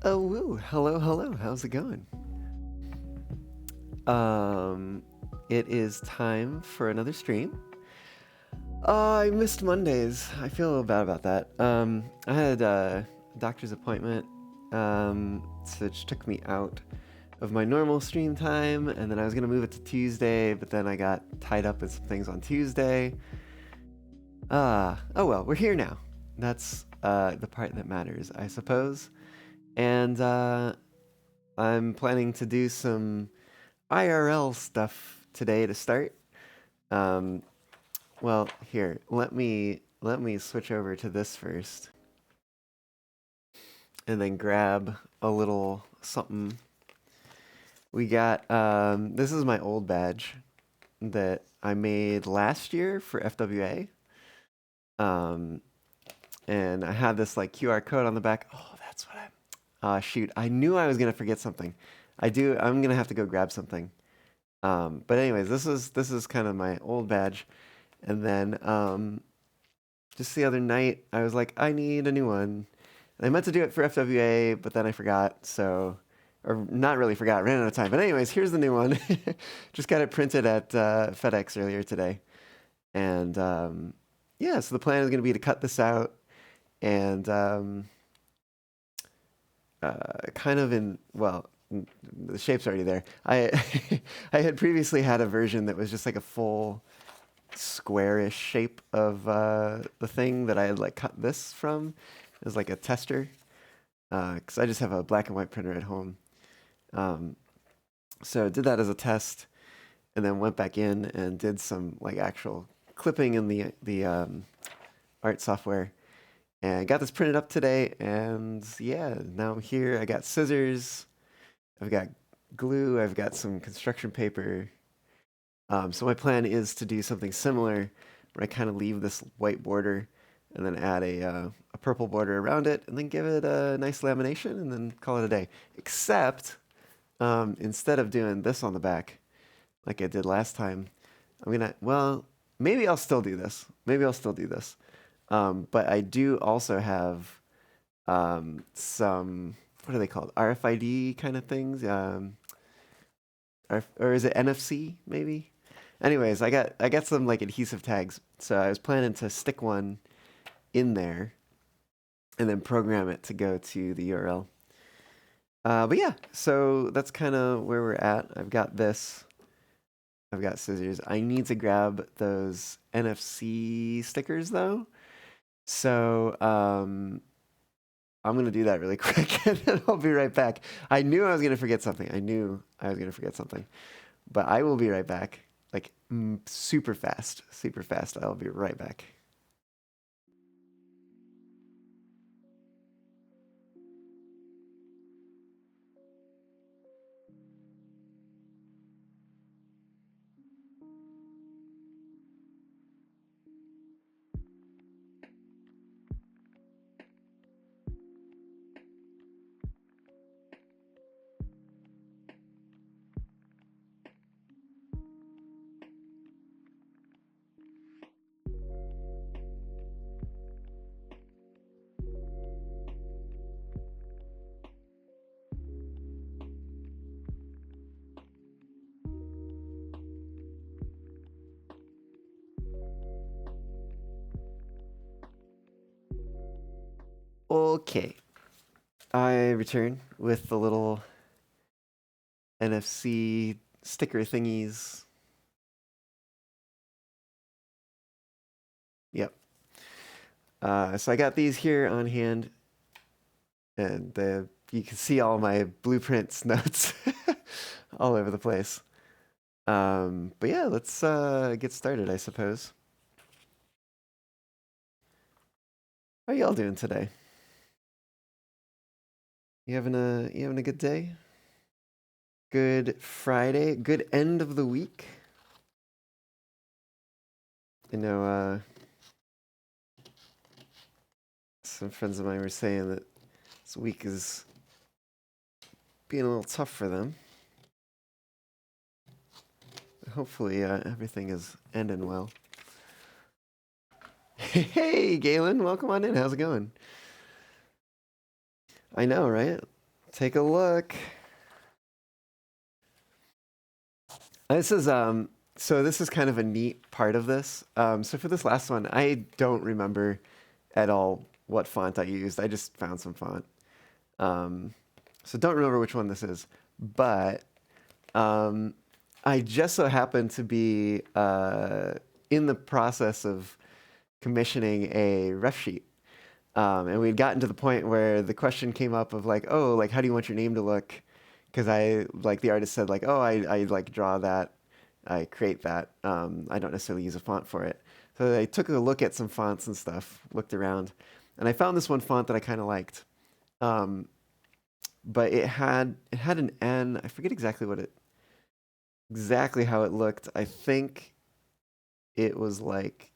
Oh, woo. Hello, hello. How's it going? Um, it is time for another stream. I missed Mondays. I feel a little bad about that. I had a doctor's appointment, which took me out of my normal stream time, and then I was gonna move it to Tuesday, but then I got tied up with some things on Tuesday. Oh well, we're here now. That's the part that matters, I suppose. And I'm planning to do some IRL stuff today to start. Um, well, here, let me switch over to this first, and then grab a little something. We got this is my old badge that I made last year for FWA. Um, and I have this like QR code on the back. Oh, that's what I'm. Shoot, I knew I was gonna forget something. I do. I'm gonna have to go grab something. But anyways, this is kind of my old badge. And then just the other night, I was like, I need a new one. And I meant to do it for FWA, but then I forgot. So, or not really forgot, ran out of time. But anyways, here's the new one. Just got it printed at FedEx earlier today. And yeah, so the plan is going to be to cut this out and kind of in, well, the shape's already there. I I had previously had a version that was just like a full squarish shape of the thing that I had like cut this from. It was like a tester because I just have a black and white printer at home. Um, so did that as a test, and then went back in and did some like actual clipping in the art software, and got this printed up today. And yeah, now I'm here. I got scissors. I've got glue. I've got some construction paper. So my plan is to do something similar, where I kind of leave this white border and then add a purple border around it, and then give it a nice lamination, and then call it a day. Except instead of doing this on the back like I did last time, I'm gonna well maybe I'll still do this. Maybe I'll still do this. But I do also have some what are they called? RFID kind of things. Or is it NFC maybe? Anyways, I got some like adhesive tags. So I was planning to stick one in there and then program it to go to the URL. But yeah, so that's kind of where we're at. I've got this. I've got scissors. I need to grab those NFC stickers though. So I'm gonna do that really quick, and then I'll be right back. I knew I was gonna forget something. I knew I was gonna forget something, but I will be right back. Like super fast, super fast. I'll be right back. Okay, I return with the little NFC sticker thingies. Yep. So I got these here on hand, and you can see all my blueprints notes all over the place. But yeah, let's get started, I suppose. How y'all doing today? You having a good day? Good Friday? Good end of the week? I know some friends of mine were saying that this week is being a little tough for them. Hopefully, everything is ending well. Hey, Galen, welcome on in. How's it going? I know, right? Take a look. This is so this is kind of a neat part of this. So for this last one, I don't remember at all what font I used. I just found some font. Um, so don't remember which one this is, but um, I just so happened to be in the process of commissioning a ref sheet. And we'd gotten to the point where the question came up of like, oh, like, how do you want your name to look? Because I, like, the artist said, like, oh, I like draw that, I create that. I don't necessarily use a font for it. So I took a look at some fonts and stuff, looked around, and I found this one font that I kind of liked. Um, but it had an N. I forget exactly how it looked. I think it was like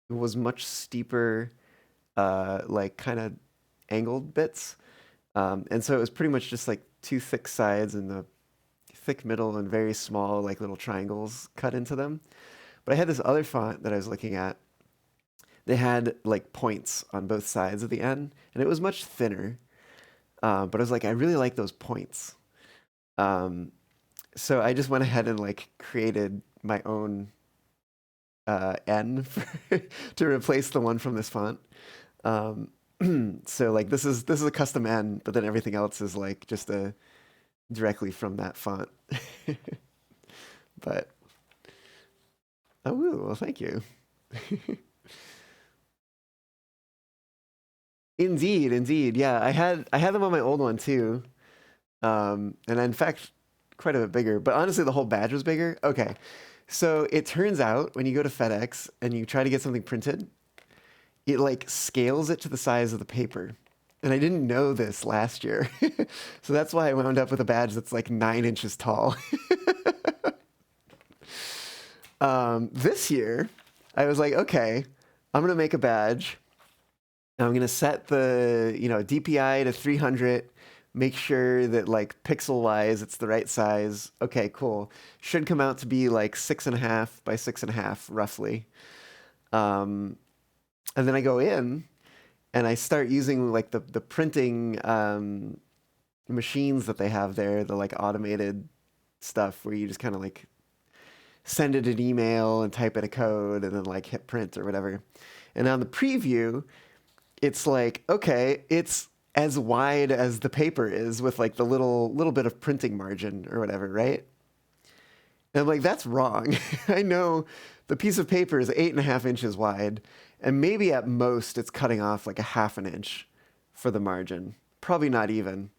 it was much steeper, like kind of angled bits. And so it was pretty much just like two thick sides and a thick middle and very small like little triangles cut into them. But I had this other font that I was looking at. They had like points on both sides of the N, and it was much thinner. But I was like, I really like those points. Um, so I just went ahead and like created my own N to replace the one from this font. Um, so like this is a custom N, but then everything else is like just a directly from that font. But oh, well, thank you. Indeed, indeed. Yeah, I had them on my old one too. And in fact, quite a bit bigger. But honestly, the whole badge was bigger. Okay, so it turns out when you go to FedEx and you try to get something printed, it like scales it to the size of the paper. And I didn't know this last year. So that's why I wound up with a badge that's like 9 inches tall. This year, I was like, okay, I'm gonna make a badge. I'm gonna set the DPI to 300. Make sure that like pixel wise it's the right size. Okay, cool. Should come out to be like 6.5 by 6.5 roughly. Um, and then I go in and I start using like the printing machines that they have there, the like automated stuff where you just kind of like send it an email and type in a code and then like hit print or whatever. And on the preview, it's like, okay, it's as wide as the paper is with like the little bit of printing margin or whatever, right? And I'm like, that's wrong. I know the piece of paper is 8.5 inches wide, and maybe at most it's cutting off like a half an inch for the margin. Probably not even.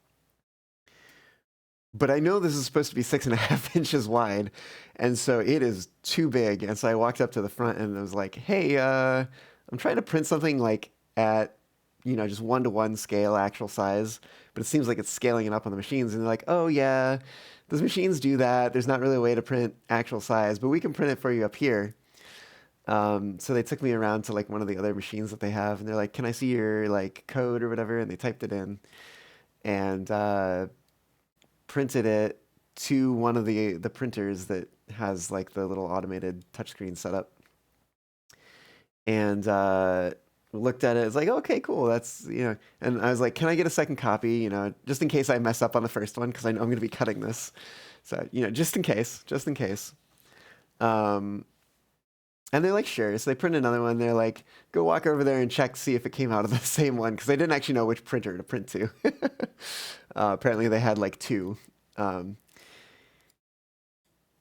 But I know this is supposed to be 6.5 inches wide, and so it is too big. And so I walked up to the front and I was like, "Hey, I'm trying to print something like at, just 1-to-1 scale, actual size, but it seems like it's scaling it up on the machines." And they're like, "Oh yeah, those machines do that. There's not really a way to print actual size, but we can print it for you up here." So they took me around to like one of the other machines that they have, and they're like, "Can I see your like code or whatever?" And they typed it in, and printed it to one of the printers that has like the little automated touchscreen setup, and looked at it. It's like, okay, cool. That's. And I was like, can I get a second copy? Just in case I mess up on the first one because I know I'm going to be cutting this. So just in case, just in case. Um, and they're like, sure. So they print another one. They're like, go walk over there and check, see if it came out of the same one because they didn't actually know which printer to print to. Apparently, they had like two. Um,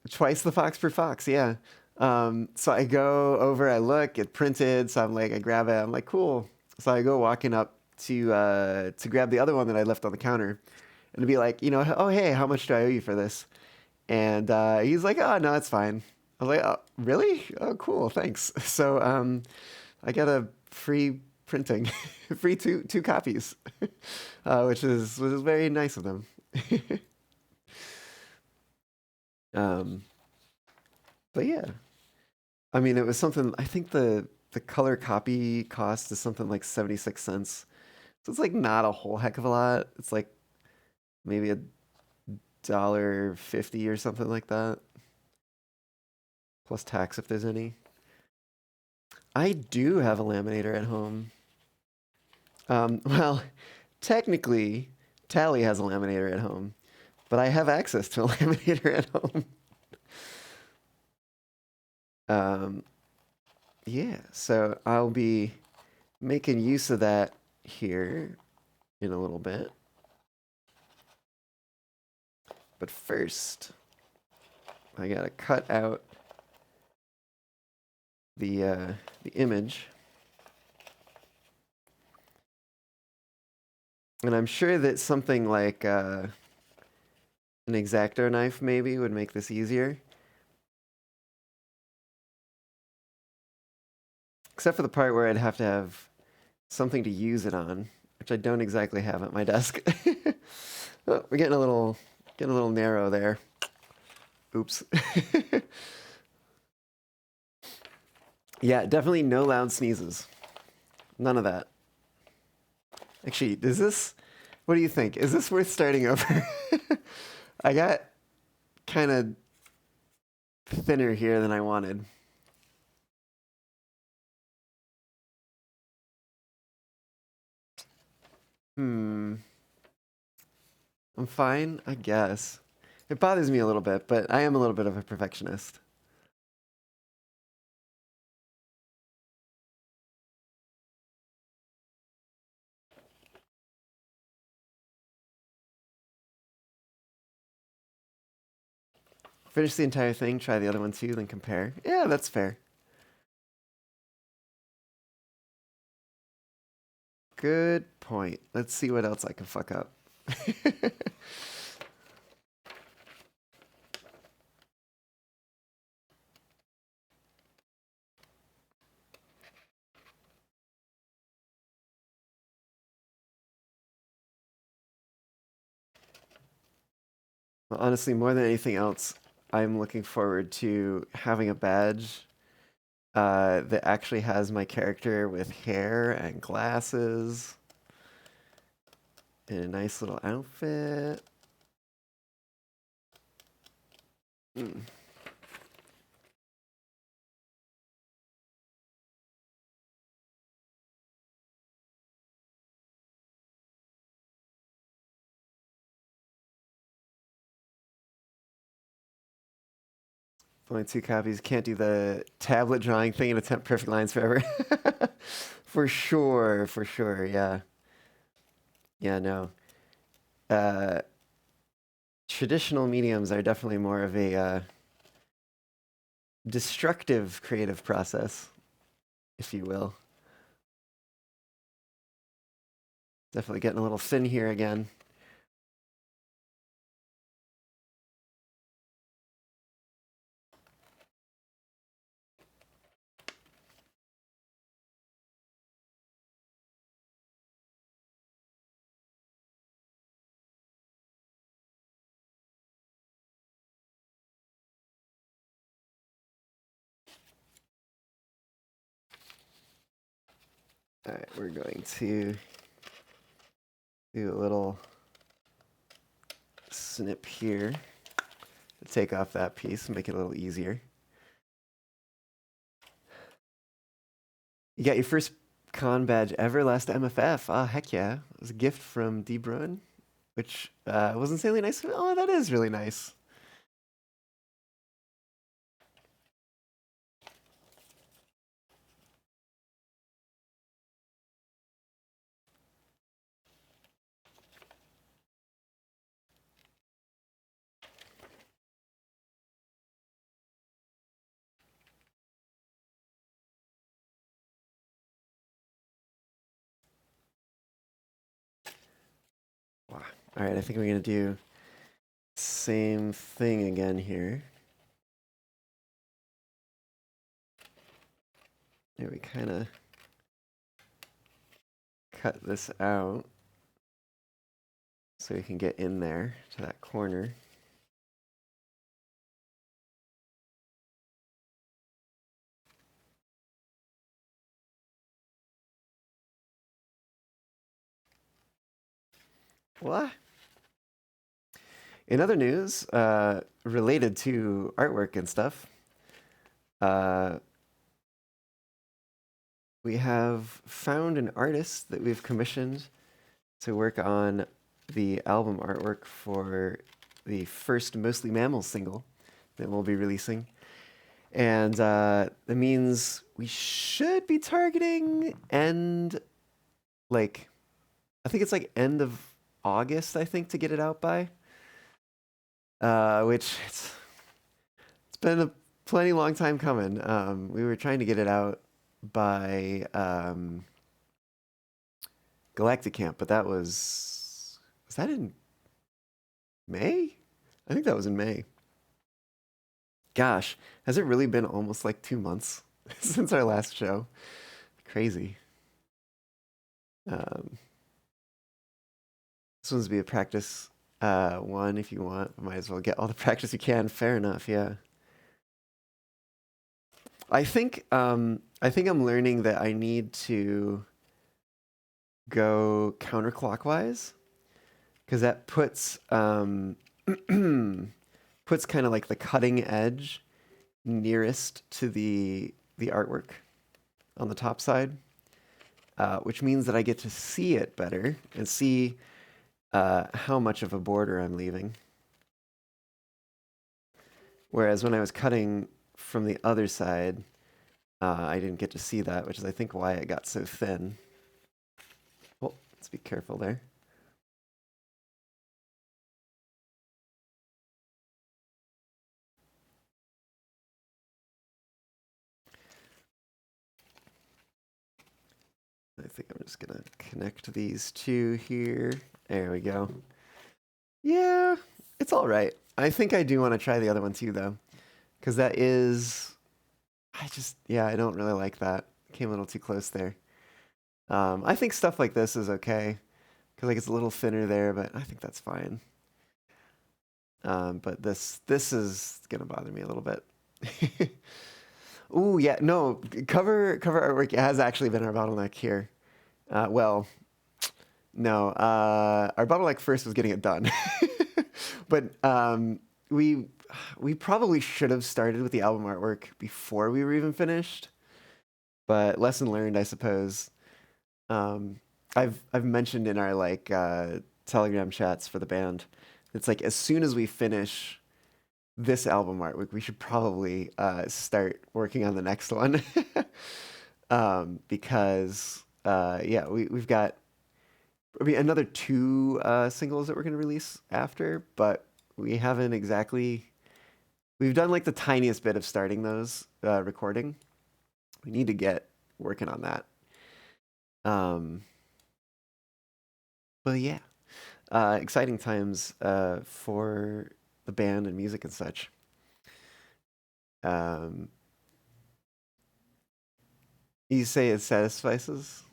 Twice the fox per fox, yeah. So I go over, I look, it printed, so I'm like, I grab it, I'm like, cool. So I go walking up to grab the other one that I left on the counter, and to be like, oh hey, how much do I owe you for this? And he's like, oh no, it's fine. I was like, oh really? Oh cool, thanks. So I got a free printing, free two copies, which is very nice of them. Um, but yeah. I mean, it was something. I think the color copy cost is something like 76 cents. So it's like not a whole heck of a lot. It's like maybe $1.50 or something like that, plus tax if there's any. I do have a laminator at home. Well, technically, Tally has a laminator at home, but I have access to a laminator at home. Yeah, so I'll be making use of that here in a little bit. But first, I gotta cut out the image. And I'm sure that something like an X-Acto knife maybe would make this easier. Except for the part where I'd have to have something to use it on, which I don't exactly have at my desk. Oh, we're getting a little narrow there. Oops. Yeah, definitely no loud sneezes. None of that. Actually, what do you think? Is this worth starting over? I got kind of thinner here than I wanted. I'm fine, I guess. It bothers me a little bit, but I am a little bit of a perfectionist. Finish the entire thing, try the other one too, then compare. Yeah, that's fair. Good point. Let's see what else I can fuck up. Well, honestly, more than anything else, I'm looking forward to having a badge that actually has my character with hair and glasses in a nice little outfit. Mm. Only 2 copies. Can't do the tablet drawing thing and attempt perfect lines forever. For sure, for sure. Yeah. Yeah, no. Uh, Traditional mediums are definitely more of a destructive creative process, if you will. Definitely getting a little thin here again. All right, we're going to do a little snip here to take off that piece and make it a little easier. You got your first con badge ever last MFF. Ah, heck yeah. It was a gift from D. Bruin, which was insanely nice. Oh, that is really nice. Wow. All right, I think we're going to do same thing again here. There, we kind of cut this out so we can get in there to that corner. What? In other news, related to artwork and stuff, we have found an artist that we've commissioned to work on the album artwork for the first Mostly Mammals single that we'll be releasing. And that means we should be targeting I think it's like end of August, I think, to get it out by. Which it's been a plenty long time coming. We were trying to get it out by Galactic Camp, but that was that in May? I think that was in May. Gosh, has it really been almost like 2 months since our last show? Crazy. This one's be a practice one if you want. Might as well get all the practice you can. Fair enough, yeah. I think I'm learning that I need to go counterclockwise because that puts puts kind of like the cutting edge nearest to the artwork on the top side, which means that I get to see it better and see how much of a border I'm leaving. Whereas when I was cutting from the other side, I didn't get to see that, which is I think why it got so thin. Oh, let's be careful there. I think I'm just gonna connect these two here. There we go. Yeah, it's all right. I think I do want to try the other one too, though, because that is, I don't really like that. Came a little too close there. I think stuff like this is okay, because like it's a little thinner there, but I think that's fine. But this is gonna bother me a little bit. Ooh, yeah, no, cover artwork has actually been our bottleneck here. Well, no, our bottleneck first was getting it done, but we probably should have started with the album artwork before we were even finished. But lesson learned, I suppose. I've mentioned in our like Telegram chats for the band, it's like as soon as we finish this album artwork, we should probably start working on the next one. Because we've got another two singles that we're going to release after, but we haven't exactly. We've done like the tiniest bit of starting those recording. We need to get working on that. But yeah, exciting times for the band and music and such. You say it satisfies.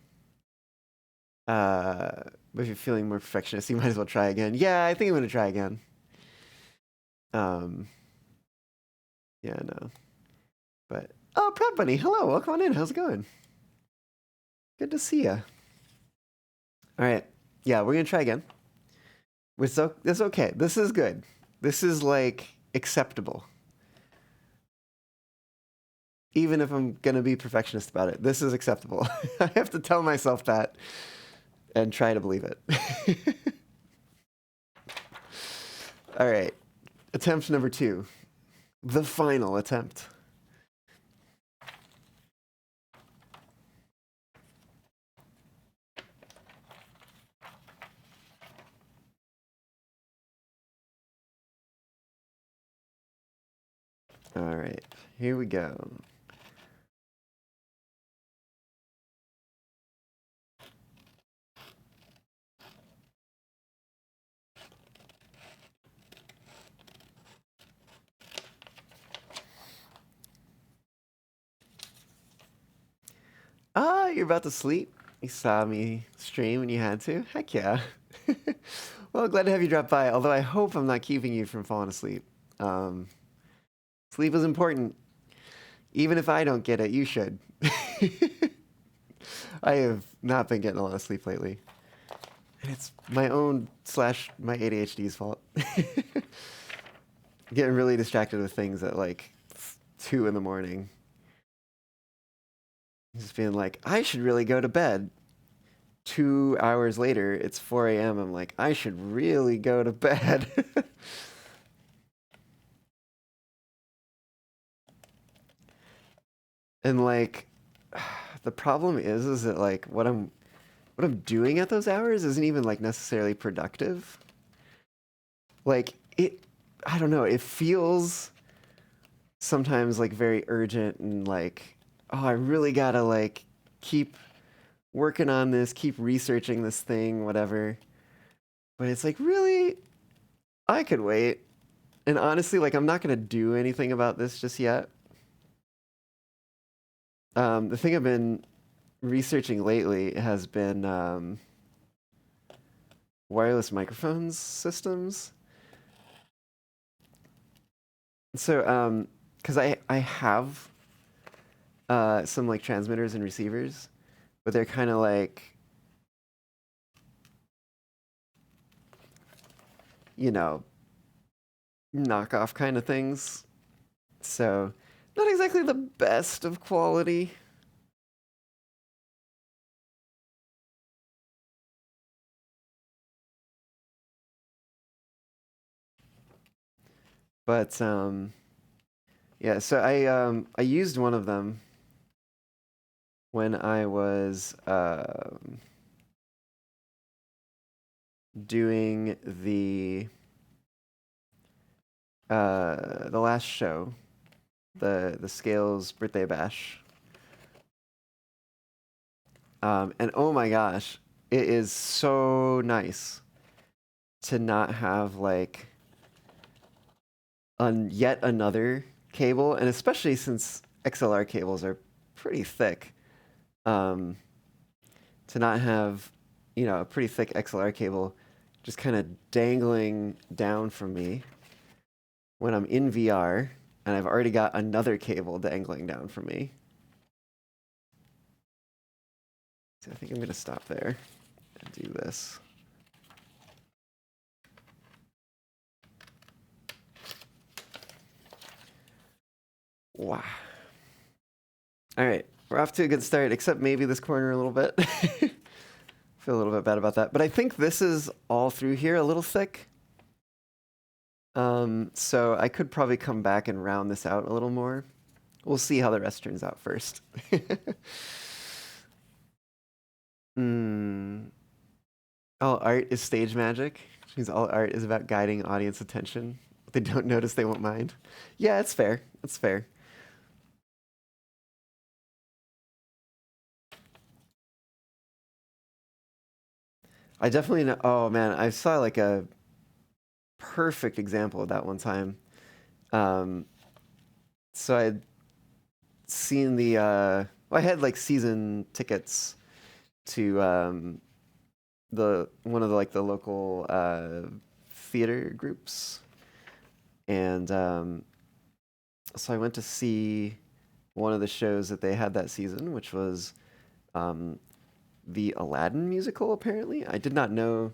But if you're feeling more perfectionist, you might as well try again. Yeah, I think I'm gonna try again. Yeah, no. But oh, Prep Bunny, hello, welcome on in. How's it going? Good to see ya. All right, yeah, we're gonna try again. It's okay. This is good. This is like acceptable. Even if I'm gonna be perfectionist about it, this is acceptable. I have to tell myself that and try to believe it. All right, attempt number 2, the final attempt. All right, here we go. Ah, you're about to sleep? You saw me stream when you had to? Heck yeah. Well, glad to have you drop by, although I hope I'm not keeping you from falling asleep. Sleep is important. Even if I don't get it, you should. I have not been getting a lot of sleep lately. And it's my own / my ADHD's fault. Getting really distracted with things at like 2 in the morning. Just being like, I should really go to bed. 2 hours later, it's 4 a.m. I'm like, I should really go to bed. And like, the problem is that like what I'm doing at those hours isn't even like necessarily productive. Like it, I don't know. It feels sometimes like very urgent and like, oh, I really gotta like keep working on this, keep researching this thing, whatever. But it's like, really, I could wait. And honestly, like, I'm not gonna do anything about this just yet. The thing I've been researching lately has been wireless microphones systems. So, because I have some like transmitters and receivers, but they're kind of like, you know, knockoff kind of things. So, not exactly the best of quality. But yeah, so I used one of them when I was doing the last show, the Scales birthday bash. And oh my gosh, it is so nice to not have like yet another cable, and especially since XLR cables are pretty thick, um, to not have, a pretty thick XLR cable just kind of dangling down from me when I'm in VR, and I've already got another cable dangling down from me. So I think I'm going to stop there and do this. Wow. All right, we're off to a good start, except maybe this corner a little bit. Feel a little bit bad about that. But I think this is all through here a little thick. So I could probably come back and round this out a little more. We'll see how the rest turns out first. Hmm. All art is stage magic, which means all art is about guiding audience attention. If they don't notice, they won't mind. Yeah, it's fair. It's fair. I definitely know. Oh man, I saw like a perfect example of that one time. Um, so I'd seen well, I had like season tickets to the one of the like the local theater groups, and so I went to see one of the shows that they had that season, which was um, the Aladdin musical. Apparently, I did not know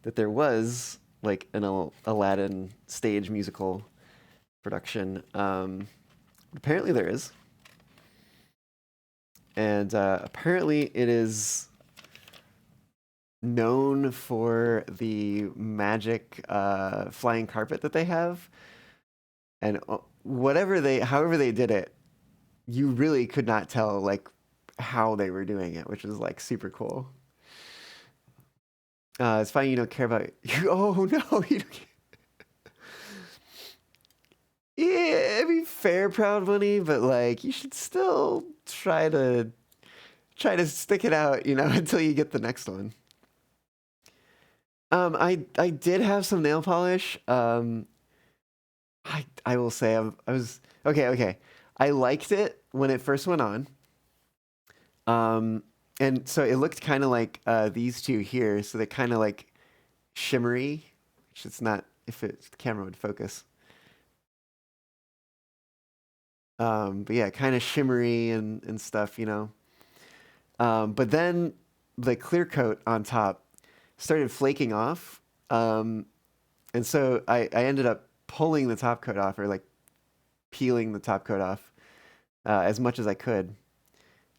that there was like an Aladdin stage musical production. Apparently, there is, and apparently, it is known for the magic flying carpet that they have, and however they did it, you really could not tell like how they were doing it, which was like super cool. It's fine you don't care about. Oh no, you don't. Yeah, I mean fair proud money, but like you should still try to stick it out, until you get the next one. I did have some nail polish. I will say I was okay. Okay, I liked it when it first went on. Um, and so it looked kind of like these two here. So they're kind of like shimmery, which it's not if the camera would focus. But yeah, kind of shimmery and stuff. But then the clear coat on top started flaking off. Um, and so I ended up pulling the top coat off, or like peeling the top coat off as much as I could.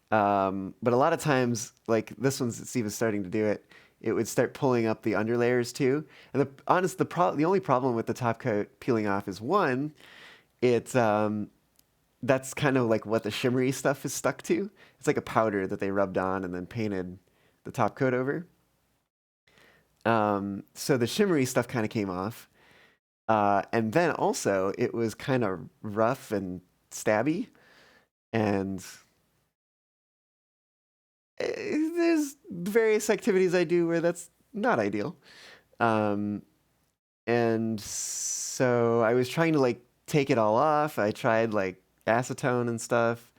But a lot of times, like this one's Steve is starting to do it. It would start pulling up the underlayers too. And the only problem with the top coat peeling off is one, it's that's kind of like what the shimmery stuff is stuck to. It's like a powder that they rubbed on and then painted the top coat over. So the shimmery stuff kind of came off. And then also it was kind of rough and stabby. And there's various activities I do where that's not ideal. Um, and so I was trying to like take it all off. I tried like acetone and stuff,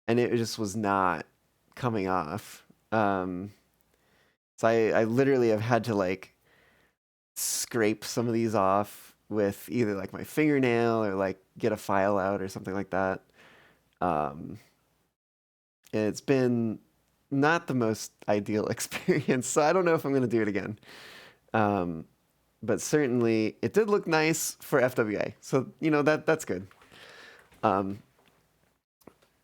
and it just was not coming off. So I literally have had to like scrape some of these off with either like my fingernail or like get a file out or something like that. Um, and it's been not the most ideal experience, so I don't know if I'm going to do it again. Um, but certainly it did look nice for FWA, so you know that's good. Um,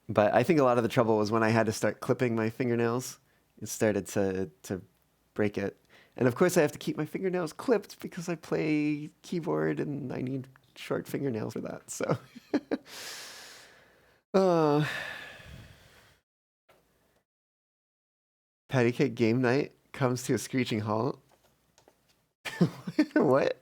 but I think a lot of the trouble was when I had to start clipping my fingernails. It started to break it, and of course I have to keep my fingernails clipped because I play keyboard and I need short fingernails for that. So, uh, patty cake game night comes to a screeching halt. What?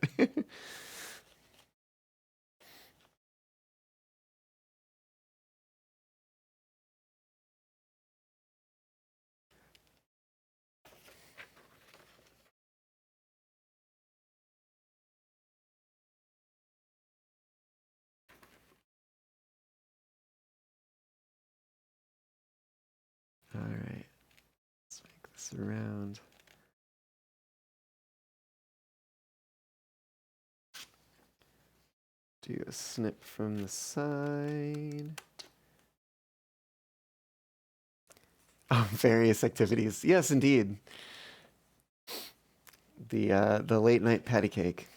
All right, let's make this around. Do a snip from the side. Oh, various activities. Yes, indeed. The late night patty cake.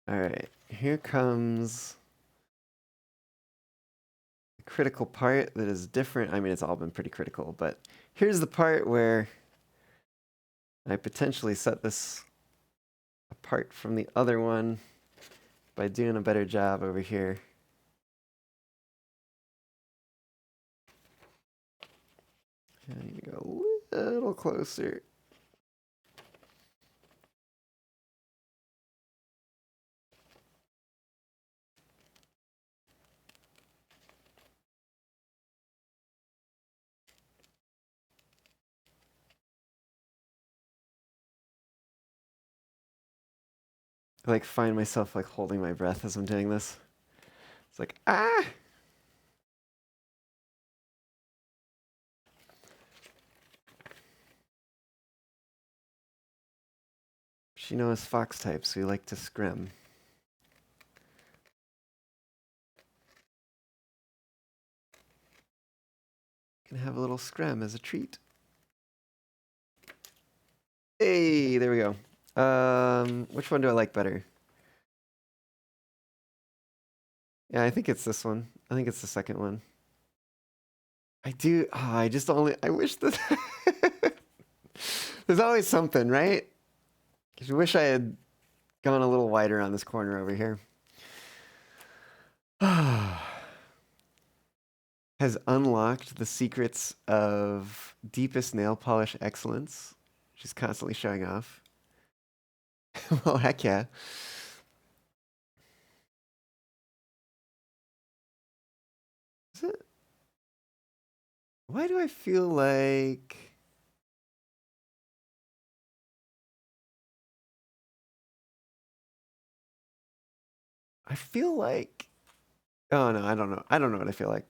All right, here comes a critical part that is different. I mean, it's all been pretty critical, but here's the part where I potentially set this apart from the other one by doing a better job over here. I need to go a little closer. I like find myself like holding my breath as I'm doing this. It's like, ah! She knows fox types, we like to scrim. Can have a little scrim as a treat. Hey, there we go. Which one do I like better? Yeah, I think it's this one. I think it's the second one. I do. Oh, I just only. I wish that. There's always something, right? I wish I had gone a little wider on this corner over here. Has unlocked the secrets of deepest nail polish excellence. She's constantly showing off. Well, heck yeah. Is it? Why do I feel like. I feel like. Oh no, I don't know. I don't know what I feel like.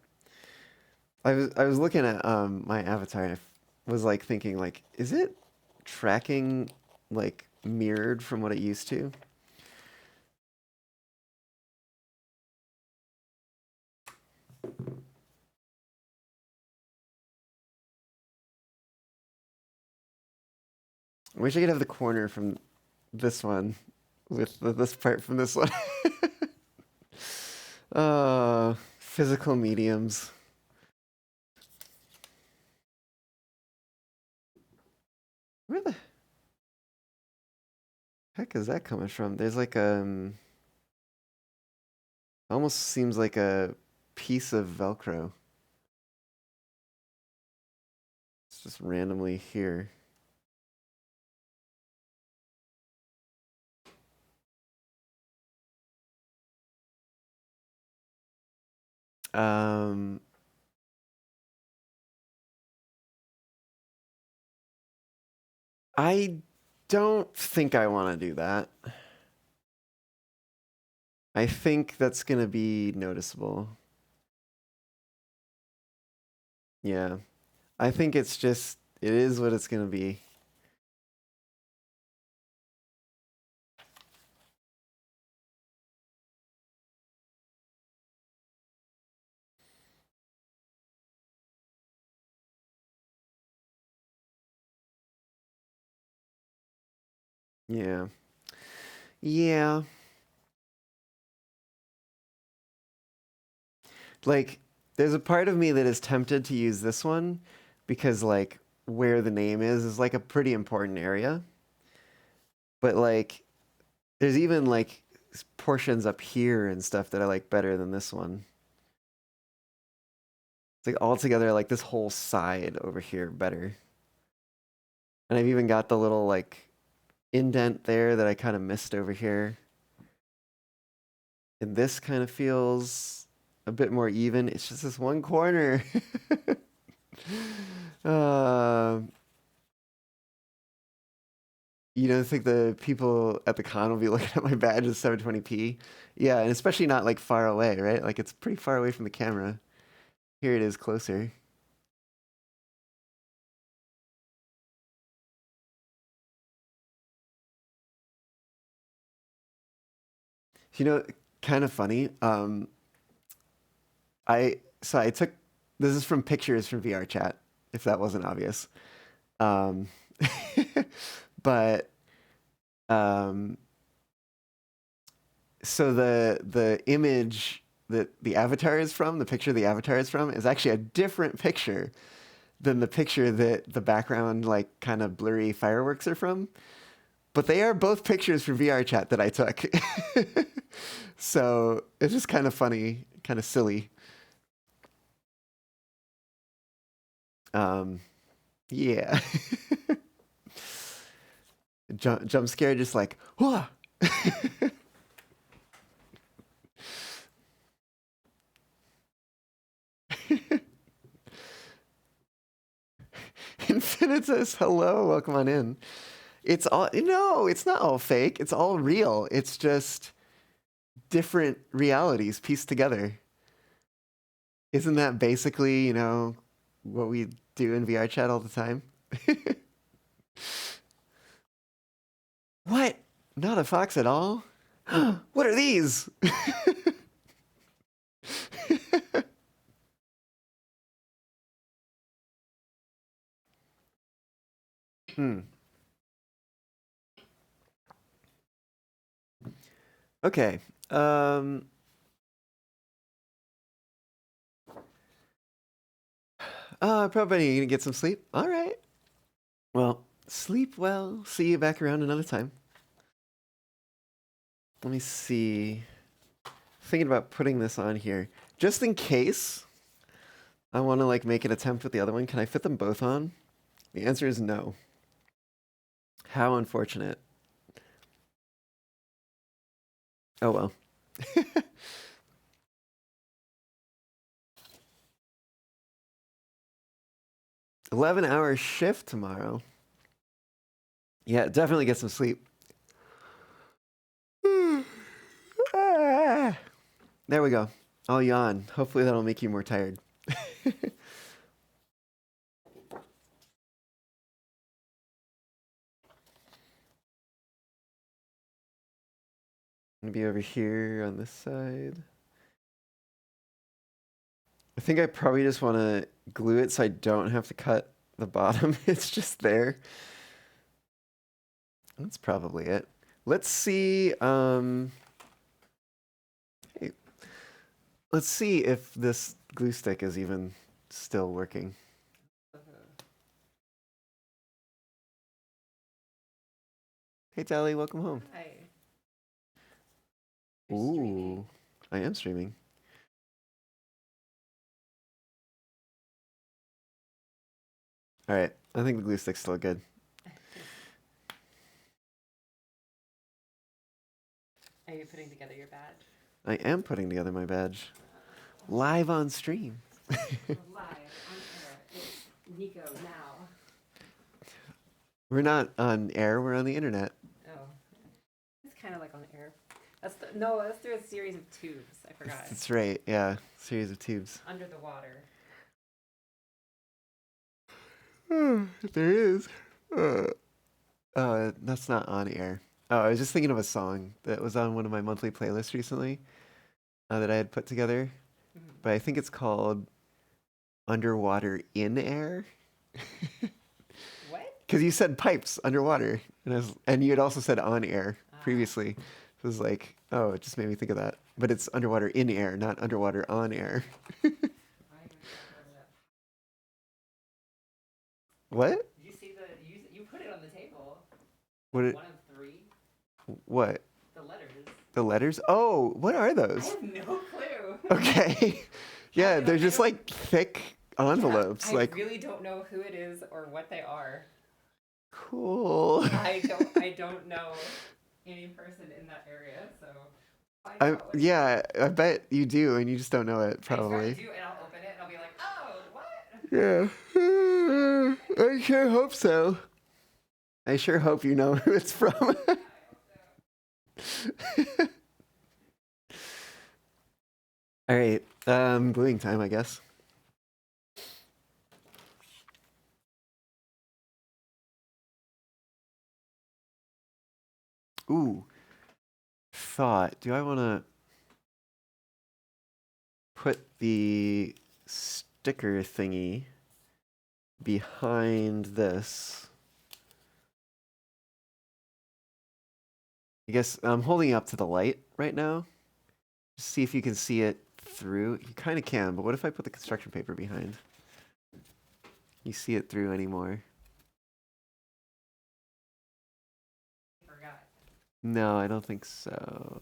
I was looking at my avatar and was like thinking like, is it tracking like mirrored from what it used to? I wish I could have the corner from this one with this part from this one. Physical mediums. Where the heck is that coming from? There's like almost seems like a piece of Velcro. It's just randomly here. Um, I don't think I want to do that. I think that's gonna be noticeable. Yeah. I think it's just, it is what it's gonna be. Yeah. Yeah. Like, there's a part of me that is tempted to use this one because, like, where the name is like a pretty important area. But, like, there's even, like, portions up here and stuff that I like better than this one. It's like altogether, I like this whole side over here better. And I've even got the little, like, indent there that I kind of missed over here. And this kind of feels a bit more even. It's just this one corner. uh, you don't think the people at the con will be looking at my badge at 720p? Yeah, and especially not like far away, right? Like it's pretty far away from the camera. Here it is closer. You know, kind of funny. I took this is from pictures from VR chat, if that wasn't obvious. Um, but um, so the image that the avatar is from, the picture the avatar is from, is actually a different picture than the picture that the background like kind of blurry fireworks are from. But they are both pictures from VR chat that I took. So it's just kind of funny, kind of silly. Um, yeah. Jump scare, just like, whoa. Infinitus, hello, welcome on in. It's all, no, it's not all fake. It's all real. It's just different realities pieced together. Isn't that basically, what we do in VR chat all the time? What? Not a fox at all? What are these? Hmm. Okay. Um, probably gonna get some sleep. All right. Well, sleep well. See you back around another time. Let me see. Thinking about putting this on here. Just in case I want to like make an attempt with the other one, can I fit them both on? The answer is no. How unfortunate. Oh well. 11-hour shift tomorrow. Yeah, definitely get some sleep. Ah. There we go. I'll yawn. Hopefully that'll make you more tired. Maybe over here on this side. I think I probably just want to glue it so I don't have to cut the bottom. It's just there. That's probably it. Let's see. Hey, let's see if this glue stick is even still working. Hey, Tally, welcome home. Hi. Ooh, I am streaming. All right, I think the glue stick's still good. Are you putting together your badge? I am putting together my badge. Live on stream. Live on air. It's Nico now. We're not on air, we're on the internet. Oh. It's kind of like on air. No, that's through a series of tubes. I forgot. That's right, yeah. Series of tubes. Under the water. There is. That's not on air. Oh, I was just thinking of a song that was on one of my monthly playlists recently that I had put together. Mm-hmm. But I think it's called Underwater in Air. What? Because you said pipes underwater, and you had also said on air previously. It was like, oh, it just made me think of that. But it's underwater in air, not underwater on air. What? You see you put it on the table. What? One of three. What? The letters. The letters? Oh, what are I those? have no clue. Okay. Yeah, they're just like thick envelopes. Yeah, I like really don't know who it is or what they are. cool. I don't know any person in that area, so Yeah, I bet you do, and you just don't know it, I probably. do, and I'll open it, and I'll be like, oh, what? Yeah. I sure hope so. I sure hope you know who it's from. All right, gluing time, I guess. Ooh, thought. Do I want to put the sticker thingy behind this? I guess I'm holding it up to the light right now. Just see if you can see it through. You kind of can, but what if I put the construction paper behind? You see it through anymore? Forgot. No, I don't think so.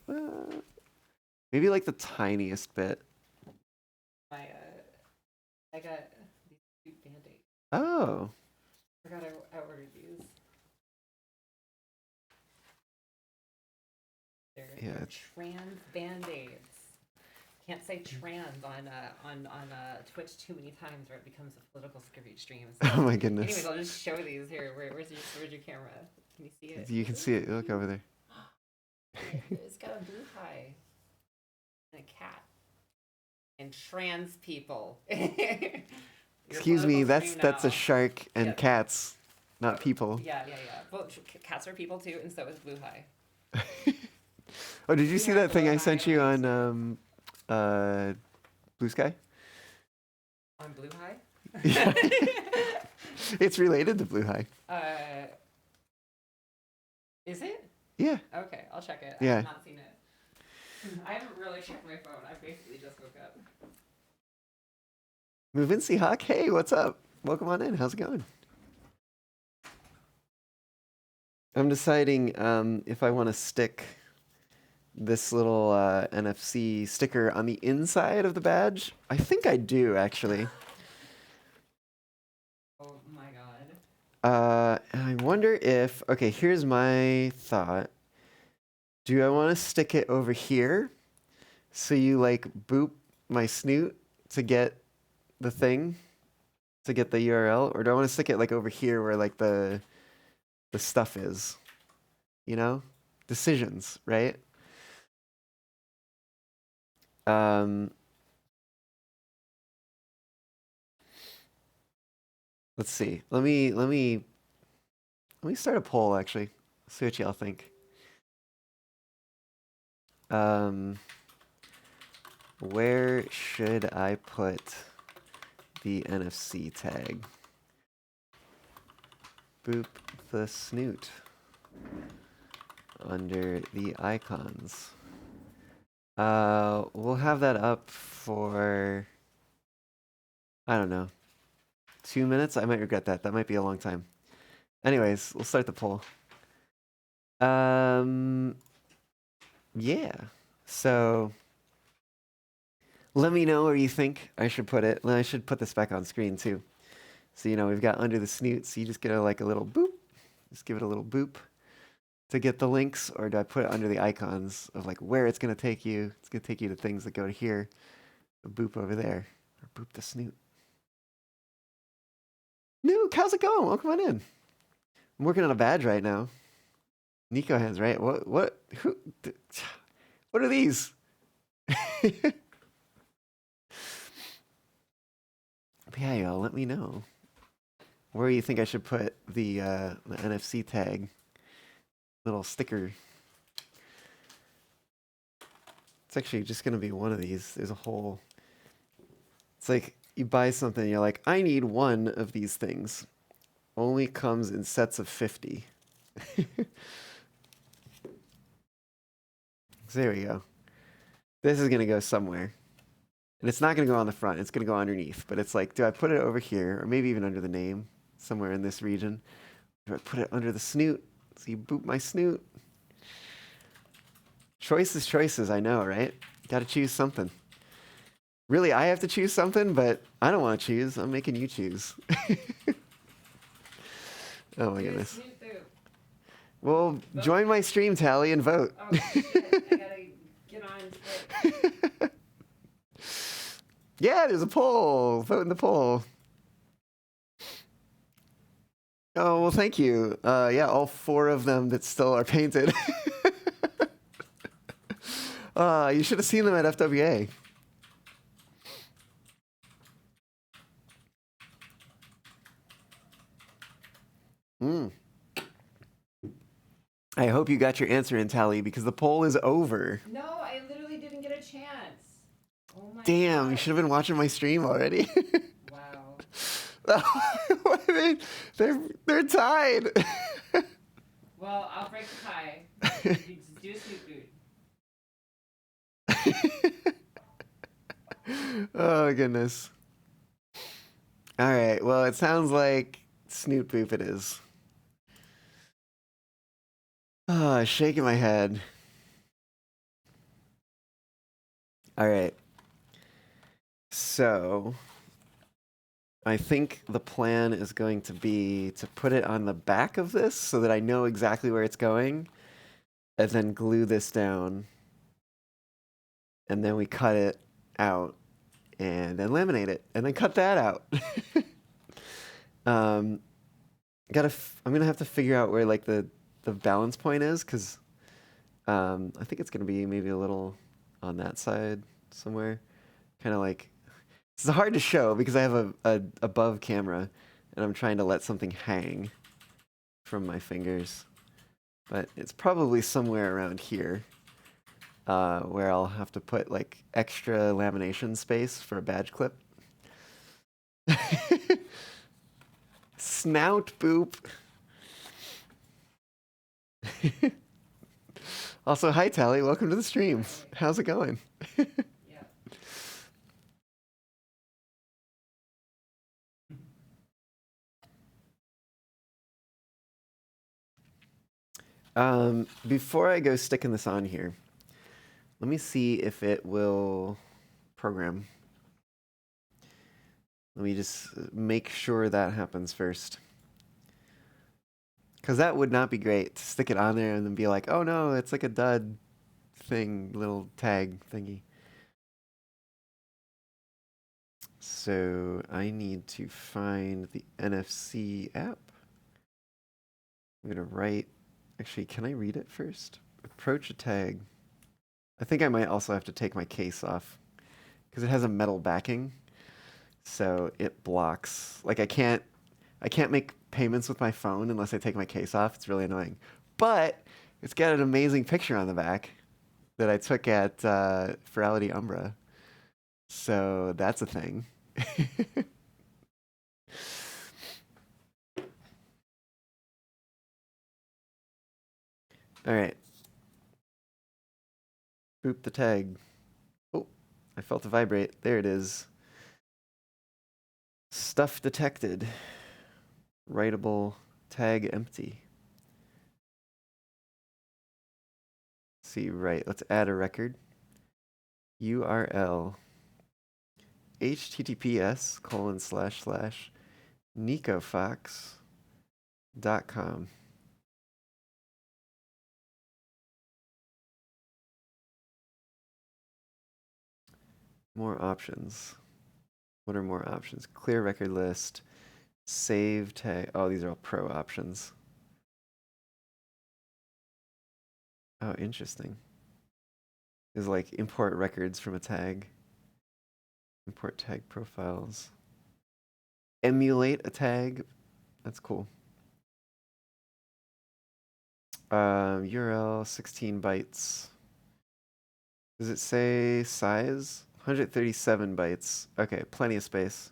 Maybe like the tiniest bit. I got these cute Band-Aids. Oh. Forgot I ordered these. They're trans Band-Aids. Can't say trans on Twitch too many times, or it becomes a political stream. So Oh my goodness. anyways, I'll just show these here. Where's your camera? Can you see it? You can see it. Look over there. It's got a blue eye and a cat and trans people. Excuse me, that's a shark and Yeah. cats, not people. Yeah. Well, cats are people too, and so is blue eye. Oh, did you see that thing I Blue sent High you on on Blue Sky? On blue eye? Yeah. It's related to Blue High. Is it? Yeah. Okay, I'll check it. Yeah. I have not seen it. I haven't really checked my phone. I basically just woke up. Movinci Hawk, hey, what's up? Welcome on in. How's it going? I'm deciding if I want to stick this little NFC sticker on the inside of the badge. I think I do, actually. Oh my god. And I wonder if... Okay, here's my thought. Do I want to stick it over here so you, like, boop my snoot to get the thing, to get the URL? Or do I want to stick it, like, over here where, like, the stuff is? You know? Decisions, right? Let's see. Let me start a poll, actually. See what y'all think. Where should I put the NFC tag? Boop the snoot under the icons. We'll have that up for, I don't know, 2 minutes? I might regret that. That might be a long time. Anyways, we'll start the poll. Yeah. So let me know where you think I should put it. I should put this back on screen too. So, we've got under the snoot, so you just get like a little boop. Just give it a little boop to get the links, or do I put it under the icons of like where it's going to take you? It's going to take you to things that go to here. A boop over there, or boop the snoot. Nuke, how's it going? Welcome on in. I'm working on a badge right now. Nico hands, right? What are these? Yeah, y'all, let me know where you think I should put the NFC tag. Little sticker. It's actually just going to be one of these. There's a whole... It's like you buy something and you're like, I need one of these things. Only comes in sets of 50. So there we go. This is going to go somewhere. And it's not going to go on the front. It's going to go underneath. But it's like, do I put it over here? Or maybe even under the name, somewhere in this region? Do I put it under the snoot? So you boop my snoot. Choices, I know, right? Got to choose something. Really, I have to choose something, but I don't want to choose. I'm making you choose. Oh my goodness. Well, join my stream, Tally, and vote. Oh shit, I gotta get on Twitch. Yeah, there's a poll. Vote in the poll. Oh, well, thank you. Yeah, all 4 of them that still are painted. You should have seen them at FWA. I hope you got your answer in, Tally, because the poll is over. No, I literally didn't get a chance. Oh my Damn, God. you should have been watching my stream already. Wow. They're tied. Well, I'll break the tie. You just do a snoot boot. Oh, goodness. All right, well, it sounds like Snoot Boop it is. Oh, shaking my head. All right. So, I think the plan is going to be to put it on the back of this so that I know exactly where it's going, and then glue this down. And then we cut it out, and then laminate it, and then cut that out. I'm gonna have to figure out where like the balance point is, because I think it's gonna be maybe a little on that side somewhere, kind of like. It's hard to show because I have a above camera, and I'm trying to let something hang from my fingers, but it's probably somewhere around here, where I'll have to put like extra lamination space for a badge clip. Snout boop. Also, hi Tally, welcome to the stream. How's it going? Before I go sticking this on here, let me see if it will program. Let me just make sure that happens first. Because that would not be great to stick it on there and then be like, oh no, it's like a dud thing, little tag thingy. So I need to find the NFC app. I'm going to write, actually, can I read it first? Approach a tag. I think I might also have to take my case off because it has a metal backing. So it blocks, like I can't make payments with my phone unless I take my case off. It's really annoying. But it's got an amazing picture on the back. that I took at Ferality Umbra. So that's a thing. All right. Boop the tag. Oh, I felt it vibrate. There it is. Stuff detected. Writable tag empty. See, right. Let's add a record. URL https://nicofox.com. More options. What are more options? Clear record list, save tag. Oh, these are all pro options. Oh, interesting. Is like import records from a tag. Import tag profiles. Emulate a tag. That's cool. URL 16 bytes. Does it say size? 137 bytes. Okay, plenty of space.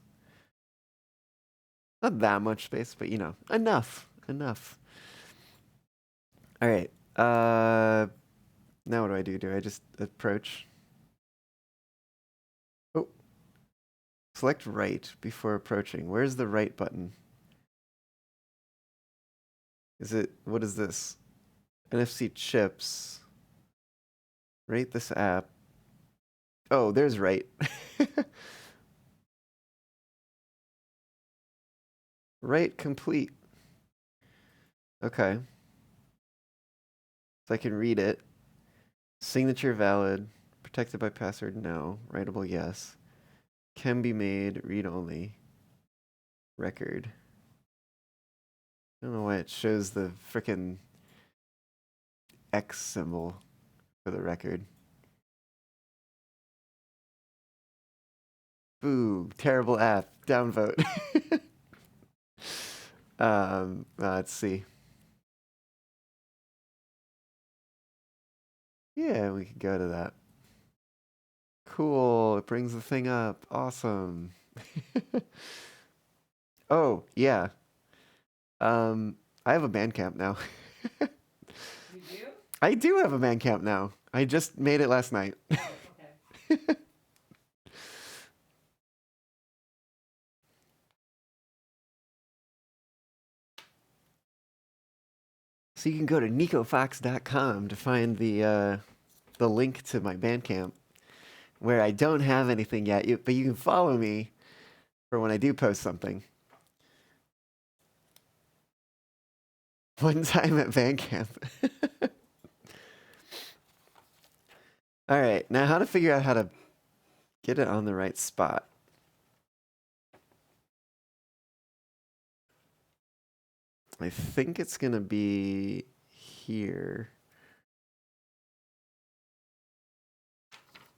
Not that much space, but you know, enough. Enough. All right. Now what do? Do I just approach? Oh, select right before approaching. Where's the right button? Is it, what is this? NFC chips. Rate this app. Oh, there's right. Right complete. Okay. So I can read it. Signature valid. Protected by password, no. Writable, yes. Can be made, read only. Record. I don't know why it shows the frickin' X symbol for the record. Boo, terrible app. Downvote. Let's see. Yeah, we can go to that. Cool, it brings the thing up. Awesome. Oh, yeah. I have a Bandcamp now. You do? I do have a Bandcamp now. I just made it last night. Oh, okay. So you can go to nicofox.com to find the link to my Bandcamp, where I don't have anything yet, but you can follow me for when I do post something. One time at Bandcamp. All right, now how to figure out how to get it on the right spot. I think it's gonna be here.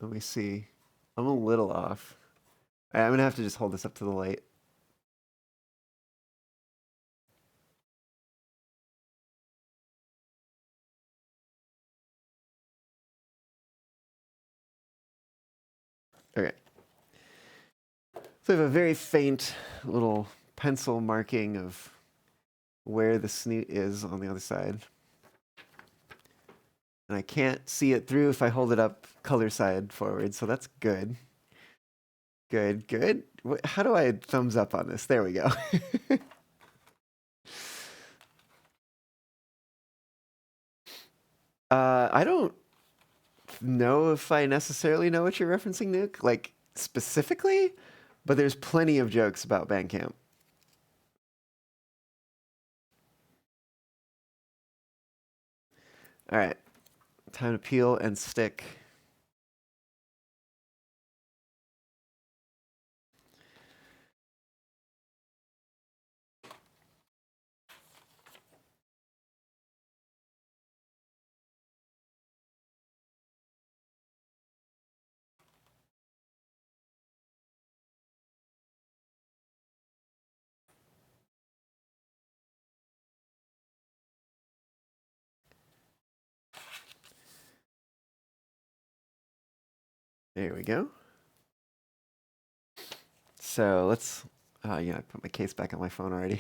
Let me see. I'm a little off. I'm gonna have to just hold this up to the light. Okay. So I have a very faint little pencil marking of where the snoot is on the other side. And I can't see it through if I hold it up color side forward, so that's good. Good, good. How do I thumbs up on this? There we go. I don't know if I necessarily know what you're referencing, Nuke, like specifically, but there's plenty of jokes about Bandcamp. All right, time to peel and stick. There we go. So let's, yeah, I put my case back on my phone already.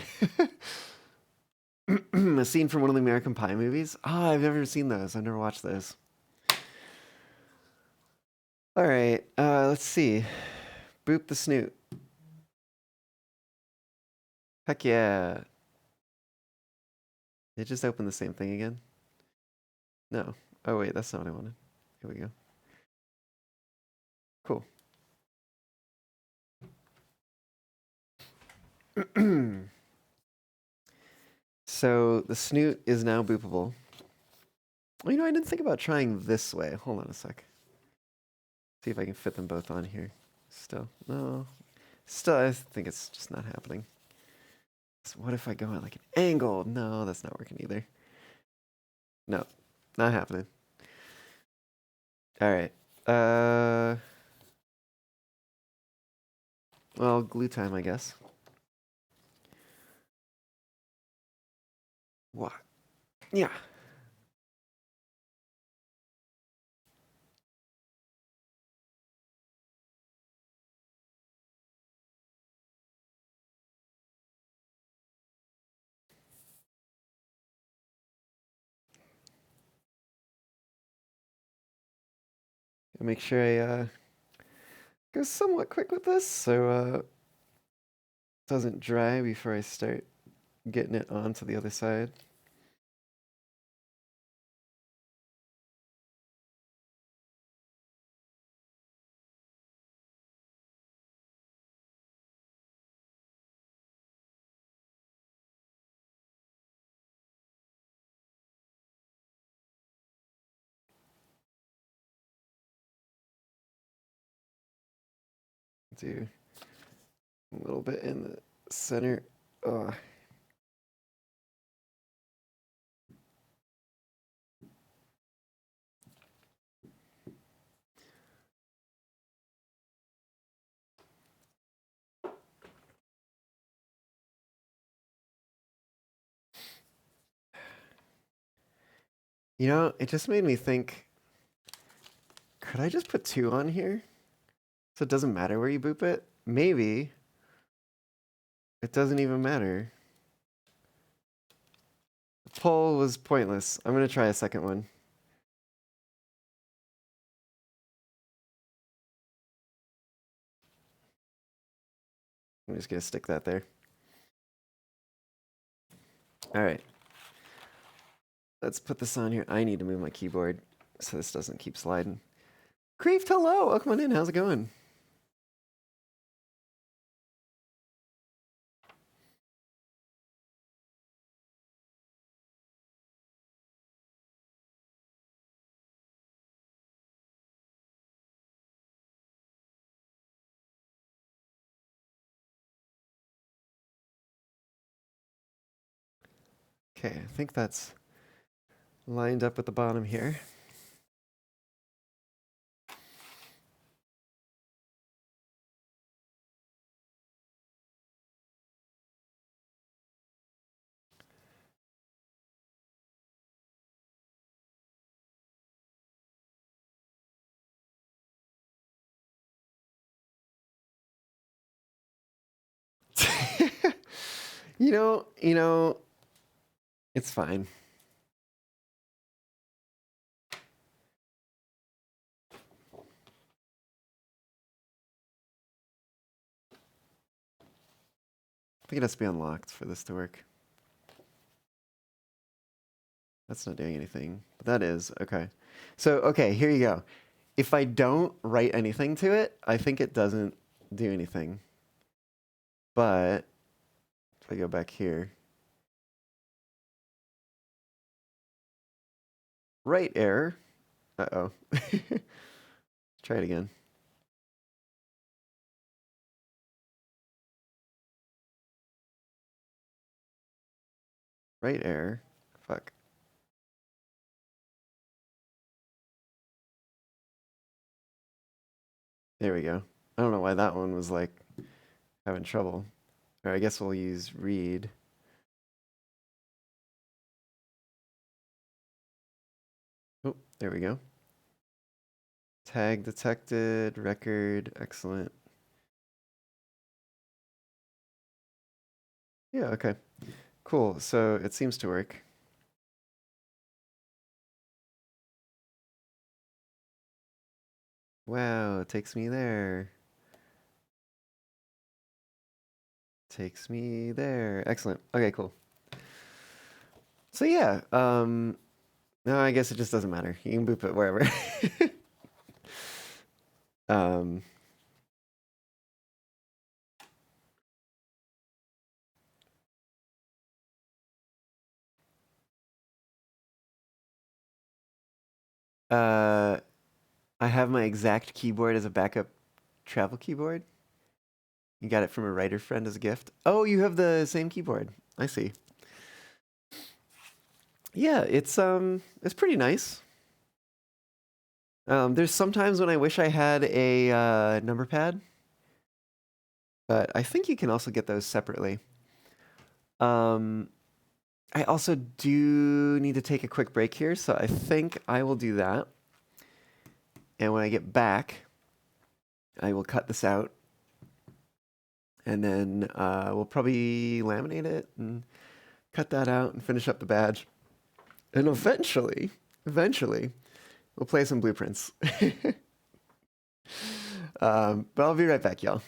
A scene from one of the American Pie movies. Oh, I've never seen those. I've never watched those. All right, let's see. Boop the snoot. Heck yeah. It just opened the same thing again. No. Oh wait, that's not what I wanted. Here we go. Cool. So the snoot is now boopable. Well, I didn't think about trying this way. Hold on a sec. See if I can fit them both on here. Still, no. Still, I think it's just not happening. So what if I go at like an angle? No, that's not working either. No, not happening. All right. Well, glue time, I guess. What? Yeah. Make sure I go somewhat quick with this so it doesn't dry before I start getting it onto the other side. Do a little bit in the center. Oh. It just made me think, could I just put 2 on here? So it doesn't matter where you boop it? Maybe it doesn't even matter. The poll was pointless. I'm going to try a second one. I'm just going to stick that there. All right. Let's put this on here. I need to move my keyboard so this doesn't keep sliding. Creeft, hello. Welcome on in. How's it going? Okay, I think that's lined up at the bottom here. It's fine. I think it has to be unlocked for this to work. That's not doing anything, but that is. Okay. So, okay, here you go. If I don't write anything to it, I think it doesn't do anything. But if I go back here, write error. Uh-oh. Try it again. Write error. Fuck. There we go. I don't know why that one was like having trouble. Or I guess we'll use read. Oh, there we go. Tag detected, record, excellent. Yeah, okay. Cool, so it seems to work. Wow, it takes me there. Takes me there. Excellent. Okay, cool. So yeah, no, I guess it just doesn't matter. You can boop it wherever. um, uh, I have my exact keyboard as a backup travel keyboard. You got it from a writer friend as a gift. Oh, you have the same keyboard. I see. Yeah, it's pretty nice. There's sometimes when I wish I had a number pad, but I think you can also get those separately. Um, I also do need to take a quick break here, so I think I will do that. And when I get back, I will cut this out, and then we'll probably laminate it and cut that out and finish up the badge. And eventually, we'll play some blueprints. But I'll be right back, y'all.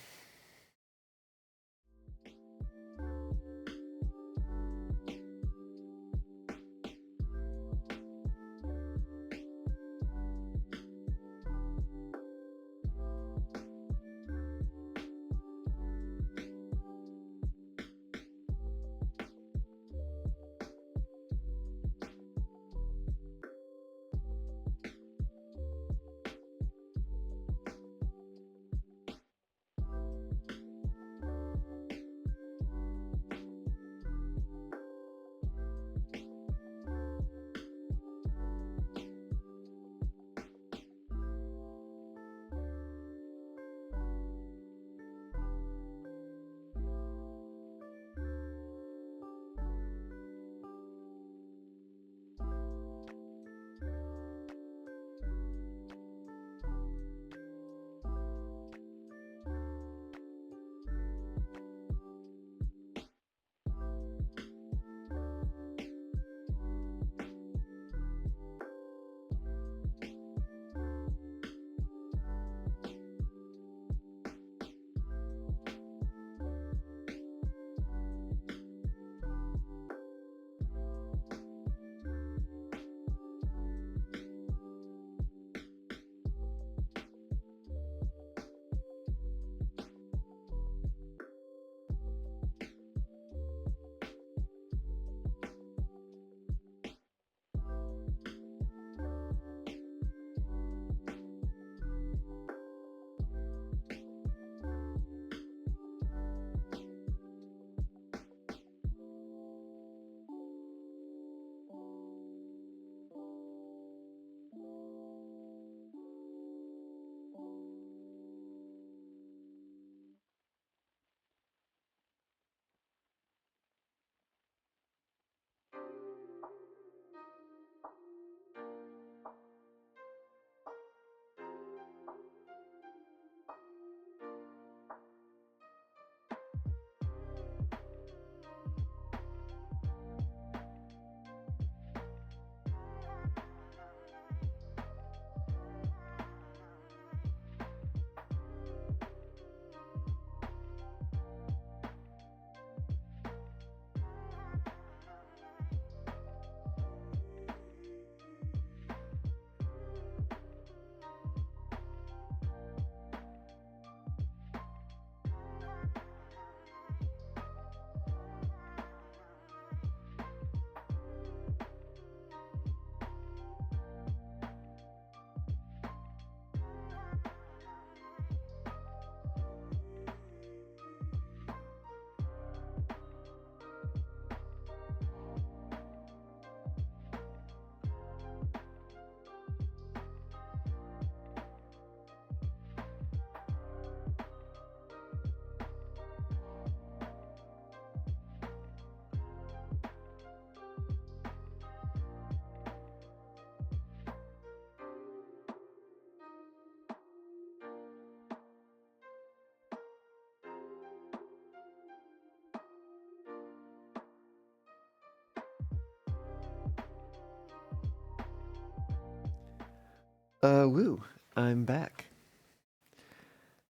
Woo, I'm back.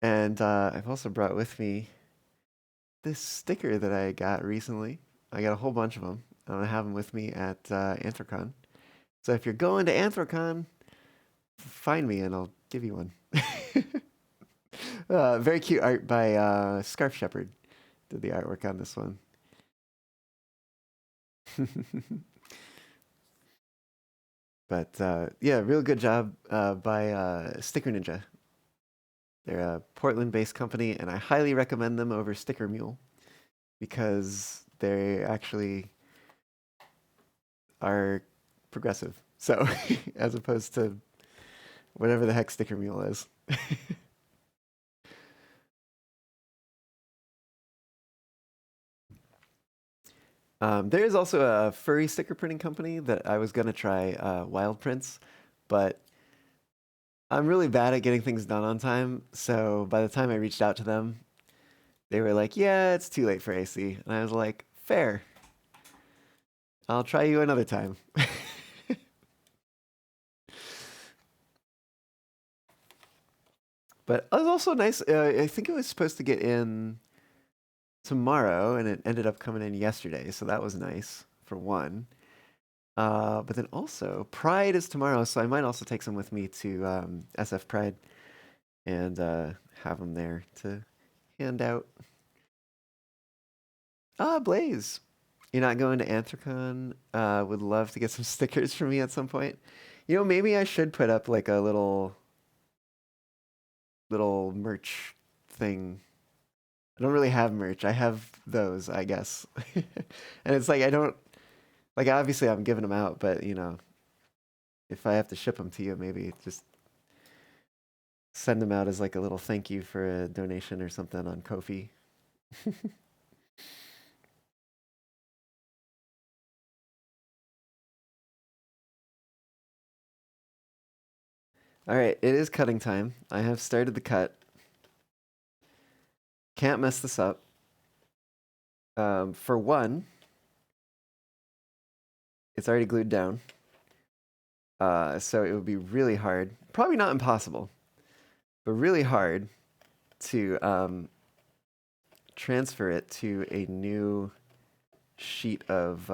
And I've also brought with me this sticker that I got recently. I got a whole bunch of them. I'm gonna have them with me at Anthrocon. So if you're going to Anthrocon, find me and I'll give you one. Very cute art by Scarf Shepherd. Did the artwork on this one. But yeah, real good job by Sticker Ninja. They're a Portland-based company, and I highly recommend them over Sticker Mule because they actually are progressive. So, as opposed to whatever the heck Sticker Mule is. There is also a furry sticker printing company that I was gonna try, Wild Prints, but I'm really bad at getting things done on time. So by the time I reached out to them, they were like, "Yeah, it's too late for AC," and I was like, "Fair. I'll try you another time." But it was also nice. I think it was supposed to get in tomorrow, and it ended up coming in yesterday, so that was nice for one. But then also, Pride is tomorrow, so I might also take some with me to SF Pride and have them there to hand out. Blaze, you're not going to Anthrocon? Would love to get some stickers from me at some point. You know, maybe I should put up like a little merch thing. I don't really have merch. I have those, I guess. And it's like I don't like obviously I'm giving them out, but you know, if I have to ship them to you, maybe just send them out as like a little thank you for a donation or something on Ko-fi. All right, it is cutting time. I have started the cut. Can't mess this up. For one, it's already glued down. So it would be really hard, probably not impossible, but really hard to transfer it to a new sheet of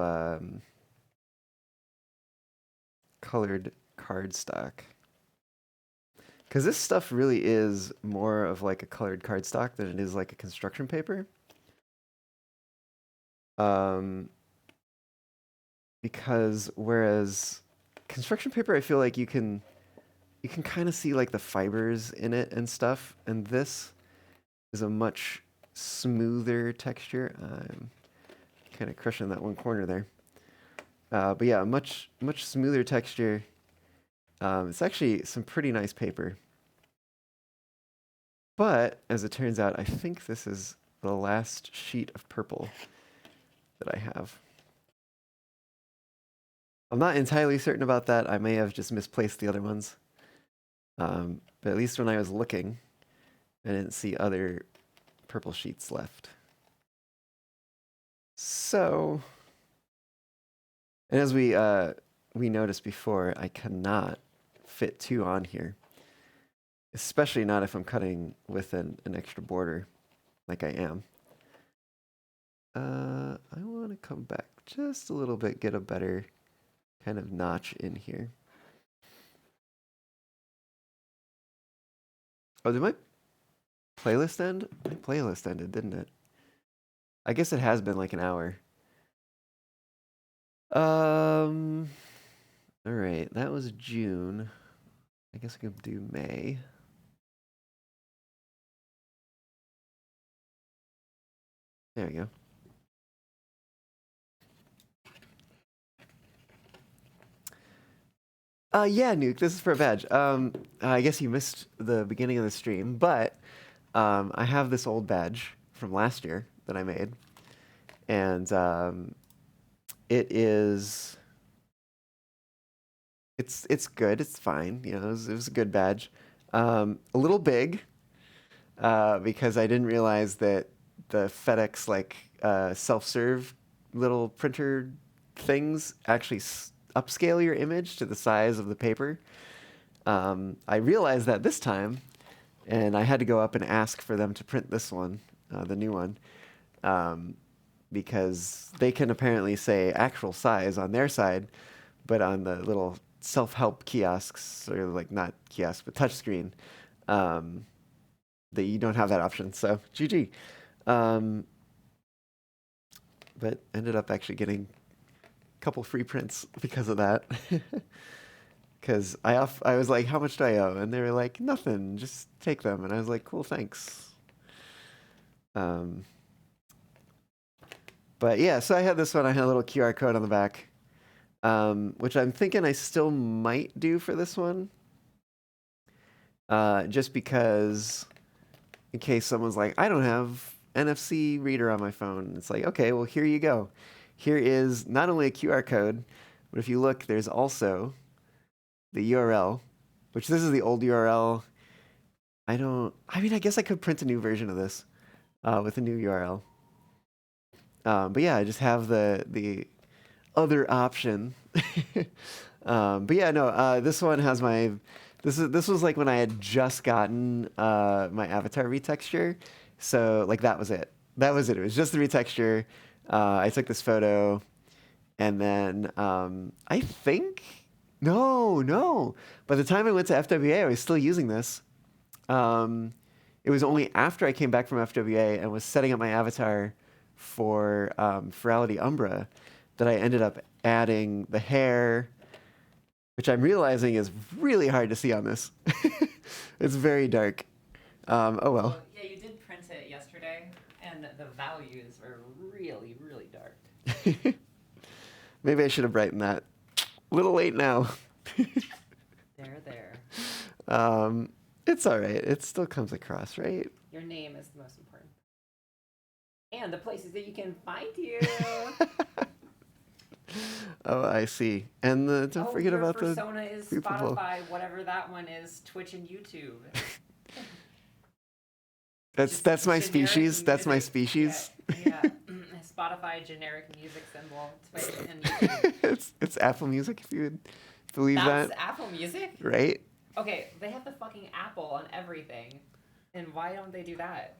colored cardstock. Because this stuff really is more of like a colored cardstock than it is like a construction paper. Because whereas construction paper, I feel like you can kind of see like the fibers in it and stuff, and this is a much smoother texture. I'm kind of crushing that one corner there. But yeah, much smoother texture. It's actually some pretty nice paper. But as it turns out, I think this is the last sheet of purple that I have. I'm not entirely certain about that. I may have just misplaced the other ones. But at least when I was looking, I didn't see other purple sheets left. So, and as we noticed before, I cannot fit two on here, especially not if I'm cutting with an extra border like I am. I want to come back just a little bit, get a better kind of notch in here. Oh, did my playlist end? My playlist ended, didn't it? I guess it has been like an hour. All right, that was June. I guess I could do May. There we go. Yeah, Nuke, this is for a badge. I guess you missed the beginning of the stream, but I have this old badge from last year that I made, and it is it's good. It's fine. You know, it was a good badge. A little big because I didn't realize that the FedEx like self-serve little printer things actually upscale your image to the size of the paper. I realized that this time, and I had to go up and ask for them to print this one, the new one, because they can apparently say actual size on their side, but on the little self-help kiosks, or like not kiosks, but touchscreen, that you don't have that option. So GG. But ended up actually getting a couple free prints because of that. Because I was like, how much do I owe? And they were like, nothing, just take them. And I was like, cool, thanks. But yeah, so I had this one. I had a little QR code on the back, which I'm thinking I still might do for this one. Just because in case someone's like, I don't have NFC reader on my phone. It's like, okay, well, here you go. Here is not only a QR code, but if you look, there's also the URL, which this is the old URL. I mean, I guess I could print a new version of this with a new URL. But yeah, I just have the other option. But yeah, no, this one has my, this was like when I had just gotten my avatar retexture. So like that was it. That was it. It was just the retexture. I took this photo, and then I think no. By the time I went to FWA, I was still using this. It was only after I came back from FWA and was setting up my avatar for Ferality Umbra that I ended up adding the hair, which I'm realizing is really hard to see on this. It's very dark. Oh well. Yeah, you did print it yesterday, and the values were really, really dark. Maybe I should have brightened that. A little late now. There. It's all right. It still comes across, right? Your name is the most important. And the places that you can find you. Oh, I see. And don't forget your about the persona is people. Spotify, whatever that one is, Twitch and YouTube. That's my Generic species. That's my music. species. Yeah. Spotify generic music symbol. Twitch and YouTube. It's Apple Music, if you would believe That's that. Apple Music? Right? Okay, they have the fucking Apple on everything. And why don't they do that?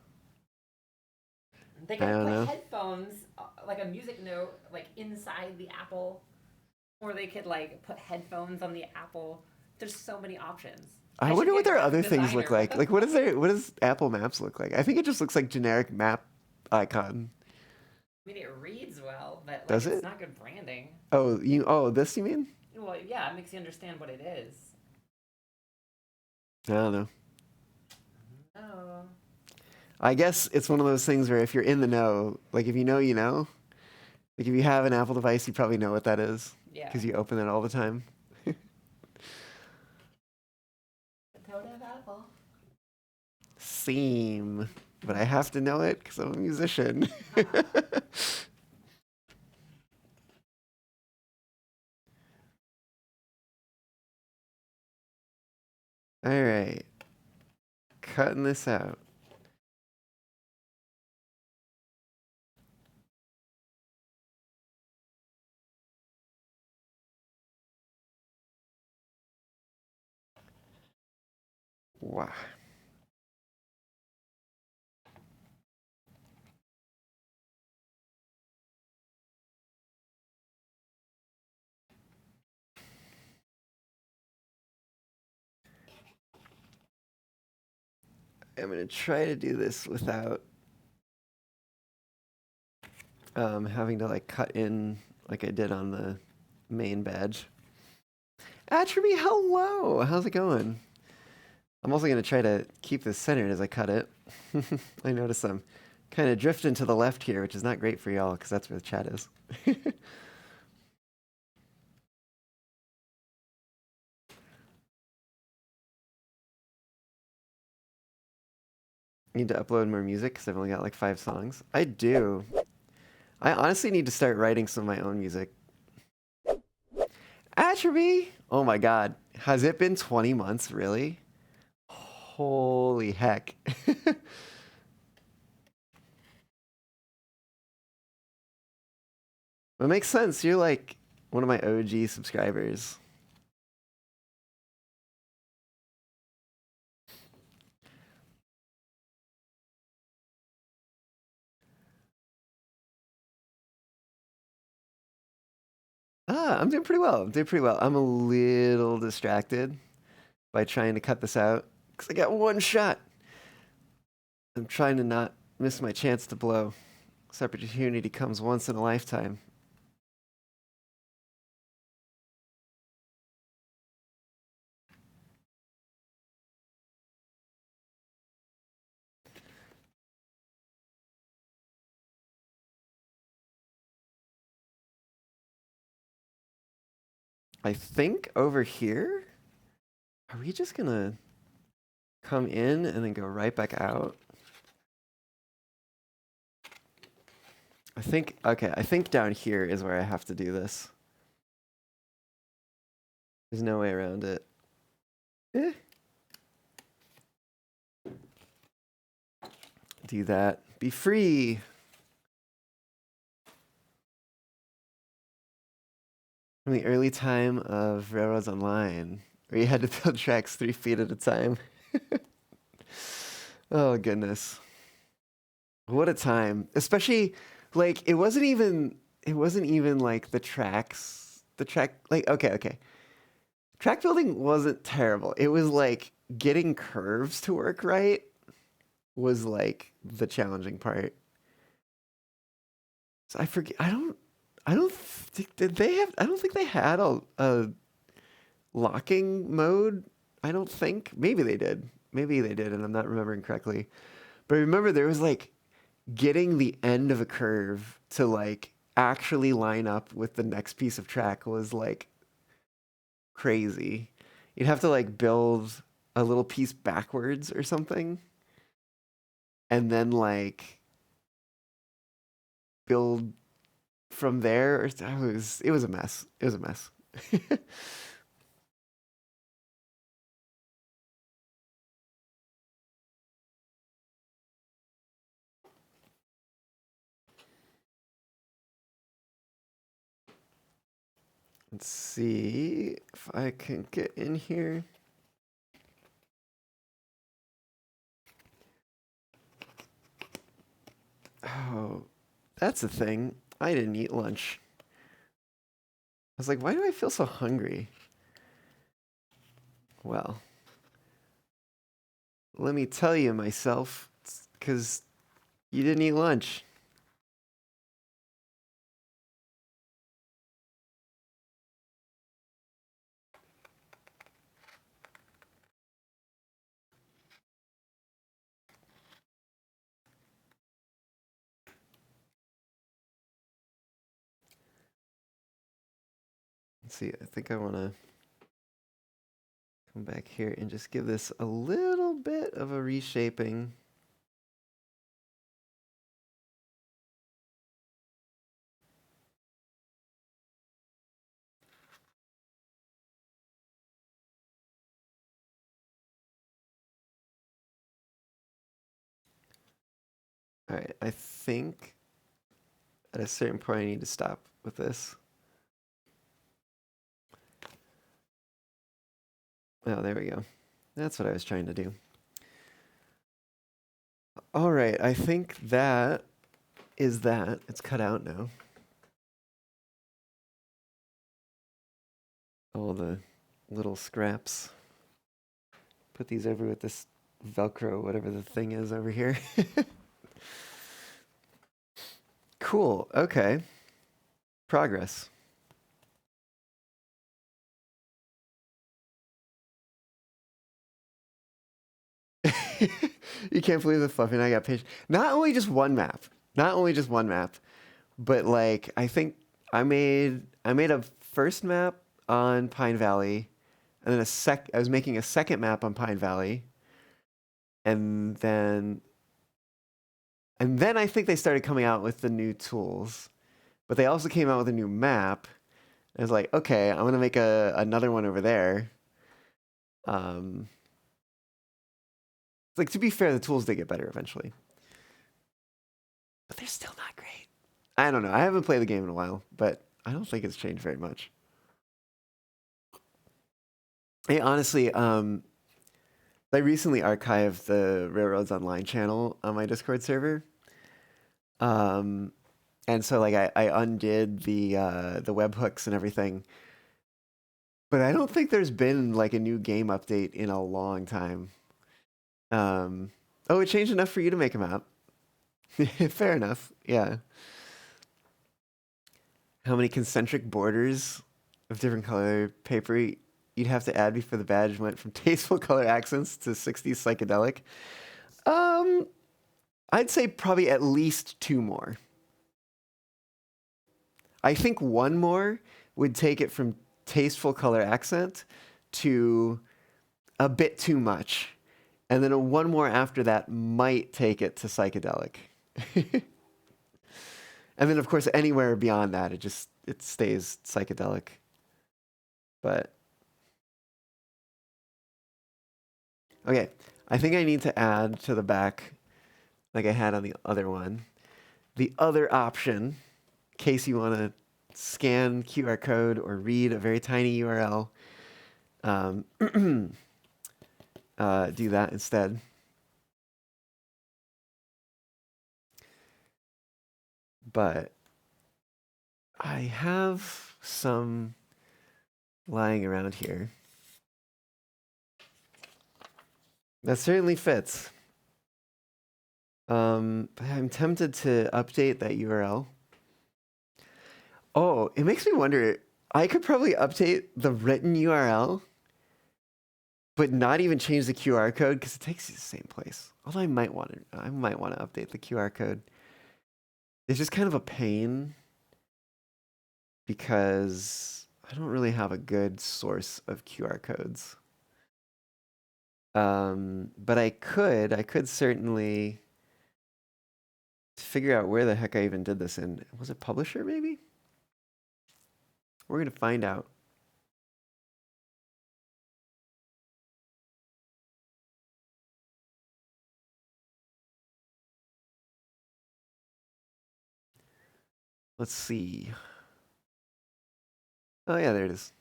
They I could don't put know. headphones, like a music note, like inside the Apple. Or they could like put headphones on the Apple. There's so many options. I should wonder be what a their graphic other things look designer. like. Like, what does Apple Maps look like? I think it just looks like generic map icon. I mean, it reads well, but like, Does it's it? not good branding. This you mean? Well, yeah, it makes you understand what it is. I don't know. Oh. I guess it's one of those things where if you're in the know, like if you know, you know. Like if you have an Apple device, you probably know what that is. Yeah. Because you open it all the time. Don't have Apple. Same. But I have to know it because I'm a musician. All right. Cutting this out. Wow. I'm going to try to do this without having to like cut in like I did on the main badge. Atrophy, hello. How's it going? I'm also going to try to keep this centered as I cut it. I notice I'm kind of drifting to the left here, which is not great for y'all because that's where the chat is. Need to upload more music because I've only got like 5 songs. I do. I honestly need to start writing some of my own music. Atrophy! Oh my god. Has it been 20 months, really? Holy heck. It makes sense. You're like one of my OG subscribers. I'm doing pretty well. I'm doing pretty well. I'm a little distracted by trying to cut this out because I got one shot. I'm trying to not miss my chance to blow. This opportunity comes once in a lifetime. I think over here, are we just gonna come in and then go right back out? Okay, I think down here is where I have to do this. There's no way around it. Eh. Do that. Be free. From the early time of Railroads Online, where you had to build tracks 3 feet at a time. Oh, goodness. What a time. Especially, like, it wasn't even like the track, like, okay. Track building wasn't terrible. It was like getting curves to work right was like the challenging part. So I forget, I don't think, I don't think they had a locking mode. I don't think. Maybe they did. Maybe they did, and I'm not remembering correctly. But I remember there was like getting the end of a curve to like actually line up with the next piece of track was like crazy. You'd have to like build a little piece backwards or something, and then like build from there. It was a mess. It was a mess. Let's see if I can get in here. Oh, that's the thing. I didn't eat lunch. I was like, why do I feel so hungry? Well, let me tell you myself, because you didn't eat lunch. Let's see, I think I want to come back here and just give this a little bit of a reshaping. All right, I think at a certain point I need to stop with this. Oh, there we go. That's what I was trying to do. All right, I think that is that. It's cut out now. All the little scraps. Put these over with this Velcro, whatever the thing is over here. Cool. Okay. Progress. You can't believe the Fluffy and I got pitched. Not only just one map, but like I think I made a first map on Pine Valley, and then I was making a second map on Pine Valley, and then I think they started coming out with the new tools, but they also came out with a new map. I was like, okay, I'm gonna make another one over there. Um, like to be fair, the tools did get better eventually, but they're still not great. I don't know. I haven't played the game in a while, but I don't think it's changed very much. Hey, honestly, I recently archived the Railroads Online channel on my Discord server. Um, And so like I undid the webhooks and everything. But I don't think there's been like a new game update in a long time. Um, oh, it changed enough for you to make a map. Fair enough. Yeah. How many concentric borders of different color paper you'd have to add before the badge went from tasteful color accents to 60s psychedelic? Um, I'd say probably at least two more. I think one more would take it from tasteful color accent to a bit too much. And then one more after that might take it to psychedelic. And then of course anywhere beyond that it stays psychedelic. But okay, I think I need to add to the back like I had on the other one. The other option, in case you want to scan QR code or read a very tiny URL, um, do that instead. But I have some lying around here. That certainly fits. But I'm tempted to update that URL. Oh, it makes me wonder. I could probably update the written URL, but not even change the QR code because it takes you to the same place. Although I might want to update the QR code. It's just kind of a pain because I don't really have a good source of QR codes. But I could certainly figure out where the heck I even did this in. Was it Publisher maybe? We're gonna find out. Let's see. Oh yeah, there it is.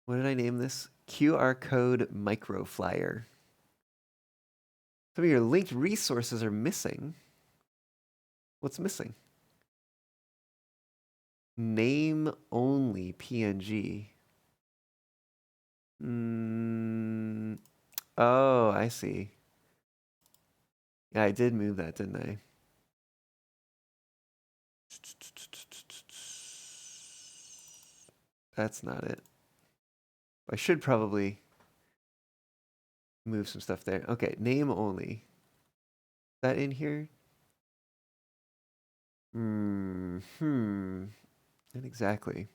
What did I name this? QR code microflyer. Some of your linked resources are missing. What's missing? Name only PNG. Oh, I see. Yeah, I did move that, didn't I? That's not it. I should probably move some stuff there. Okay, name only. Is that in here? Not exactly.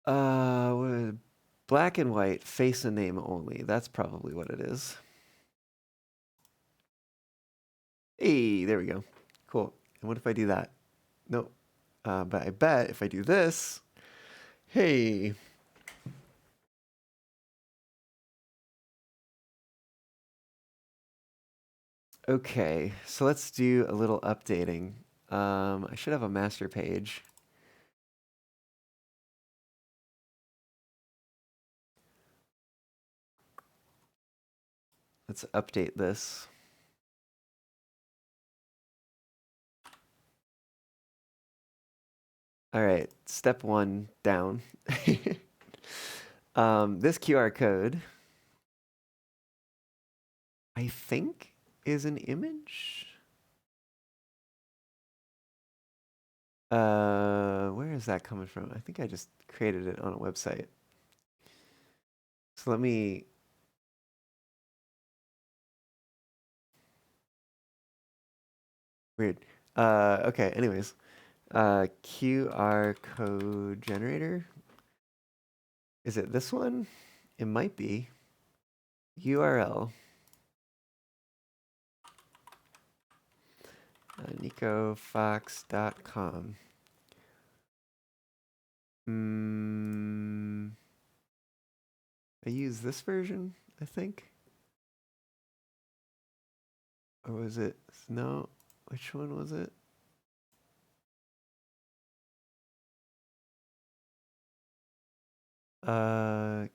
Black and white, face and name only. That's probably what it is. Hey, there we go. Cool. And what if I do that? Nope. But I bet if I do this, hey. Okay, so let's do a little updating. I should have a master page. Let's update this. All right, step one down. This QR code, I think, is an image. Where is that coming from? I think I just created it on a website. So let me. Weird. Okay, anyways. QR code generator. Is it this one? It might be. URL. NicoFox.com. I use this version, I think. Or was it? No. Which one was it? Can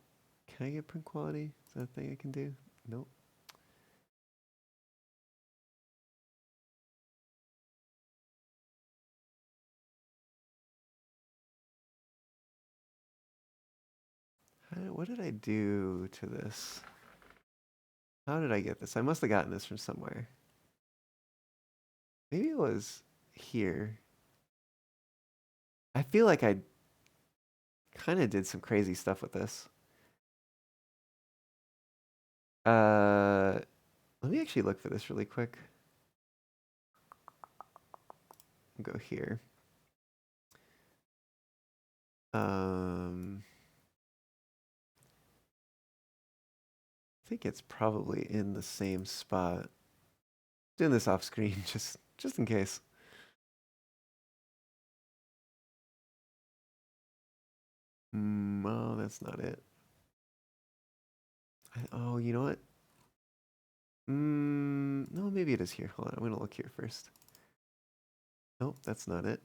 I get print quality? Is that a thing I can do? Nope. What did I do to this? How did I get this? I must have gotten this from somewhere. Maybe it was here. I feel like I kind of did some crazy stuff with this. Let me actually look for this really quick. Go here. I think it's probably in the same spot. Doing this off screen just in case. Oh, that's not it. Oh, you know what? No, maybe it is here. Hold on, I'm gonna look here first. Nope, that's not it.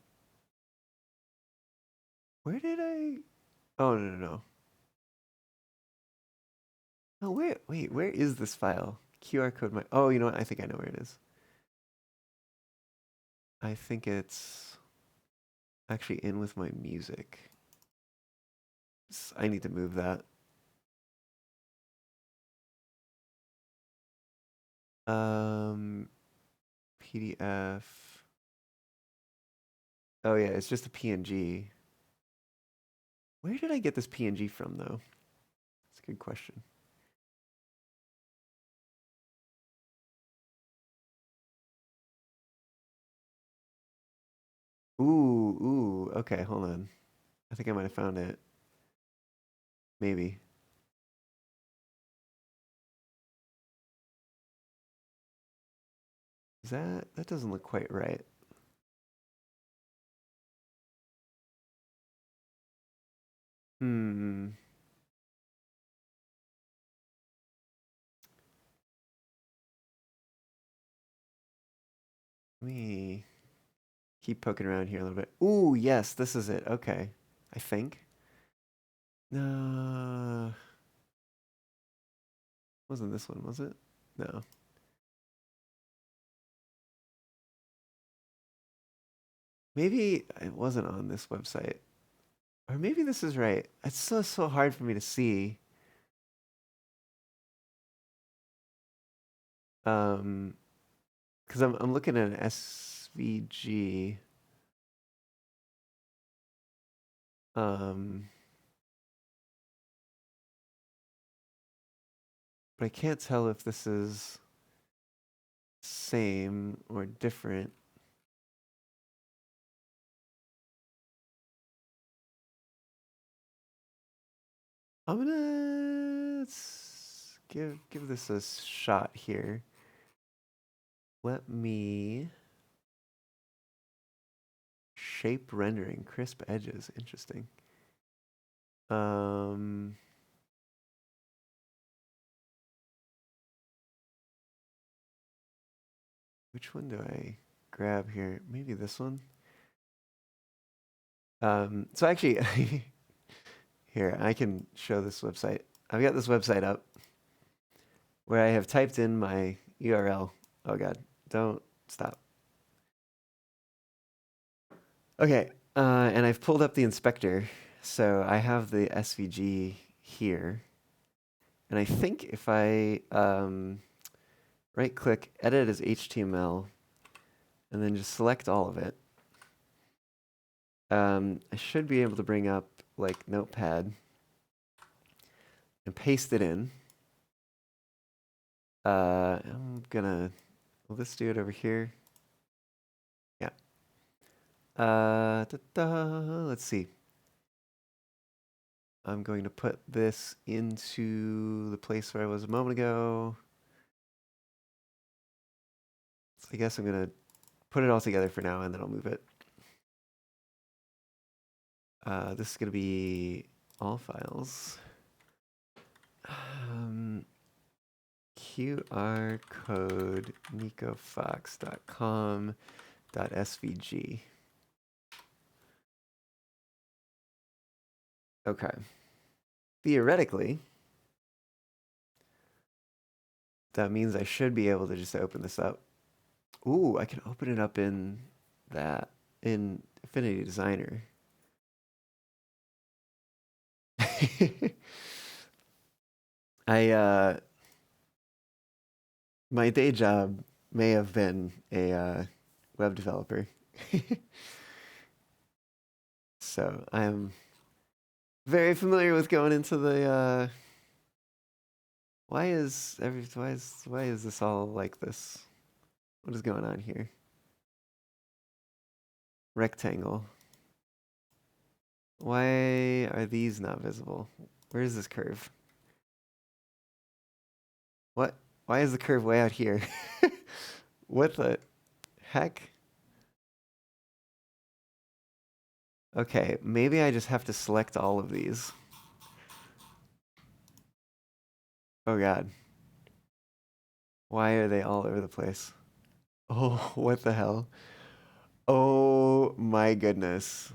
Where did I? Oh, no. Oh, wait, where is this file? QR code oh, you know what? I think I know where it is. I think it's actually in with my music. I need to move that. PDF. Oh yeah, it's just a PNG. Where did I get this PNG from though? That's a good question. Ooh, okay, hold on. I think I might have found it. Maybe. That doesn't look quite right. Hmm. Let me keep poking around here a little bit. Ooh, yes, this is it. Okay. I think. No. Wasn't this one, was it? No. Maybe it wasn't on this website. Or maybe this is right. It's so hard for me to see. Because I'm looking at an SVG. But I can't tell if this is same or different. I'm gonna give this a shot here. Let me shape rendering, crisp edges. Interesting. Which one do I grab here? Maybe this one. So actually, here I can show this website. I've got this website up where I have typed in my URL. Oh God, don't stop. Okay, and I've pulled up the inspector. So I have the SVG here. And I think if I right click, edit as HTML, and then just select all of it, I should be able to bring up like Notepad and paste it in. Will this do it over here? Yeah. Let's see. I'm going to put this into the place where I was a moment ago. So I guess I'm going to put it all together for now and then I'll move it. This is going to be all files. QR code nicofox.com.svg. Okay. Theoretically, that means I should be able to just open this up. Ooh, I can open it up in Affinity Designer. I my day job may have been a web developer, so I am very familiar with going into the. Why is this all like this? What is going on here? Rectangle. Why are these not visible? Where is this curve? What? Why is the curve way out here? What the heck? Okay, maybe I just have to select all of these. Oh God. Why are they all over the place? Oh, what the hell? Oh my goodness.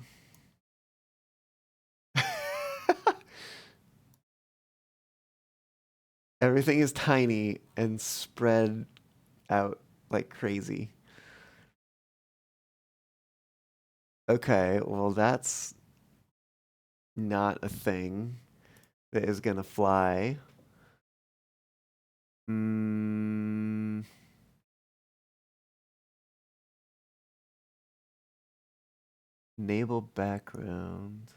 Everything is tiny and spread out like crazy. Okay, well, that's not a thing that is gonna fly. Mm, enable background.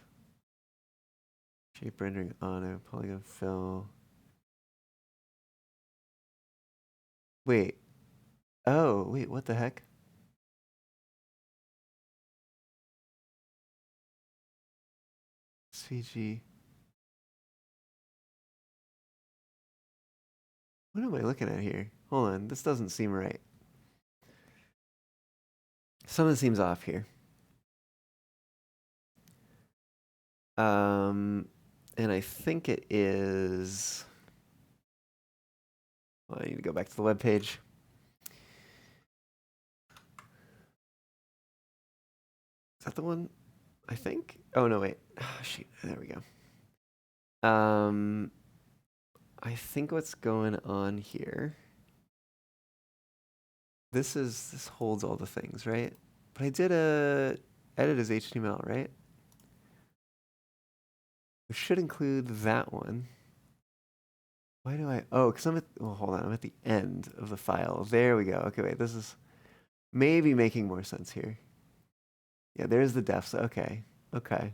Shape rendering auto, polygon fill. Wait. Oh, wait, what the heck? SVG. What am I looking at here? Hold on, this doesn't seem right. Something seems off here. And I think it is. Well, I need to go back to the web page. Is that the one? I think. Oh no, wait. Oh, shoot. There we go. I think what's going on here. This holds all the things, right? But I did a edit as HTML, right? Which should include that one. Why do I? Oh, because I'm at. Well, hold on. I'm at the end of the file. There we go. Okay, wait. This is maybe making more sense here. Yeah, there's the defs. Okay. Okay.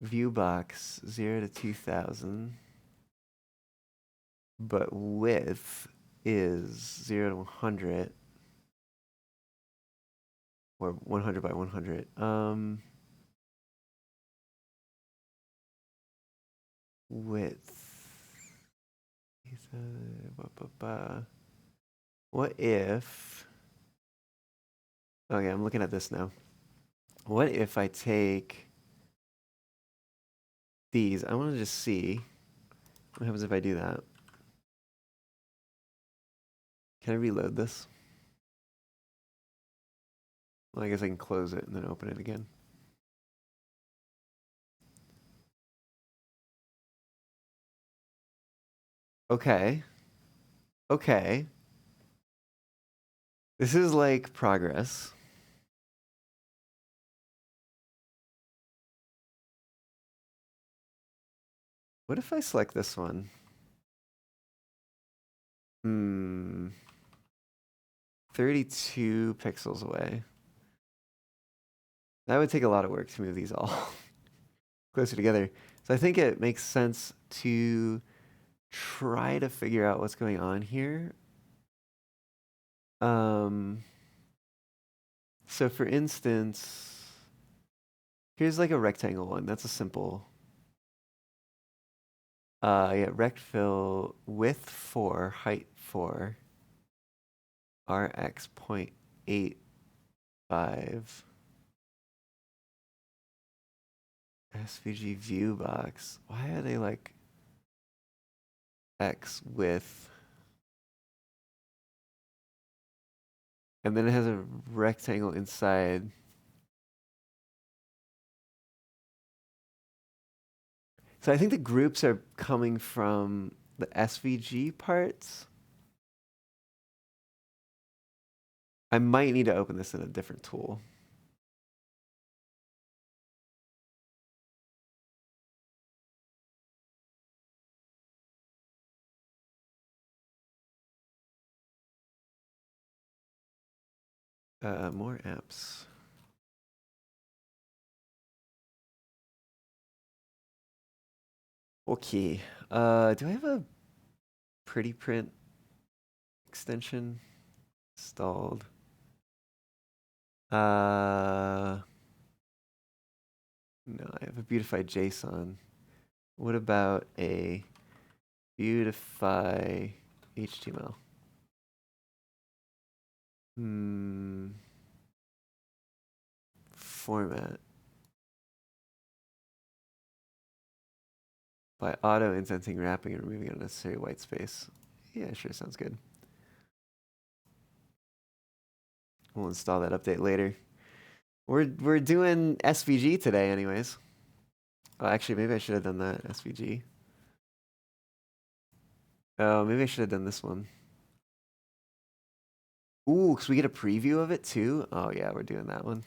View box 0 to 2000. But width is 0 to 100. Or 100 by 100. Width. What if? Okay, I'm looking at this now. What if I take these? I want to just see what happens if I do that. Can I reload this? Well, I guess I can close it and then open it again. Okay. Okay. This is like progress. What if I select this one? 32 pixels away. That would take a lot of work to move these all closer together. So I think it makes sense to try to figure out what's going on here. So for instance, here's like a rectangle one. That's a simple. Yeah, rect fill width 4, height 4, RX 0.85. SVG view box. Why are they like X width? And then it has a rectangle inside. So I think the groups are coming from the SVG parts. I might need to open this in a different tool. More apps. Okay. Do I have a Pretty Print extension installed? No, I have a Beautify JSON. What about a Beautify HTML? Format. By auto-indenting, wrapping, and removing unnecessary white space. Yeah, sure, sounds good. We'll install that update later. We're doing SVG today anyways. Oh, actually, maybe I should have done that, SVG. Oh, maybe I should have done this one. Ooh, because we get a preview of it too? Oh yeah, we're doing that one.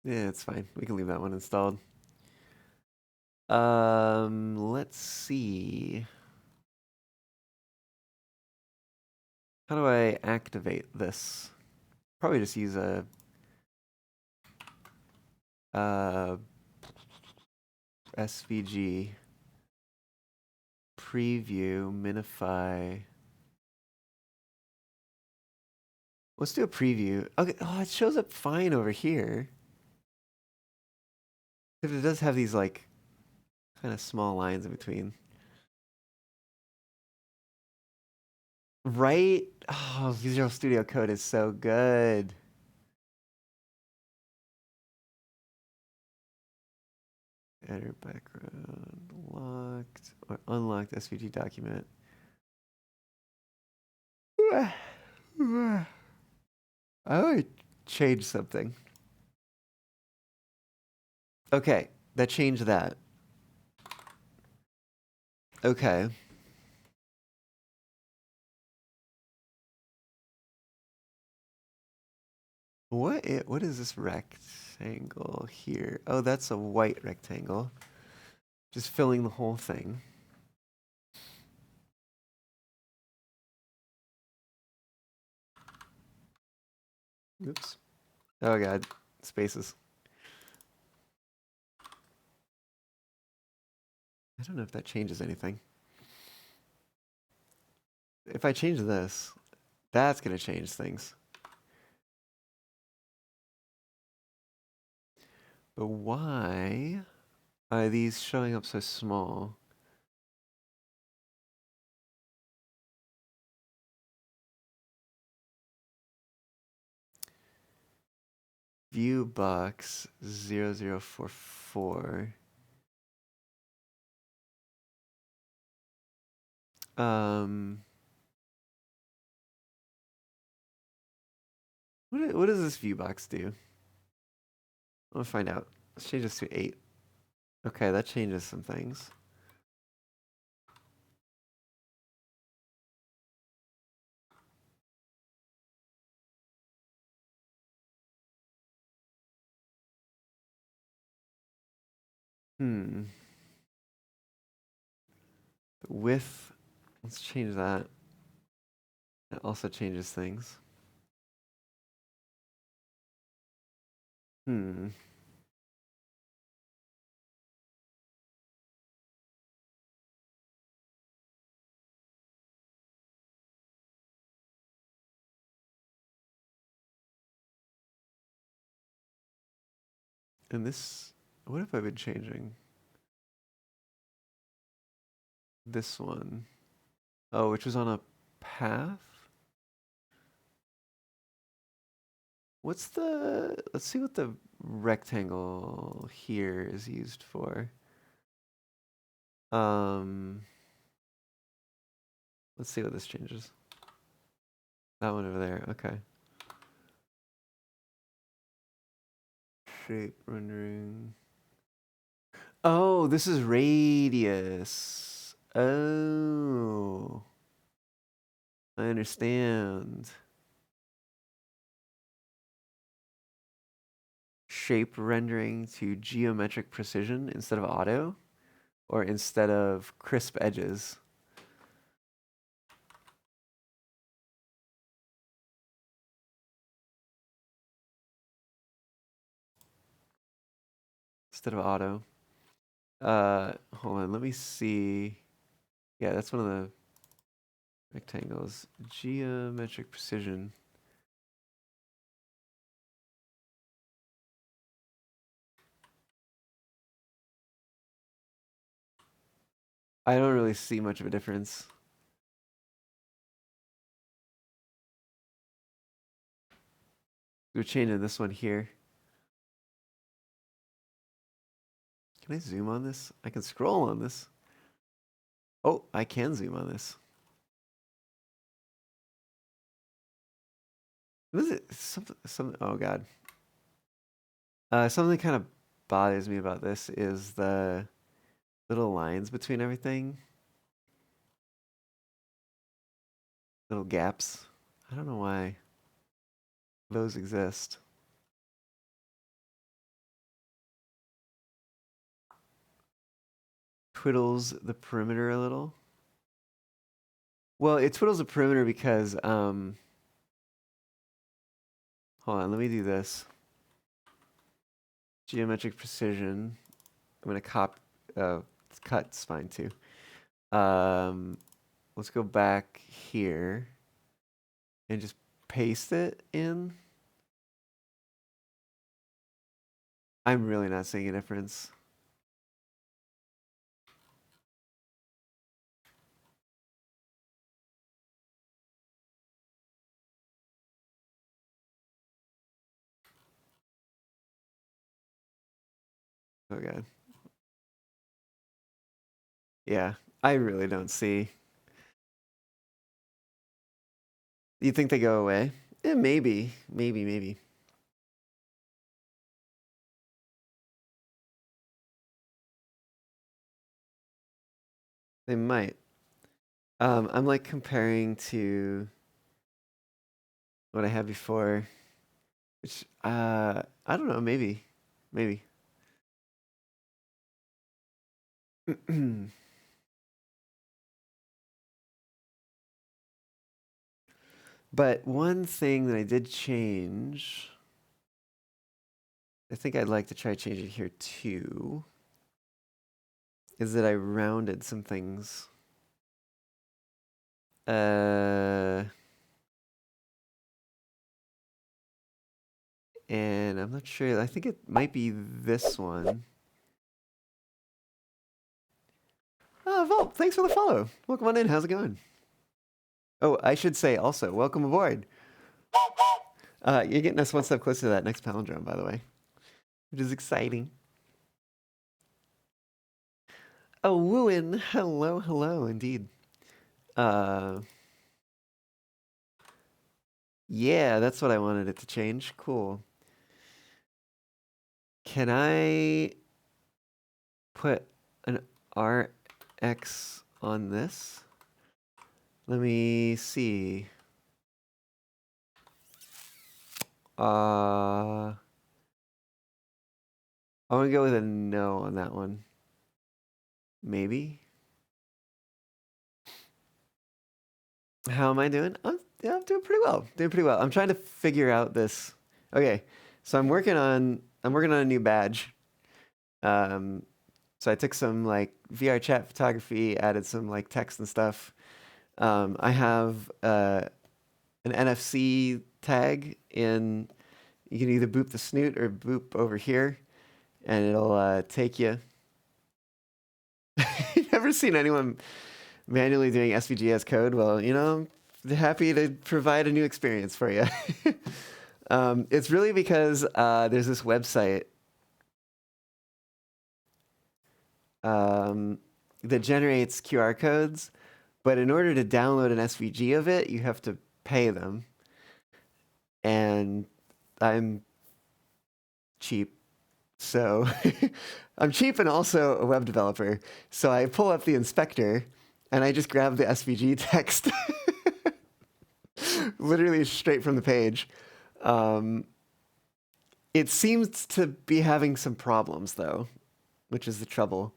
Yeah, it's fine. We can leave that one installed. Let's see. How do I activate this? Probably just use a SVG preview minify. Let's do a preview. Okay, oh, it shows up fine over here. Because it does have these like kind of small lines in between. Right? Oh, Visual Studio Code is so good. Editor background locked or unlocked SVG document. I would change something. Okay, that changed that. Okay. What is this rectangle here? Oh, that's a white rectangle. Just filling the whole thing. Oops. Oh god, spaces. I don't know if that changes anything. If I change this, that's gonna change things. But why are these showing up so small? View box 0044. What does this view box do? I want to find out. Let's change this to 8. Okay, that changes some things. The width, let's change that. That also changes things. And this, what have I been changing? This one. Oh, which was on a path? What's the, let's see what the rectangle here is used for. Let's see what this changes. That one over there, okay. Shape rendering. Oh, this is radius. Oh. I understand. Shape rendering to geometric precision instead of auto, or instead of crisp edges. instead of auto. Hold on, let me see. Yeah, that's one of the rectangles. Geometric precision. I don't really see much of a difference. We're changing this one here. Can I zoom on this? I can scroll on this. Oh, I can zoom on this. What is it? Something. Oh God. Something that kind of bothers me about this is the little lines between everything. Little gaps. I don't know why those exist. Twiddles the perimeter a little. Well, it twiddles the perimeter because hold on, let me do this. Geometric precision. I'm gonna cut's fine too. Let's go back here and just paste it in. I'm really not seeing a difference. Oh God. Yeah, I really don't see. You think they go away? Yeah, maybe. They might. I'm like comparing to what I had before, which I don't know, maybe. But one thing that I did change, I think I'd like to try changing here too, is that I rounded some things. And I'm not sure. I think it might be this one. Oh, Volt, thanks for the follow. Welcome on in. How's it going? Oh, I should say also, welcome aboard. You're getting us one step closer to that next palindrome, by the way, which is exciting. Oh, Wooin, hello, indeed. Yeah, that's what I wanted it to change. Cool. Can I put an RX on this? Let me see. I want to go with a no on that one. Maybe. How am I doing? Yeah, I'm doing pretty well. I'm trying to figure out this. Okay, so I'm working on a new badge. So I took some like VR chat photography, added some like text and stuff. I have an NFC tag in. You can either boop the snoot or boop over here, and it'll take you. Never seen anyone manually doing SVG as code? Well, I'm happy to provide a new experience for you. It's really because there's this website that generates QR codes, but in order to download an SVG of it, you have to pay them. And I'm cheap. So I'm cheap and also a web developer. So I pull up the inspector and I just grab the SVG text, literally straight from the page. It seems to be having some problems though, which is the trouble.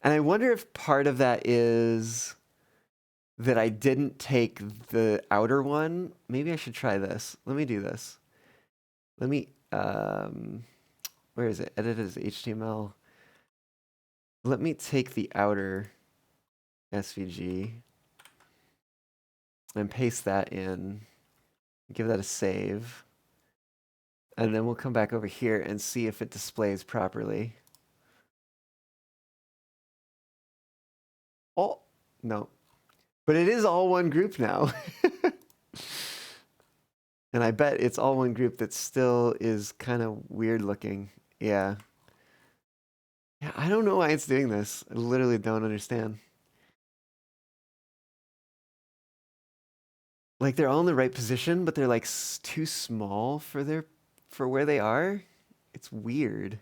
And I wonder if part of that is that I didn't take the outer one. Maybe I should try this. Let me do this. Let me, where is it? Edit as HTML. Let me take the outer SVG and paste that in. Give that a save. And then we'll come back over here and see if it displays properly. Oh, no. But it is all one group now. And I bet it's all one group that still is kind of weird looking. Yeah. Yeah, I don't know why it's doing this. I literally don't understand. Like they're all in the right position, but they're like too small for where they are. It's weird.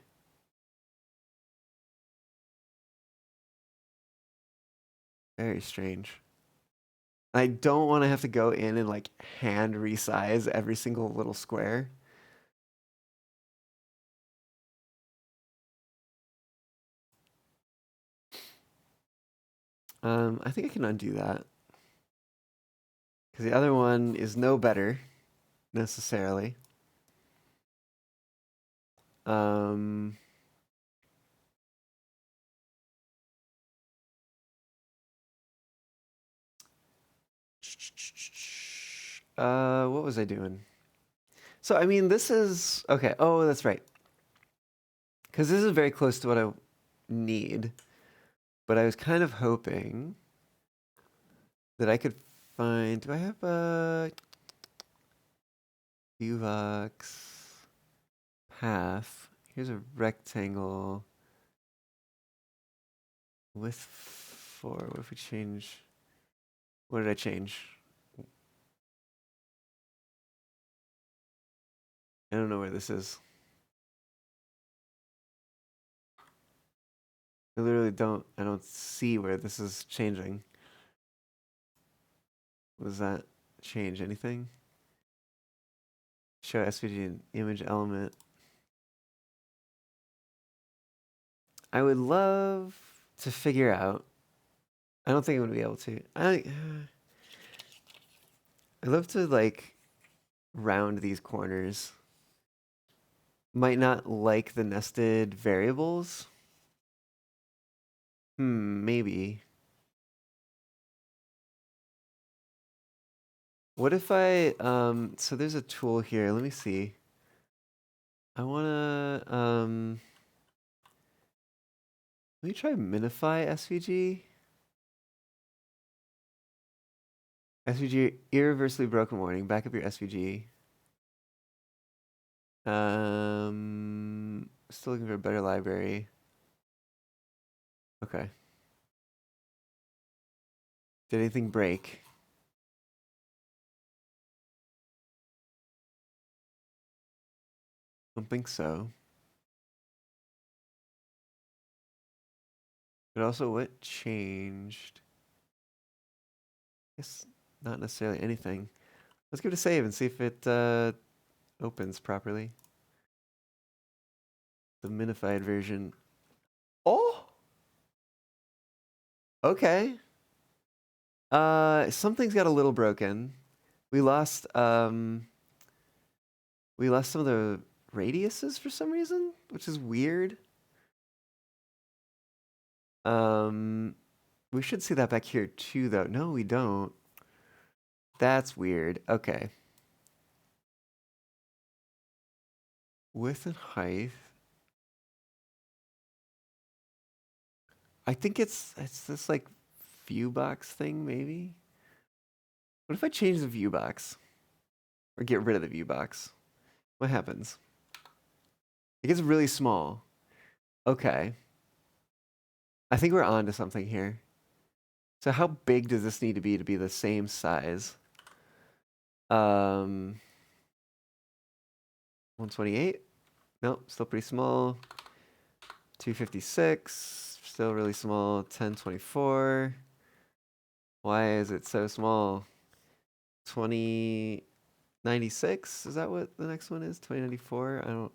Very strange. I don't want to have to go in and like hand resize every single little square. I think I can undo that. Because the other one is no better, necessarily. Um, what was I doing? So, I mean, this is, okay. Oh, that's right. Because this is very close to what I need. But I was kind of hoping that I could find, do I have a Vuvox path? Here's a rectangle with 4. What if we change, what did I change? I don't know where this is. I literally I don't see where this is changing. Does that change anything? Show SVG and image element. I would love to figure out. I don't think I'm gonna be able to. I'd love to like round these corners. Might not like the nested variables. Maybe. What if I, so there's a tool here. Let me see. I wanna, let me try minify SVG. SVG irreversibly broken warning. Back up your SVG. Still looking for a better library. Okay. Did anything break? Don't think so. But also, what changed? I guess not necessarily anything. Let's give it a save and see if it opens properly. The minified version. Oh! Okay. Something's got a little broken. We lost some of the radiuses for some reason, which is weird. We should see that back here too, though. No, we don't. That's weird. Okay. Width and height. I think it's this like view box thing, maybe. What if I change the view box? Or get rid of the view box? What happens? It gets really small. Okay. I think we're on to something here. So how big does this need to be the same size? 128? Nope, still pretty small. 256, still really small. 1024. Why is it so small? 2096? Is that what the next one is? 2094? I don't.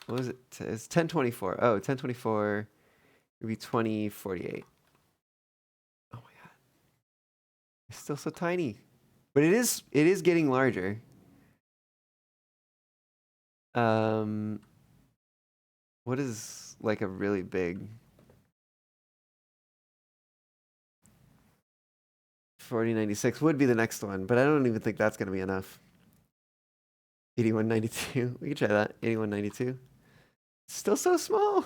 What was it? It's 1024. Oh, 1024 would be 2048. Oh my god. It's still so tiny. But it is getting larger. What is like a really big 4096 would be the next one, but I don't even think that's going to be enough. 8192. We can try that. 8192. Still so small.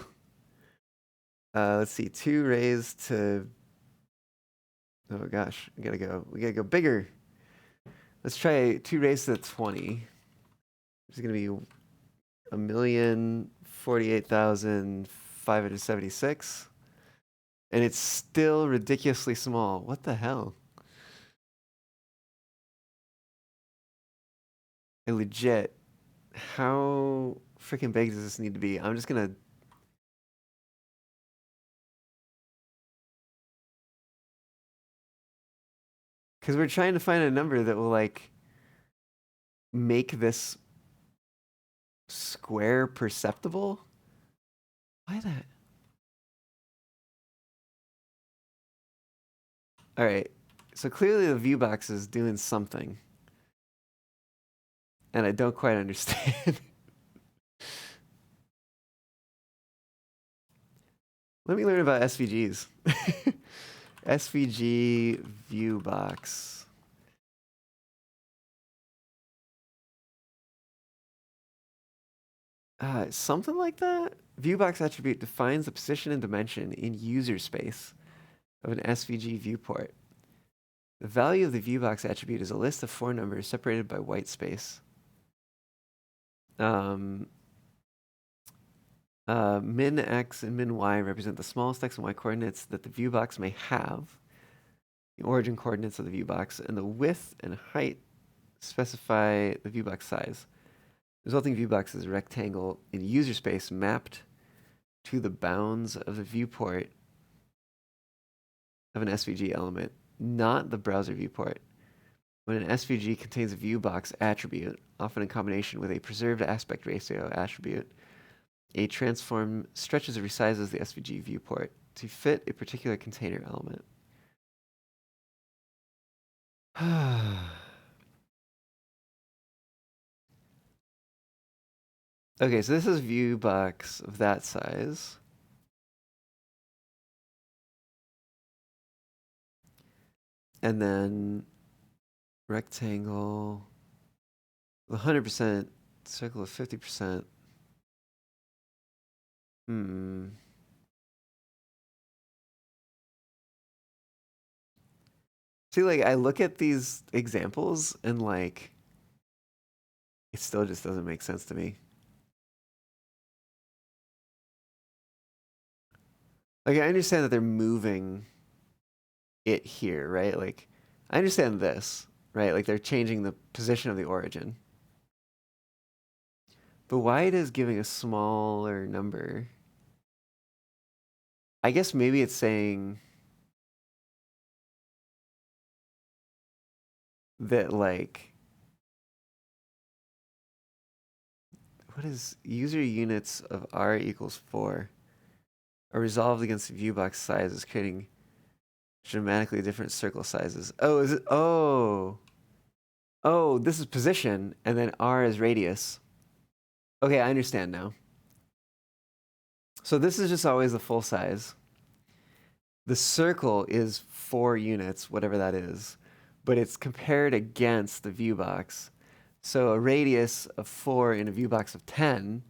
Let's see. 2 raised to. Oh gosh, we gotta go bigger. Let's try 2 raised to the 20. It's gonna be 1,048,576, and it's still ridiculously small. What the hell? Legit. How freaking big does this need to be? I'm just gonna. Because we're trying to find a number that will like make this square perceptible. Why that? All right. So clearly the view box is doing something. And I don't quite understand. Let me learn about SVGs. SVG view box. Something like that. Viewbox attribute defines the position and dimension in user space of an SVG viewport. The value of the viewbox attribute is a list of 4 numbers separated by white space. Min x and min y represent the smallest x and y coordinates that the viewbox may have, the origin coordinates of the viewbox, and the width and height specify the viewbox size. The resulting viewbox is a rectangle in user space mapped to the bounds of the viewport of an SVG element, not the browser viewport. When an SVG contains a viewbox attribute, often in combination with a preserved aspect ratio attribute, a transform stretches or resizes the SVG viewport to fit a particular container element. Okay, so this is viewbox of that size. And then rectangle, 100%, circle of 50%. See, like, I look at these examples and, like, it still just doesn't make sense to me. Like, I understand that they're moving it here, right? Like, I understand this, right? Like, they're changing the position of the origin. But why it is giving a smaller number? I guess maybe it's saying that, like, what is user units of R equals 4 are resolved against the viewbox sizes, creating dramatically different circle sizes. Oh, is it? Oh, this is position, and then R is radius. Okay, I understand now. So this is just always the full size. The circle is 4 units, whatever that is, but it's compared against the view box. So a radius of 4 in a view box of 10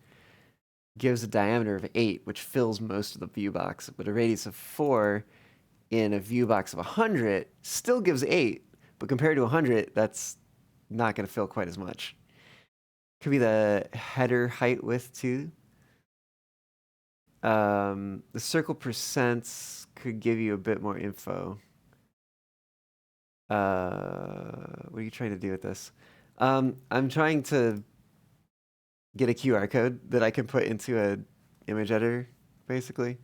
gives a diameter of 8, which fills most of the view box. But a radius of 4 in a view box of 100 still gives 8, but compared to 100, that's not going to fill quite as much. Could be the header height width too. The circle percents could give you a bit more info. What are you trying to do with this? I'm trying to get a QR code that I can put into a image editor, basically.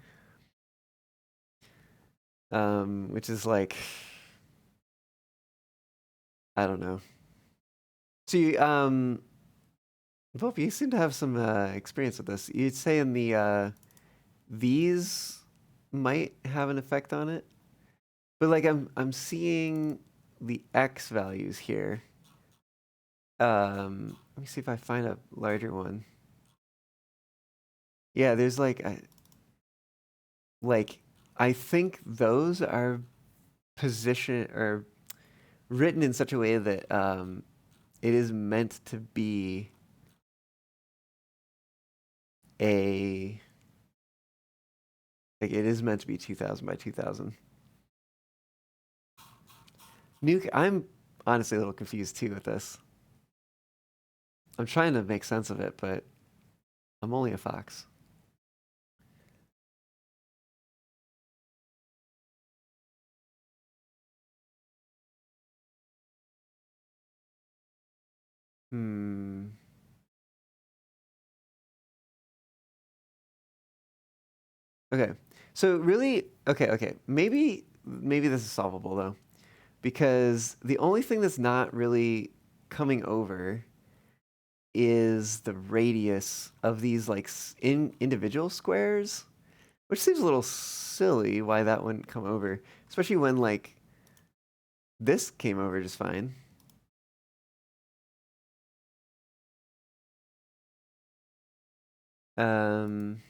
Which is like, I don't know. See, Volpe, you seem to have some experience with this. You'd say in the these might have an effect on it, but like I'm seeing the X values here. Let me see if I find a larger one. Yeah, there's like I think those are position or written in such a way that it is meant to be a like it is meant to be 2000 by 2000. Nuke, I'm honestly a little confused too with this. I'm trying to make sense of it, but I'm only a fox. Hmm. Okay. So really, okay. Maybe this is solvable though, because the only thing that's not really coming over is the radius of these like individual squares, which seems a little silly why that wouldn't come over, especially when like this came over just fine. Um,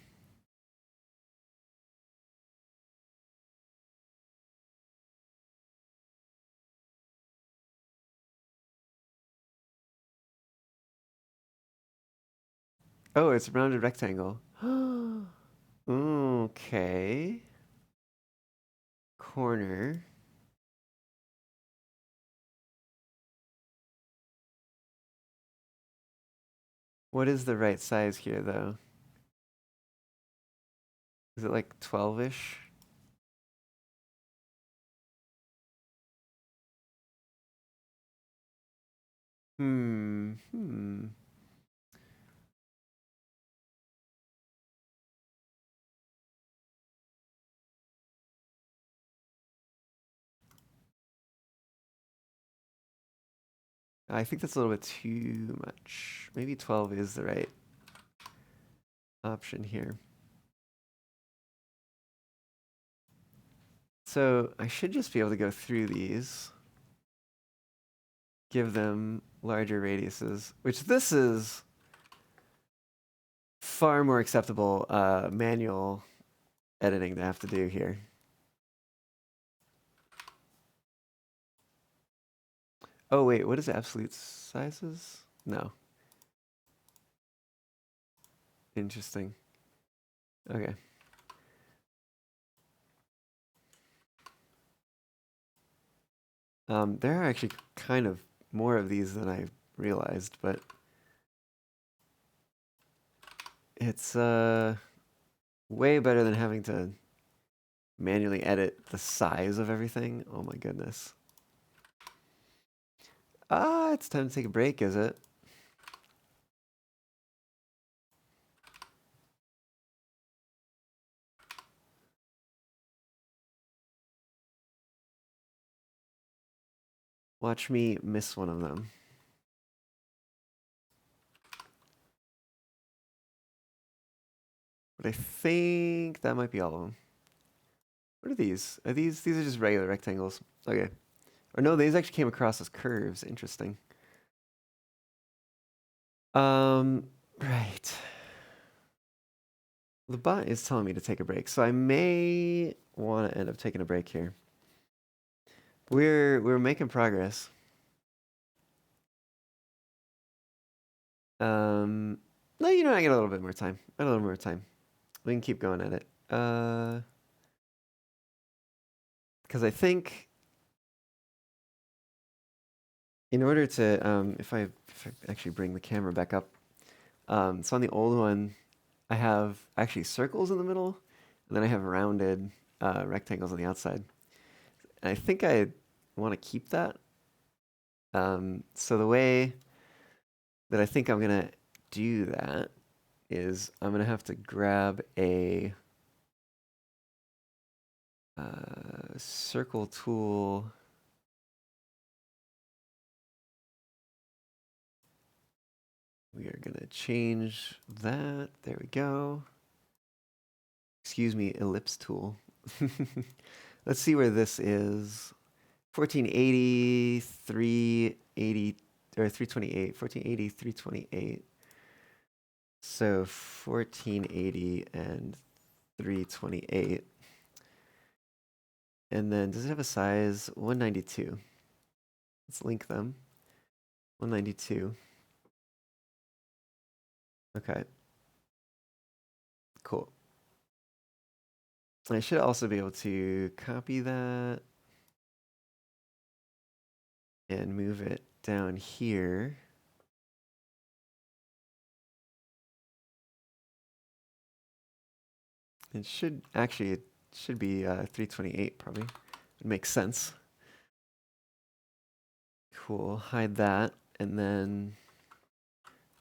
oh, it's a rounded rectangle. Okay. Corner. What is the right size here though? Is it like 12-ish? Hmm. I think that's a little bit too much. Maybe 12 is the right option here. So I should just be able to go through these, give them larger radiuses, which this is far more acceptable manual editing to have to do here. Oh wait, what is absolute sizes? No. Interesting. Okay. There are actually kind of more of these than I realized, but it's way better than having to manually edit the size of everything. Oh my goodness. Ah, it's time to take a break, is it? Watch me miss one of them. But I think that might be all of them. What are these? Are these are just regular rectangles. Okay. Or no, these actually came across as curves. Interesting. Right. The bot is telling me to take a break, so I may want to end up taking a break here. We're making progress. No, you know, I get a little bit more time. I got a little more time. We can keep going at it. Because I think in order to, if I actually bring the camera back up, so on the old one, I have actually circles in the middle, and then I have rounded rectangles on the outside. And I think I want to keep that. So the way that I think I'm gonna do that is I'm gonna have to grab a circle tool. We are gonna change that. There we go. Excuse me, ellipse tool. Let's see where this is. 1480, 380, or 328. 1480, 328. So 1480 and 328. And then does it have a size? 192. Let's link them. 192. Okay. Cool. I should also be able to copy that and move it down here. It should be 328 probably. It makes sense. Cool. Hide that and then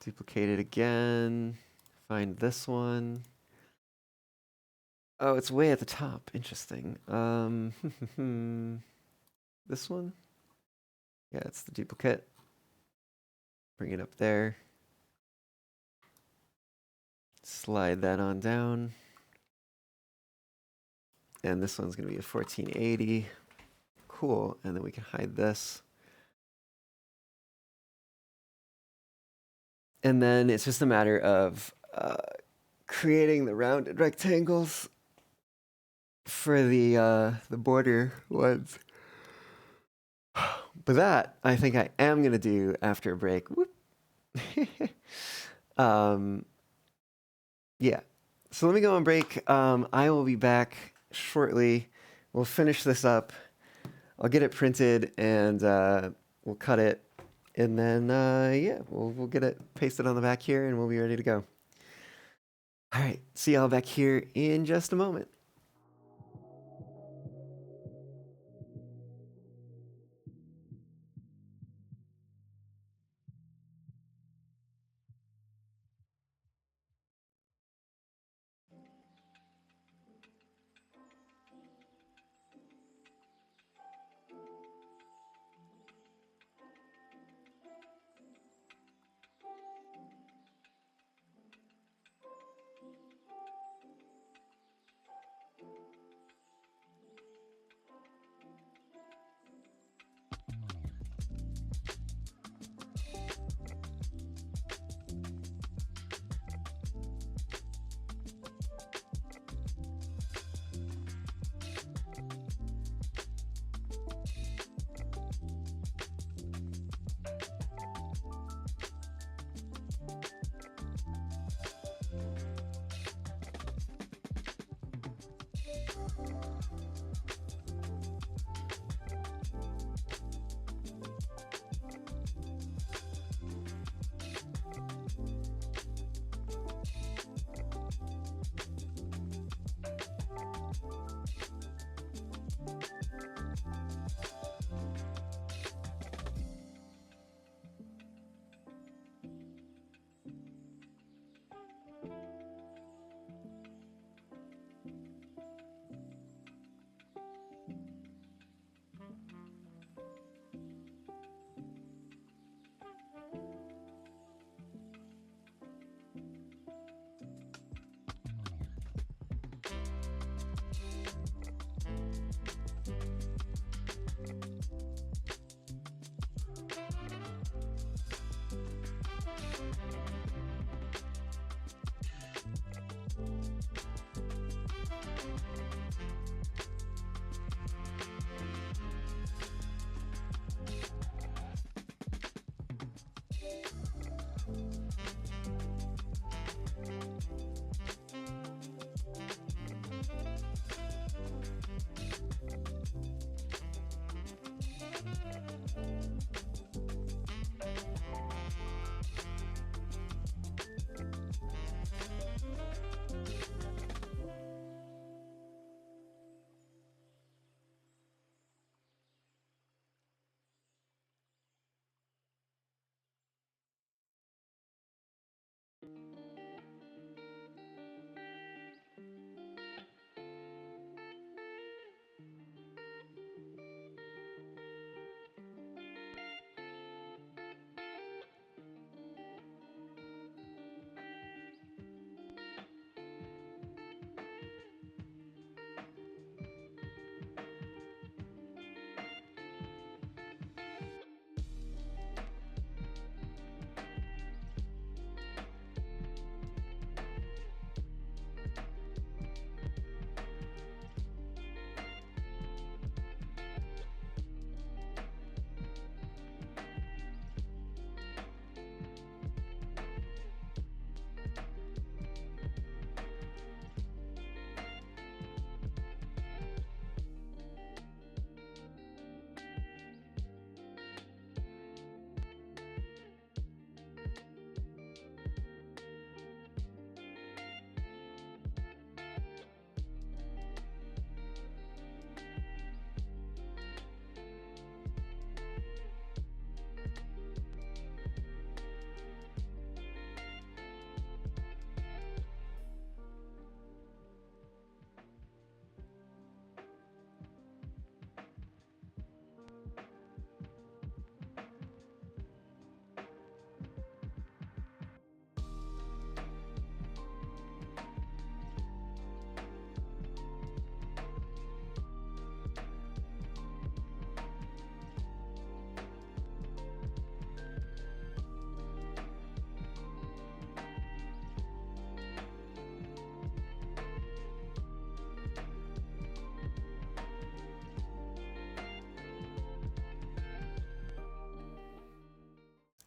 duplicate it again. Find this one. Oh, it's way at the top. Interesting. This one? Yeah, it's the duplicate. Bring it up there. Slide that on down. And this one's going to be a 1480. Cool. And then we can hide this. And then it's just a matter of creating the rounded rectangles for the border ones. But that, I think I am going to do after a break. Whoop. Yeah. So let me go on break. I will be back shortly. We'll finish this up. I'll get it printed and we'll cut it. And then, yeah, we'll get it pasted on the back here and we'll be ready to go. All right. See y'all back here in just a moment.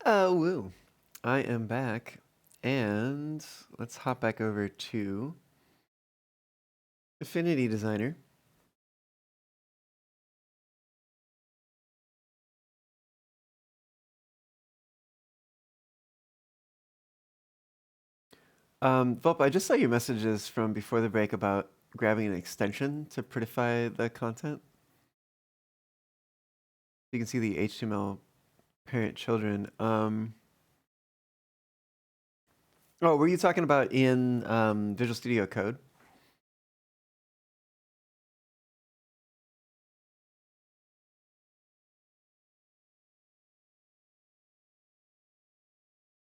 Woo. I am back, and let's hop back over to Affinity Designer. Volp, I just saw your messages from before the break about grabbing an extension to prettify the content. You can see the HTML parent children. Oh, were you talking about in Visual Studio Code?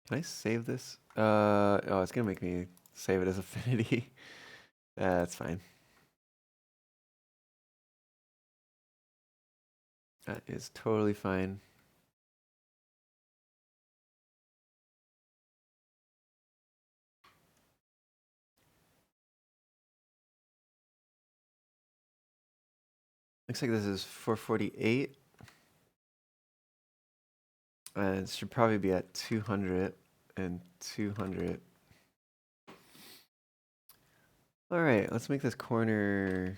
Can I save this? Oh, it's gonna make me save it as Affinity. That's fine. That is totally fine. Looks like this is 448. And it should probably be at 200 and 200. All right, let's make this corner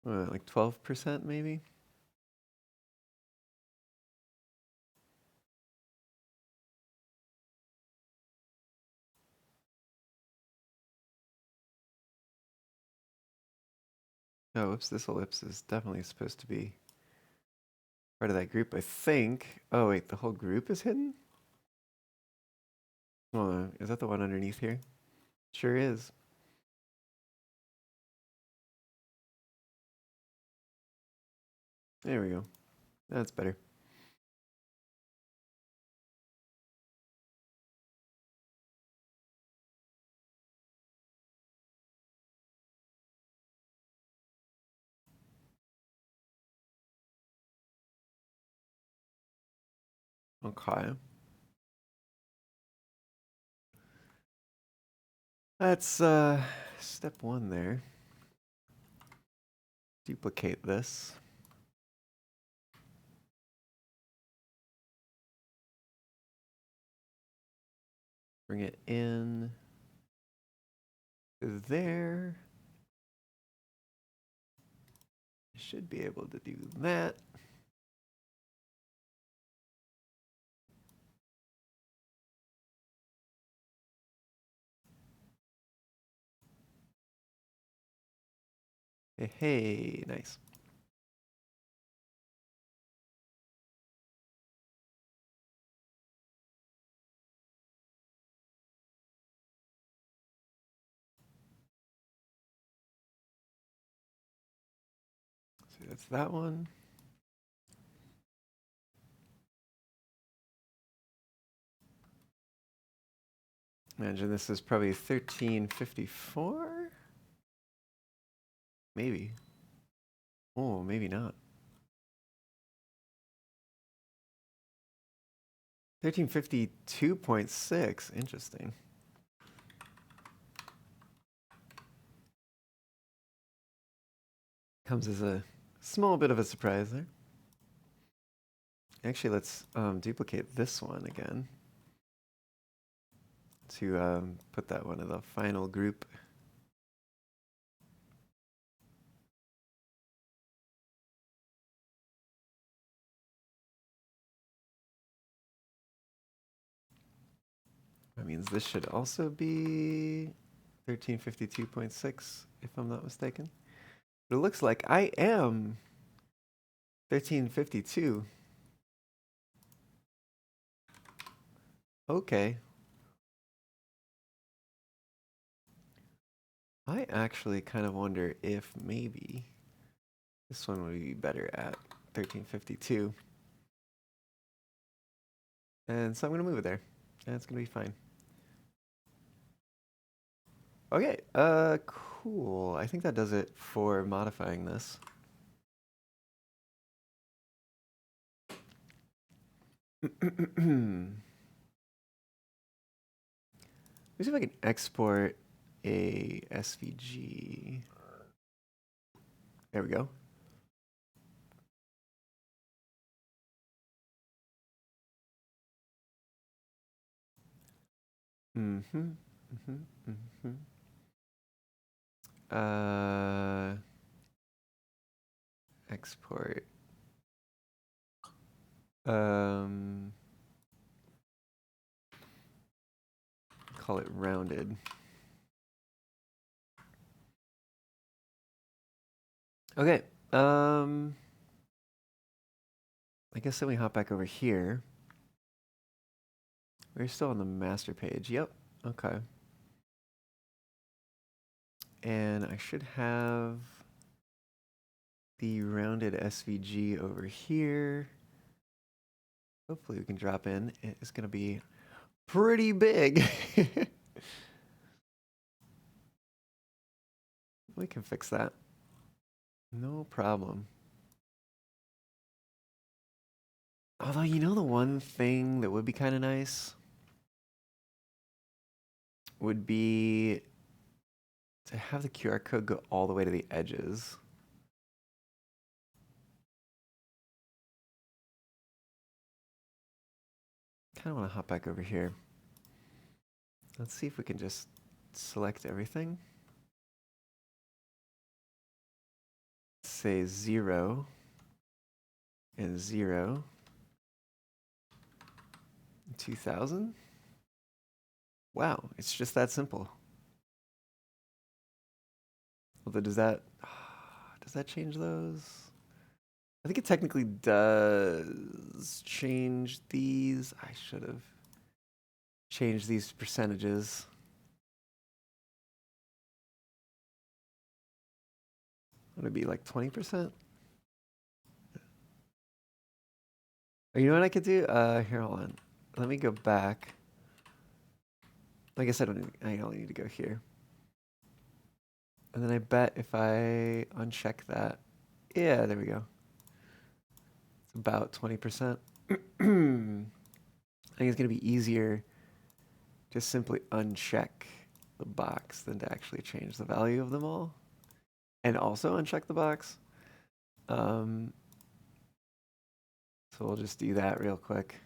like 12% maybe. Oh, whoops, this ellipse is definitely supposed to be part of that group, I think. Oh, wait, the whole group is hidden? Oh, is that the one underneath here? Sure is. There we go. That's better. Okay. That's step one there. Duplicate this. Bring it in to there. Should be able to do that. Hey, hey, nice. So that's that one. Imagine this is probably 1354? Maybe. Oh, maybe not. 1352.6. Interesting. Comes as a small bit of a surprise there. Actually, let's duplicate this one again to put that one in the final group. That means this should also be 1352.6, if I'm not mistaken. But it looks like I am 1352. Okay. I actually kind of wonder if maybe this one would be better at 1352. And so I'm going to move it there. And it's going to be fine. Okay, cool. I think that does it for modifying this. Let me see if I can export a SVG. There we go. Mm-hmm. Mm-hmm. Mm-hmm. Uh, export. Um, call it rounded. Okay. I guess then we hop back over here. We're still on the master page. Yep. Okay. And I should have the rounded SVG over here. Hopefully we can drop in. It's going to be pretty big. We can fix that. No problem. Although, you know, the one thing that would be kind of nice would be to have the QR code go all the way to the edges. Kind of want to hop back over here. Let's see if we can just select everything. Say 0 and 0. 2000? Wow, it's just that simple. Although does that change those? I think it technically does change these. I should have changed these percentages. Would it be like 20%? Oh, you know what I could do? Here, hold on. Let me go back. I guess I only need to go here. And then I bet if I uncheck that, yeah, there we go. It's about 20%. I think it's going to be easier to simply uncheck the box than to actually change the value of them all. And also uncheck the box. So we'll just do that real quick.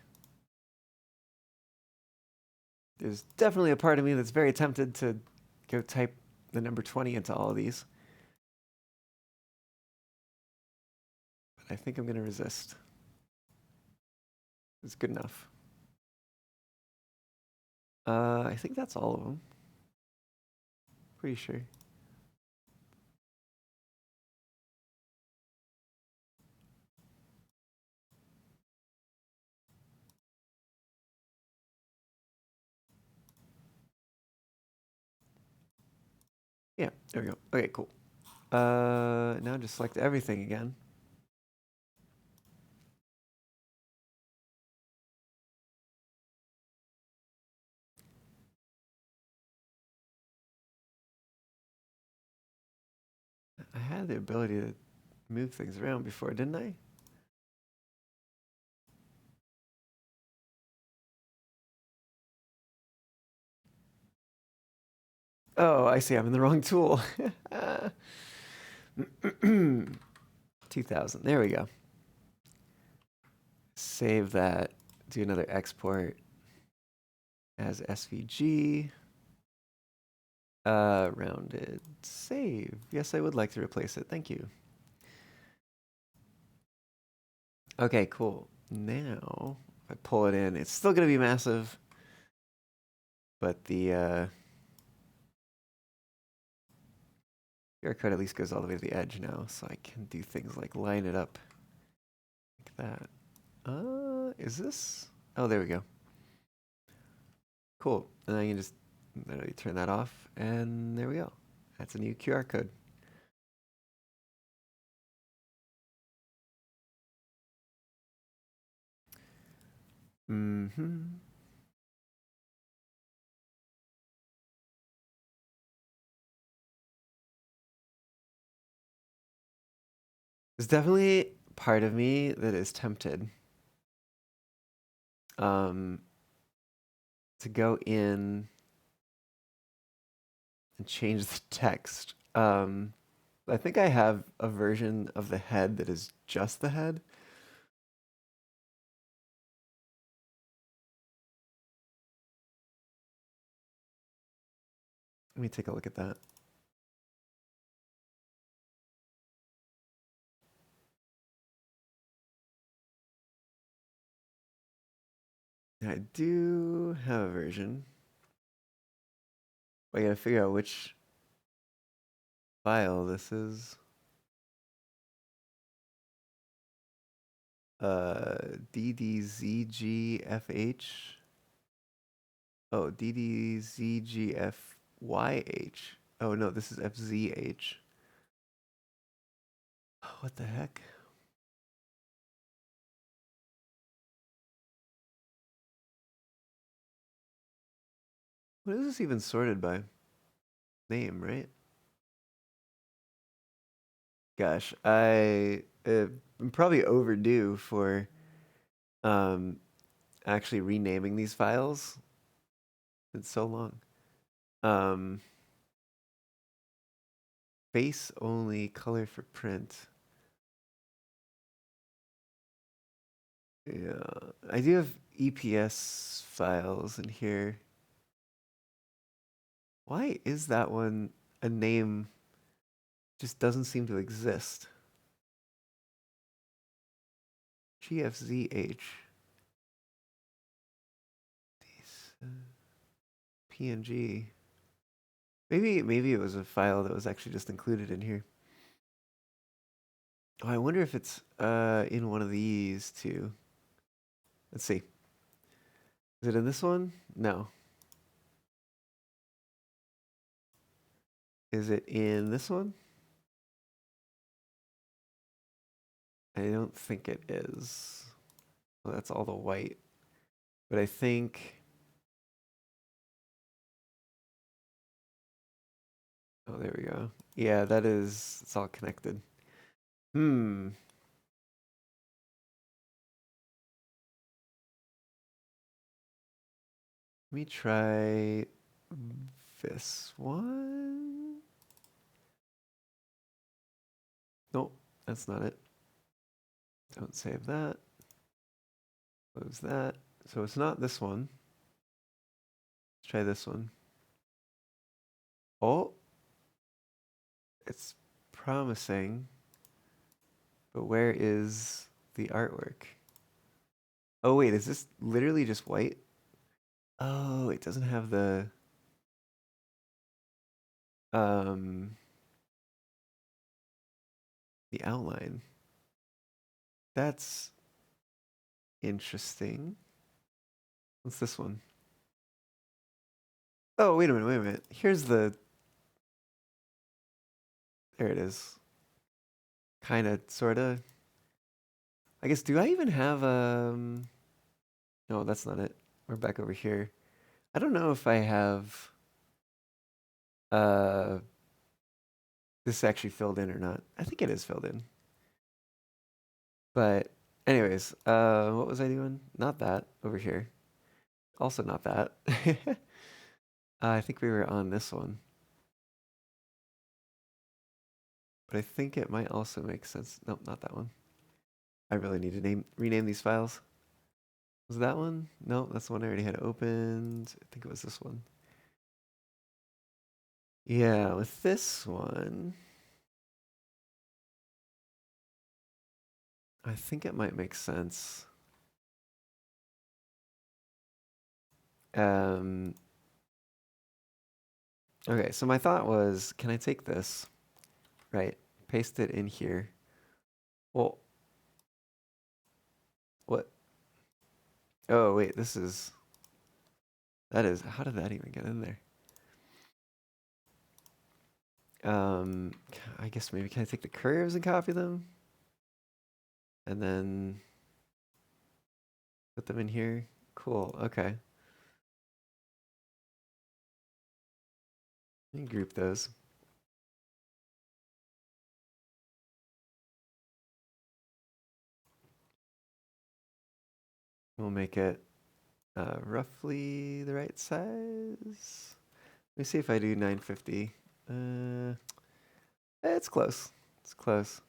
There's definitely a part of me that's very tempted to go type the number 20 into all of these. But I think I'm going to resist. It's good enough. I think that's all of them. Pretty sure. Yeah, there we go. Okay, cool. Now just select everything again. I had the ability to move things around before, didn't I? Oh, I see. I'm in the wrong tool. 2000. There we go. Save that. Do another export as SVG. Rounded. Save. Yes, I would like to replace it. Thank you. Okay, cool. Now, if I pull it in, it's still going to be massive. But the QR code at least goes all the way to the edge now, so I can do things like line it up like that. Is this? Oh, there we go. Cool. And then I can just literally turn that off, and there we go. That's a new QR code. Mm-hmm. There's definitely part of me that is tempted to go in and change the text. I think I have a version of the head that is just the head. Let me take a look at that. I do have a version. I gotta figure out which file this is. DDZGFH. Oh, DDZGFYH. Oh no, this is FZH. Oh, what the heck? What is this even sorted by? Name, right? Gosh, I'm probably overdue for actually renaming these files. It's so long. Face only, color for print. Yeah, I do have EPS files in here. Why is that one a name just doesn't seem to exist? GFZH. PNG. Maybe it was a file that was actually just included in here. Oh, I wonder if it's in one of these too. Let's see. Is it in this one? No. Is it in this one? I don't think it is. Well, that's all the white. But I think... Oh, there we go. Yeah, that is... It's all connected. Hmm. Let me try this one. Nope, that's not it. Don't save that. Close that. So it's not this one. Let's try this one. Oh, it's promising. But where is the artwork? Oh wait, is this literally just white? Oh, it doesn't have um the outline. That's interesting. What's this one? Oh, wait a minute. Here's the... There it is. Kinda, sorta. I guess, do I even have, no, that's not it. We're back over here. I don't know if I have, uh, this actually filled in or not. I think it is filled in. But anyways, what was I doing? Not that, over here. Also not that. I think we were on this one. But I think it might also make sense. Nope, not that one. I really need to rename these files. Was that one? No, that's the one I already had opened. I think it was this one. Yeah, with this one, I think it might make sense. Okay, so my thought was, can I take this, right, paste it in here? Well, what? Oh, wait, how did that even get in there? I guess maybe can I take the curves and copy them? And then put them in here? Cool, okay. Let me group those. We'll make it roughly the right size. Let me see if I do 950. It's close. It's close.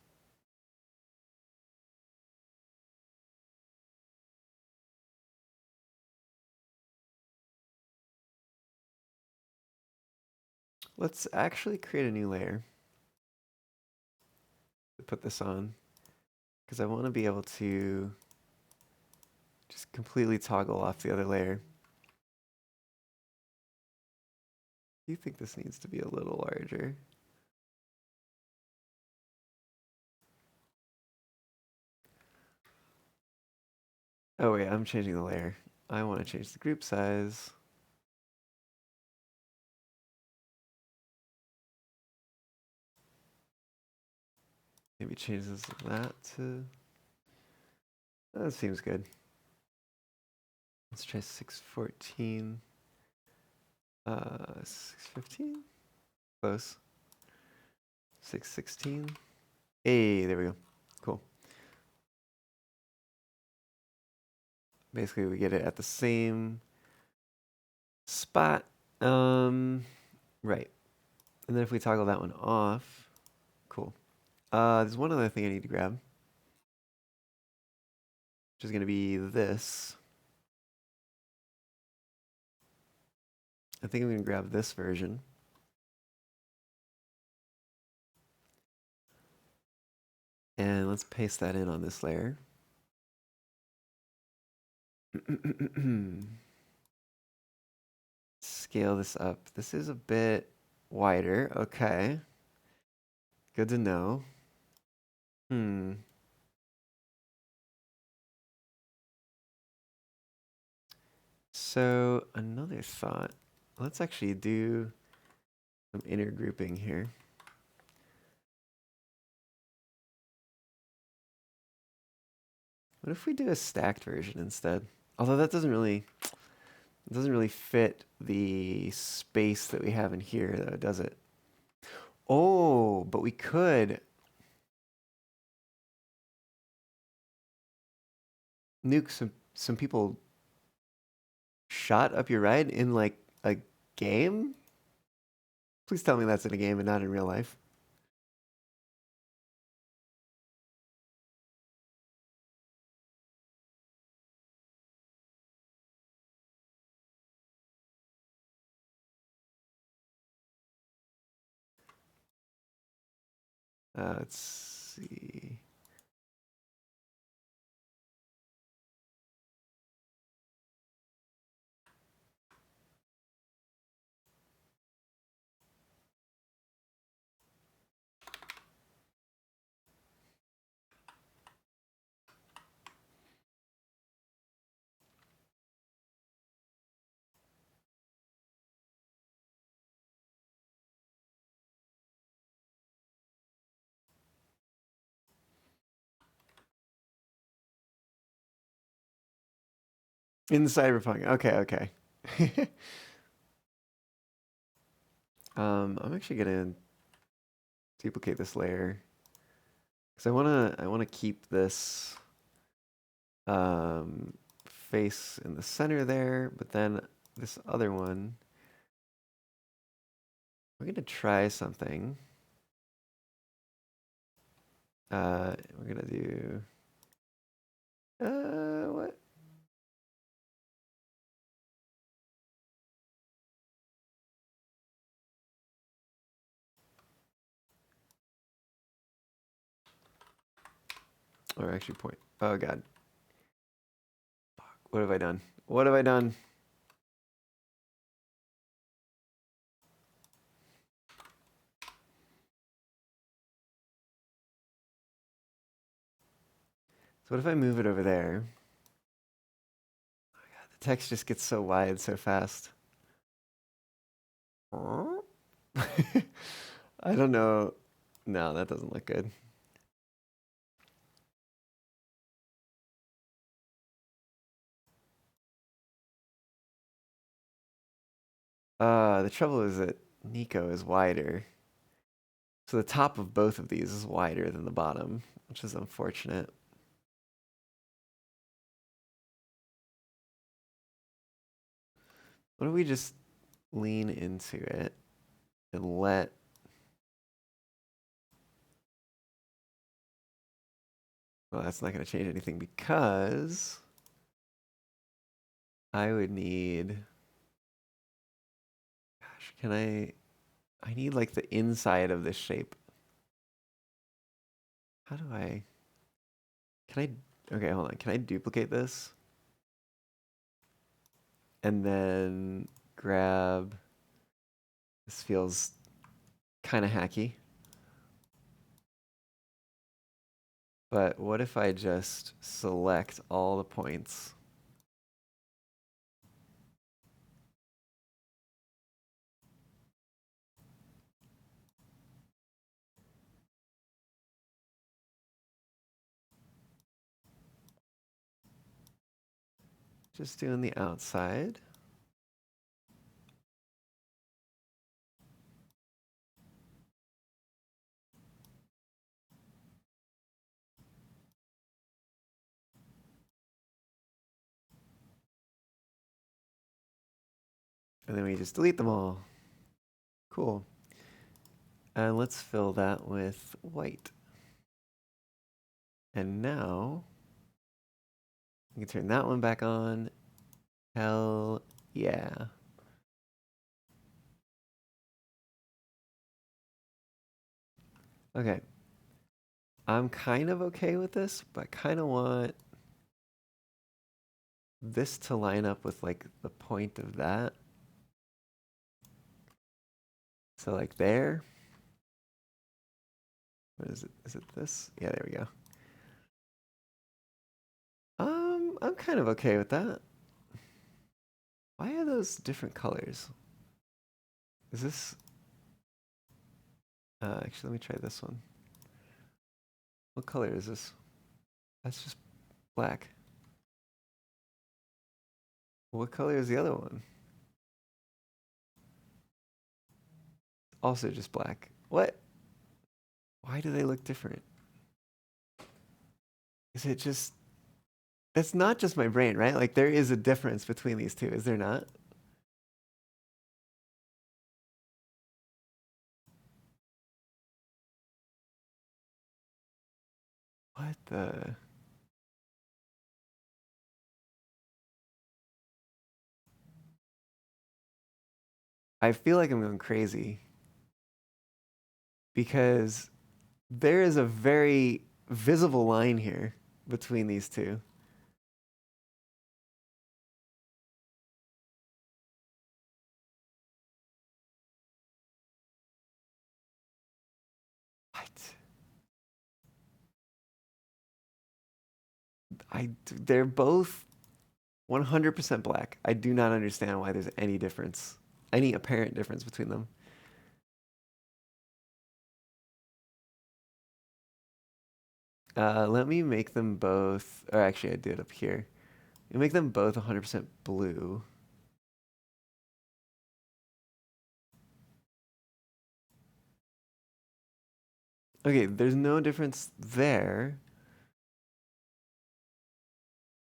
Let's actually create a new layer to put this on, because I want to be able to just completely toggle off the other layer. Do you think this needs to be a little larger? Oh wait, I'm changing the layer. I want to change the group size. Maybe changes that to... That seems good. Let's try 614. 615? Close. 616. Hey, there we go. Cool. Basically, we get it at the same spot. Right. And then if we toggle that one off, cool. There's one other thing I need to grab, which is going to be this. I think I'm going to grab this version. And let's paste that in on this layer. Scale this up. This is a bit wider. Okay. Good to know. So another thought. Let's actually do some inner grouping here. What if we do a stacked version instead? Although that doesn't really fit the space that we have in here, though, does it? Oh, but we could nuke some people shot up your ride in like a game? Please tell me that's in a game and not in real life. Let's see. In the Cyberpunk. Okay, okay. I'm actually gonna duplicate this layer because I wanna keep this face in the center there, but then this other one, we're gonna try something. We're gonna do what? Or actually point. Oh god. Fuck. What have I done? What have I done? So what if I move it over there? Oh god, the text just gets so wide so fast. I don't know. No, that doesn't look good. The trouble is that Nico is wider. So the top of both of these is wider than the bottom, which is unfortunate. What if we just lean into it and let... Well, that's not going to change anything because I would need... Gosh, can I... I need like the inside of this shape. How do I, can I, okay, hold on. Can I duplicate this? And then grab, this feels kind of hacky. But what if I just select all the points? Just doing the outside. And then we just delete them all. Cool. And let's fill that with white. And now we can turn that one back on. Hell yeah. Okay. I'm kind of okay with this, but I kind of want this to line up with like the point of that. So like there. What is it? Is it this? Yeah, there we go. I'm kind of okay with that. Why are those different colors? Is this... actually, let me try this one. What color is this? That's just black. What color is the other one? Also just black. What? Why do they look different? Is it just... That's not just my brain, right? Like there is a difference between these two, is there not? What the... I feel like I'm going crazy because there is a very visible line here between these two. What? They're both 100% black. I do not understand why there's any difference, any apparent difference between them. Let me make them both, or actually I did it up here. You make them both 100% blue. Okay, there's no difference there.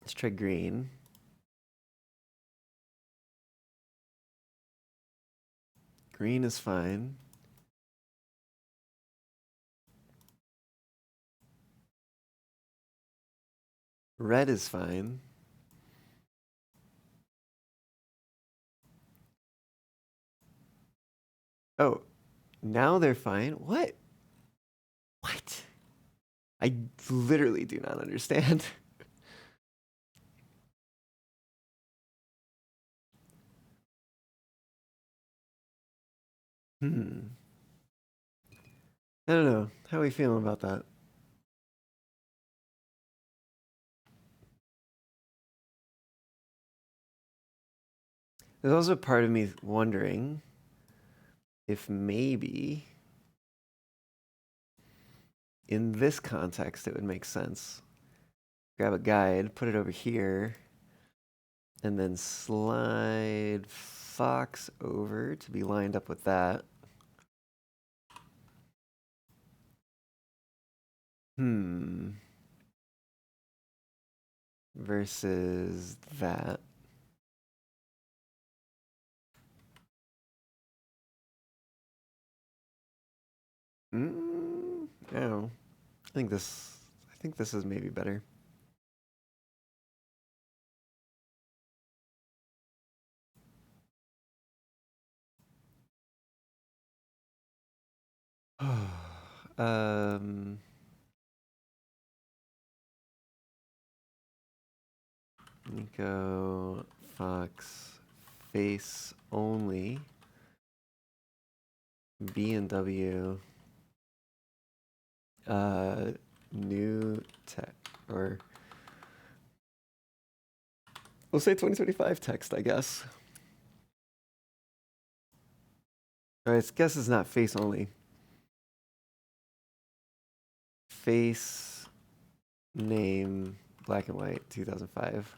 Let's try green. Green is fine. Red is fine. Oh, now they're fine. What? What? I literally do not understand. Hmm. I don't know. How are we feeling about that? There's also part of me wondering if maybe in this context it would make sense. Grab a guide, put it over here, and then slide Fox over to be lined up with that. Versus that. No. I think this is maybe better. um, Nico Fox face only B&W new tech, or we'll say 2025 text, I guess. Or I guess it's not face only. Face name black and white 2005.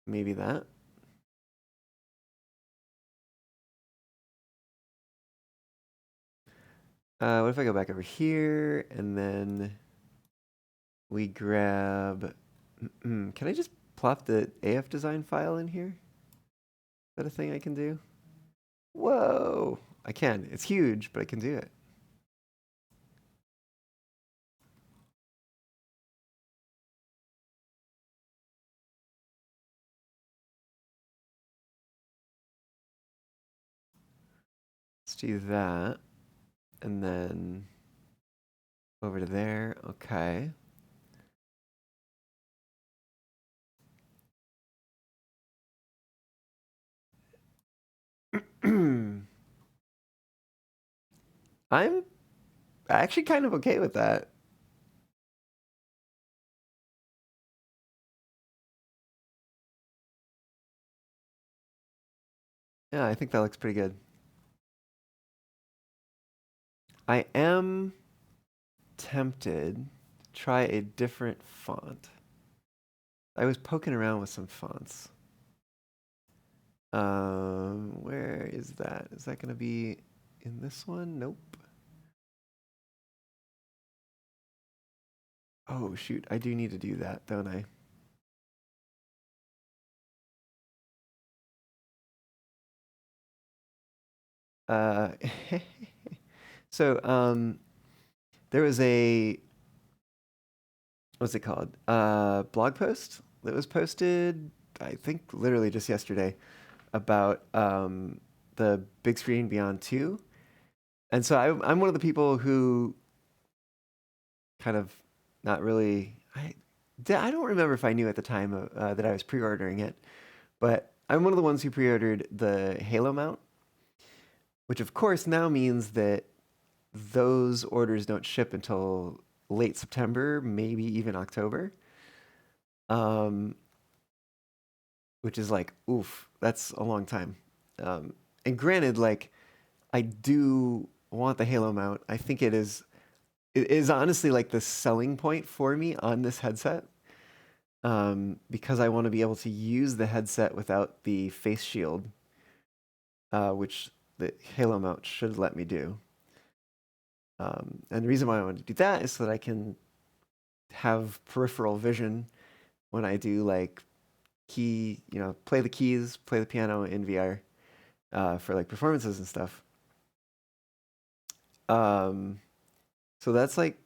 Maybe that. What if I go back over here and then we grab, can I just plop the AF design file in here? Is that a thing I can do? Whoa, I can. It's huge, but I can do it. Let's do that. And then over to there. Okay. I'm actually kind of okay with that. Yeah, I think that looks pretty good. I am tempted to try a different font. I was poking around with some fonts. Where is that? Is that going to be in this one? Nope. Oh, shoot. I do need to do that, don't I? Uh, so, there was a, what's it called? Blog post that was posted, I think literally just yesterday, about the Big Screen Beyond 2. And so I'm one of the people who kind of not really, I don't remember if I knew at the time that I was pre-ordering it, but I'm one of the ones who pre-ordered the Halo mount, which of course now means that those orders don't ship until late September, maybe even October. Um, which is like, oof, that's a long time. And granted, like, I do want the Halo mount. I think it is honestly like the selling point for me on this headset. Because I want to be able to use the headset without the face shield, which the Halo mount should let me do. And the reason why I want to do that is so that I can have peripheral vision when I do like play the keys, play the piano in VR for like performances and stuff. Um, so that's like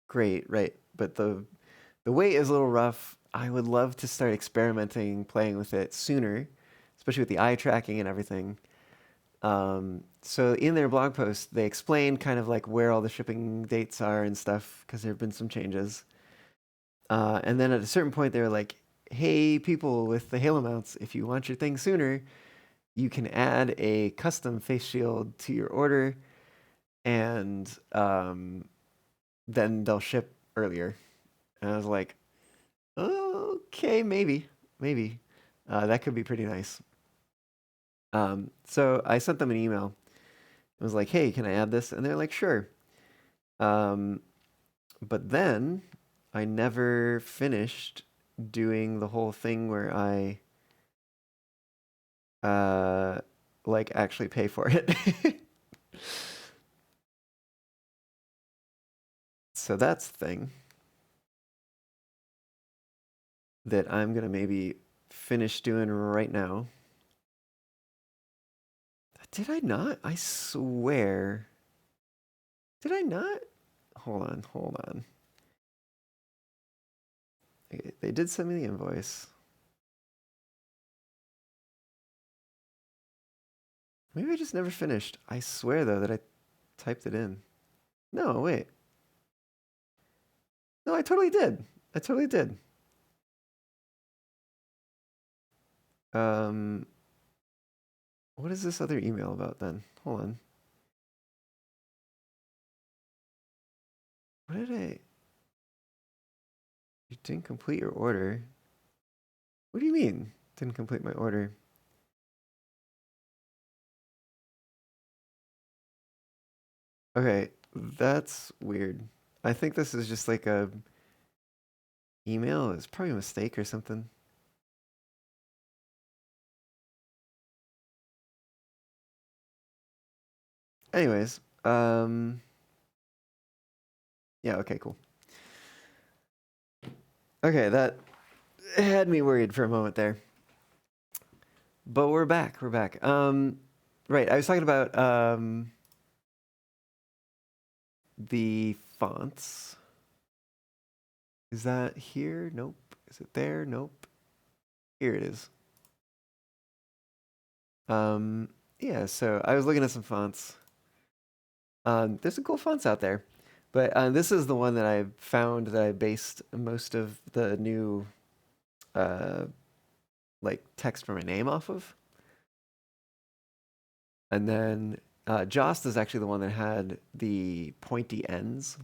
great, right? But the weight is a little rough. I would love to start experimenting, playing with it sooner, especially with the eye tracking and everything. So in their blog post, they explain kind of like where all the shipping dates are and stuff because there have been some changes. And then at a certain point, they were like, "Hey, people with the Halo mounts, if you want your thing sooner, you can add a custom face shield to your order, and then they'll ship earlier." And I was like, "Okay, maybe. That could be pretty nice." So I sent them an email. I was like, "Hey, can I add this?" And they're like, "Sure." Um, but then I never finished doing the whole thing where I uh like actually pay for it. So that's the thing that I'm gonna maybe finish doing right now. Did I not? I swear. Did I not? Hold on. They did send me the invoice. Maybe I just never finished. I swear though that I typed it in. No, wait. No, I totally did. I totally did. Um, what is this other email about then? Hold on. What did I? You didn't complete your order. What do you mean? Didn't complete my order? Okay, that's weird. I think this is just like a email. It's probably a mistake or something. Anyways, yeah, okay, cool. Okay, that had me worried for a moment there. But we're back. We're back. Right, I was talking about the fonts. Is that here? Nope. Is it there? Nope. Here it is. Yeah, so I was looking at some fonts. There's some cool fonts out there. But this is the one that I found that I based most of the new uh, like text for my name off of. And then Jost is actually the one that had the pointy ends.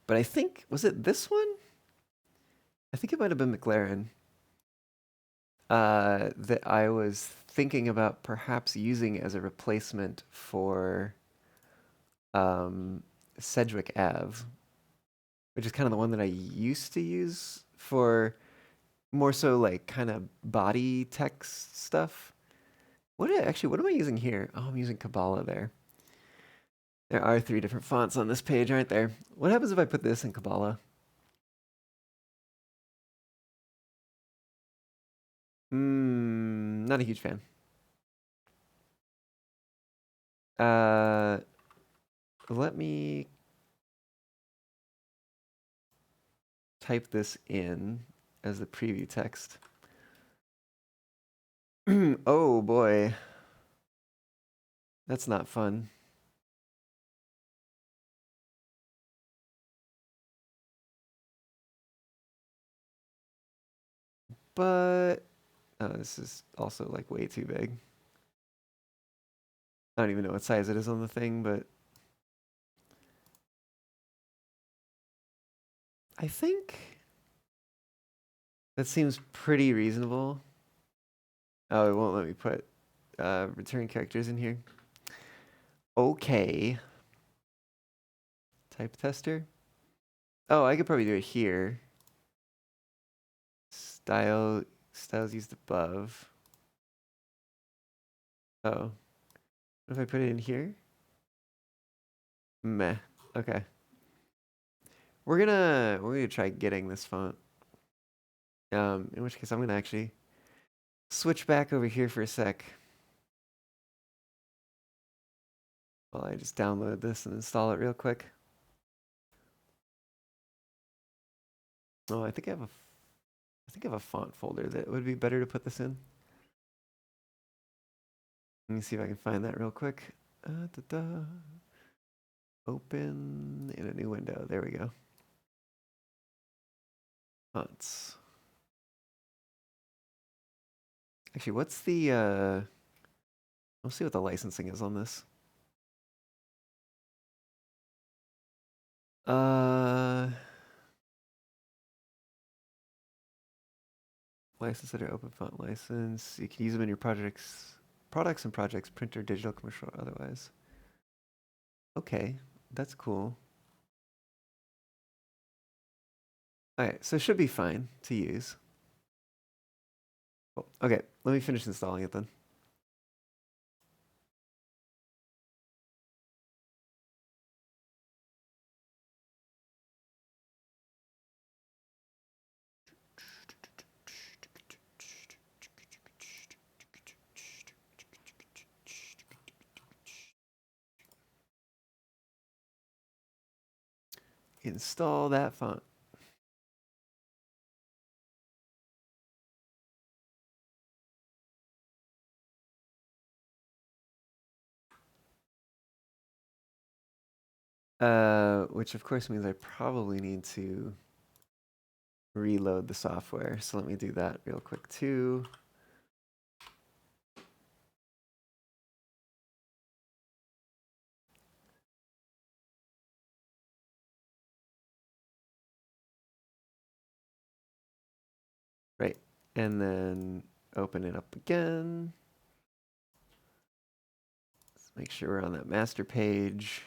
But I think, was it this one? I think it might have been McLaren that I was thinking about perhaps using as a replacement for Sedgwick Ave, which is kind of the one that I used to use for more so like kind of body text stuff. What am I using here? Oh, I'm using Kabbalah there. There are 3 different fonts on this page, aren't there? What happens if I put this in Kabbalah? Not a huge fan. Uh, let me type this in as the preview text. Oh boy. That's not fun. But oh, this is also like way too big. I don't even know what size it is on the thing, but I think that seems pretty reasonable. Oh, it won't let me put return characters in here. Okay. Type tester. Oh, I could probably do it here. Styles used above. Oh. What if I put it in here? Meh. Okay. We're gonna try getting this font. In which case I'm gonna actually switch back over here for a sec. While I just download this and install it real quick. Oh, I think I have a font folder that would be better to put this in. Let me see if I can find that real quick. Open in a new window. There we go. Fonts. Actually, what's the let's see what the licensing is on this. License under open font license. You can use them in your products and projects, printer, digital, commercial, or otherwise. Okay, that's cool. All right, so it should be fine to use. Cool. Okay, let me finish installing it then. Install that font. Which of course means I probably need to reload the software. So let me do that real quick too. Right. And then open it up again. Let's make sure we're on that master page.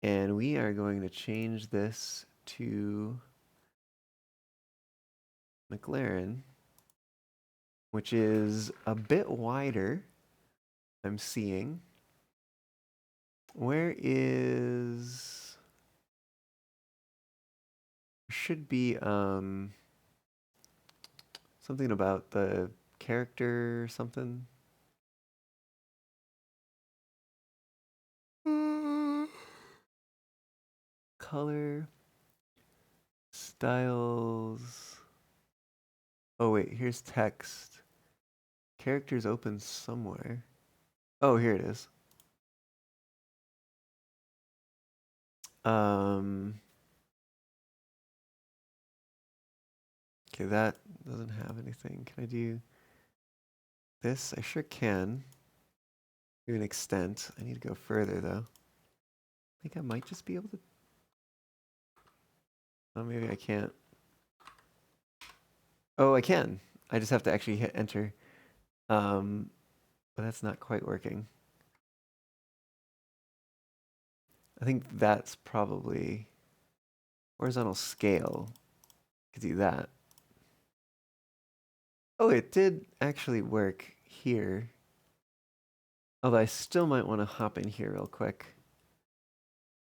And we are going to change this to McLaren, which is a bit wider, I'm seeing. Where is... Should be something about the character or something. Color, styles. Oh wait, here's text. Characters open somewhere. Oh, here it is. Okay, that doesn't have anything. Can I do this? I sure can. Do an extent. I need to go further though. I think I might just be able to. Oh, maybe I can't. Oh, I can. I just have to actually hit enter. But that's not quite working. I think that's probably horizontal scale. Could do that. Oh, it did actually work here. Although I still might want to hop in here real quick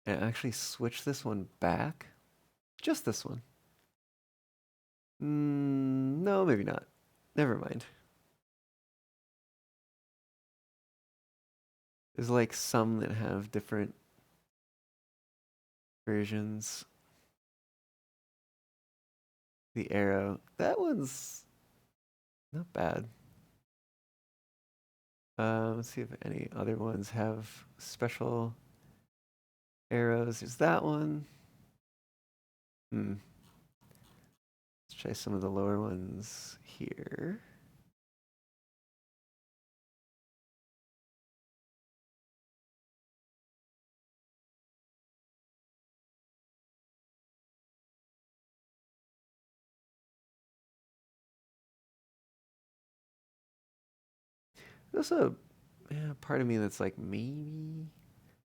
and actually switch this one back. Just this one. No, maybe not. Never mind. There's like some that have different versions. The arrow. That one's not bad. Let's see if any other ones have special arrows. There's that one. Let's try some of the lower ones here. There's also part of me that's like, maybe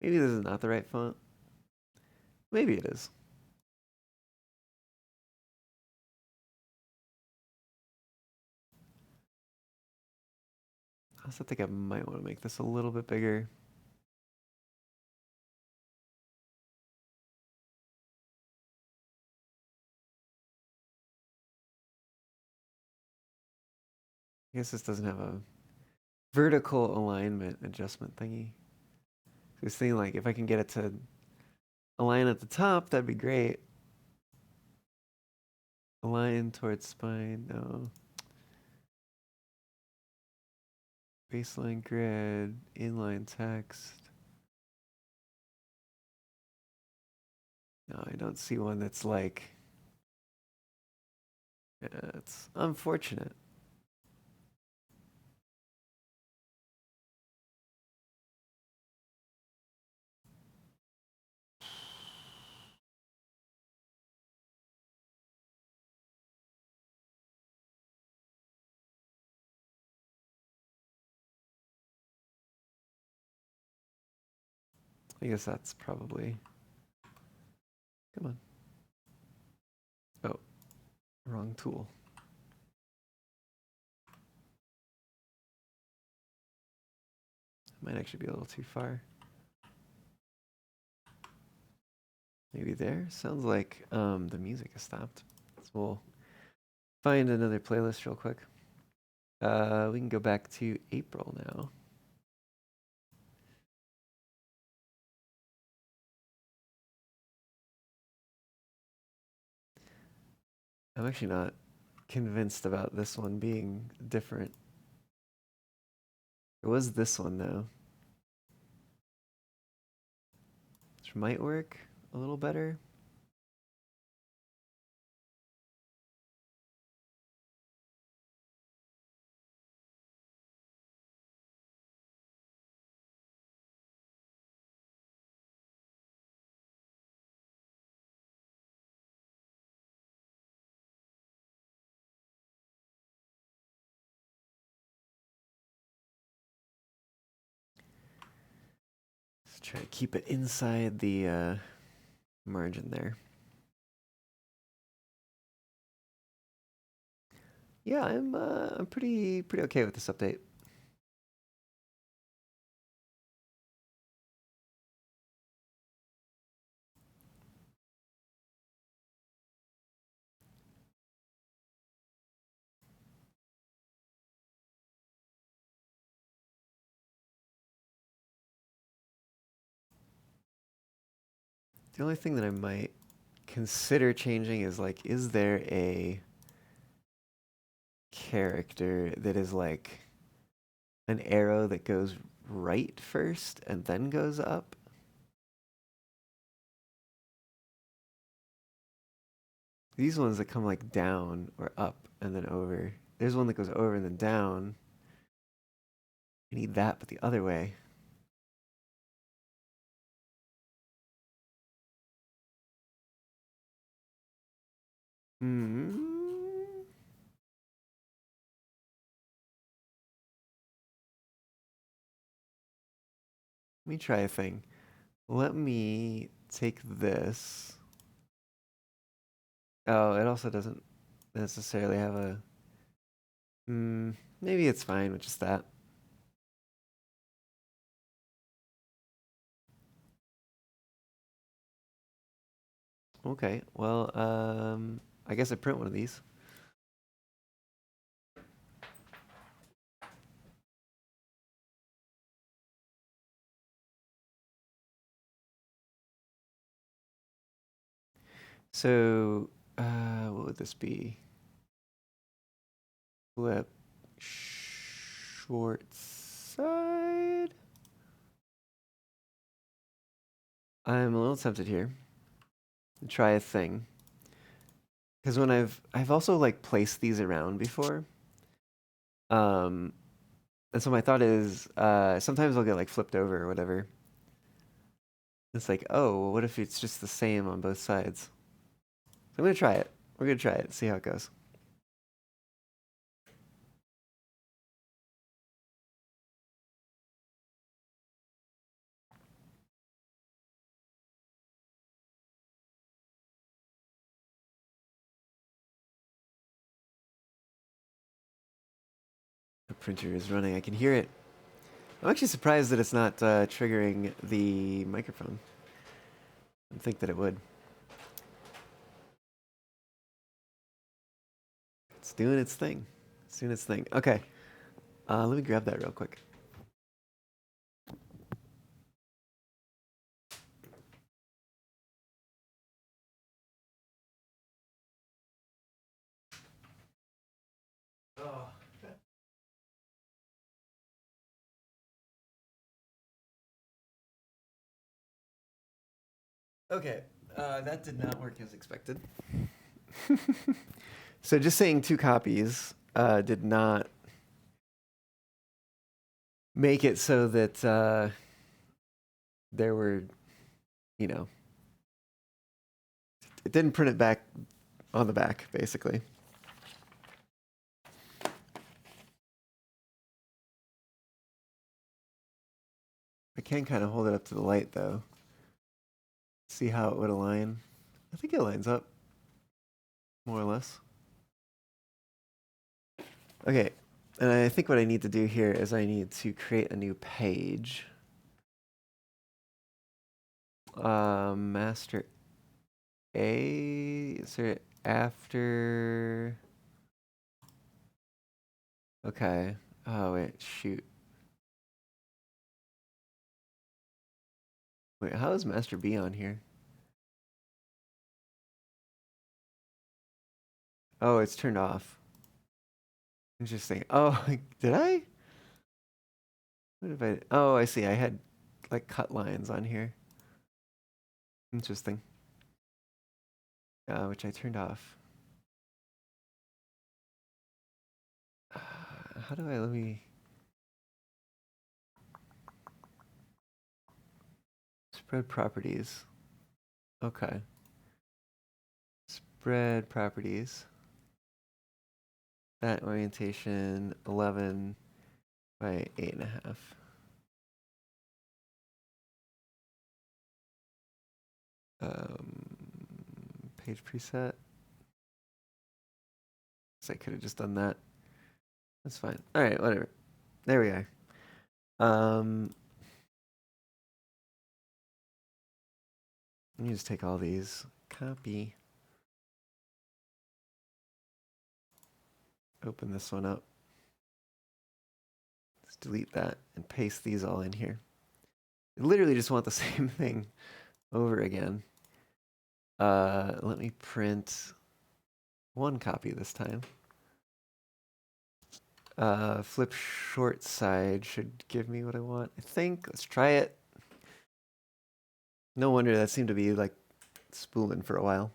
this is not the right font. Maybe it is. I also think I might want to make this a little bit bigger. I guess this doesn't have a vertical alignment adjustment thingy. So I was thinking like if I can get it to align at the top, that'd be great. Align towards spine, no. Baseline grid, inline text. No, I don't see one that's like, it's unfortunate. I guess that's probably, come on. Oh, wrong tool. Might actually be a little too far. Maybe there? Sounds like the music has stopped. So we'll find another playlist real quick. We can go back to April now. I'm actually not convinced about this one being different. It was this one though. which might work a little better. Let's try to keep it inside the margin there. Yeah, I'm pretty okay with this update. The only thing that I might consider changing is like, is there a character that is like an arrow that goes right first and then goes up? These ones that come like down or up and then over. There's one that goes over and then down. I need that, but the other way. Hmm. Let me try a thing. Let me take this. Oh, it also doesn't necessarily have a... maybe it's fine with just that. Okay, well, I guess I print one of these. So, what would this be? Flip short side. I'm a little tempted here to try a thing. Because when I've also like placed these around before. And so my thought is sometimes they'll get like flipped over or whatever. It's like, oh, well, what if it's just the same on both sides? So I'm gonna try it. We're gonna try it, see how it goes. The printer is running. I can hear it. I'm actually surprised that it's not triggering the microphone. I think that it would. It's doing its thing. It's doing its thing. Okay. Let me grab that real quick. Oh. Okay. That did not work as expected. So just saying 2 copies did not make it so that there were, you know, it didn't print it back on the back, basically. I can kind of hold it up to the light, though. See how it would align. I think it lines up, more or less. Okay, and I think what I need to do here is I need to create a new page. Master A, is there after? Okay. Oh, wait, shoot. Wait, how is Master B on here? Oh, it's turned off. Interesting. Oh, did I? What if I? Oh, I see. I had like cut lines on here. Interesting. Which I turned off. How do I, let me... Spread properties. Okay. Spread properties. That orientation 11 by 8.5. Page preset. So I could have just done that. That's fine. All right, whatever. There we are. Let me just take all these. Copy. Open this one up. Let's delete that and paste these all in here. I literally just want the same thing over again. Let me print one copy this time. Flip short side should give me what I want, I think. Let's try it. No wonder that seemed to be like spooling for a while.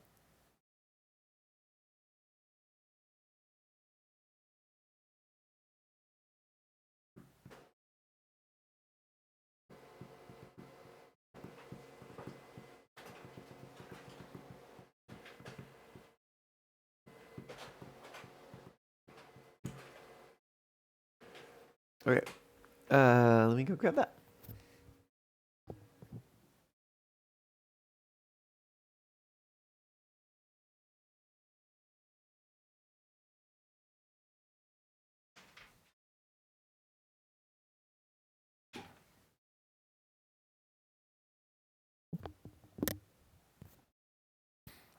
Okay. Let me go grab that.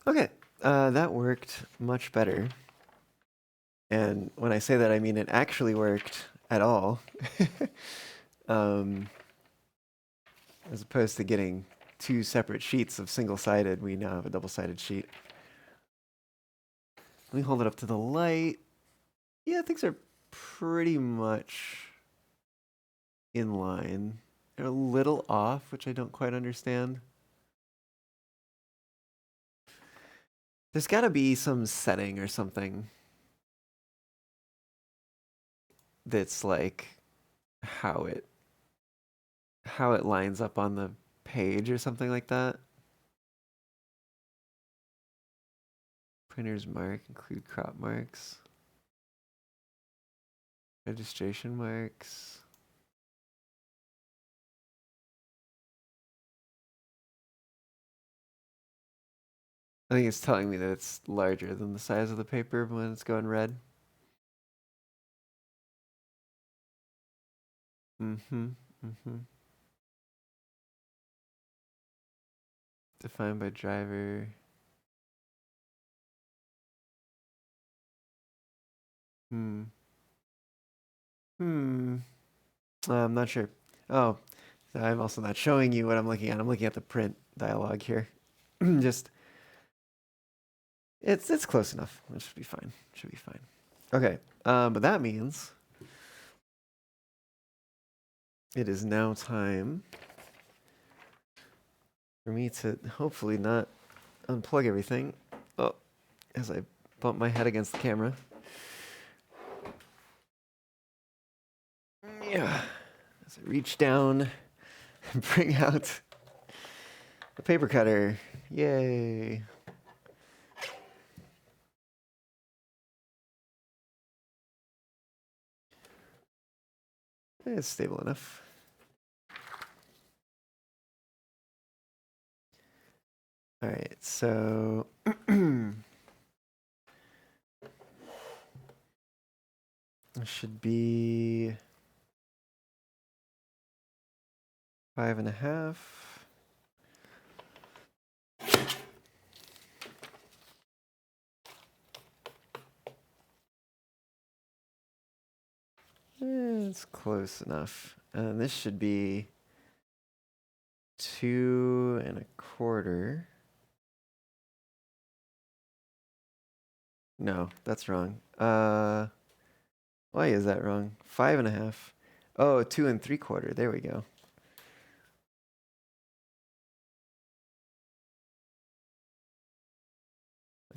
Okay, that worked much better. And when I say that, I mean it actually worked at all. As opposed to getting two separate sheets of single-sided, we now have a double-sided sheet. Let me hold it up to the light. Yeah, things are pretty much in line. They're a little off, which I don't quite understand. There's got to be some setting or something that's like how it lines up on the page or something like that. Printer's mark, include crop marks. Registration marks. I think it's telling me that it's larger than the size of the paper when it's going red. Defined by driver. I'm not sure. Oh, I'm also not showing you what I'm looking at. I'm looking at the print dialog here. Just, it's close enough. It should be fine. Should be fine. Okay, but that means it is now time for me to hopefully not unplug everything. Oh, as I bump my head against the camera. Yeah, as I reach down and bring out the paper cutter. Yay. It's stable enough. All right, so it should be 5.5. It's close enough. And this should be 2.25. No, that's wrong. Why is that wrong? 5.5. Oh, 2.75. There we go.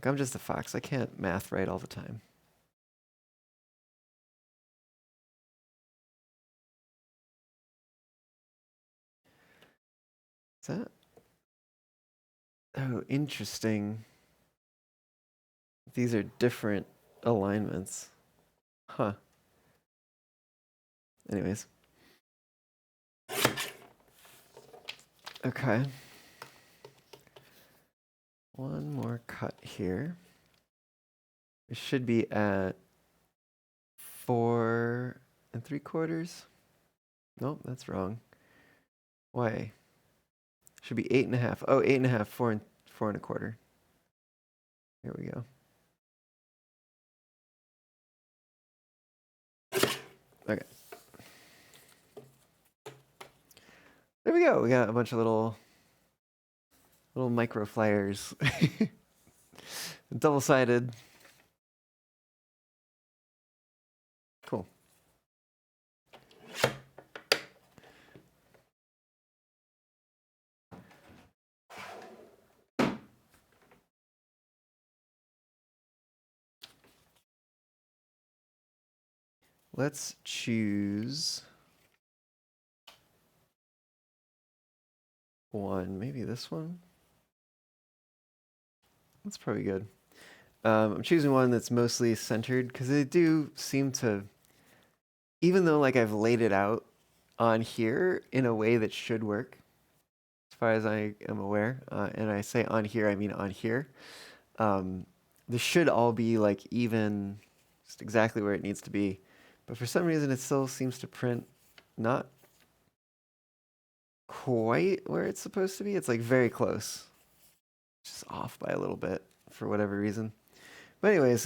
Look, I'm just a fox. I can't math right all the time. Is that? Oh, interesting. These are different alignments. Huh. Anyways. Okay. One more cut here. It should be at 4 3/4. Nope, that's wrong. Why? Should be 8.5. Oh, 8.5, 4 1/4. Here we go. Okay. There we go. We got a bunch of little micro flyers. Double-sided. Cool. Let's choose one. Maybe this one. That's probably good. I'm choosing one that's mostly centered because they do seem to, even though like I've laid it out on here in a way that should work, as far as I am aware, and I say on here, I mean on here. This should all be like even, just exactly where it needs to be. But for some reason, it still seems to print not quite where it's supposed to be. It's like very close. Just off by a little bit for whatever reason. But anyways,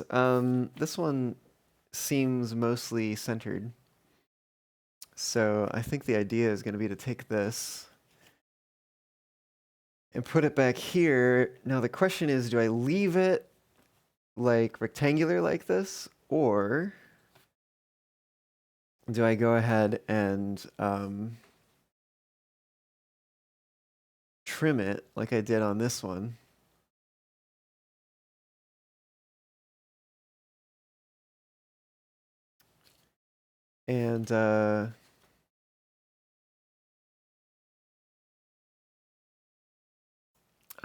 this one seems mostly centered. So I think the idea is going to be to take this and put it back here. Now the question is, do I leave it like rectangular like this, or do I go ahead and trim it like I did on this one? And I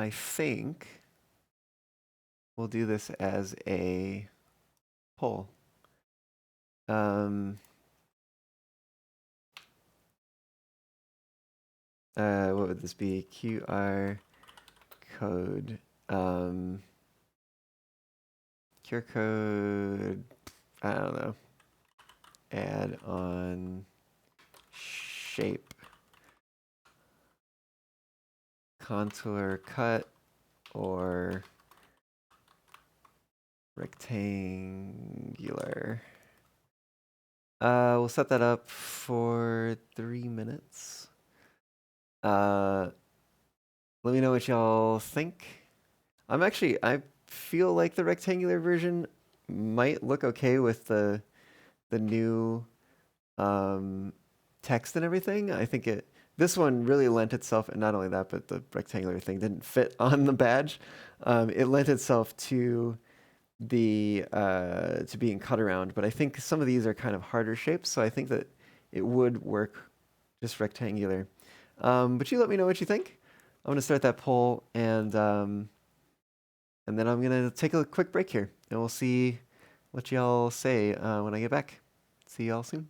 think we'll do this as a poll. What would this be? QR code. QR code. I don't know. Add on shape. Contour cut or rectangular. We'll set that up for 3 minutes. Let me know what y'all think. I feel like the rectangular version might look okay with the new text and everything. I think this one really lent itself, and not only that, but the rectangular thing didn't fit on the badge. It lent itself to the to being cut around, but I think some of these are kind of harder shapes, so I think that it would work just rectangular. But you let me know what you think. I'm gonna start that poll, and then I'm gonna take a quick break here, and we'll see what y'all say when I get back. See y'all soon.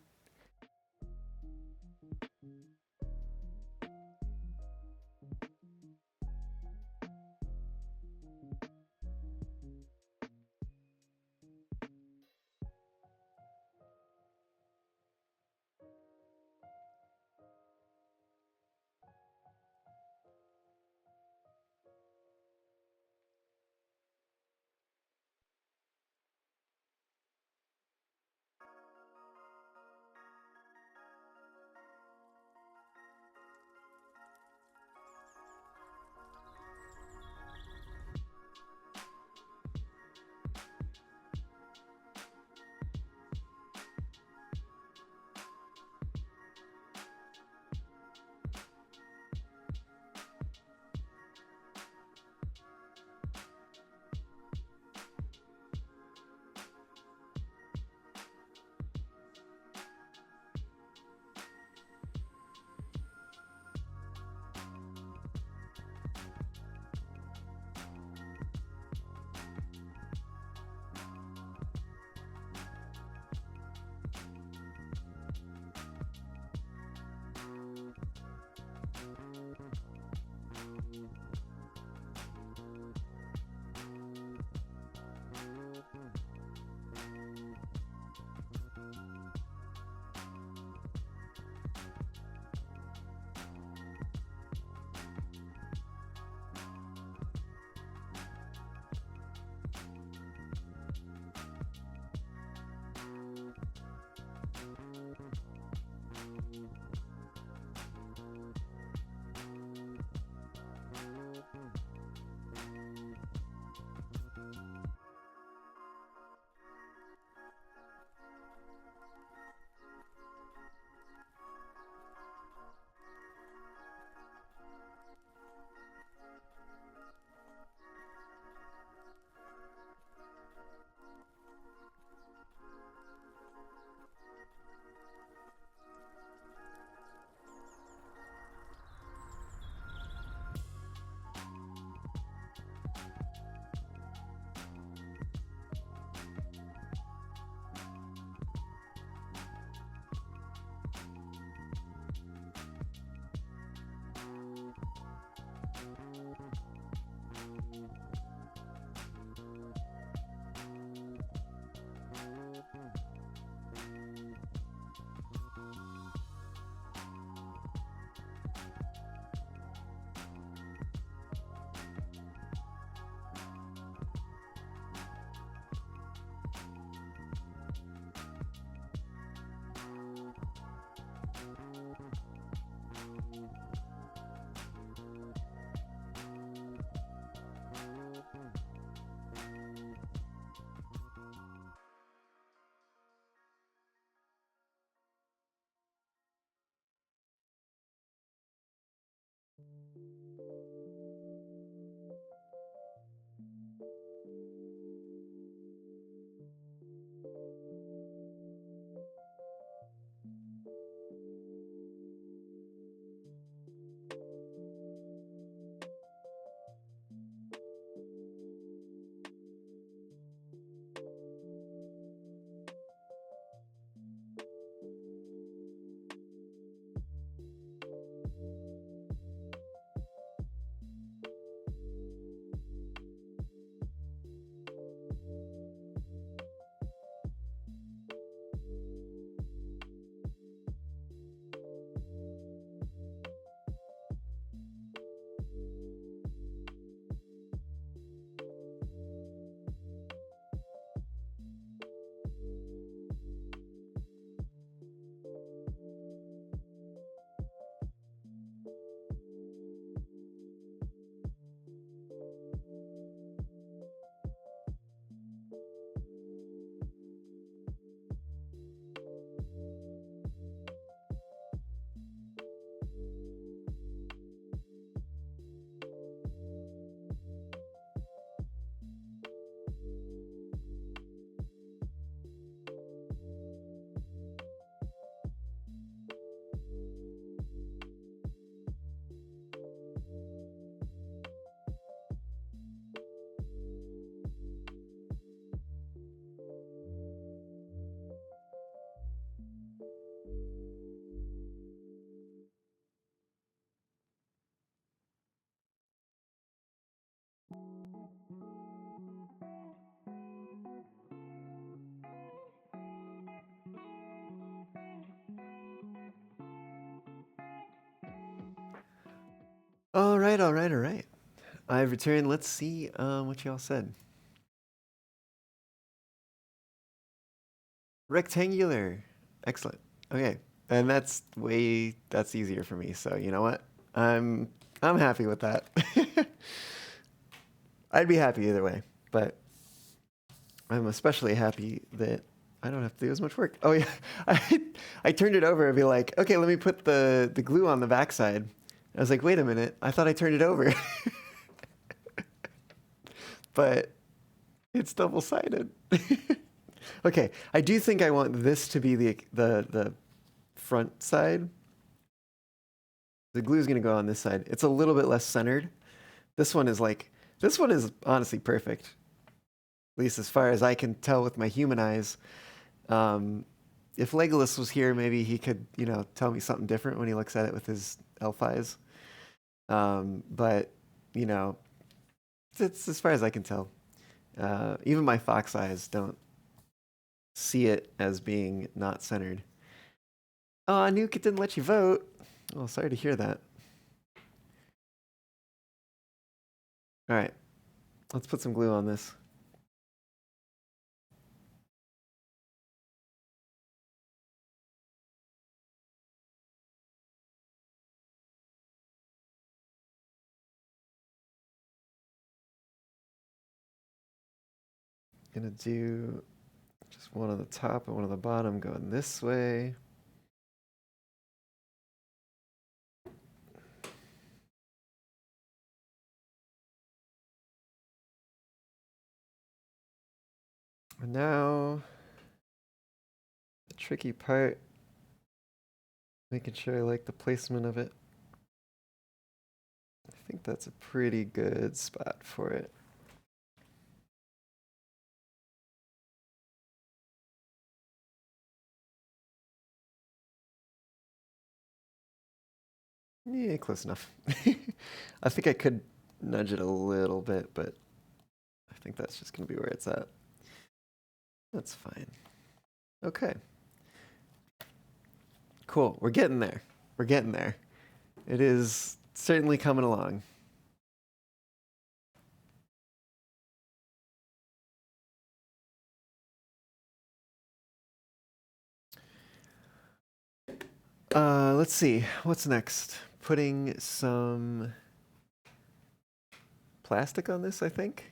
All right, all right, all right. I've returned. Let's see what y'all said. Rectangular. Excellent. Okay. And that's easier for me. So you know what? I'm I'm happy with that. I'd be happy either way, but I'm especially happy that I don't have to do as much work. Oh yeah, I turned it over and be like, okay, let me put the glue on the backside. I was like, wait a minute, I thought I turned it over, but it's double sided. Okay, I do think I want this to be the front side. The glue is gonna go on this side. It's a little bit less centered. This one is honestly perfect, at least as far as I can tell with my human eyes. Um, if Legolas was here, maybe he could, tell me something different when he looks at it with his elf eyes. But you know, it's as far as I can tell. Even my fox eyes don't see it as being not centered. Oh, Nuke, it didn't let you vote. Oh, sorry to hear that. All right, let's put some glue on this. Gonna do just one on the top and one on the bottom going this way. And now, the tricky part, making sure I like the placement of it. I think that's a pretty good spot for it. Yeah, close enough. I think I could nudge it a little bit, but I think that's just going to be where it's at. That's fine. Okay. Cool. We're getting there. We're getting there. It is certainly coming along. Let's see. What's next? Putting some plastic on this, I think.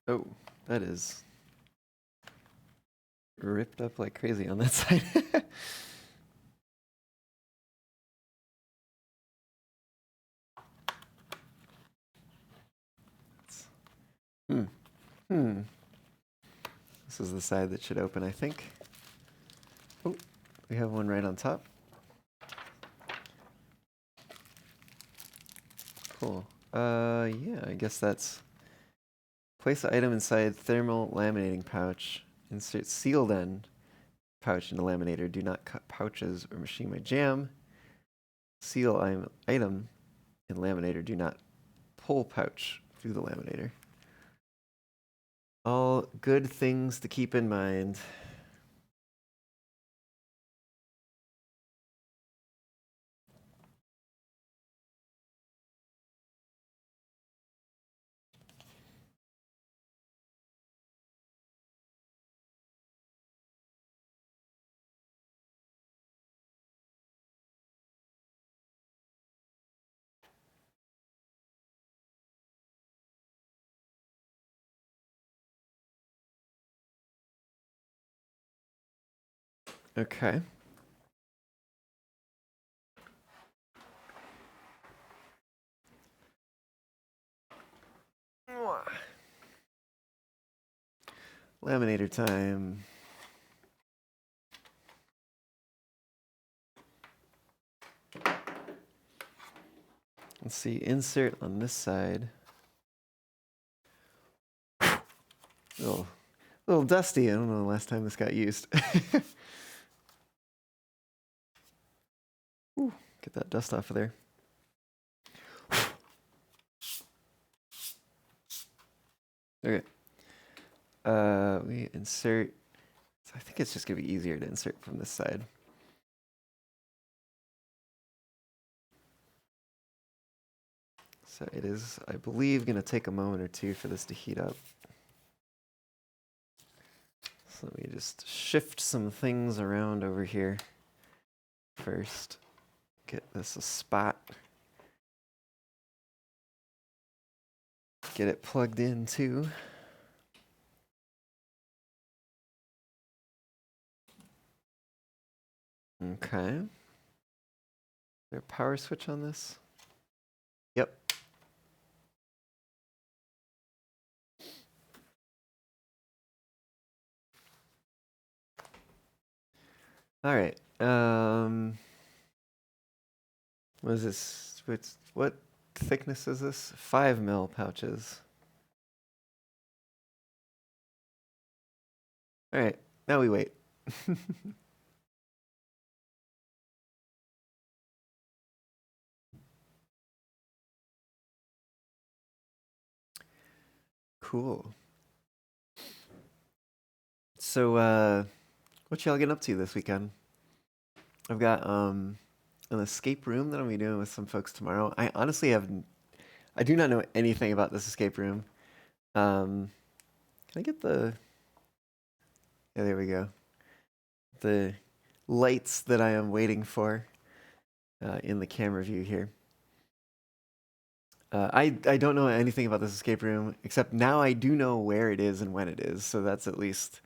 Oh, that is ripped up like crazy on that side. Hmm. Hmm. This is the side that should open, I think. Oh, we have one right on top. Cool. Yeah, I guess that's place the item inside thermal laminating pouch. Insert sealed end pouch into laminator. Do not cut pouches or machine my jam. Seal item in laminator. Do not pull pouch through the laminator. All good things to keep in mind. Okay. Laminator time. Let's see, insert on this side. Little dusty. I don't know the last time this got used. Ooh, get that dust off of there. Okay. We insert. So I think it's just gonna be easier to insert from this side. So it is, I believe, gonna take a moment or two for this to heat up. So let me just shift some things around over here first. Get this a spot. Get it plugged in too. Okay. Is there a power switch on this? Yep. All right. What is this? What thickness is this? 5 mil pouches. All right. Now we wait. Cool. So, what y'all getting up to this weekend? I've got an escape room that I'm gonna be doing with some folks tomorrow. I honestly I do not know anything about this escape room. Can I get the? Yeah, there we go. The lights that I am waiting for in the camera view here. I don't know anything about this escape room except now I do know where it is and when it is, so that's at least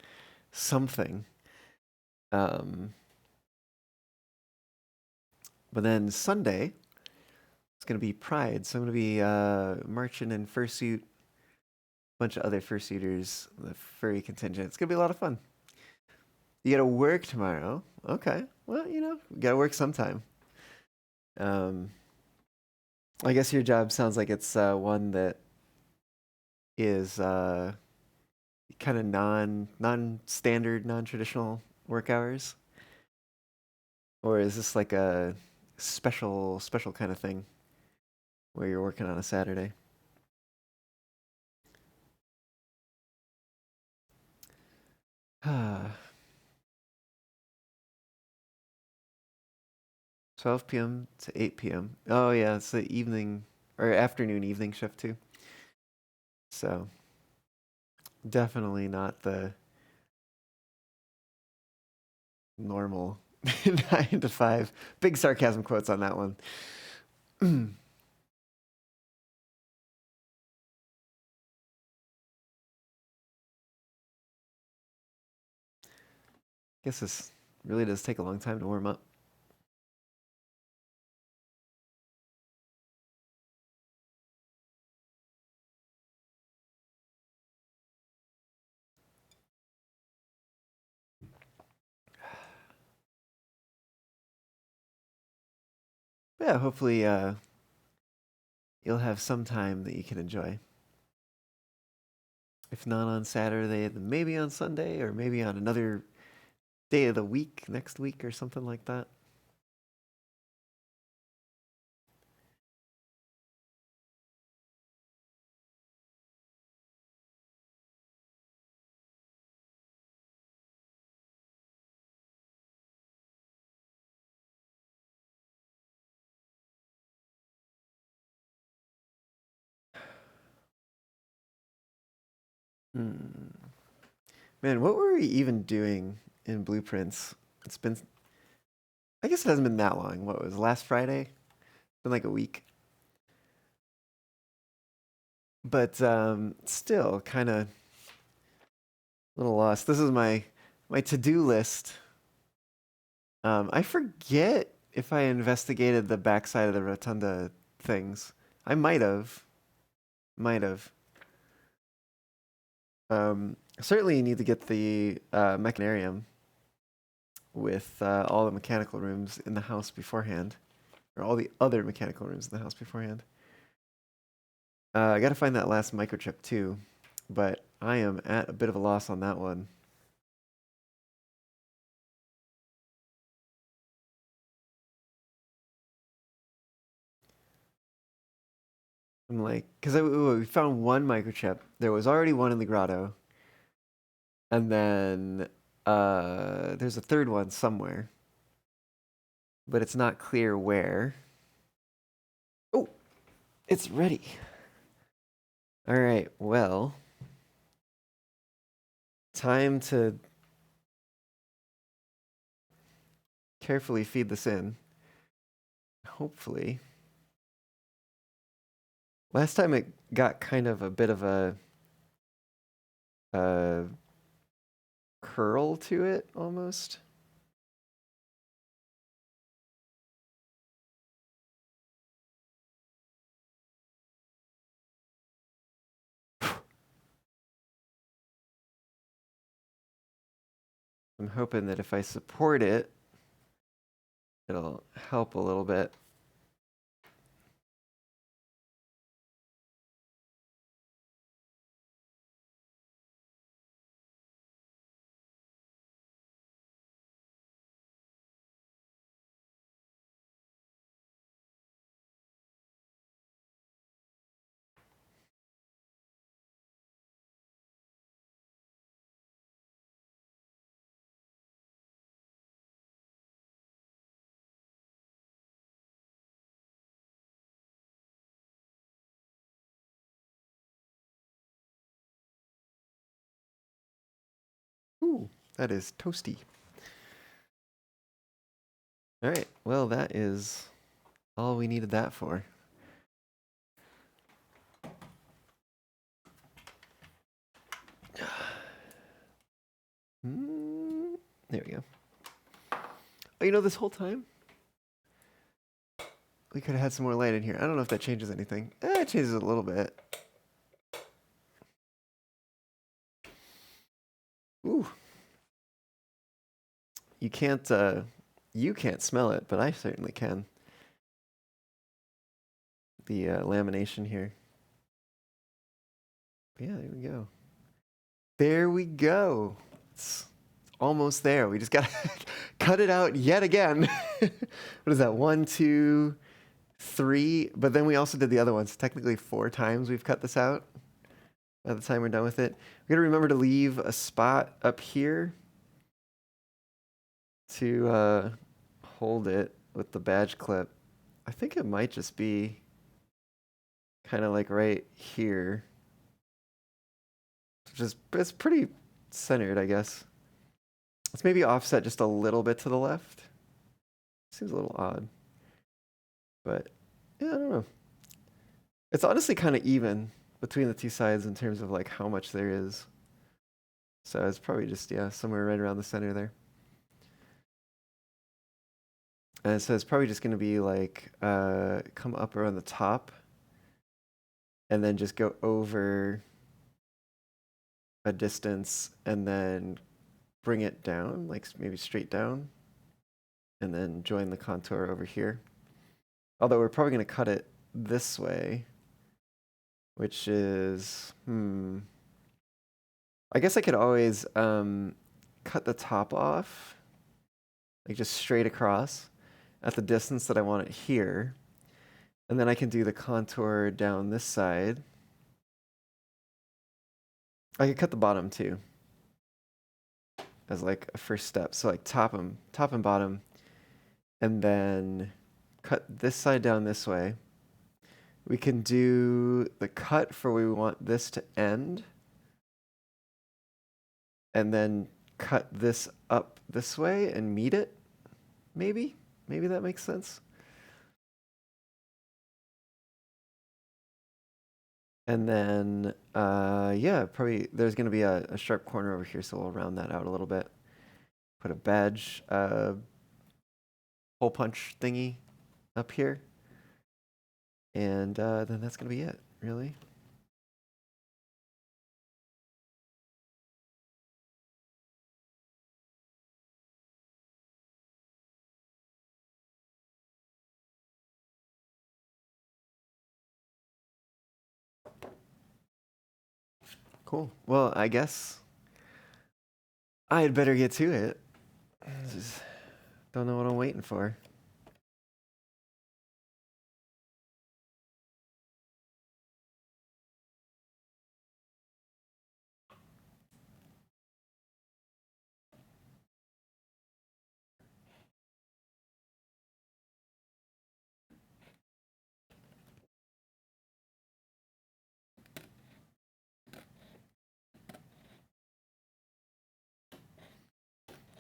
something. But then Sunday, it's gonna be Pride, so I'm gonna be marching in fursuit, a bunch of other fursuiters, the furry contingent. It's gonna be a lot of fun. You gotta work tomorrow. Okay, well, you gotta work sometime. Um, I guess your job sounds like it's one that is kind of non-standard, non-traditional work hours, or is this like a special kind of thing where you're working on a Saturday? Ah, 12 p.m. to 8 p.m. Oh yeah, it's the evening or afternoon evening shift too. So definitely not the normal 9 to 5. Big sarcasm quotes on that one. Guess this really does take a long time to warm up. But yeah, hopefully you'll have some time that you can enjoy. If not on Saturday, then maybe on Sunday or maybe on another day of the week, next week or something like that. Hmm. Man, what were we even doing in Blueprints? It's been, I guess it hasn't been that long. What was last Friday? It's been like a week. But still kind of a little lost. This is my to-do list. I forget if I investigated the backside of the rotunda things. I might have. Might have. Certainly you need to get the mechanarium with all the mechanical rooms in the house beforehand, or all the other mechanical rooms in the house beforehand. I got to find that last microchip too, but I am at a bit of a loss on that one. I'm like, because we found one microchip. There was already one in the grotto, and then there's a third one somewhere, but it's not clear where. Oh, it's ready. All right, well, time to carefully feed this in. Hopefully. Last time it got kind of a bit of a curl to it almost. I'm hoping that if I support it, it'll help a little bit. Ooh, that is toasty. All right, well, that is all we needed that for. There we go. Oh, you know, this whole time, we could have had some more light in here. I don't know if that changes anything. It changes a little bit. Ooh. You can't smell it, but I certainly can. The lamination here. But yeah, there we go. There we go. It's almost there. We just got to cut it out yet again. What is that? 1, 2, 3. But then we also did the other ones. Technically 4 times we've cut this out by the time we're done with it. We got to remember to leave a spot up here to hold it with the badge clip. I think it might just be kind of like right here. It's pretty centered, I guess. Let's maybe offset just a little bit to the left. Seems a little odd. But yeah, I don't know. It's honestly kind of even between the two sides in terms of like how much there is. So it's probably just, yeah, somewhere right around the center there. And so it's probably just going to be like come up around the top and then just go over a distance and then bring it down, like maybe straight down, and then join the contour over here. Although we're probably going to cut it this way, which is, I guess I could always cut the top off, like just straight across at the distance that I want it here. And then I can do the contour down this side. I could cut the bottom too as like a first step. So like top and bottom, and then cut this side down this way. We can do the cut for where we want this to end, and then cut this up this way and meet it. Maybe that makes sense. And then, yeah, probably there's going to be a sharp corner over here, so we'll round that out a little bit. Put a badge hole punch thingy up here. And then that's going to be it, really. Cool. Well, I guess I'd better get to it. Just don't know what I'm waiting for.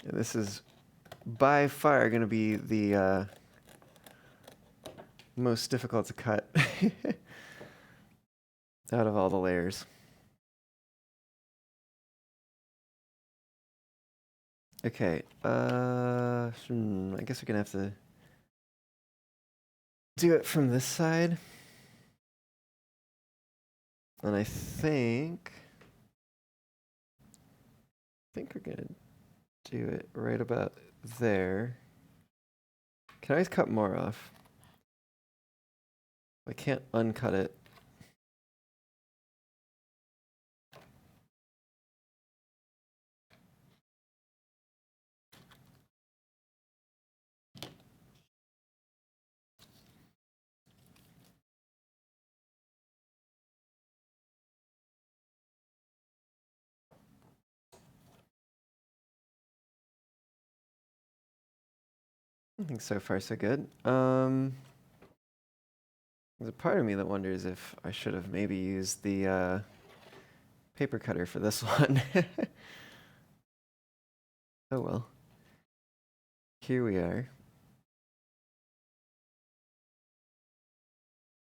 And this is by far going to be the most difficult to cut out of all the layers. Okay, I guess we're gonna have to do it from this side. And I think we're gonna do it right about there. Can I always cut more off? I can't uncut it. I think so far so good. There's a part of me that wonders if I should have maybe used the paper cutter for this one. Oh well. Here we are.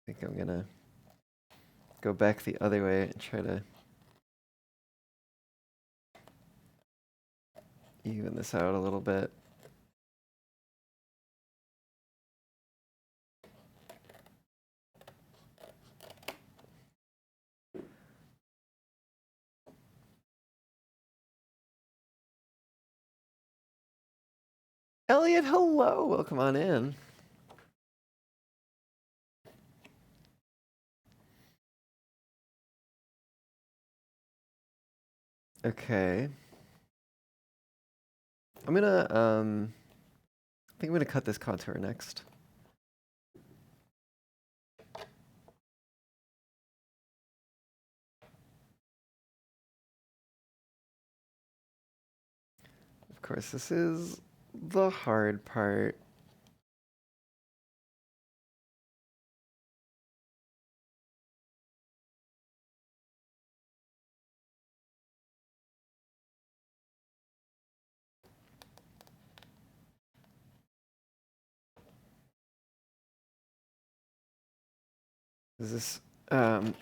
I think I'm gonna go back the other way and try to even this out a little bit. Elliot, hello. Welcome on in. Okay. I think I'm gonna cut this contour next. Of course, this is the hard part. This lamination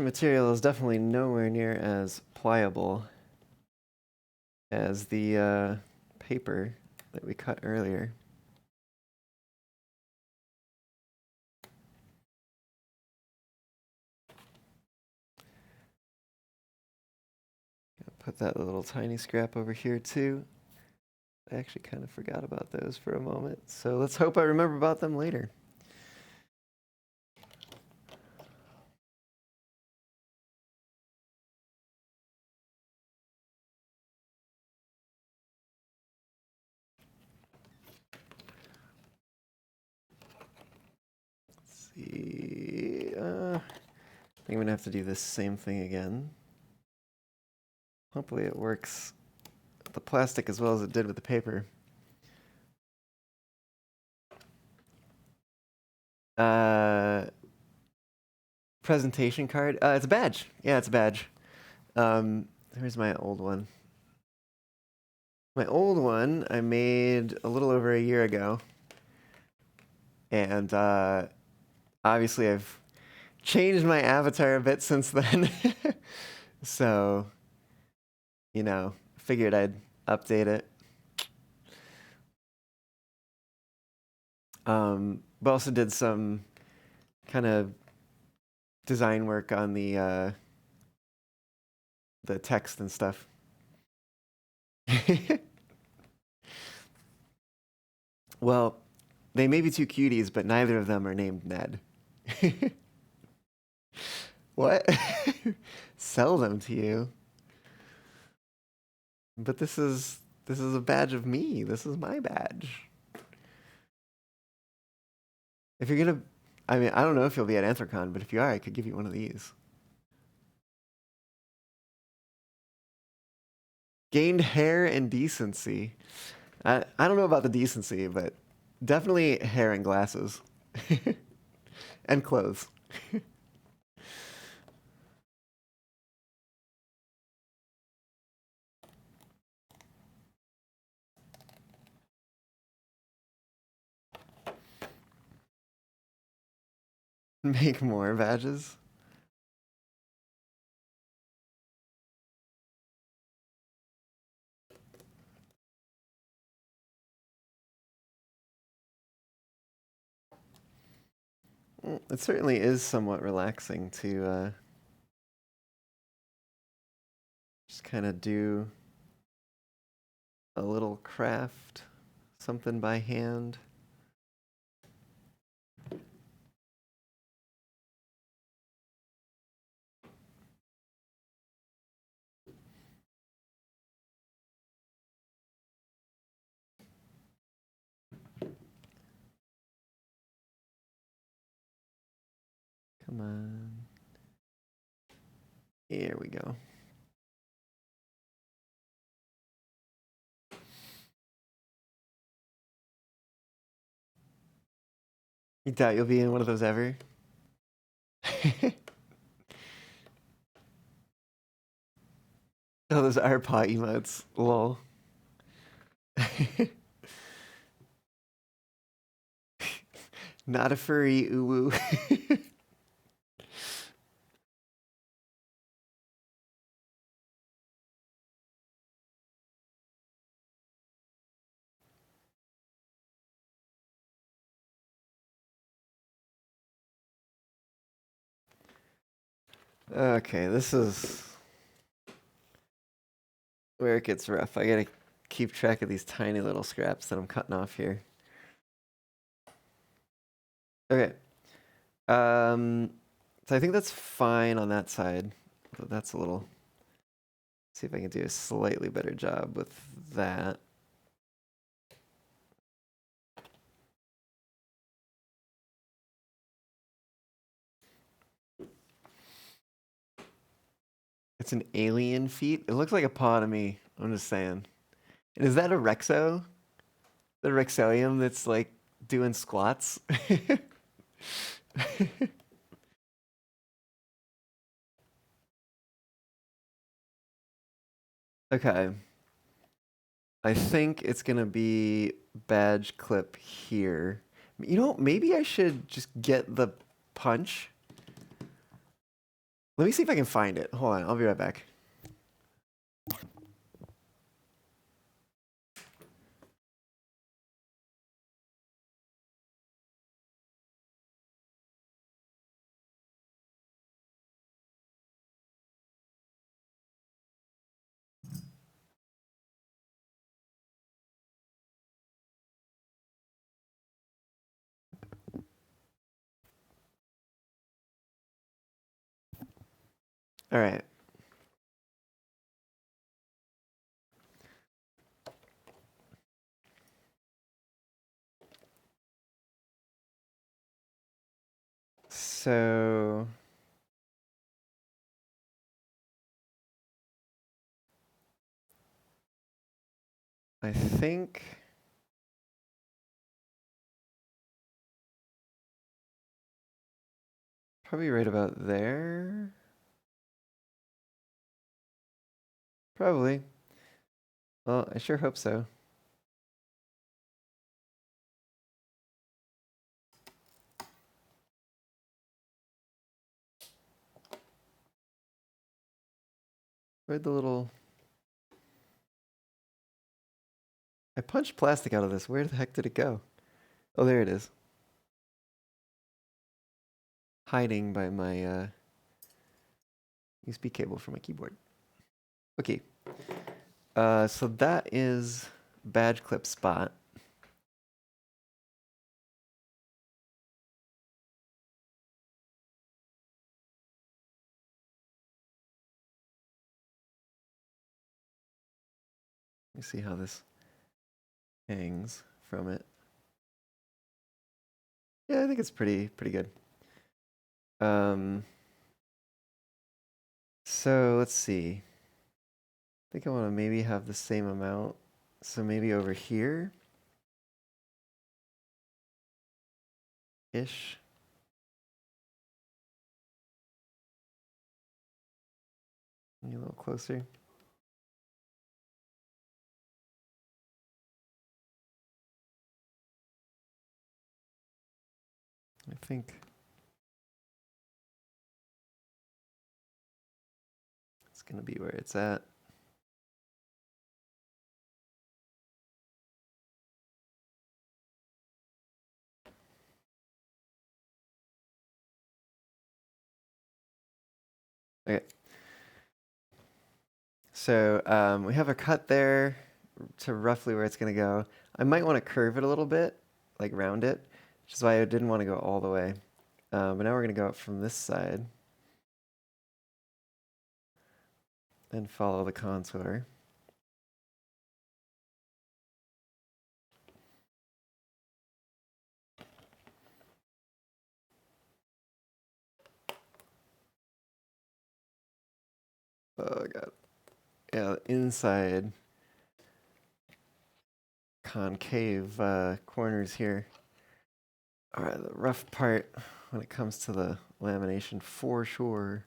material is definitely nowhere near as pliable as the paper that we cut earlier. Put that little tiny scrap over here too. I actually kind of forgot about those for a moment, so let's hope I remember about them later. Let's see. I think I'm gonna have to do this same thing again. Hopefully it works with the plastic as well as it did with the paper. Presentation card. It's a badge. Yeah, it's a badge. Here's my old one. My old one I made a little over a year ago. And obviously I've changed my avatar a bit since then. So, you know, figured I'd update it. But also did some kind of design work on the text and stuff. Well, they may be two cuties, but neither of them are named Ned. What? Sell them to you. But this is a badge of me. This is my badge. If you're gonna, I mean, I don't know if you'll be at Anthrocon, but if you are, I could give you one of these. Gained hair and decency. I don't know about the decency, but definitely hair and glasses. And clothes. Make more badges. It certainly is somewhat relaxing to just kind of do a little craft, something by hand. Come on. Here we go. You doubt you'll be in one of those ever? Oh, those are pot emotes. Lol. Not a furry uwu. Okay, this is where it gets rough. I gotta keep track of these tiny little scraps that I'm cutting off here. Okay. So I think that's fine on that side. But that's a little. See if I can do a slightly better job with that. It's an alien feet. It looks like a paw to me. I'm just saying. And is that a Rexo? The Rexelium that's like doing squats? Okay. I think it's gonna be badge clip here. You know, maybe I should just get the punch. Let me see if I can find it. Hold on, I'll be right back. All right. So I think probably right about there. Probably. Well, I sure hope so. Where'd the little... I punched plastic out of this. Where the heck did it go? Oh, there it is. Hiding by my USB cable for my keyboard. Okay. So that is badge clip spot. Let me see how this hangs from it. Yeah, I think it's pretty good. So let's see. I think I want to maybe have the same amount. So maybe over here. Ish. Maybe a little closer. I think It's going to be where it's at. Okay. So we have a cut there to roughly where it's going to go. I might want to curve it a little bit, like round it, which is why I didn't want to go all the way. But now we're going to go up from this side and follow the contour. Oh god. Yeah, inside concave corners here are the rough part when it comes to the lamination for sure.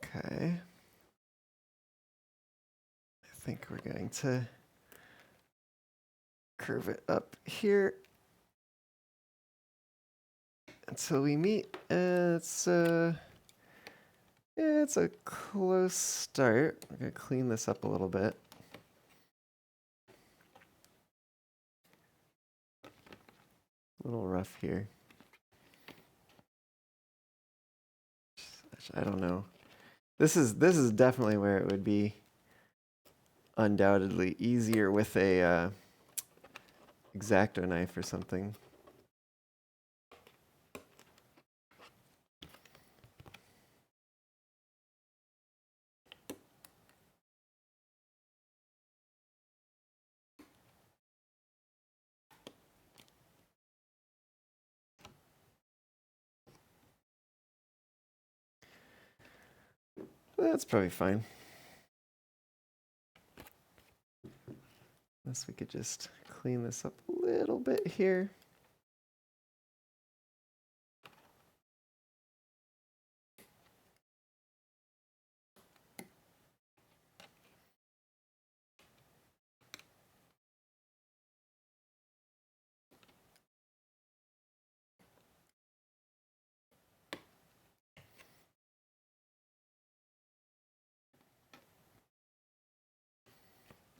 Okay. I think we're going to curve it up here until we meet. It's a close start. I'm gonna clean this up a little bit. A little rough here. I don't know. This is definitely where it would be undoubtedly easier with a X-Acto knife or something. That's probably fine. Unless we could just clean this up a little bit here.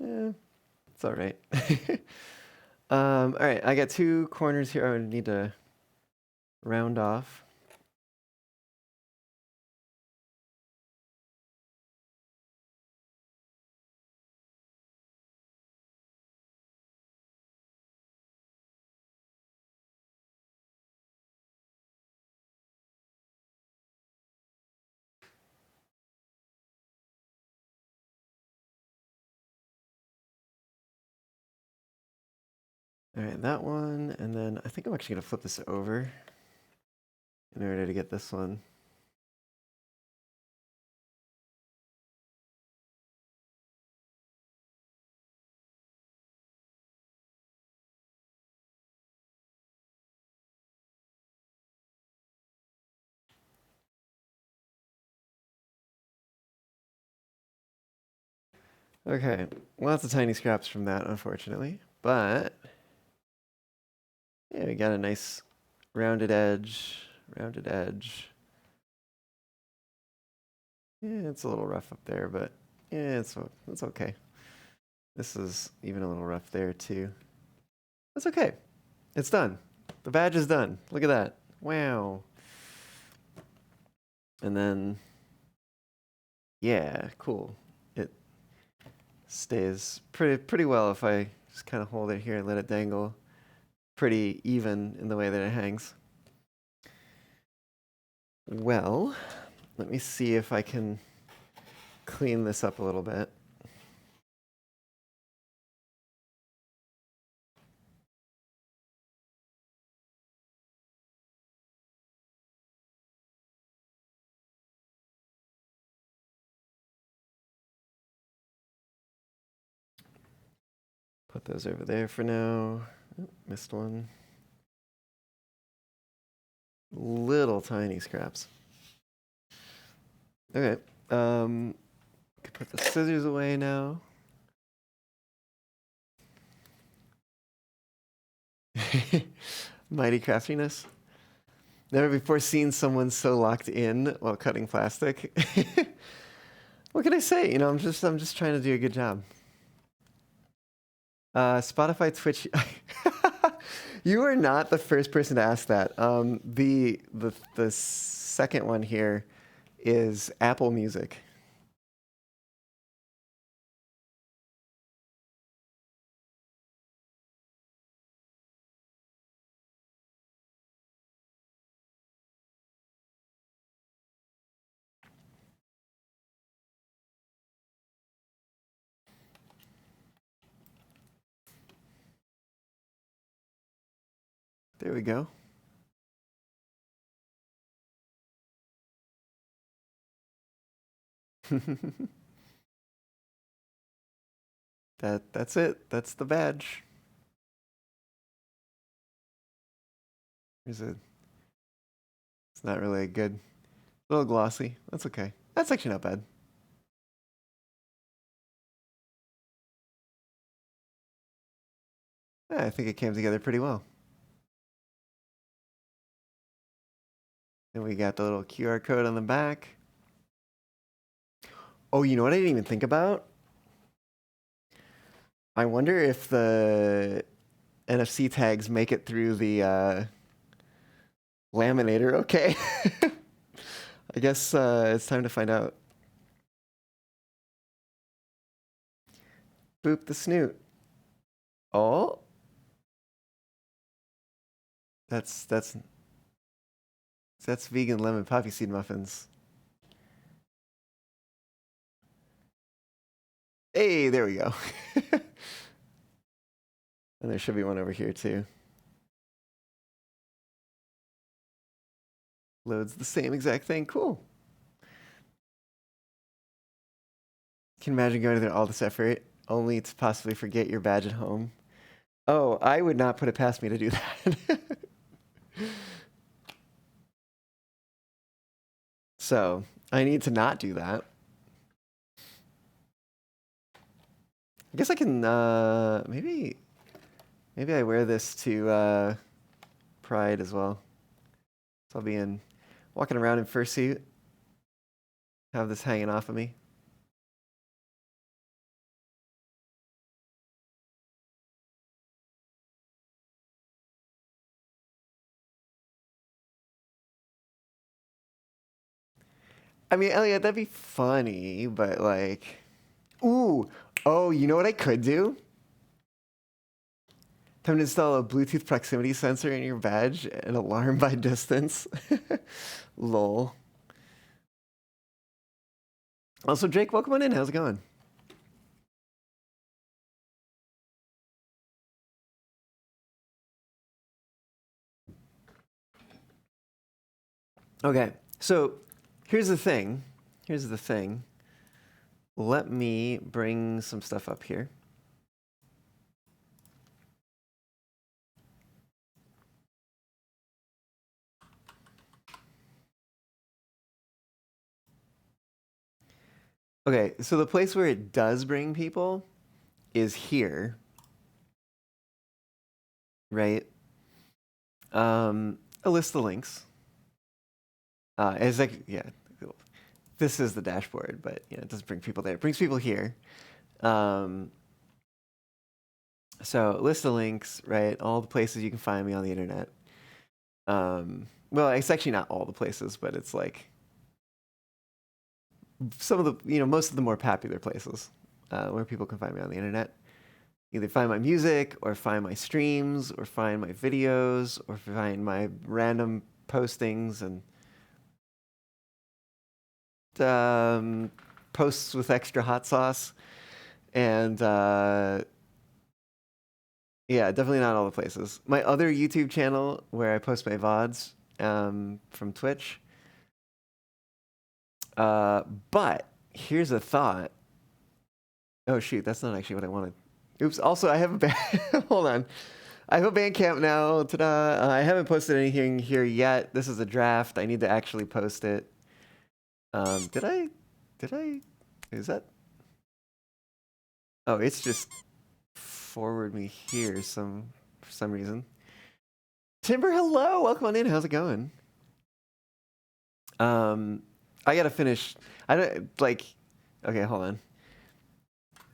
Yeah, it's all right. All right, I got two corners here I would need to round off. All right, that one, and then I think I'm actually gonna flip this over in order to get this one. Okay, lots of tiny scraps from that, unfortunately, but yeah, we got a nice rounded edge, rounded edge. Yeah, it's a little rough up there, but yeah, it's okay. This is even a little rough there too. That's okay. It's done. The badge is done. Look at that. Wow. And then, yeah, cool. It stays pretty well if I just kind of hold it here and let it dangle. Pretty even in the way that it hangs. Well, let me see if I can clean this up a little bit. Put those over there for now. Oh, missed one. Little tiny scraps. Okay. Can put the scissors away now. Mighty craftiness. Never before seen someone so locked in while cutting plastic. What can I say? You know, I'm just trying to do a good job. Spotify, Twitch. You are not the first person to ask that. The second one here is Apple Music. There we go. That's it. That's the badge. It's not really a good, a little glossy. That's okay. That's actually not bad. Yeah, I think it came together pretty well. And we got the little QR code on the back. Oh, you know what I didn't even think about? I wonder if the NFC tags make it through the laminator. Okay. I guess it's time to find out. Boop the snoot. Oh. That's vegan lemon poppy seed muffins. Hey, there we go. And there should be one over here too. Loads the same exact thing. Cool. Can you imagine going through all this effort only to possibly forget your badge at home? Oh, I would not put it past me to do that. So I need to not do that. I guess I can maybe I wear this to Pride as well. So I'll be walking around in fursuit. Have this hanging off of me. I mean, Elliot, that'd be funny, but like, ooh, oh, you know what I could do? Time to install a Bluetooth proximity sensor in your badge and alarm by distance. Lol. Also, Drake, welcome on in. How's it going? Okay, so here's the thing. Let me bring some stuff up here. Okay, so the place where it does bring people is here, right? A list of links. It's like, yeah, this is the dashboard, but yeah, it doesn't bring people there. It brings people here. So list of links, right? All the places you can find me on the internet. Well, it's actually not all the places, but it's like some of the, most of the more popular places where people can find me on the internet. Either find my music, or find my streams, or find my videos, or find my random postings and posts with extra hot sauce. And yeah, definitely not all the places. My other YouTube channel where I post my VODs from Twitch. But here's a thought. Oh shoot, that's not actually what I wanted Oops. Also, I have a hold on. I have a Bandcamp now. Ta-da! I haven't posted anything here yet. This is a draft. I need to actually post it. Did I? Did I? Is that? Oh, it's just forward me here for some reason. Timber, hello. Welcome on in. How's it going? I gotta finish. I don't like. Okay, hold on.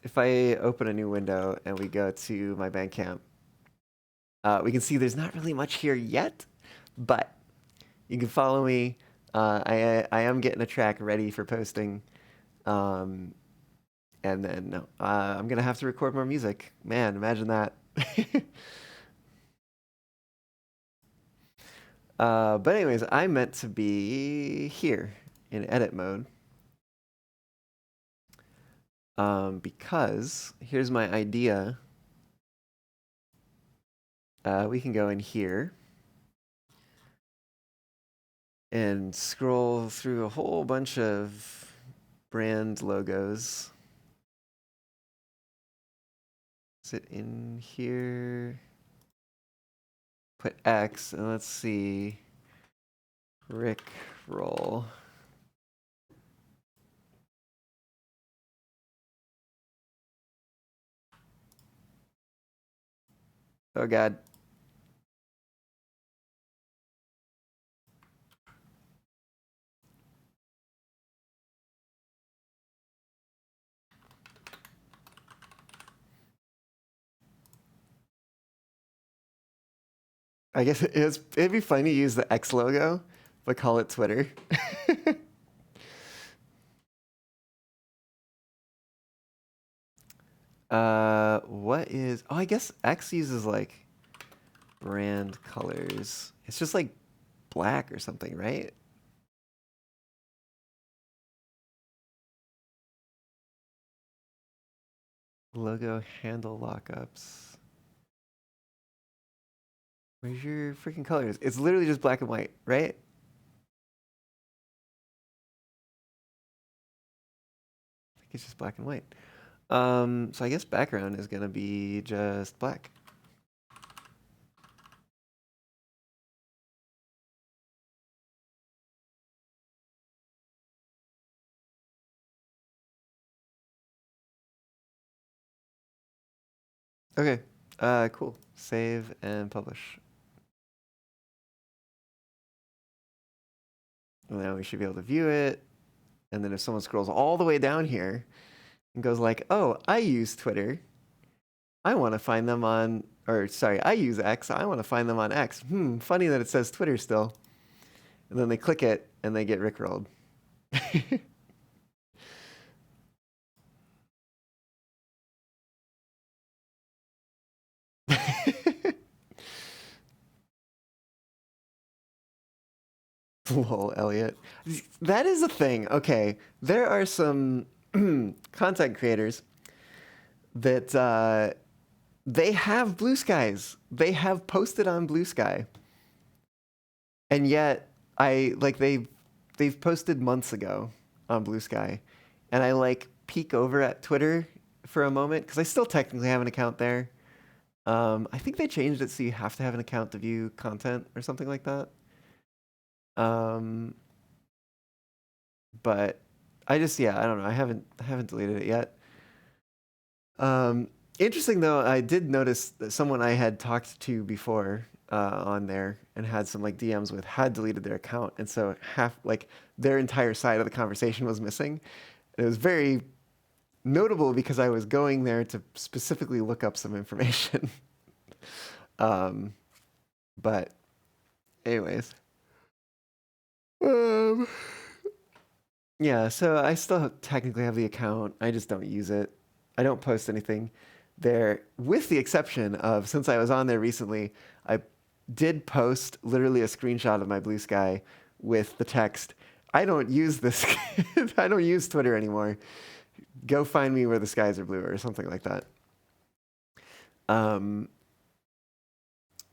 If I open a new window and we go to my Bandcamp, we can see there's not really much here yet, but you can follow me. I am getting a track ready for posting, and then I'm gonna have to record more music. Man, imagine that. But anyways, I'm meant to be here in edit mode. Because here's my idea. We can go in here and scroll through a whole bunch of brand logos. Is it in here? Put X, and let's see. Rick roll. Oh God. I guess it'd be funny to use the X logo, but call it Twitter. What is? Oh, I guess X uses like brand colors. It's just like black or something, right? Logo handle lockups. Where's your freaking colors? It's literally just black and white, right? I think it's just black and white. So I guess background is gonna be just black. Okay, cool. Save and publish. And now we should be able to view it. And then if someone scrolls all the way down here and goes like, oh, I use Twitter. I want to find them on, or sorry, I use X. I want to find them on X. Funny that it says Twitter still. And then they click it and they get rickrolled. Lol, Elliot. That is a thing. Okay, there are some content creators that they have Blue Skies. They have posted on Blue Sky, and yet they've posted months ago on Blue Sky, and I like peek over at Twitter for a moment because I still technically have an account there. I think they changed it so you have to have an account to view content or something like that. But I don't know. I haven't deleted it yet. Interesting though, I did notice that someone I had talked to before on there and had some like DMs with had deleted their account, and so their entire side of the conversation was missing. It was very notable because I was going there to specifically look up some information. But anyways. Yeah, so I still technically have the account. I just don't use it. I don't post anything there, with the exception of since I was on there recently, I did post literally a screenshot of my Blue Sky with the text, I don't use this. I don't use Twitter anymore. Go find me where the skies are blue or something like that. And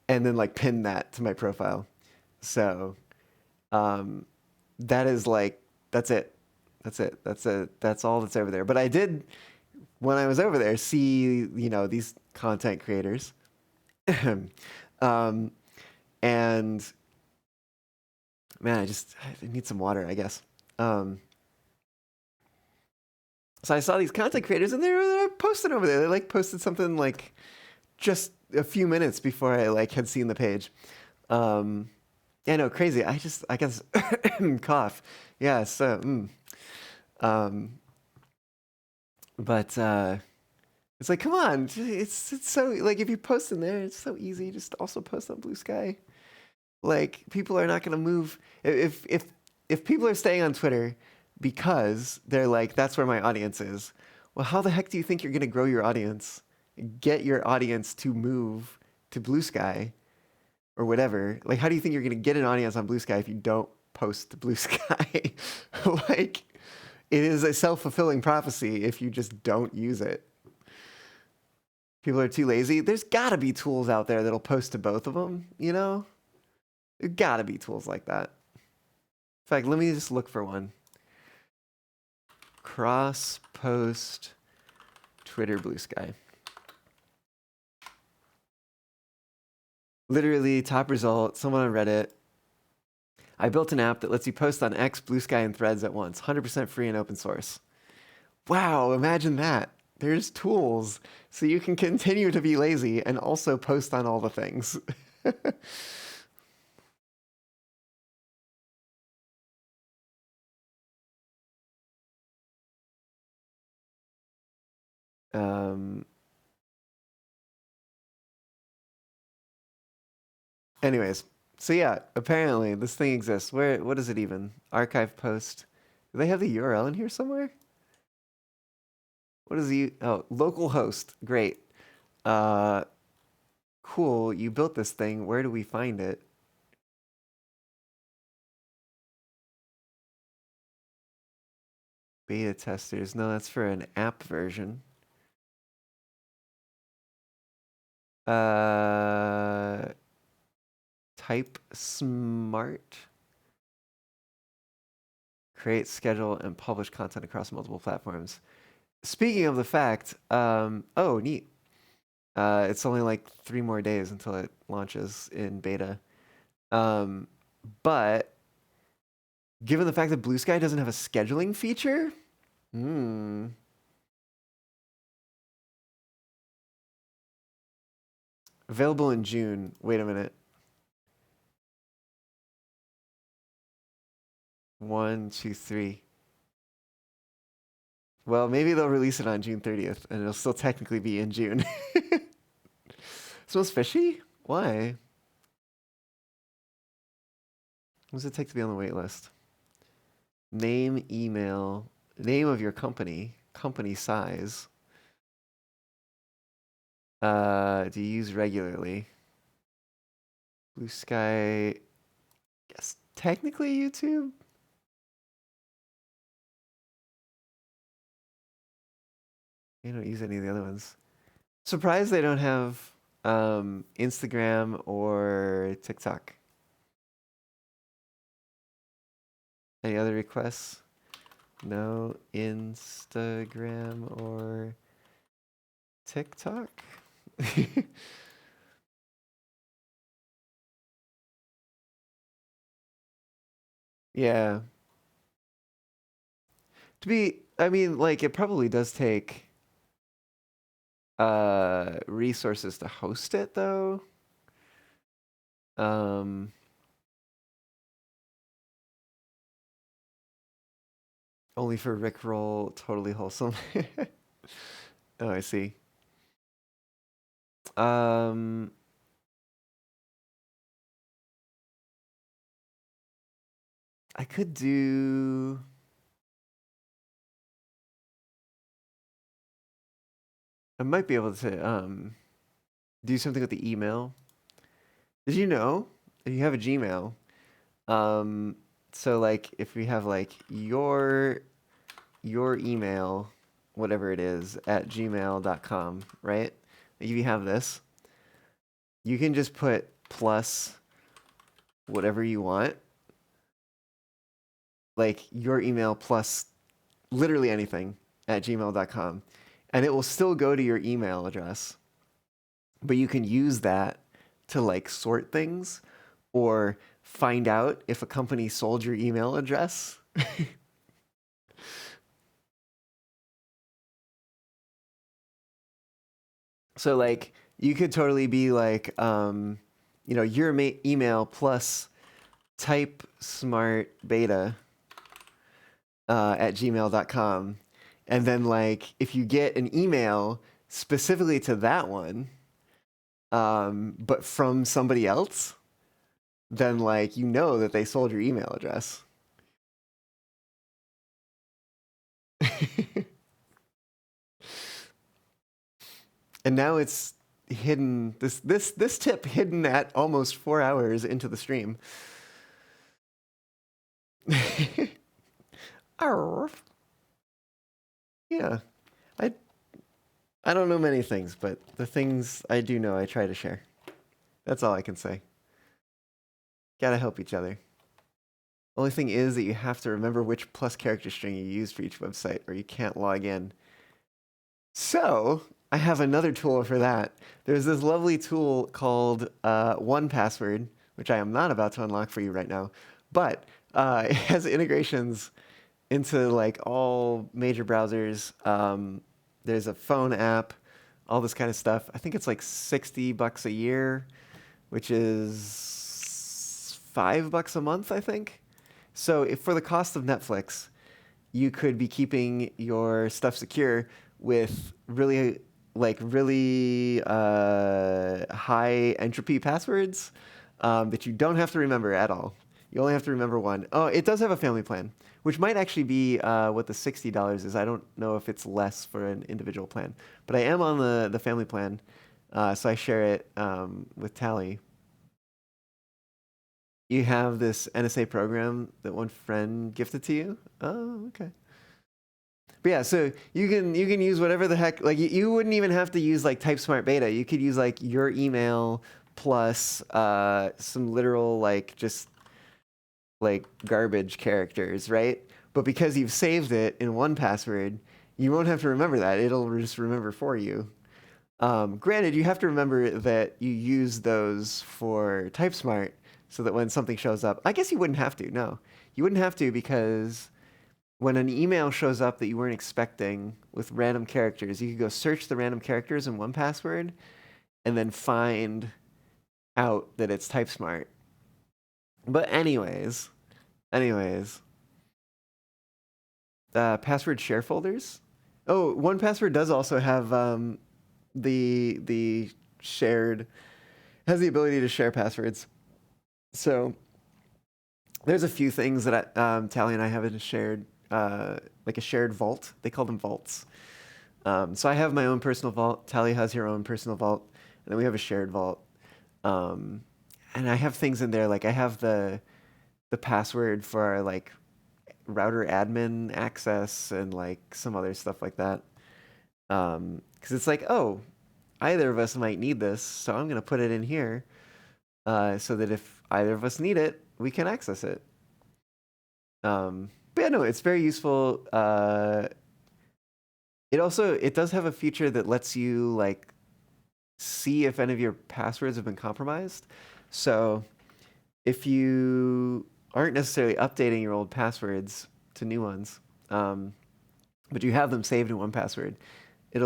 then like pin that to my profile. So that is like, that's it. That's all that's over there. But I did when I was over there, see, these content creators. um, and man, I need some water, I guess. So I saw these content creators and they're posting over there. They like posted something like just a few minutes before I like had seen the page. Yeah, no, crazy. I guess cough. Yeah, so but it's like, come on, it's so like if you post in there, it's so easy. Just also post on Blue Sky. Like people are not gonna move if people are staying on Twitter because they're like, that's where my audience is. Well, how the heck do you think you're gonna grow your audience? Get your audience to move to Blue Sky or whatever. Like, how do you think you're gonna get an audience on Blue Sky if you don't post to Blue Sky? Like, it is a self-fulfilling prophecy if you just don't use it. People are too lazy. There's gotta be tools out there that'll post to both of them, There gotta be tools like that. In fact, let me just look for one. Cross post Twitter Blue Sky. Literally, top result, someone on Reddit. I built an app that lets you post on X, Blue Sky, and Threads at once. 100% free and open source. Wow, imagine that. There's tools so you can continue to be lazy and also post on all the things. Anyways, so yeah, apparently this thing exists. What is it even? Archive post. Do they have the URL in here somewhere? What is localhost. Great. Cool. You built this thing. Where do we find it? Beta testers. No, that's for an app version. Type smart. Create, schedule, and publish content across multiple platforms. Speaking of the fact, oh, neat. It's only like 3 more days until it launches in beta. But given the fact that Blue Sky doesn't have a scheduling feature, available in June. Wait a minute. 1, 2, 3. Well, maybe they'll release it on June 30th, and it'll still technically be in June. Smells fishy? Why? What does it take to be on the wait list? Name, email, name of your company, company size. Do you use regularly? Blue Sky, yes, technically YouTube. You don't use any of the other ones. Surprised they don't have Instagram or TikTok. Any other requests? No Instagram or TikTok? Yeah. I mean, like, it probably does take resources to host it, though. Only for Rickroll, totally wholesome. Oh, I see. I could do. I might be able to do something with the email. Did you know if you have a Gmail? So like if we have like your email, whatever it is, at gmail.com, right? If you have this, you can just put plus whatever you want. Like your email plus literally anything at gmail.com. and it will still go to your email address, but you can use that to like sort things or find out if a company sold your email address. So like you could totally be like, your email plus type smart beta at gmail.com. And then like if you get an email specifically to that one, but from somebody else, then like you know that they sold your email address. And now it's hidden. This tip hidden at almost 4 hours into the stream. Arf. Yeah, I I don't know many things, but the things I do know, I try to share. That's all I can say. Gotta help each other. Only thing is that you have to remember which plus character string you use for each website, or you can't log in. So I have another tool for that. There's this lovely tool called 1Password, which I am not about to unlock for you right now, but it has integrations into like all major browsers. There's a phone app, all this kind of stuff. I think it's like $60 a year, which is $5 a month, I think. So if for the cost of Netflix, you could be keeping your stuff secure with really high entropy passwords that you don't have to remember at all. You only have to remember one. Oh, it does have a family plan, which might actually be what the $60 is. I don't know if it's less for an individual plan, but I am on the family plan, so I share it with Tally. You have this NSA program that one friend gifted to you. Oh, okay. But yeah, so you can use whatever the heck. Like you wouldn't even have to use like TypeSmart Beta. You could use like your email plus some literal like just like garbage characters, right? But because you've saved it in 1Password, you won't have to remember that. It'll just remember for you. Granted, you have to remember that you use those for TypeSmart so that when something shows up, I guess you wouldn't have to. No, you wouldn't have to, because when an email shows up that you weren't expecting with random characters, you could go search the random characters in 1Password and then find out that it's TypeSmart. But anyways, password share folders. Oh, 1Password does also have the shared, has the ability to share passwords. So there's a few things that Tally and I have in a shared, like a shared vault. They call them vaults. So I have my own personal vault. Tally has her own personal vault, and then we have a shared vault. And I have things in there, like I have the password for our like router admin access and like some other stuff like that. Because it's like, oh, either of us might need this, so I'm gonna put it in here, so that if either of us need it, we can access it. But yeah, no, it's very useful. It does have a feature that lets you like see if any of your passwords have been compromised. So if you aren't necessarily updating your old passwords to new ones, but you have them saved in 1Password, it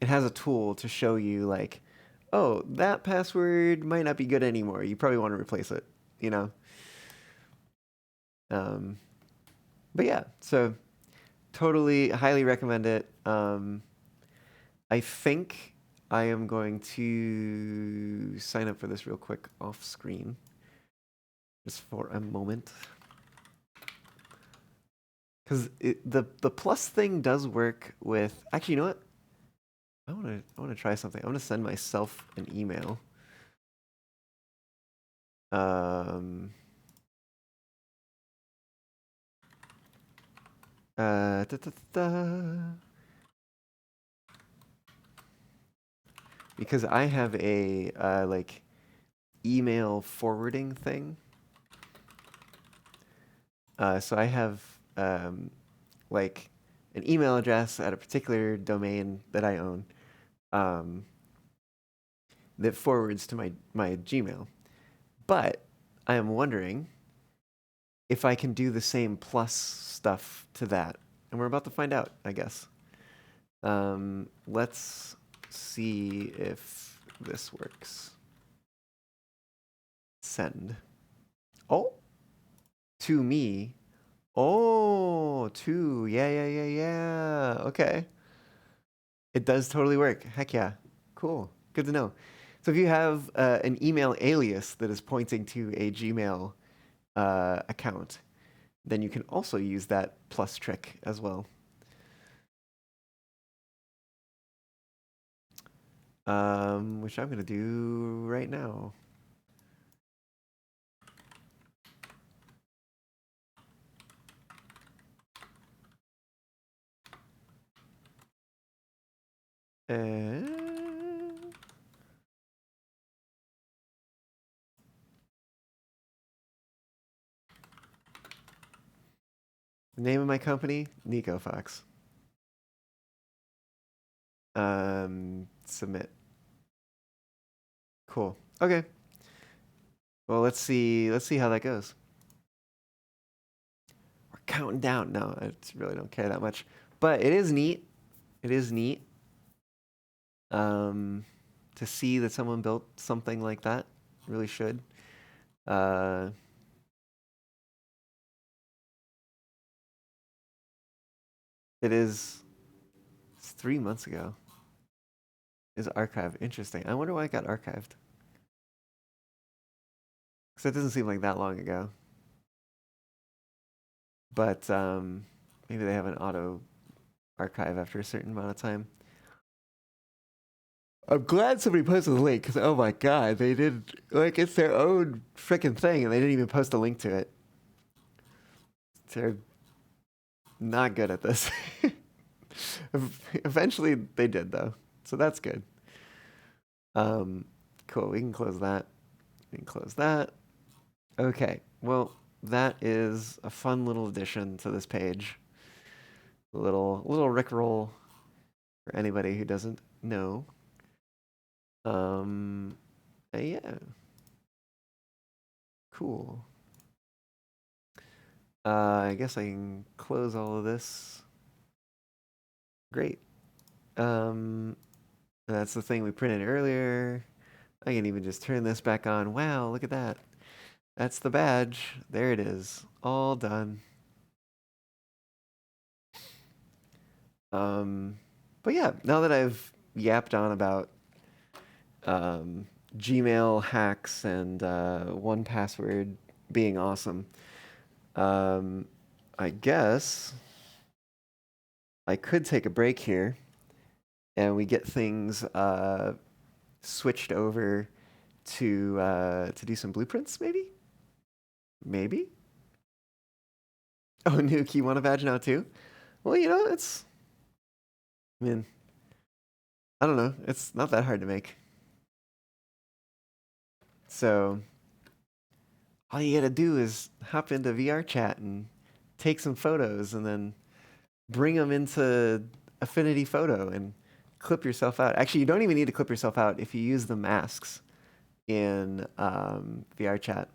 has a tool to show you like, oh, that password might not be good anymore. You probably want to replace it, you know? But yeah, so totally highly recommend it. I think I am going to sign up for this real quick off screen, just for a moment. Because the plus thing does work with, actually, you know what? I want to try something. I want to send myself an email. Da, da, da. Because I have a like email forwarding thing. So I have like an email address at a particular domain that I own um, that forwards to my Gmail. But I am wondering if I can do the same plus stuff to that. And we're about to find out, I guess. Let's see if this works. Send. Oh, to me. Oh, to, yeah. Okay. It does totally work. Heck yeah. Cool. Good to know. So if you have an email alias that is pointing to a Gmail account, then you can also use that plus trick as well. Which I'm going to do right now. The name of my company, NicoFox. Submit. Cool. Okay. Well, let's see how that goes. We're counting down. No, I really don't care that much. But it is neat. It is neat. To see that someone built something like that. Really should. It's 3 months ago. Is archived. Interesting. I wonder why it got archived. Because it doesn't seem like that long ago. But maybe they have an auto archive after a certain amount of time. I'm glad somebody posted the link because oh my god, they did like it's their own freaking thing and they didn't even post a link to it. They're not good at this. Eventually they did though, so that's good. Cool. We can close that. We can close that. Okay. Well, that is a fun little addition to this page. A little Rickroll for anybody who doesn't know. Yeah. Cool. I guess I can close all of this. Great. That's the thing we printed earlier. I can even just turn this back on. Wow, look at that. That's the badge. There it is. All done. But yeah, now that I've yapped on about Gmail hacks and 1Password being awesome, I guess I could take a break here and we get things switched over to do some blueprints, maybe? Maybe? Oh, Nuke, you want a badge now too? Well, I mean, I don't know. It's not that hard to make. So all you gotta do is hop into VR chat and take some photos and then bring them into Affinity Photo and clip yourself out. Actually, you don't even need to clip yourself out if you use the masks in VR chat.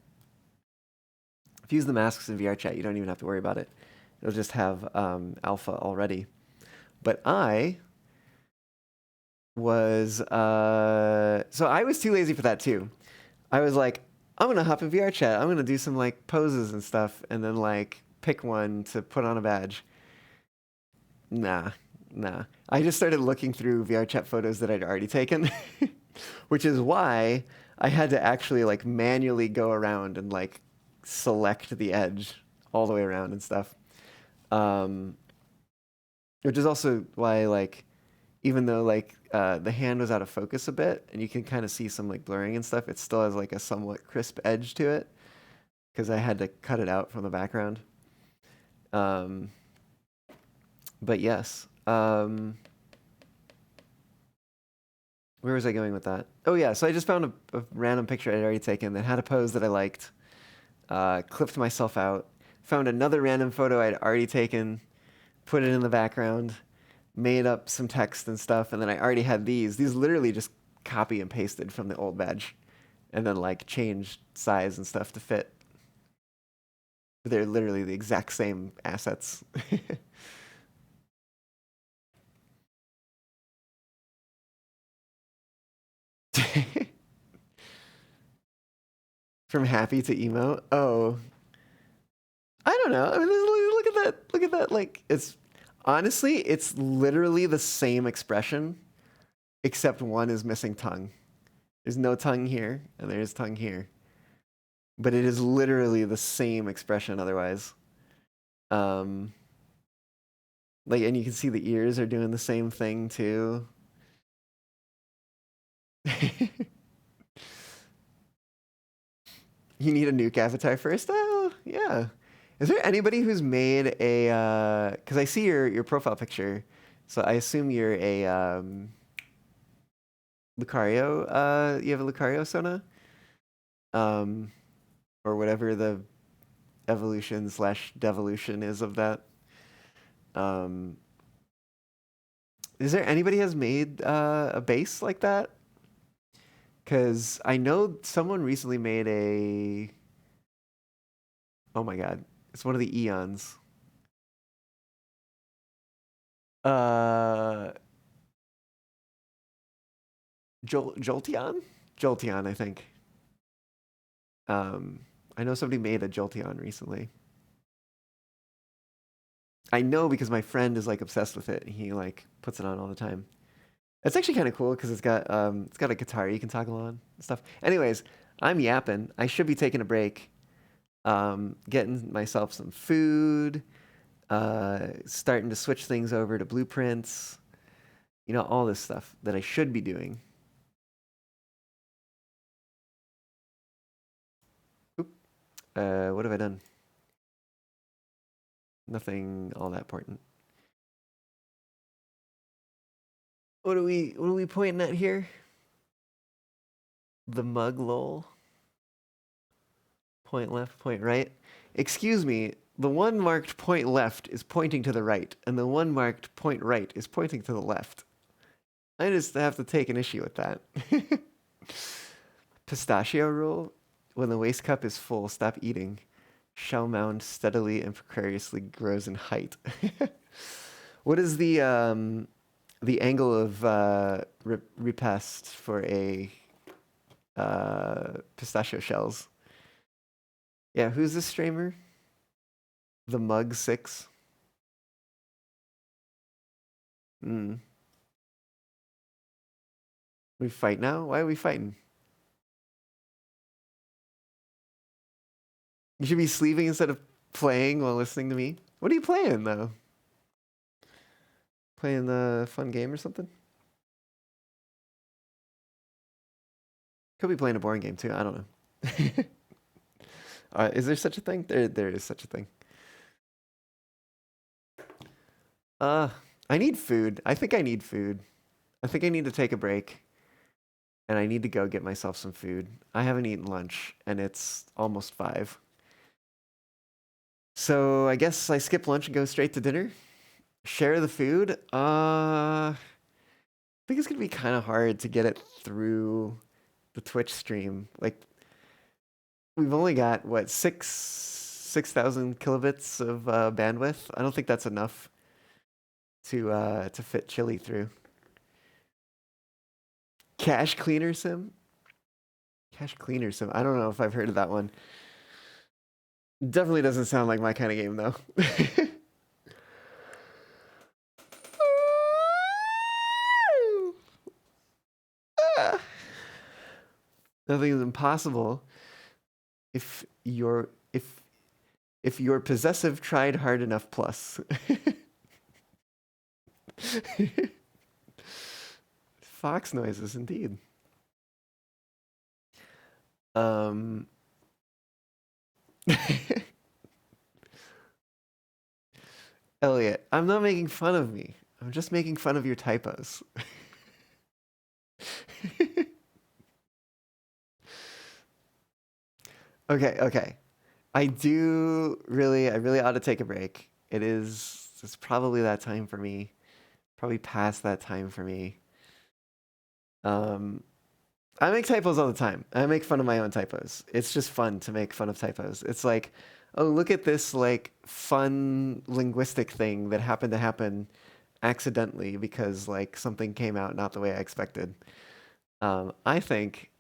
If you use the masks in VR chat, you don't even have to worry about it. It'll just have alpha already. But I was so I was too lazy for that too. I was like, I'm gonna hop in VR chat. I'm gonna do some like poses and stuff, and then like pick one to put on a badge. Nah. I just started looking through VR chat photos that I'd already taken, which is why I had to actually like manually go around and like select the edge all the way around and stuff. Which is also why like even though like the hand was out of focus a bit and you can kind of see some like blurring and stuff, it still has like a somewhat crisp edge to it because I had to cut it out from the background. But yes. Where was I going with that? Oh yeah, so I just found a random picture I'd already taken that had a pose that I liked. Clipped myself out. Found another random photo I'd already taken put it in the background, made up some text and stuff, and then I already had these. These literally just copy and pasted from the old badge, and then like changed size and stuff to fit. They're literally the exact same assets. From happy to emo. Oh, I don't know. I mean, look at that. Look at that. Like, it's honestly, it's literally the same expression, except one is missing tongue. There's no tongue here, and there's tongue here. But it is literally the same expression otherwise. Like, and you can see the ears are doing the same thing too. You need a nuke avatar first? Oh, yeah. Is there anybody who's made a, because I see your profile picture, so I assume you're a Lucario, you have a Lucario Sona? Or whatever the evolution slash devolution is of that. Is there anybody has made a base like that? Because I know someone recently made a. Oh my god, it's one of the Eons. Uh, Jolteon? Jolteon, I think. I know somebody made a Jolteon recently. I know because my friend is like obsessed with it. He like puts it on all the time. It's actually kind of cool because it's got a guitar you can toggle on and stuff. Anyways, I'm yapping. I should be taking a break. Getting myself some food. Starting to switch things over to blueprints. You know, all this stuff that I should be doing. Oop. What have I done? Nothing all that important. What are we pointing at here? The mug lol. Point left, point right. Excuse me, the one marked point left is pointing to the right, and the one marked point right is pointing to the left. I just have to take an issue with that. Pistachio rule: when the waste cup is full, stop eating. Shell mound steadily and precariously grows in height. What is the angle of repast for a pistachio shells? Yeah, who's this streamer? The Mug 6. We fight now? Why are we fighting? You should be sleeping instead of playing while listening to me. What are you playing though? Playing the fun game or something? Could be playing a boring game too. I don't know. Is there such a thing? There is such a thing. I need food. I think I need food. I think I need to take a break. And I need to go get myself some food. I haven't eaten lunch, and it's almost 5. So I guess I skip lunch and go straight to dinner. Share the food. I think it's gonna be kind of hard to get it through the Twitch stream. Like, we've only got what 6,000 kilobits of bandwidth. I don't think that's enough to fit Chili through. Cache Cleaner Sim? Cache Cleaner Sim. I don't know if I've heard of that one. Definitely doesn't sound like my kind of game, though. Nothing is impossible if you're possessive tried hard enough plus. Fox noises, indeed. Elliot, I'm not making fun of me. I'm just making fun of your typos. Okay. I really ought to take a break. It is It's probably that time for me. Probably past that time for me. I make typos all the time. I make fun of my own typos. It's just fun to make fun of typos. It's like, oh, look at this like fun linguistic thing that happened to happen accidentally because like something came out not the way I expected. I think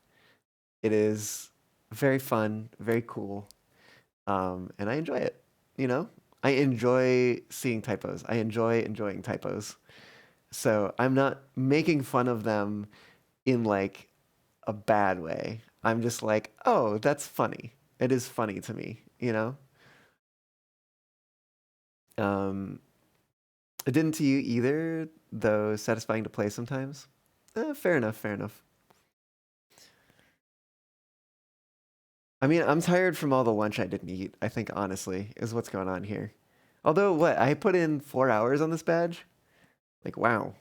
it is very fun, very cool, and I enjoy it. You know, I enjoy seeing typos. I enjoy enjoying typos. So I'm not making fun of them in like a bad way. I'm just like, oh, that's funny. It is funny to me, you know? Um, it didn't to you either, though satisfying to play sometimes. Fair enough, fair enough. I mean, I'm tired from all the lunch I didn't eat, I think, honestly, is what's going on here. Although, what? I put in 4 hours on this badge? Like, wow.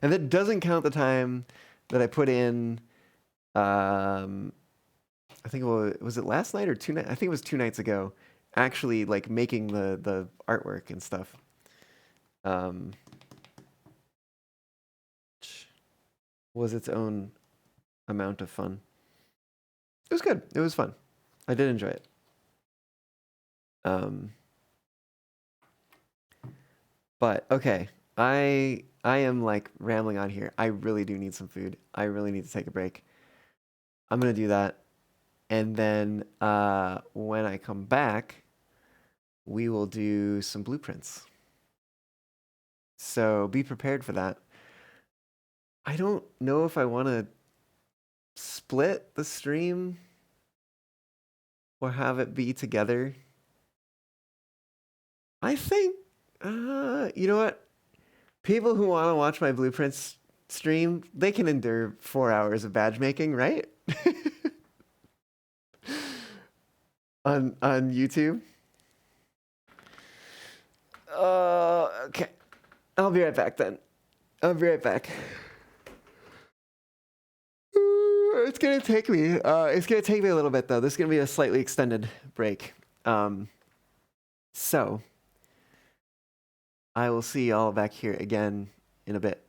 And that doesn't count the time that I put in, um, I think was it last night or 2 nights? I think it was 2 nights ago, actually, like, making the artwork and stuff. Um, was its own amount of fun. It was good. It was fun. I did enjoy it. But okay, I am like rambling on here. I really do need some food. I really need to take a break. I'm gonna do that, and then when I come back, we will do some blueprints. So be prepared for that. I don't know if I want to split the stream or have it be together. I think, you know what? People who want to watch my blueprints stream, they can endure 4 hours of badge making, right? on YouTube. Okay. I'll be right back then. I'll be right back. It's gonna take me. It's gonna take me a little bit though. This is gonna be a slightly extended break. So I will see y'all back here again in a bit.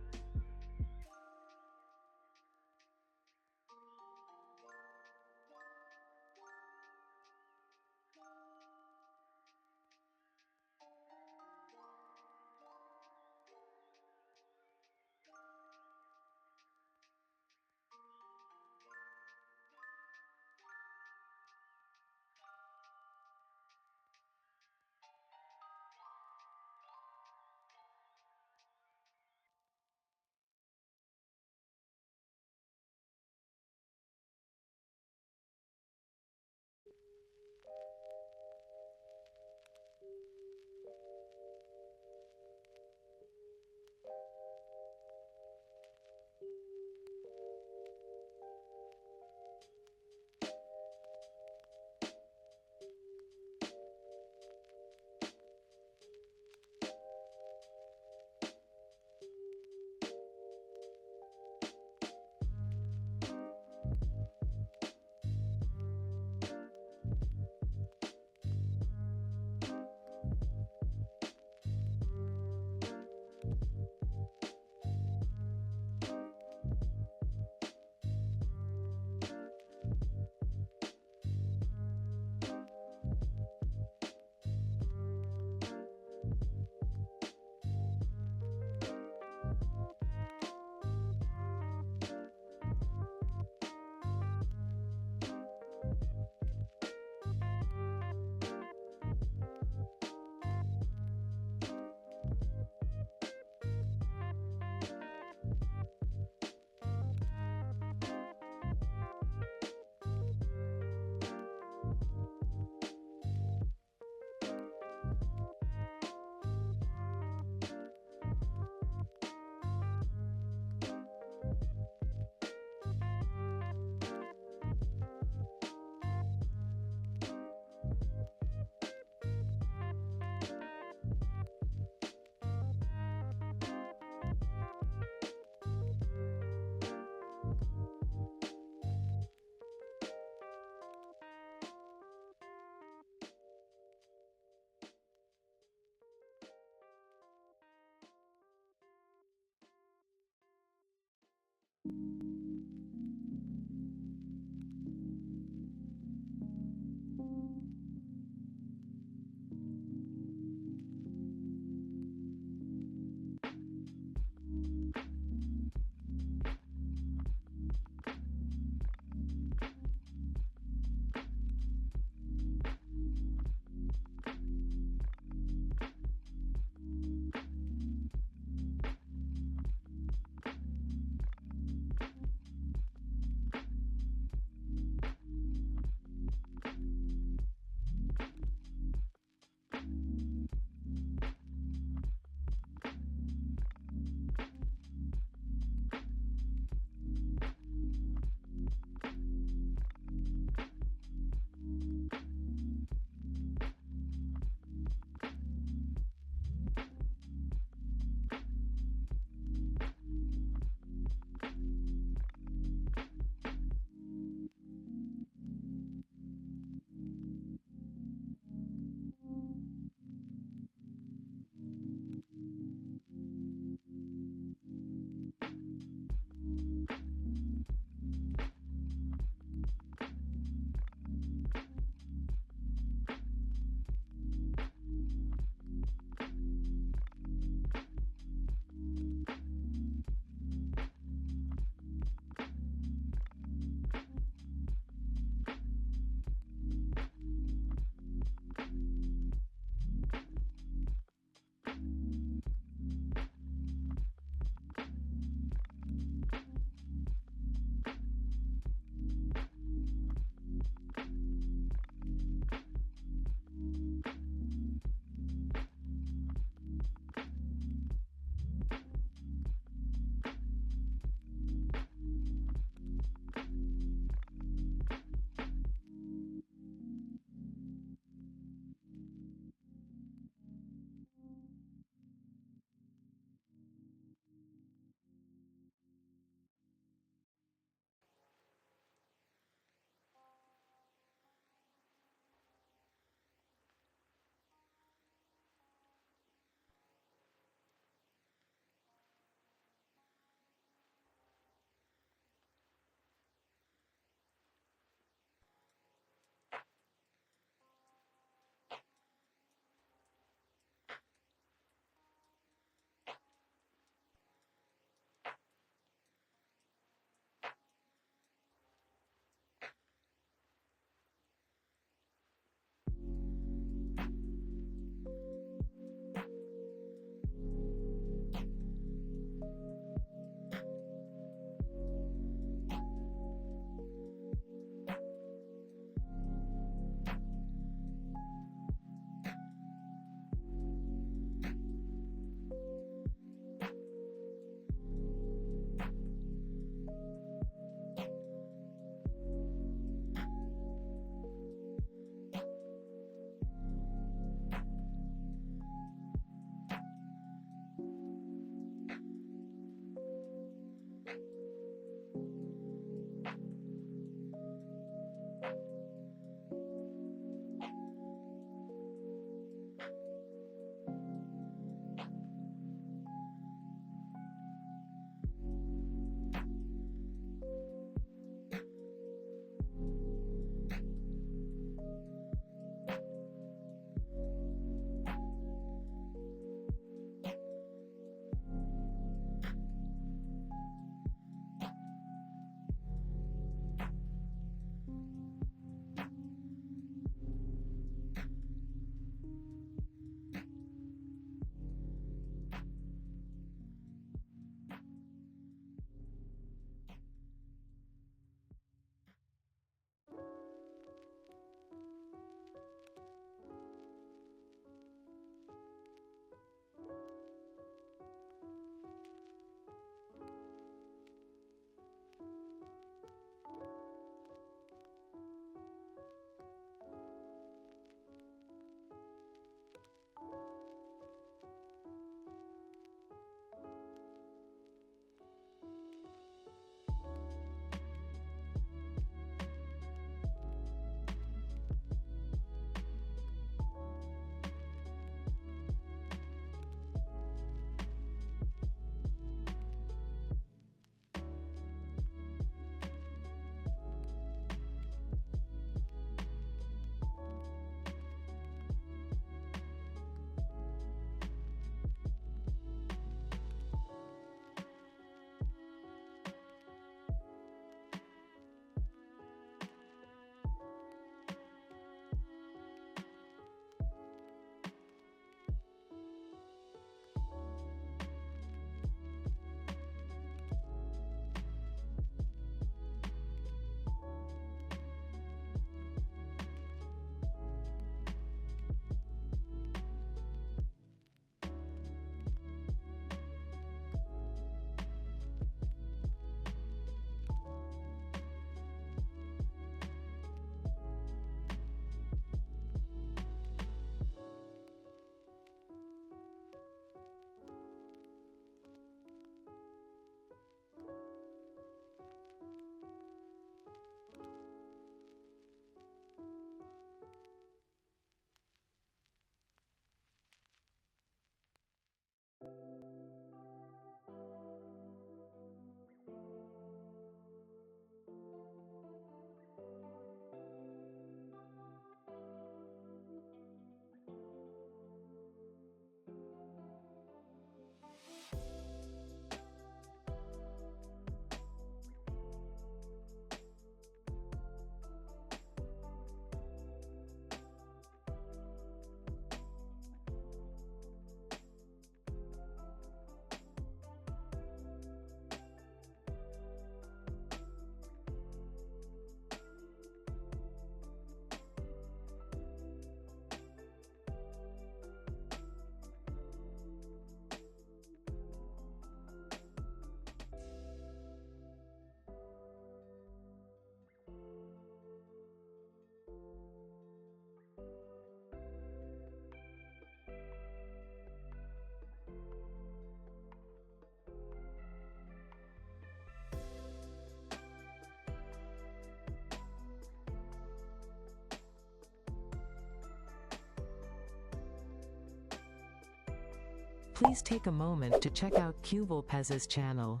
Please take a moment to check out Cuvolpez's channel.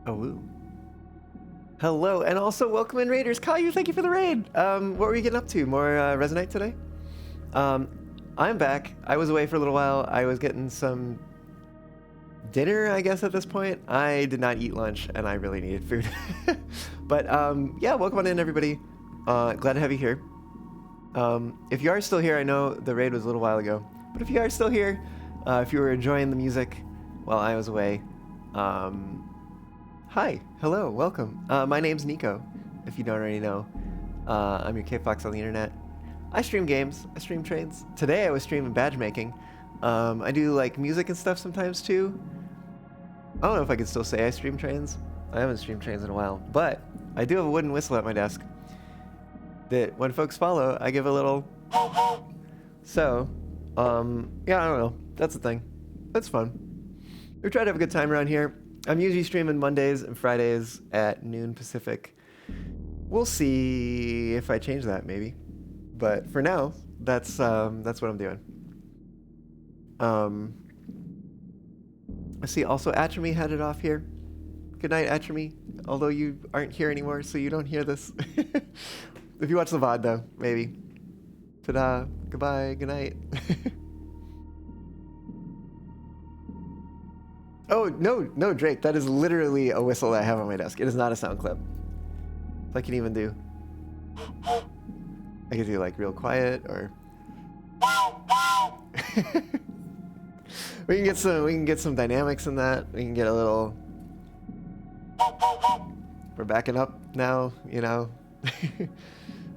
Oh, woo. Hello, and also welcome in Raiders. Caillou, thank you for the raid. What were you getting up to? More Resonite today? I'm back. I was away for a little while. I was getting some dinner, I guess, at this point. I did not eat lunch, and I really needed food. But yeah, welcome on in, everybody. Glad to have you here. If you are still here, I know the raid was a little while ago, but if you are still here, if you were enjoying the music while I was away, hi, hello, welcome. My name's Nico, if you don't already know. I'm your K-Fox on the internet. I stream games, I stream trains. Today I was streaming badge making. I do like music and stuff sometimes too. I don't know if I can still say I stream trains. I haven't streamed trains in a while, but I do have a wooden whistle at my desk that when folks follow, I give a little. So, yeah, I don't know. That's the thing. That's fun. We try to have a good time around here. I'm usually streaming Mondays and Fridays at noon Pacific. We'll see if I change that, maybe. But for now, that's what I'm doing. I see also Atramy had it off here. Good night, Atramy. Although you aren't here anymore, so you don't hear this. If you watch the VOD, though, maybe. Ta-da. Goodbye. Good night. Oh, no, Drake. That is literally a whistle that I have on my desk. It is not a sound clip. I can even do... I can do, like, real quiet, or... We can get some dynamics in that. We can get a little... We're backing up now, you know.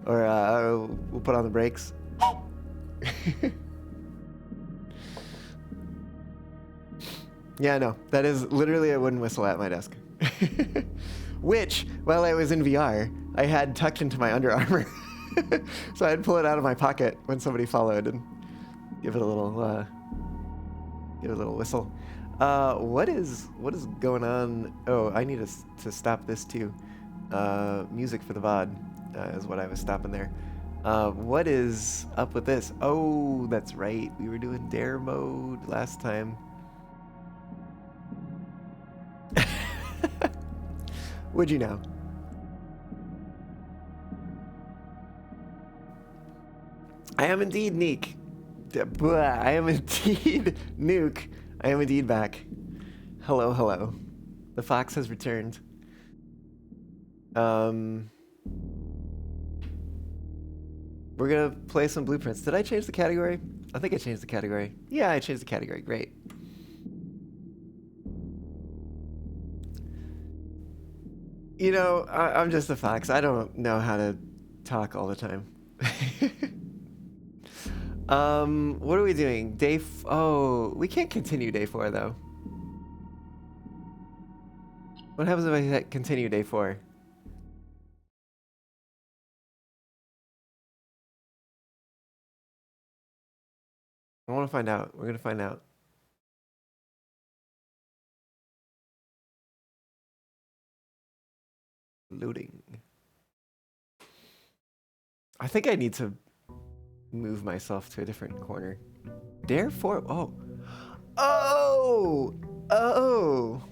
Or we'll put on the brakes. Yeah, no, that is literally a wooden whistle at my desk. Which, while I was in VR, I had tucked into my Under Armour. So I'd pull it out of my pocket when somebody followed and give it a little whistle. What is going on? Oh, I need to stop this too. Music for the VOD is what I was stopping there. What is up with this? Oh, that's right. We were doing dare mode last time. Would you know? I am indeed Neek. I am indeed Nuke. I am indeed back. Hello, hello. The fox has returned. We're gonna play some blueprints. Did I change the category? I think I changed the category. Yeah, I changed the category. Great. You know, I'm just a fox. I don't know how to talk all the time. What are we doing? Oh, we can't continue day 4 though. What happens if I hit continue day 4? I want to find out. We're gonna find out. Loading. I think I need to move myself to a different corner. Dare 4? Oh. Oh! Oh!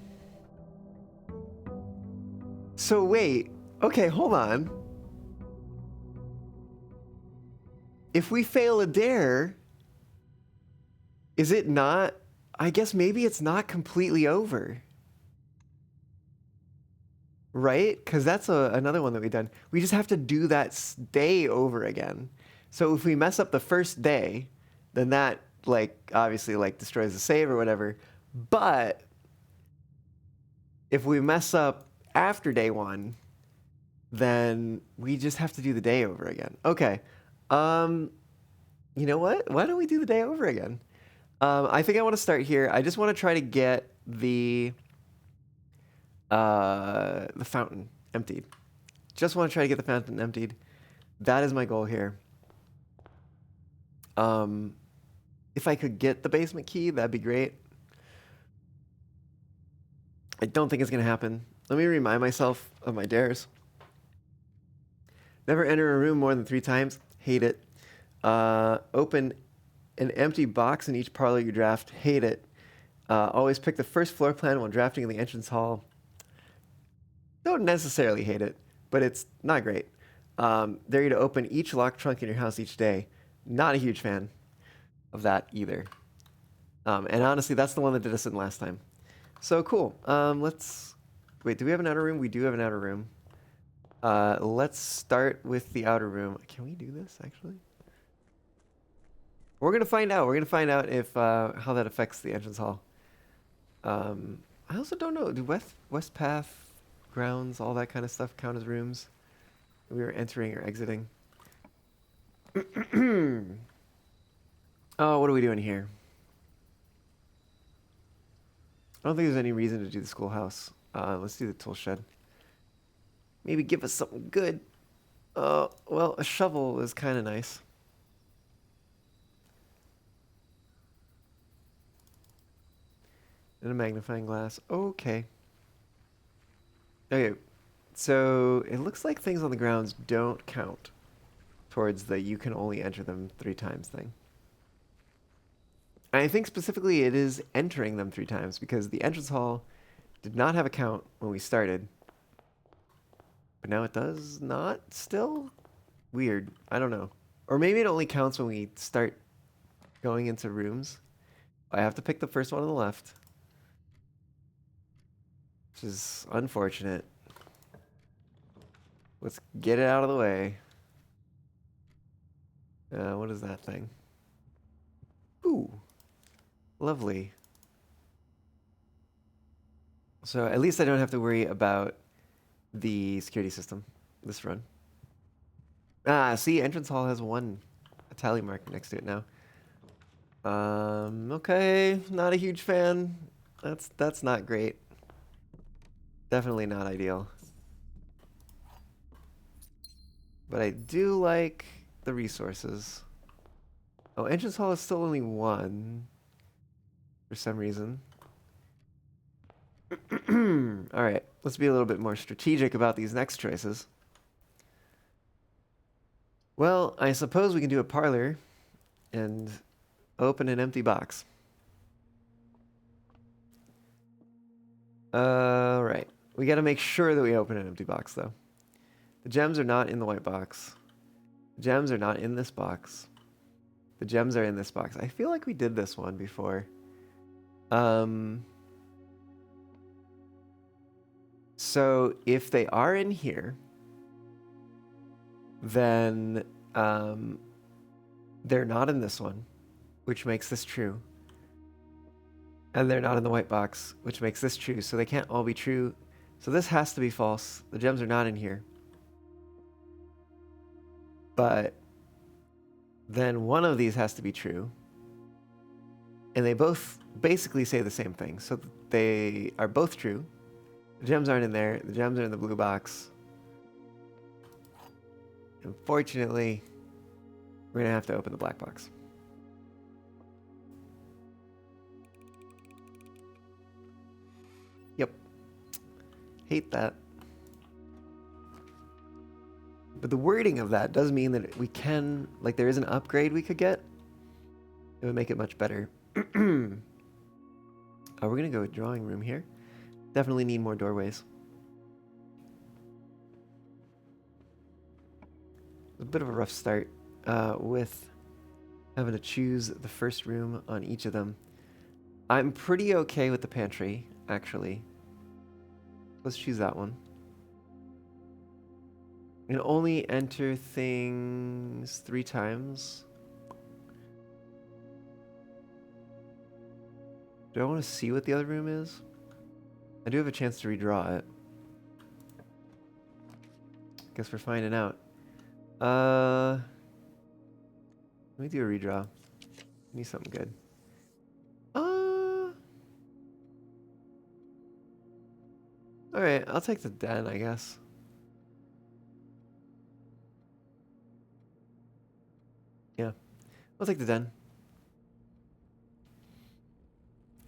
So wait. Okay, hold on. If we fail a dare, is it not... I guess maybe it's not completely over. Right? Because that's another one that we've done. We just have to do that day over again. So if we mess up the first day, then that, like, obviously, like, destroys the save or whatever. But if we mess up after day 1, then we just have to do the day over again. Okay. You know what? Why don't we do the day over again? I think I want to start here. I just want to try to get the fountain emptied. Just want to try to get the fountain emptied. That is my goal here. If I could get the basement key, that'd be great. I don't think it's going to happen. Let me remind myself of my dares. Never enter a room more than 3 times. Hate it. Open an empty box in each parlor you draft. Hate it. Always pick the first floor plan while drafting in the entrance hall. Don't necessarily hate it, but it's not great. Dare you to open each locked trunk in your house each day. Not a huge fan of that either. And honestly, that's the one that did us in last time. So cool. Let's wait. Do we have an outer room? We do have an outer room. Let's start with the outer room. Can we do this actually? We're gonna find out. We're gonna find out if how that affects the entrance hall. I also don't know. Do West Path, grounds, all that kind of stuff count as rooms? We were entering or exiting. Oh, what are we doing here? I don't think there's any reason to do the schoolhouse. Let's do the tool shed. Maybe give us something good. Well, a shovel is kind of nice. And a magnifying glass. Okay. Okay. So it looks like things on the grounds don't count towards the you can only enter them 3 times thing. And I think specifically it is entering them 3 times because the entrance hall did not have a count when we started. But now it does not still? Weird. I don't know. Or maybe it only counts when we start going into rooms. I have to pick the first one on the left. Which is unfortunate. Let's get it out of the way. What is that thing? Ooh. Lovely. So at least I don't have to worry about the security system this run. See, entrance hall has a tally mark next to it now. Okay, not a huge fan. That's not great. Definitely not ideal. But I do like the resources. Oh, entrance hall is still only 1 for some reason. All right, let's be a little bit more strategic about these next choices. Well, I suppose we can do a parlor and open an empty box. All right, we got to make sure that we open an empty box though. The gems are not in the white box. The gems are not in this box. The gems are in this box. I feel like we did this one before. So if they are in here, then they're not in this one, which makes this true. And they're not in the white box, which makes this true. So they can't all be true. So this has to be false. The gems are not in here. But then one of these has to be true. And they both basically say the same thing. So they are both true. The gems aren't in there. The gems are in the blue box. Unfortunately, we're going to have to open the black box. Yep. Hate that. But the wording of that does mean that we can, like there is an upgrade we could get. It would make it much better. We're going to go with drawing room here. Definitely need more doorways. A bit of a rough start with having to choose the first room on each of them. I'm pretty okay with the pantry, actually. Let's choose that one. You can only enter things 3 times. Do I want to see what the other room is? I do have a chance to redraw it. Guess we're finding out. Let me do a redraw. Need something good. Alright, I'll take the den, I guess. Yeah, I'll take the den.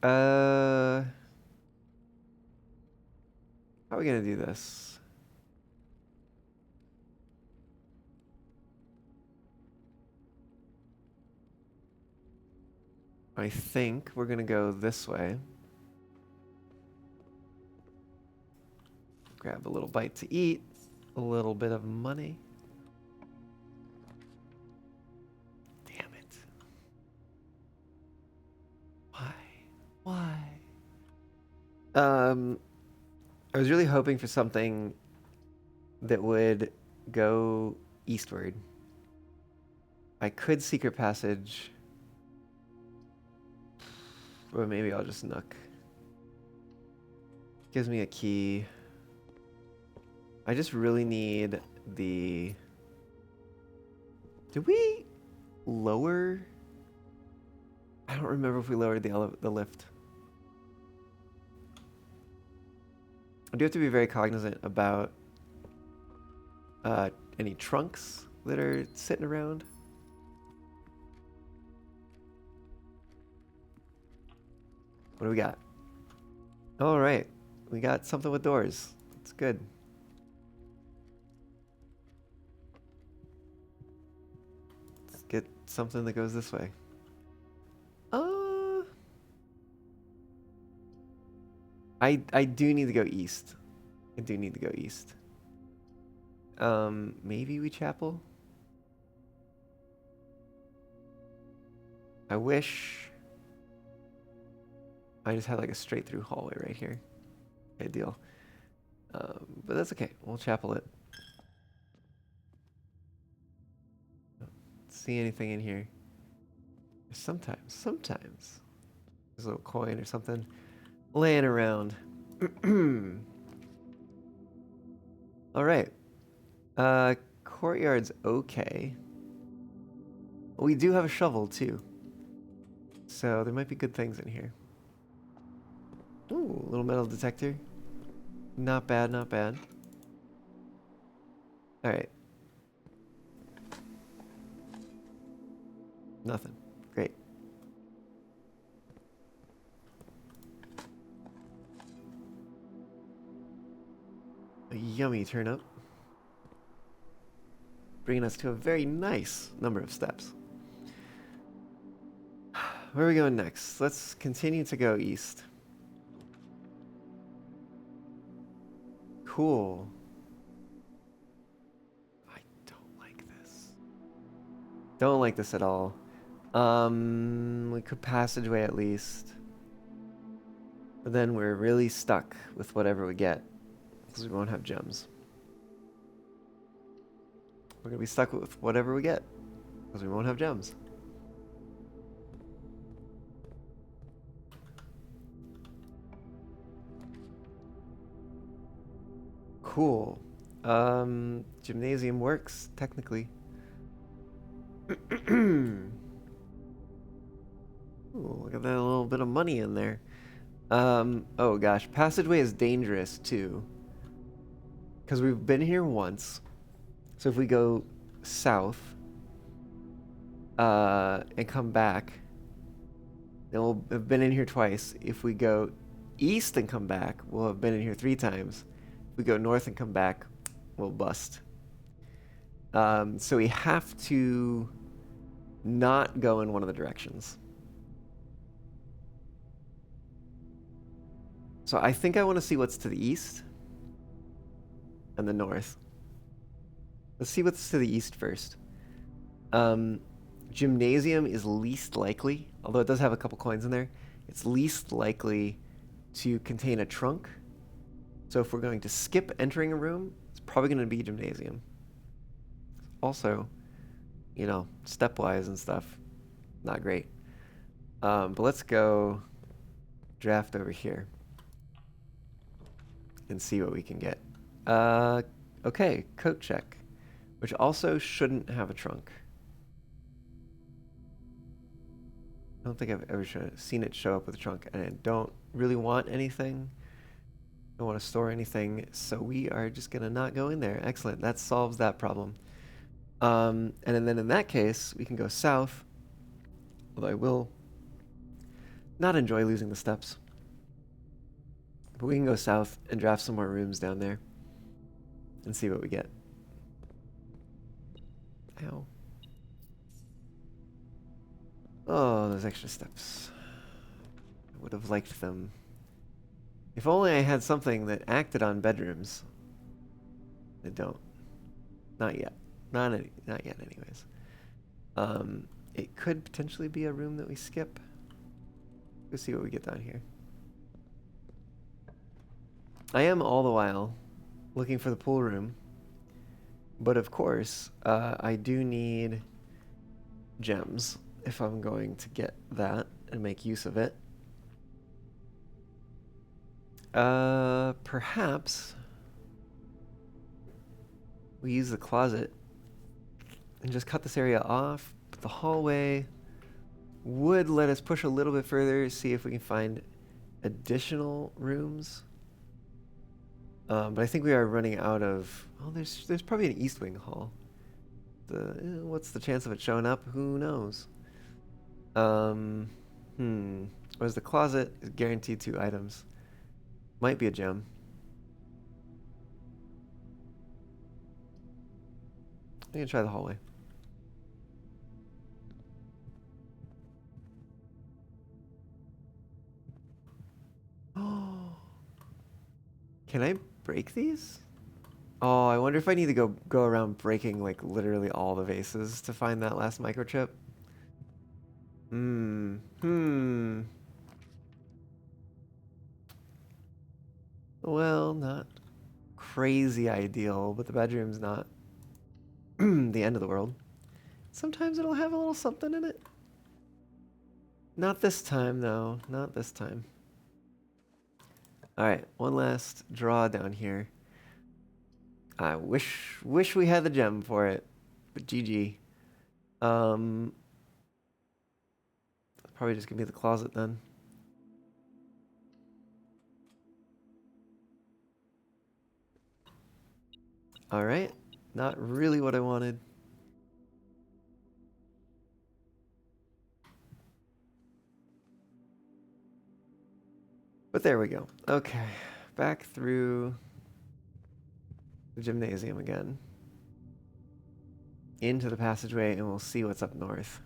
How are we gonna do this? I think we're gonna go this way. Grab a little bite to eat. A little bit of money. Damn it. Why? Why? I was really hoping for something that would go eastward. I could secret passage, or maybe I'll just nook. Gives me a key. I just really need the... Did we lower? I don't remember if we lowered the lift. I do have to be very cognizant about any trunks that are sitting around. What do we got? All right, we got something with doors. That's good. Let's get something that goes this way. I do need to go east. I do need to go east. Maybe we chapel? I wish I just had like a straight through hallway right here. Ideal. But that's okay. We'll chapel it. Don't see anything in here. Sometimes there's a little coin or something laying around. All right. Courtyard's okay. We do have a shovel too. So there might be good things in here. Ooh, little metal detector. Not bad, not bad. All right. Nothing. Great. A yummy turnip. Bringing us to a very nice number of steps. Where are we going next? Let's continue to go east. Cool. I don't like this. Don't like this at all. We could passageway at least. But then we're really stuck with whatever we get. Because we won't have gems. We're going to be stuck with whatever we get. Because we won't have gems. Cool. Gymnasium works, technically. Ooh, look at that little bit of money in there. Oh gosh, passageway is dangerous too. Because we've been here once. So if we go south and come back, then we'll have been in here twice. If we go east and come back, we'll have been in here 3 times. If we go north and come back, we'll bust. So we have to not go in one of the directions. So I think I want to see what's to the east and the north. Let's see what's to the east first. Gymnasium is least likely, although it does have a couple coins in there. It's least likely to contain a trunk. So if we're going to skip entering a room, it's probably going to be gymnasium. Also, you know, stepwise and stuff, not great. But let's go draft over here and see what we can get. Okay, coat check, which also shouldn't have a trunk. I don't think I've ever seen it show up with a trunk, and I don't really want anything. Don't want to store anything, so we are just gonna not go in there. Excellent, that solves that problem. And then in that case, we can go south, although I will not enjoy losing the steps. But we can go south and draft some more rooms down there and see what we get. Ow. Oh, those extra steps. I would have liked them If only I had something that acted on bedrooms. I don't. Not yet. Not yet, anyways. It could potentially be a room that we skip. Let's see what we get down here. I am all the while looking for the pool room. But of course, I do need gems if I'm going to get that and make use of it. Perhaps we use the closet and just cut this area off, but the hallway would let us push a little bit further, see if we can find additional rooms. But I think we are running out of... Oh, there's probably an East Wing hall. What's the chance of it showing up? Who knows? Whereas the closet is guaranteed 2 items. Might be a gem. I'm gonna try the hallway. Oh, can I break these? Oh, I wonder if I need to go around breaking like literally all the vases to find that last microchip. Well, not crazy ideal, but the bedroom's not the end of the world. Sometimes it'll have a little something in it. Not this time, though. Not this time. All right, one last draw down here. I wish we had the gem for it, but GG. Probably just give me the closet then. All right, not really what I wanted. But there we go. Okay, back through the gymnasium again. Into the passageway, and we'll see what's up north.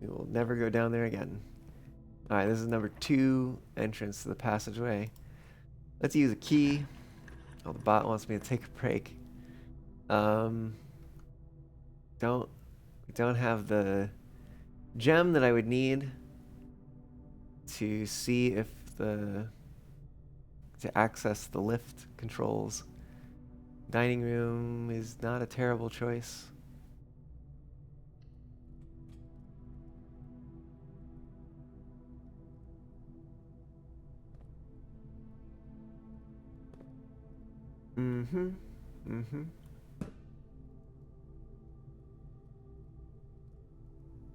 We will never go down there again. Alright, this is number 2 entrance to the passageway. Let's use a key. Oh, the bot wants me to take a break. We don't have the gem that I would need to see if to access the lift controls. Dining room is not a terrible choice.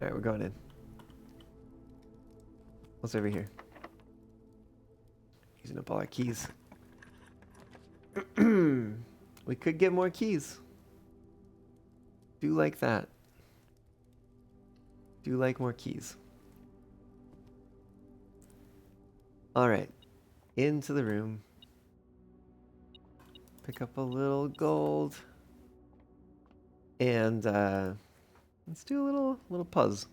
Alright, we're going in. What's over here? Using up all our keys. We could get more keys. Do like that. Do like more keys. Alright. Into the room. Pick up a little gold. And let's do a little puzz.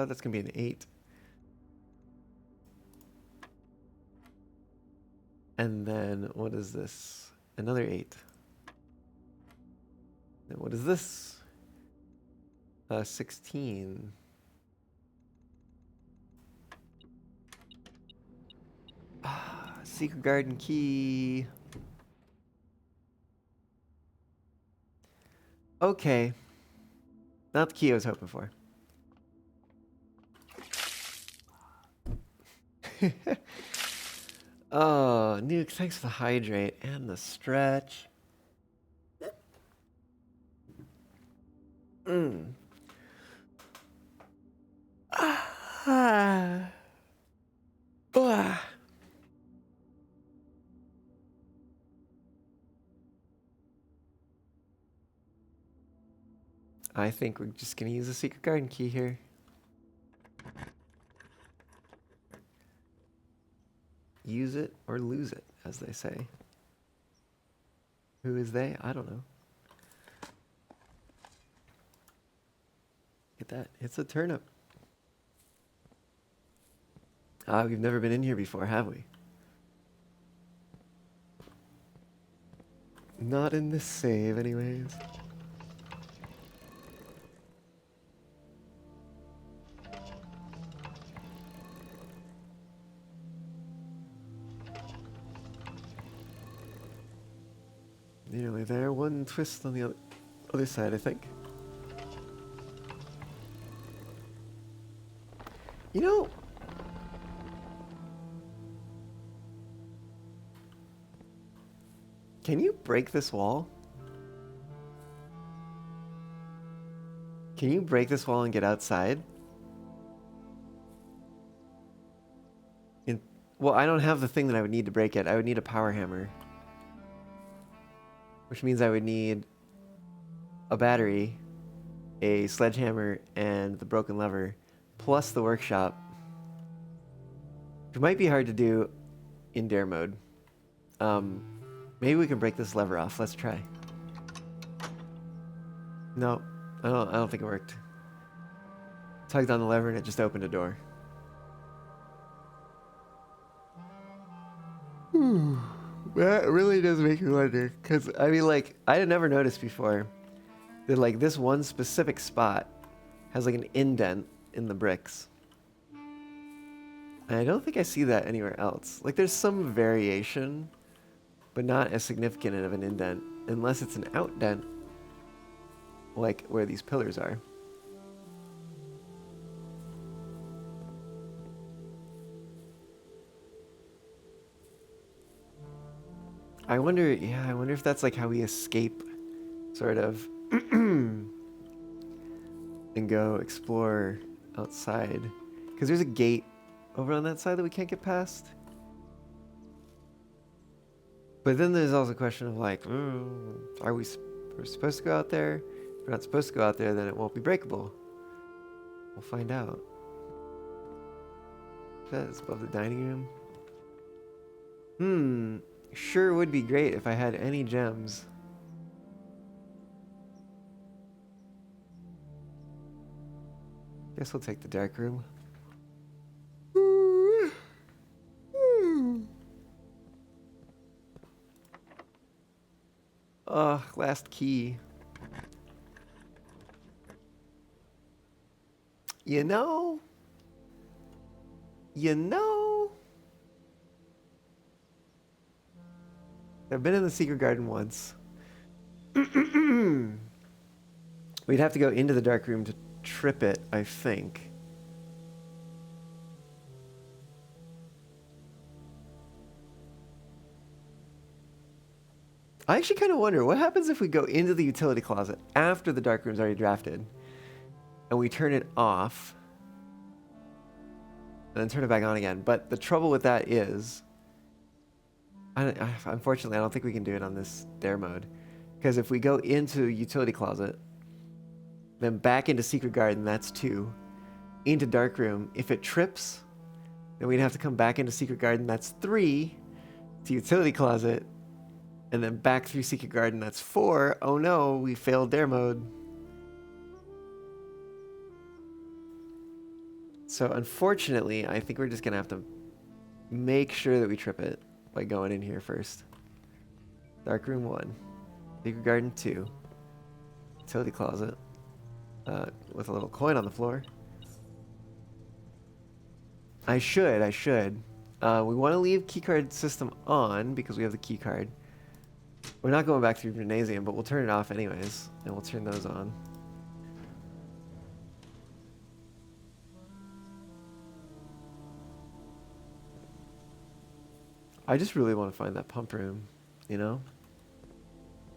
That's gonna be an 8. And then what is this? Another 8. And what is this? 16. Secret garden key. Okay. Not the key I was hoping for. Oh, Nuke, thanks for the hydrate and the stretch. I think we're just gonna use a secret garden key here. Use it or lose it, as they say. Who is they? I don't know. Look at that. It's a turnip. Ah, we've never been in here before, have we? Not in this save, anyways. Nearly there. One twist on the other side, I think. You know, can you break this wall? Can you break this wall and get outside? Well, I don't have the thing that I would need to break it. I would need a power hammer. Which means I would need a battery, a sledgehammer, and the broken lever, plus the workshop. Which might be hard to do in dare mode. Maybe we can break this lever off. Let's try. No, I don't think it worked. Tugged on the lever and it just opened a door. That really does make me wonder, because I mean, like, I had never noticed before that, like, this one specific spot has like an indent in the bricks. And I don't think I see that anywhere else. Like, there's some variation, but not as significant of an indent, unless it's an outdent, like where these pillars are. I wonder if that's like how we escape, sort of, and go explore outside. Because there's a gate over on that side that we can't get past. But then there's also a question of like, are we supposed to go out there? If we're not supposed to go out there, then it won't be breakable. We'll find out. That's above the dining room. Sure would be great if I had any gems. Guess we'll take the dark room. Ugh, last key. You know? I've been in the secret garden once. We'd have to go into the dark room to trip it, I think. I actually kind of wonder, what happens if we go into the utility closet after the dark room's already drafted, and we turn it off, and then turn it back on again? But the trouble with that is, unfortunately, I don't think we can do it on this dare mode. Because if we go into utility closet, then back into secret garden, that's 2. Into dark room, if it trips, then we'd have to come back into secret garden, that's 3. To utility closet, and then back through secret garden, that's 4. Oh no, we failed dare mode. So unfortunately, I think we're just gonna have to make sure that we trip it by going in here first. Dark room 1, secret garden 2, utility closet, with a little coin on the floor. I should. We want to leave keycard system on because we have the key card. We're not going back through Gymnasium, but we'll turn it off anyways, and we'll turn those on. I just really want to find that pump room, you know?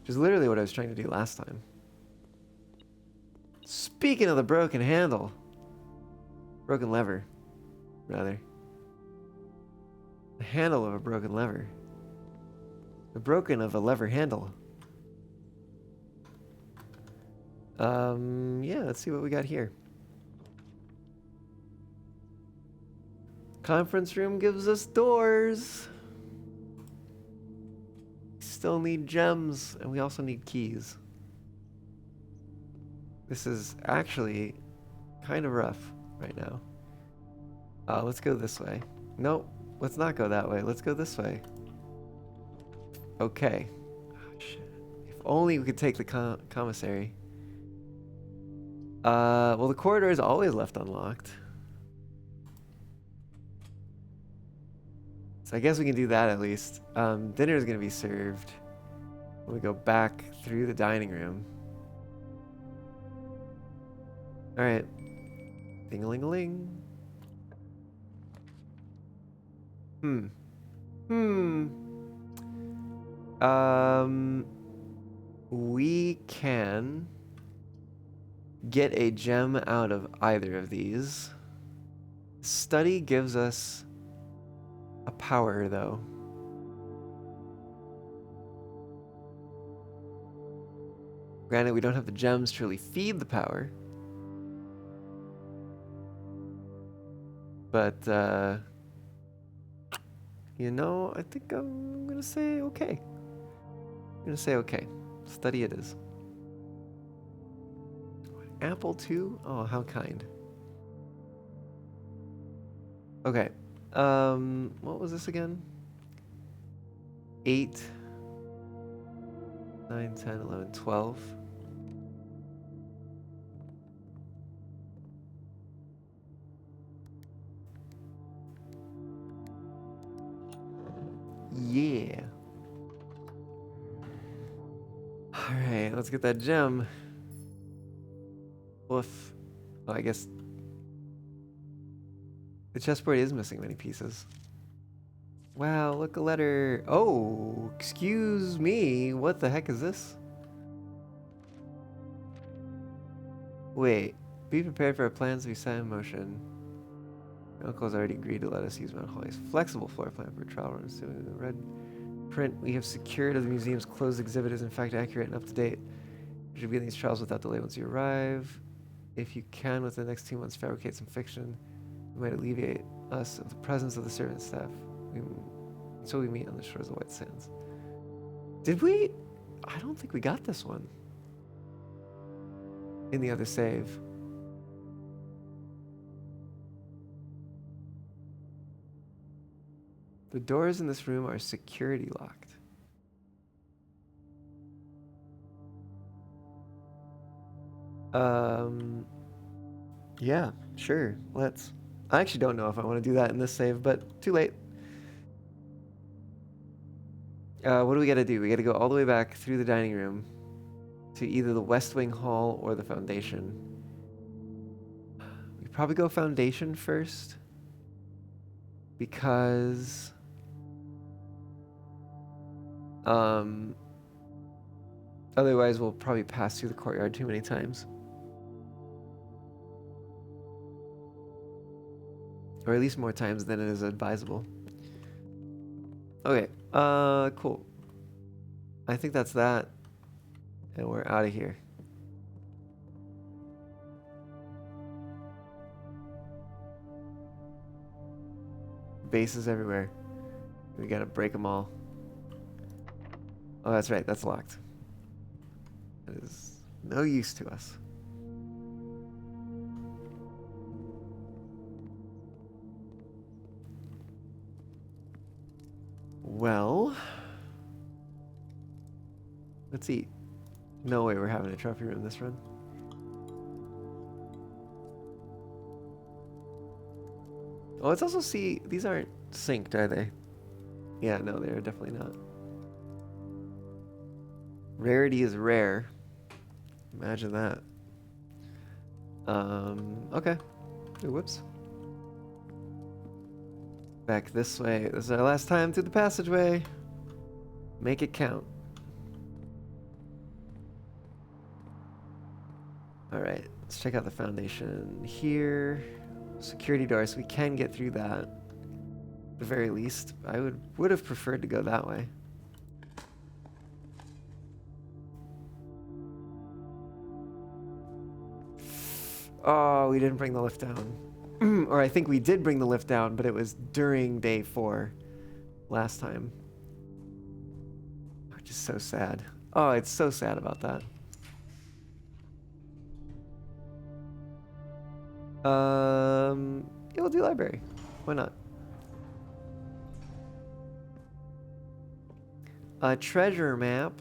Which is literally what I was trying to do last time. Speaking of the broken handle. Broken lever, rather. The handle of a broken lever. The broken of a lever handle. Yeah, let's see what we got here. Conference room gives us doors. Still need gems, and we also need keys. This is actually kind of rough right now. Let's go this way. Nope, let's not go that way. Let's go this way. Okay. Oh, shit. If only we could take the commissary. Well, the corridor is always left unlocked. So I guess we can do that at least. Dinner is going to be served when we go back through the dining room. All right. Ding-a-ling-a-ling. We can get a gem out of either of these. Study gives us a power, though. Granted, we don't have the gems to really feed the power. But, you know, I think I'm gonna say okay. I'm gonna say okay. Study it is. Apple too? Oh, how kind. Okay. What was this again? 8, 9, 10, 11, 12. Yeah. Alright, let's get that gem. Woof. Oh, I guess the chessboard is missing many pieces. Wow, look, a letter. Oh, excuse me. What the heck is this? Wait. Be prepared for our plans to be set in motion. My uncle has already agreed to let us use Mount Holly's flexible floor plan for trial runs. The red print we have secured of the museum's closed exhibit is in fact accurate and up to date. We should begin these trials without delay once you arrive. If you can, within the next 2 months, fabricate some fiction, it might alleviate us of the presence of the servant staff until we meet on the shores of White Sands. Did we? I don't think we got this one in the other save. The doors in this room are security locked. Yeah, sure, let's. I actually don't know if I want to do that in this save, but too late. What do we gotta do? We gotta go all the way back through the dining room to either the West Wing Hall or the Foundation. We probably go Foundation first because otherwise we'll probably pass through the courtyard too many times. Or at least more times than it is advisable. Okay, cool. I think that's that. And we're out of here. Bases everywhere. We gotta break them all. Oh, that's right, that's locked. That is no use to us. Well, let's eat. No way we're having a trophy room this run. Oh, let's also see, these aren't synced, are they? Yeah, no, they're definitely not. Rarity is rare. Imagine that. Okay. Ooh, whoops. Back this way. This is our last time through the passageway. Make it count. Alright, let's check out the Foundation here. Security door, so we can get through that. At the very least. I would have preferred to go that way. Oh, we didn't bring the lift down. Or I think we did bring the lift down, but it was during day 4 last time. Which is so sad. Oh, it's so sad about that. Yeah, we'll do library. Why not? A treasure map.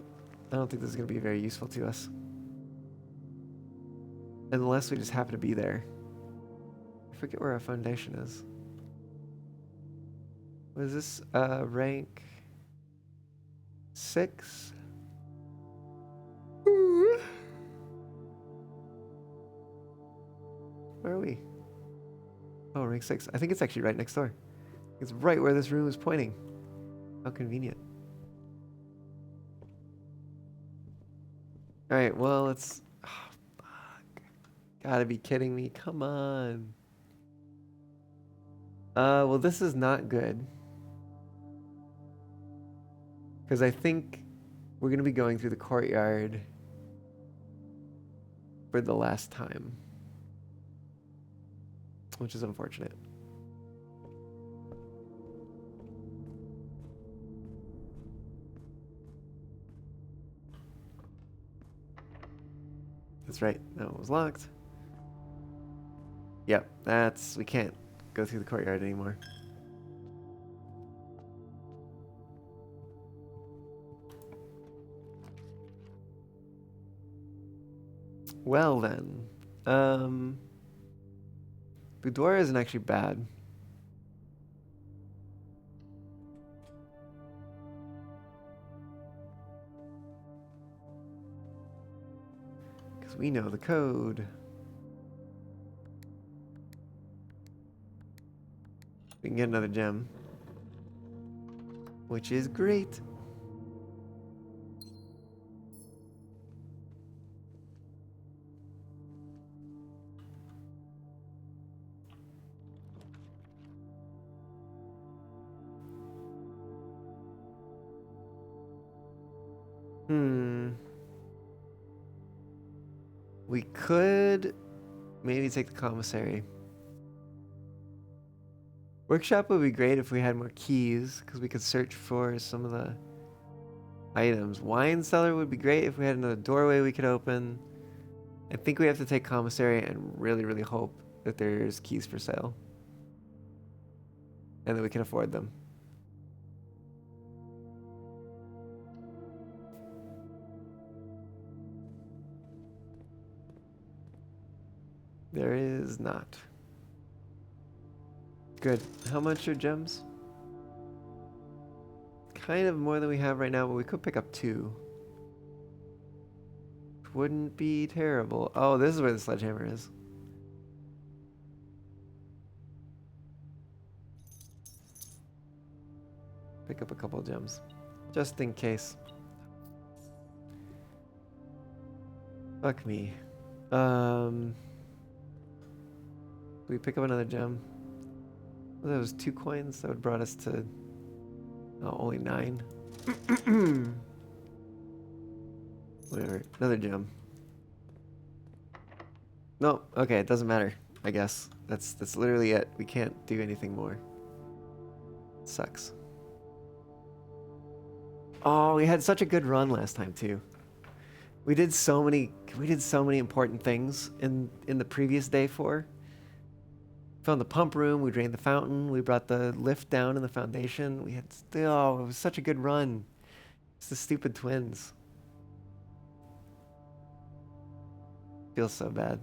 I don't think this is going to be very useful to us. Unless we just happen to be there. I forget where our foundation is. Was this rank 6? Where are we? Oh, rank 6. I think it's actually right next door. It's right where this room is pointing. How convenient. Alright, well, let's... Oh, fuck. Gotta be kidding me. Come on. Well, this is not good. Because I think we're going to be going through the courtyard for the last time. Which is unfortunate. That's right. That one was locked. Yep, that's... We can't go through the courtyard anymore. Well then. Boudoir isn't actually bad. Because we know the code. We can get another gem. Which is great. We could maybe take the commissary. Workshop would be great if we had more keys, because we could search for some of the items. Wine cellar would be great if we had another doorway we could open. I think we have to take commissary and really, really hope that there's keys for sale. And that we can afford them. There is not. Good. How much are gems? Kind of more than we have right now, but we could pick up 2. Wouldn't be terrible. Oh, this is where the sledgehammer is. Pick up a couple of gems. Just in case. Fuck me. Do we pick up another gem? That was 2 coins. That would brought us to only 9. Whatever. Another gem. No. Okay. It doesn't matter. I guess that's literally it. We can't do anything more. It sucks. Oh, we had such a good run last time too. We did so many important things in the previous day 4. Found the pump room, we drained the fountain, we brought the lift down in the foundation. We had it was such a good run. It's the stupid twins. Feels so bad.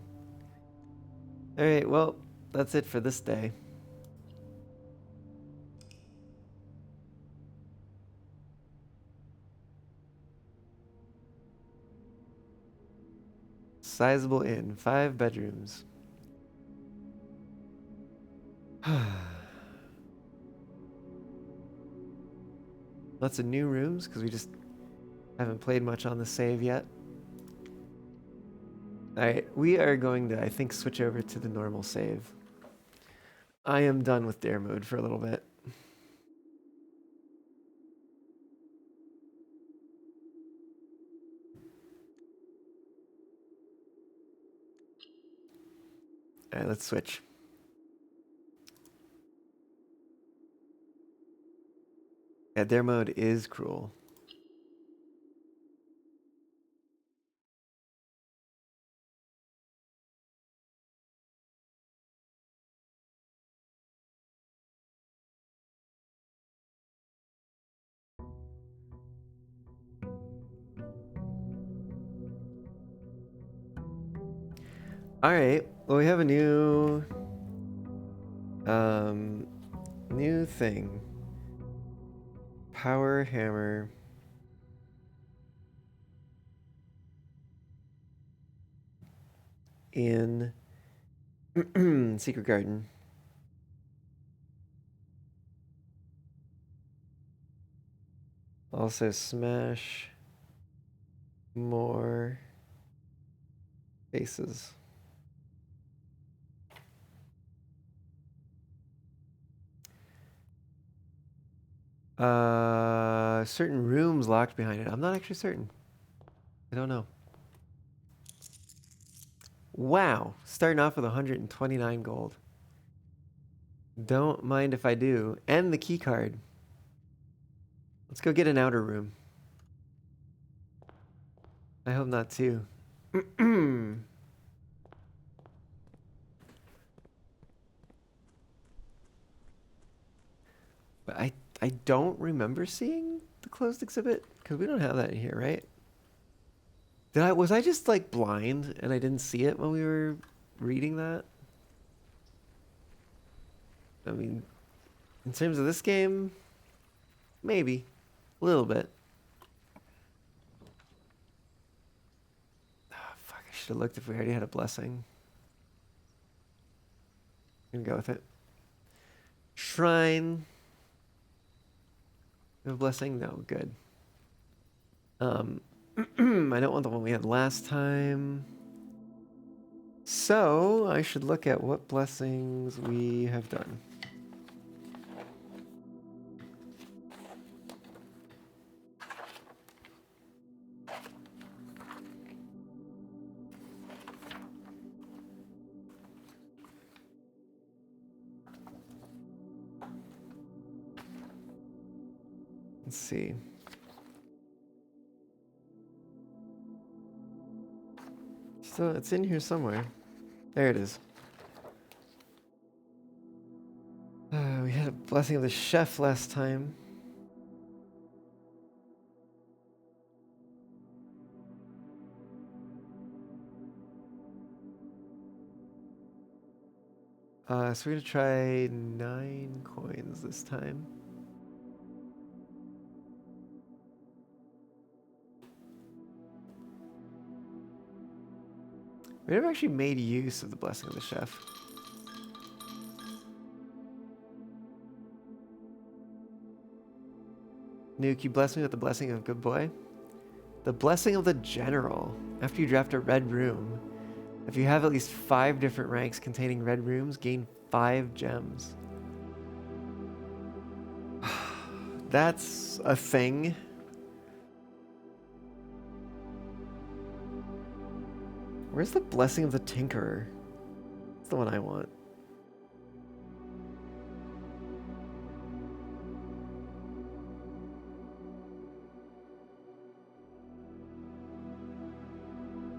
Alright, well, that's it for this day. Sizable inn, 5 bedrooms. Lots of new rooms because we just haven't played much on the save yet. Alright, we are going to, I think, switch over to the normal save. I am done with dare mode for a little bit. All right, let's switch. Yeah, dare mode is cruel. All right. Well, we have a new new thing. Power hammer. In Secret Garden. Also smash more faces. Certain rooms locked behind it. I'm not actually certain. I don't know. Wow, starting off with 129 gold. Don't mind if I do. And the key card. Let's go get an outer room. I hope not too. But I don't remember seeing the closed exhibit because we don't have that in here, right? Was I just like blind and I didn't see it when we were reading that? I mean, in terms of this game, maybe a little bit. Oh, fuck, I should have looked if we already had a blessing. I'm gonna go with it. Shrine. No blessing? No, good. I don't want the one we had last time. So I should look at what blessings we have done. Let's see. So it's in here somewhere. There it is. We had a blessing of the chef last time. So we're gonna try 9 coins this time. We never actually made use of the blessing of the chef. Nuke, you bless me with the blessing of good boy. The blessing of the general. After you draft a red room, if you have at least 5 different ranks containing red rooms, gain 5 gems. That's a thing. Where's the blessing of the tinkerer? That's the one I want.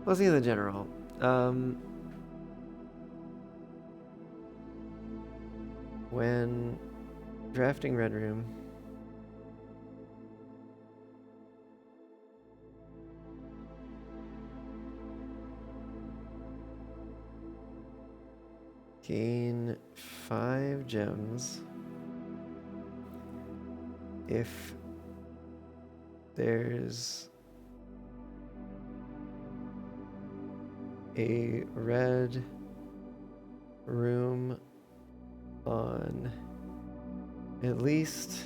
Blessing of the general. When drafting red room, gain 5 gems if there's a red room on at least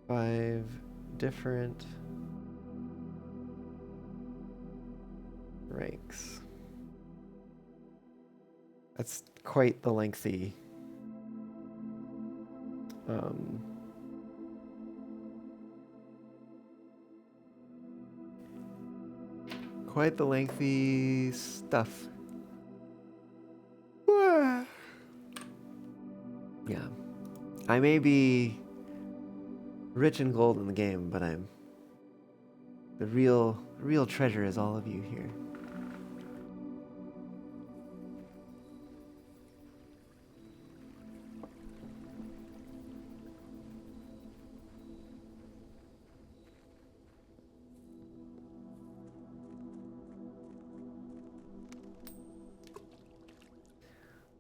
5 different ranks. That's quite the lengthy Quite the lengthy stuff. Yeah. I may be rich in gold in the game, but I'm the real treasure is all of you here.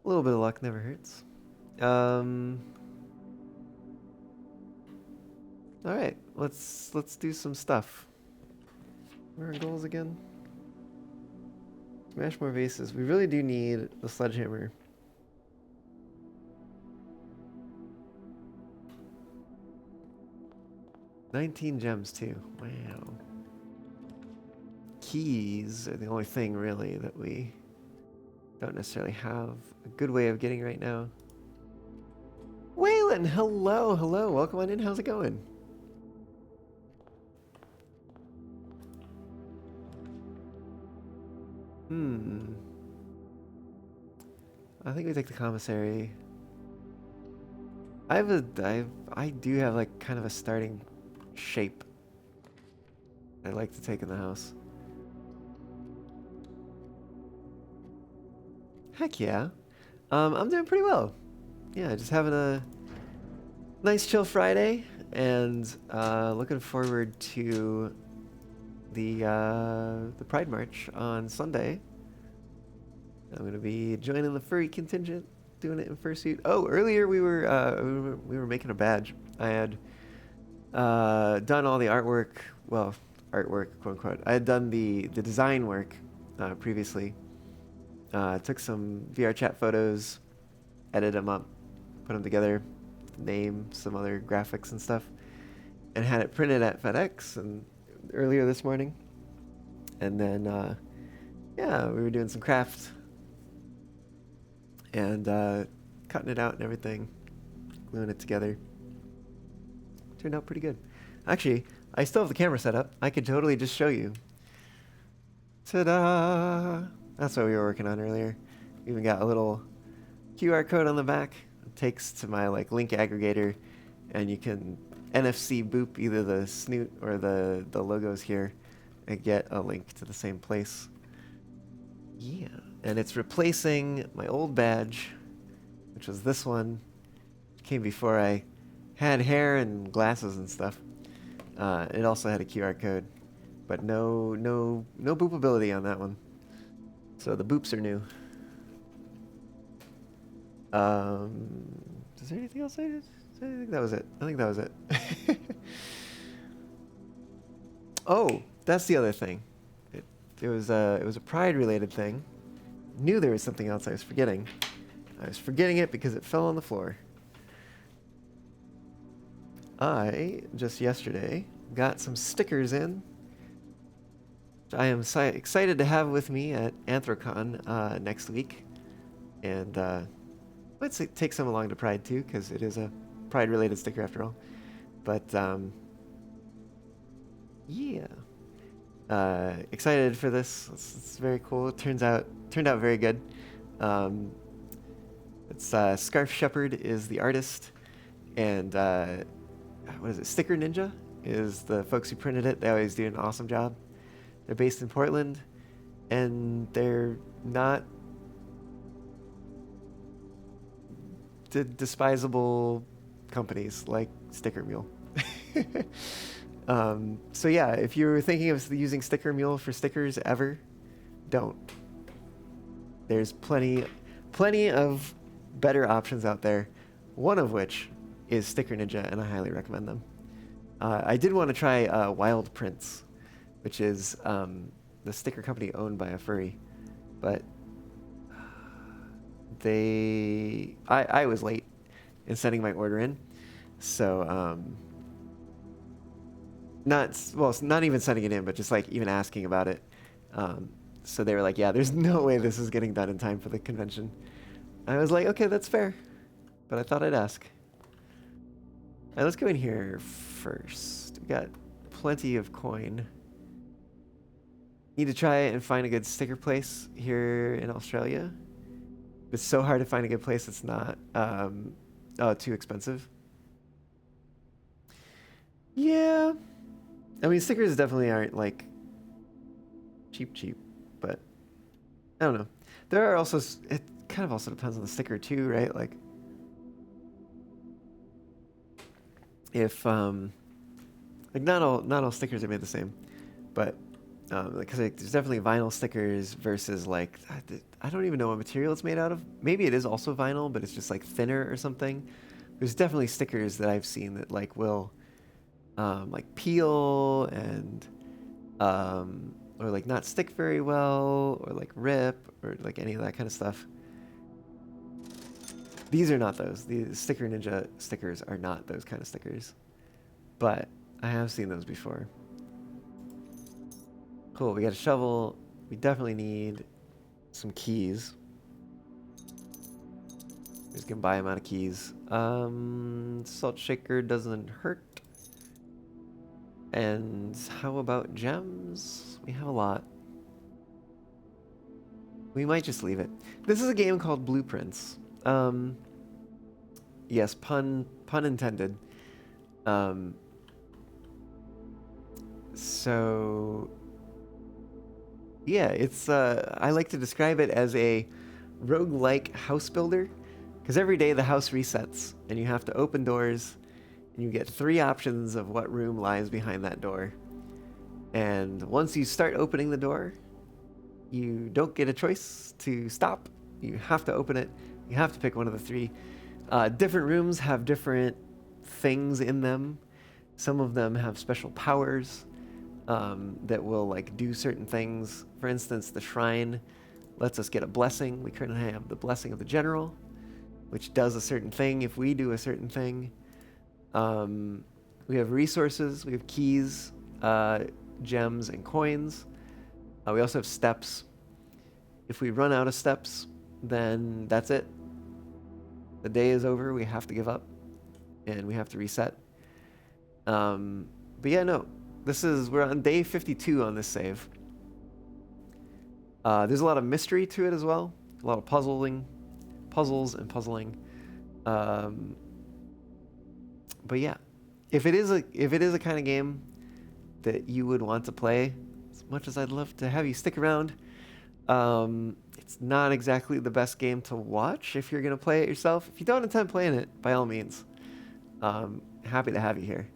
A little bit of luck never hurts. All right, let's do some stuff. Where are our goals again? Smash more vases. We really do need the sledgehammer. $19 gems too. Wow. Keys are the only thing really that we don't necessarily have a good way of getting right now. Waylon, hello, hello. Welcome on in. How's it going? I think we take the commissary. I do have like kind of a starting shape I'd like to take in the house. Heck yeah. I'm doing pretty well. Yeah, just having a nice chill Friday and looking forward to the Pride March on Sunday. I'm gonna be joining the furry contingent, doing it in fursuit. Oh, earlier we were making a badge. I had done all the artwork, well, artwork, quote unquote. I had done the design work previously. Took some VR chat photos, edited them up, put them together, name, some other graphics and stuff, and had it printed at FedEx and earlier this morning. And then, yeah, we were doing some craft and cutting it out and everything, gluing it together. Turned out pretty good. Actually, I still have the camera set up. I could totally just show you. Ta-da! That's what we were working on earlier. Even got a little QR code on the back. It takes to my like link aggregator, and you can NFC boop either the snoot or the logos here and get a link to the same place. Yeah, and it's replacing my old badge, which was this one. It came before I had hair and glasses and stuff. It also had a QR code, but no boopability on that one. So the boops are new. Is there anything else I did? I think that was it. I think that was it. Oh, that's the other thing. It was a Pride related thing. Knew there was something else I was forgetting. I was forgetting it because it fell on the floor. I just yesterday got some stickers in. I am excited to have with me at Anthrocon next week, and let's take some along to Pride too, because it is a Pride-related sticker after all. But yeah, excited for this. It's very cool. It turned out very good. It's Scarf Shepherd is the artist, and what is it? Sticker Ninja is the folks who printed it. They always do an awesome job. They're based in Portland, and they're not despisable companies like Sticker Mule. So yeah, if you're thinking of using Sticker Mule for stickers ever, don't. There's plenty of better options out there, one of which is Sticker Ninja, and I highly recommend them. I did want to try Wild Prints, which is the sticker company owned by a furry, but I was late in sending my order in, so not even sending it in, but just like even asking about it. So they were like, yeah, there's no way this is getting done in time for the convention. I was like, okay, that's fair, but I thought I'd ask. All right, let's go in here first. We got plenty of coin. Need to try and find a good sticker place here in Australia. It's so hard to find a good place that's not too expensive. Yeah. I mean, stickers definitely aren't like cheap, but I don't know. There are also, it kind of also depends on the sticker too, right? Like if, like not all stickers are made the same, but because like, there's definitely vinyl stickers versus like, I don't even know what material it's made out of. Maybe it is also vinyl, but it's just like thinner or something. There's definitely stickers that I've seen that like will like peel and or like not stick very well or like rip or like any of that kind of stuff. These are not those. The Sticker Ninja stickers are not those kind of stickers, but I have seen those before. Cool, we got a shovel. We definitely need some keys. We're just gonna buy them out of keys. Salt shaker doesn't hurt. And how about gems? We have a lot. We might just leave it. This is a game called Blueprints. Yes, pun intended. So yeah, it's I like to describe it as a roguelike house builder, because every day the house resets and you have to open doors and you get 3 options of what room lies behind that door. And once you start opening the door, you don't get a choice to stop. You have to open it. You have to pick one of the 3. Different rooms have different things in them. Some of them have special powers that will like do certain things. For instance, the shrine lets us get a blessing. We currently have the blessing of the general, which does a certain thing if we do a certain thing. We have resources. We have keys, gems, and coins. We also have steps. If we run out of steps, then that's it. The day is over. We have to give up, and we have to reset. But yeah, no. We're on day 52 on this save. There's a lot of mystery to it as well. A lot of puzzles and puzzling. But yeah, if it is a kind of game that you would want to play, as much as I'd love to have you stick around, it's not exactly the best game to watch if you're gonna play it yourself. If you don't intend playing it, by all means, happy to have you here.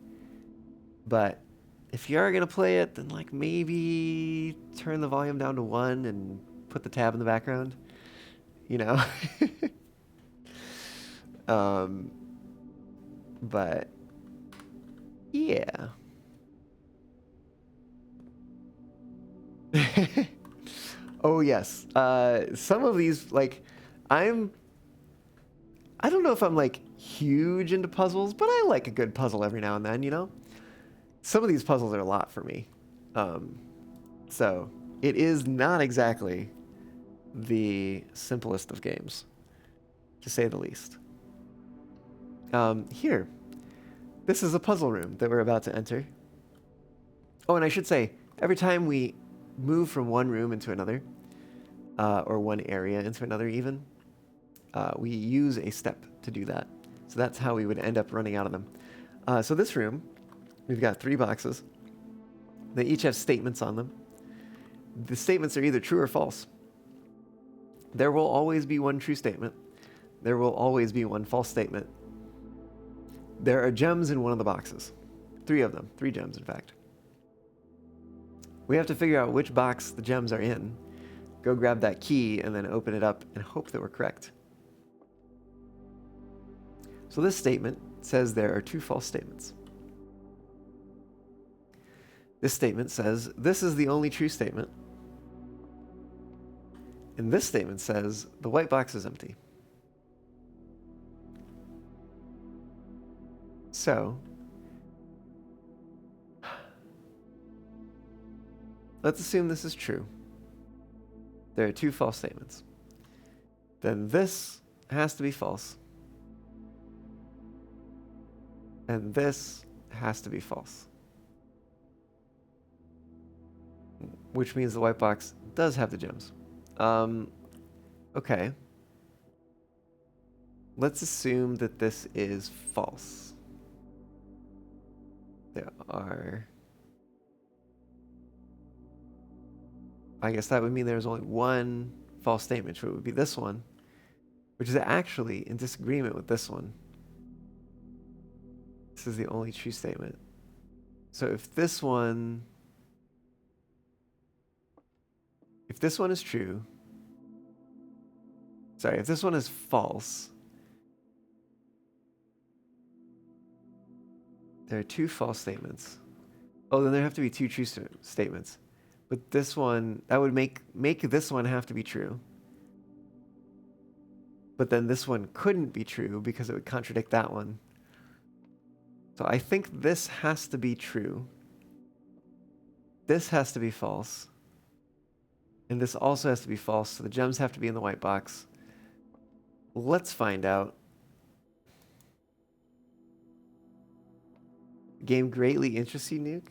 But if you are gonna play it, then like maybe turn the volume down to 1 and put the tab in the background, you know. But yeah. Oh yes. Some of these, like, I don't know if I'm like huge into puzzles, but I like a good puzzle every now and then, you know. Some of these puzzles are a lot for me. So it is not exactly the simplest of games, to say the least. Here, this is a puzzle room that we're about to enter. Oh, and I should say, every time we move from one room into another, or one area into another even, we use a step to do that. So that's how we would end up running out of them. So this room, we've got 3 boxes. They each have statements on them. The statements are either true or false. There will always be one true statement. There will always be one false statement. There are gems in one of the boxes. 3 of them. 3 gems, in fact. We have to figure out which box the gems are in, go grab that key, and then open it up and hope that we're correct. So this statement says there are 2 false statements. This statement says this is the only true statement. And this statement says the white box is empty. So let's assume this is true. There are 2 false statements. Then this has to be false. And this has to be false. which means the white box does have the gems. Okay. Let's assume that this is false. There are... I guess that would mean there's only one false statement, so it would be this one, which is actually in disagreement with this one. This is the only true statement. So if this one is true, sorry, if this one is false, there are two false statements. Oh, then there have to be two true statements. But this one, that would make this one have to be true. But then this one couldn't be true because it would contradict that one. So I think this has to be true. This has to be false. And this also has to be false, so the gems have to be in the white box. Let's find out. Game greatly interests you, Nuke.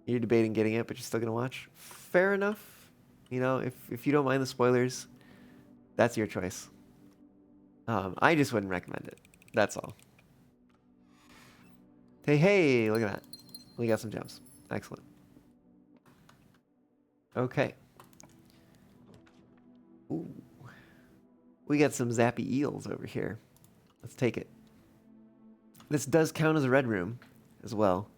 You're debating getting it, but you're still gonna watch. Fair enough. You know, if you don't mind the spoilers, that's your choice. I just wouldn't recommend it. That's all. Hey, look at that. We got some gems. Excellent. Okay. Ooh. We got some zappy eels over here. Let's take it. This does count as a red room as well.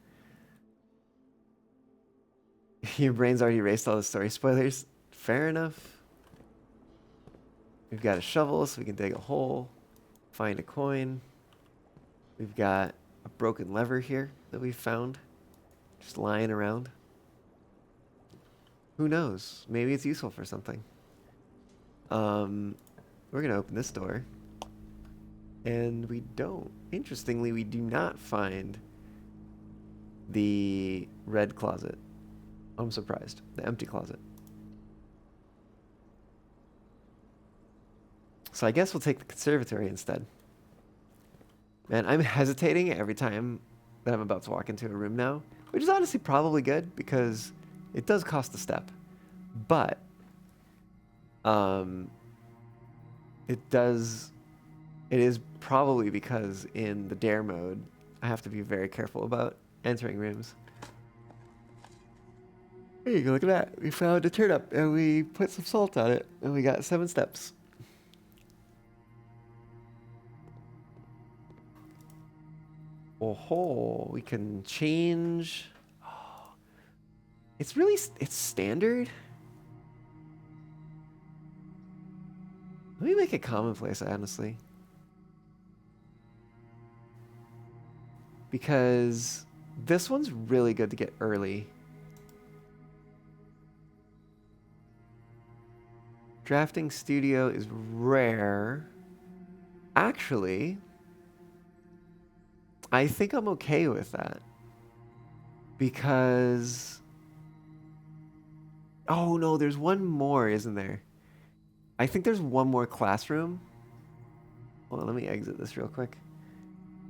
Your brain's already erased all the story spoilers. Fair enough. We've got a shovel so we can dig a hole, find a coin. We've got a broken lever here that we found, just lying around. Who knows? Maybe it's useful for something. We're gonna open this door, and we don't. Interestingly, we do not find the red closet. I'm surprised. The empty closet. So I guess we'll take the conservatory instead. Man, I'm hesitating every time that I'm about to walk into a room now, which is honestly probably good because it does cost a step. But it is probably because in the dare mode, I have to be very careful about entering rooms. There you go, look at that. We found a turnip and we put some salt on it and we got 7 steps. Oh, we can change. Oh, it's standard. Let me make it commonplace, honestly. Because this one's really good to get early. Drafting studio is rare. Actually, I think I'm okay with that. Because... oh no, there's one more, isn't there? I think there's one more classroom. Hold on, let me exit this real quick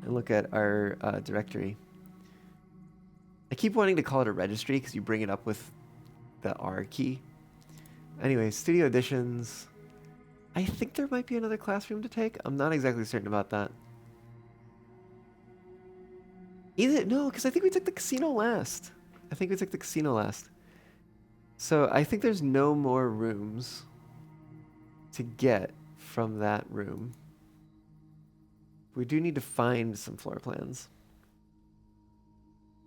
and look at our directory. I keep wanting to call it a registry because you bring it up with the R key. Anyway, studio additions. I think there might be another classroom to take. I'm not exactly certain about that. No, because I think we took the casino last. So I think there's no more rooms to get from that room. We do need to find some floor plans.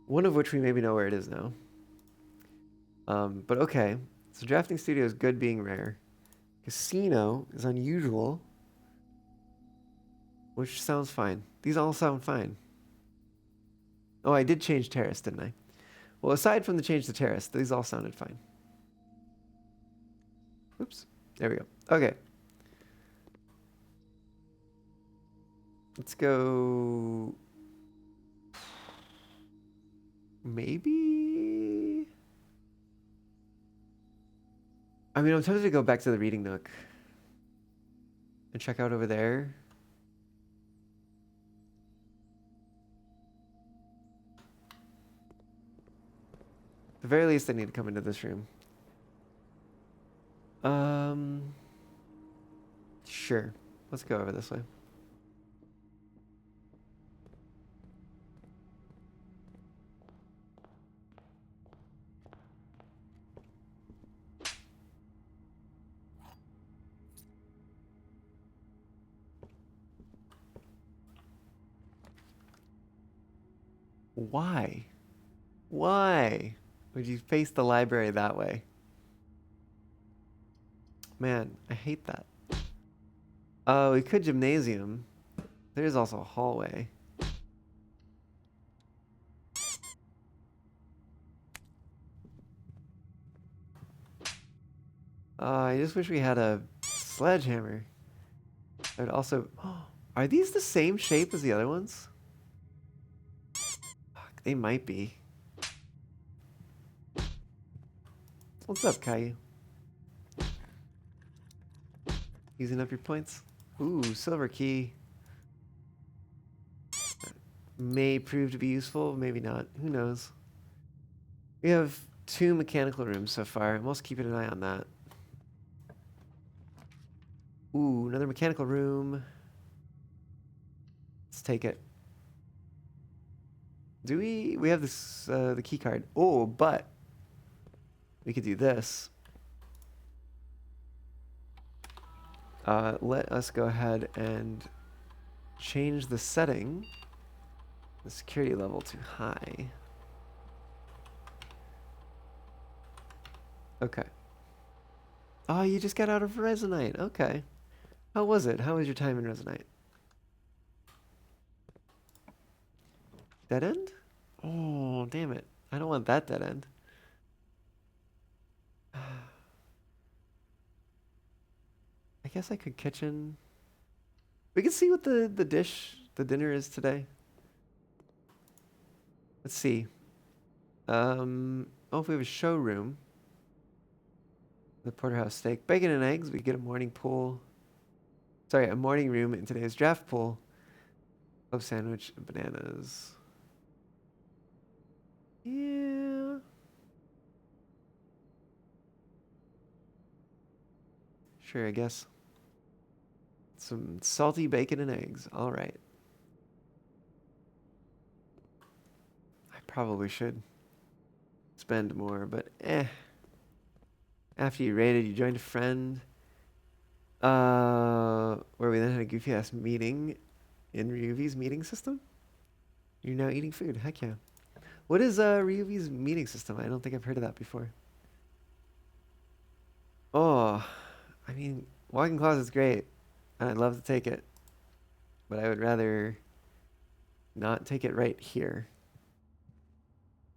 One of which we maybe know where it is now. But okay. So drafting studio is good being rare. Casino is unusual. Which sounds fine. These all sound fine. Oh, I did change terrace, didn't I? Well, aside from the change to terrace, these all sounded fine. Oops. There we go. Okay. Let's go... maybe... I mean, I'm tempted to go back to the reading nook and check out over there. At the very least, I need to come into this room Sure. Let's go over this way. Why? Why would you face the library that way? Man, I hate that. Oh, we could gymnasium. There's also a hallway. I just wish we had a sledgehammer. I would also... Are these the same shape as the other ones? Fuck, they might be. What's up, Caillou? Using up your points? Ooh, silver key. May prove to be useful, maybe not. Who knows? We have 2 mechanical rooms so far. I'm also keeping an eye on that. Ooh, another mechanical room. Let's take it. Do we? We have this, the key card. Oh, but we could do this. Let us go ahead and change the setting, the security level to high. Okay. Oh, you just got out of Resonite. Okay. How was it? How was your time in Resonite? Dead end? Oh, damn it. I don't want that dead end. I guess I could kitchen. We can see what the dinner is today. Let's see. Oh, if we have a showroom. The porterhouse steak, bacon and eggs. We get a morning pool. Sorry, a morning room in today's draft pool. Club sandwich and bananas. Yeah. Sure, I guess. Some salty bacon and eggs. All right. I probably should spend more, but eh. After you raided, you joined a friend. Where we then had a goofy ass meeting in Ryuvi's meeting system. You're now eating food. Heck yeah. What is Ryuvi's meeting system? I don't think I've heard of that before. Oh, I mean, walk-in closet's great. And I'd love to take it. But I would rather not take it right here.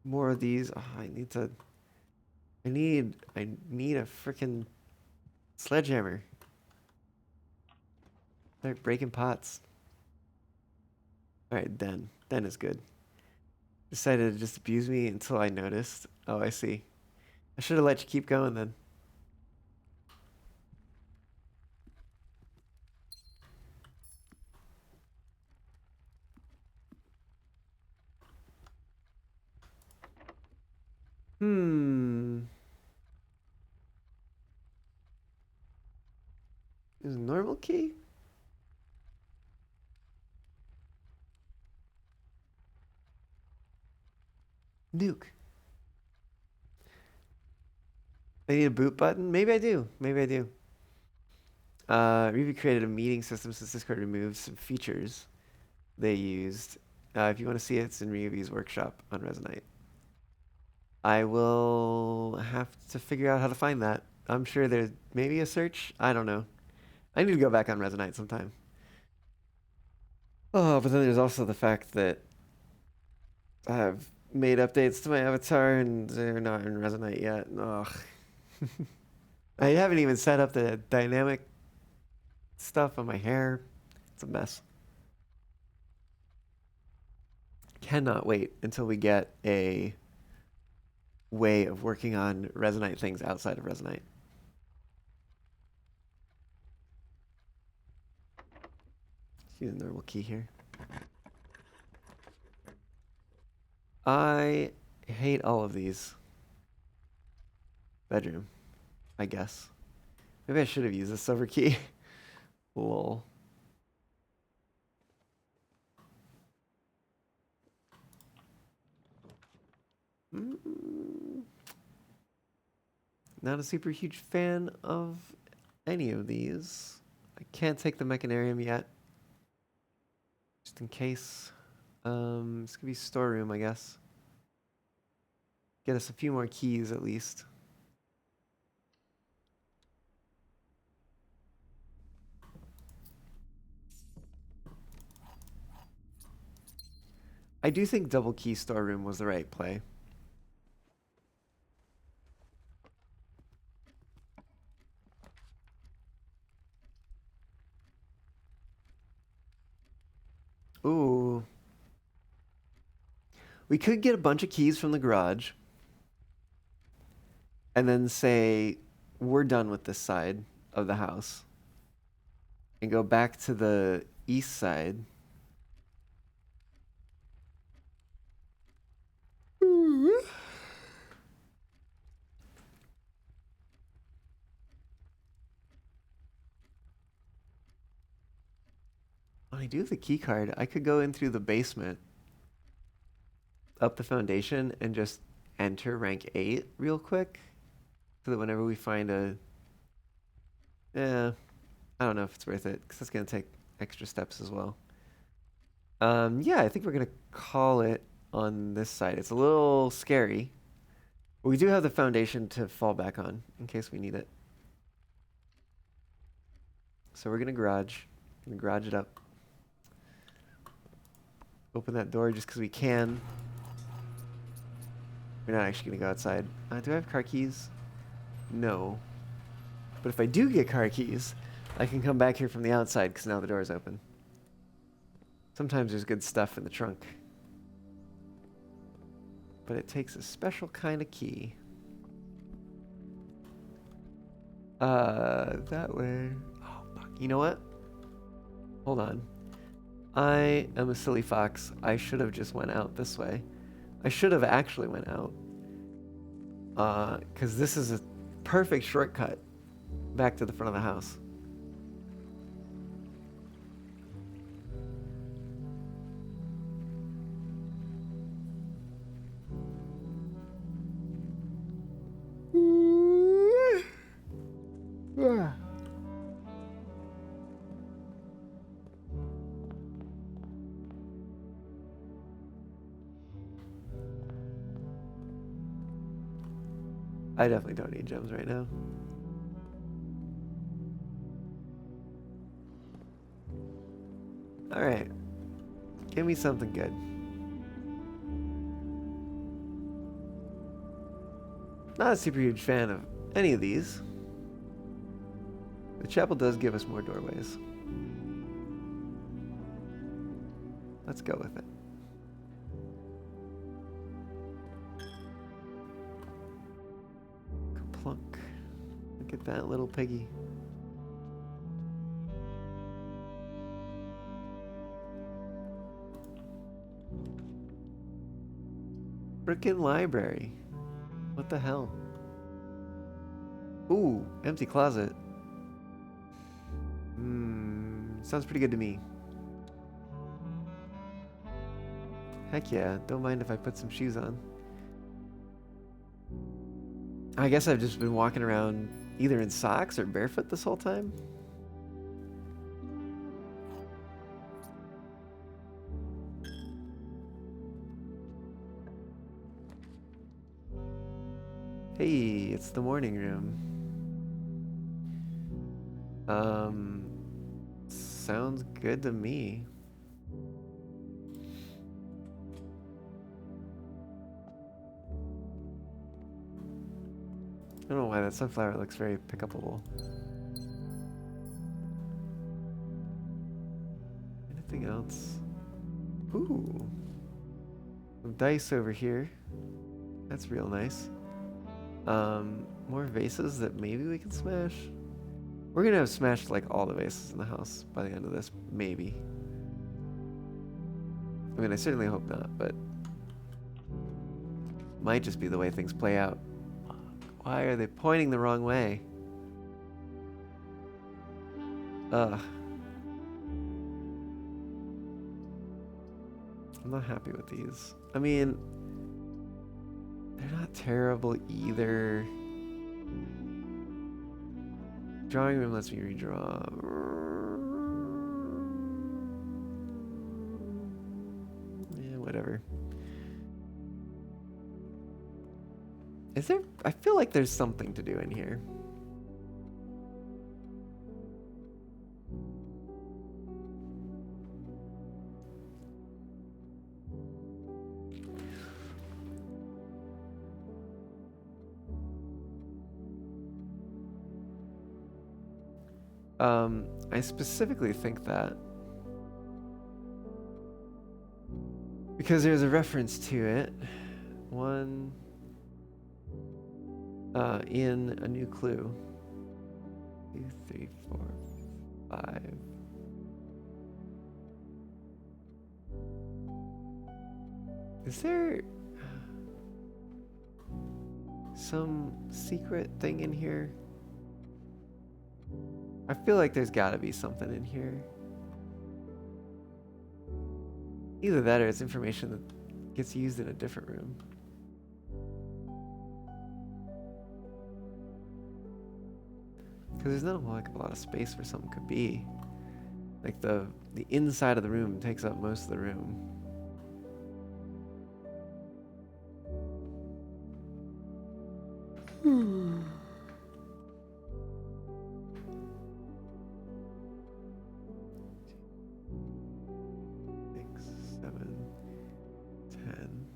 More of these. Oh, I need a freaking sledgehammer. They're breaking pots. All right, Den. Den is good. Decided to just abuse me until I noticed. Oh, I see. I should have let you keep going then. Is normal key? Nuke. I need a boot button? Maybe I do. Maybe I do. Ruby created a meeting system since Discord removed some features they used. If you want to see it, it's in Ruby's workshop on Resonite. I will have to figure out how to find that. I'm sure there's maybe a search. I don't know. I need to go back on Resonite sometime. Oh, but then there's also the fact that I've made updates to my avatar and they're not in Resonite yet. Ugh. I haven't even set up the dynamic stuff on my hair. It's a mess. Cannot wait until we get a way of working on Resonite things outside of Resonite. See the normal key here. I hate all of these. Bedroom, I guess. Maybe I should have used the silver key. Lol. Not a super huge fan of any of these. I can't take the mechanarium yet. Just in case. This could be storeroom, I guess. Get us a few more keys at least. I do think double key storeroom was the right play. Ooh. We could get a bunch of keys from the garage. And then say, we're done with this side of the house. And go back to the east side. When I do have the key card, I could go in through the basement, up the foundation, and just enter rank 8 real quick. So that whenever we find a... I don't know if it's worth it, because that's going to take extra steps as well. Yeah, I think we're going to call it on this side. It's a little scary. But we do have the foundation to fall back on, in case we need it. So we're going to garage it up. Open that door just because we can. We're not actually going to go outside. Do I have car keys? No. But if I do get car keys, I can come back here from the outside because now the door is open. Sometimes there's good stuff in the trunk. But it takes a special kind of key. That way. Oh, fuck. You know what? Hold on. I am a silly fox. I should have just went out this way. I should have actually went out. Because this is a perfect shortcut back to the front of the house. I definitely don't need gems right now. Alright. Give me something good. Not a super huge fan of any of these. The chapel does give us more doorways. Let's go with it. Plunk. Look at that little piggy. Frickin' library. What the hell? Ooh, empty closet. Sounds pretty good to me. Heck yeah, don't mind if I put some shoes on. I guess I've just been walking around either in socks or barefoot this whole time. Hey, it's the morning room. Sounds good to me. I don't know why that sunflower looks very pick-upable. Anything else? Ooh. Some dice over here. That's real nice. More vases that maybe we can smash. We're gonna have smashed like all the vases in the house by the end of this, maybe. I mean, I certainly hope not, but might just be the way things play out. Why are they pointing the wrong way? Ugh. I'm not happy with these. I mean, they're not terrible either. Drawing room lets me redraw. Yeah, whatever. Is there? I feel like there's something to do in here. I specifically think that because there's a reference to it. One in A New Clue. 2, 3, 4, 5. Is there some secret thing in here? I feel like there's gotta be something in here. Either that or it's information that gets used in a different room. Because there's not like a lot of space where something could be. Like the inside of the room takes up most of the room. Six, 7, 10,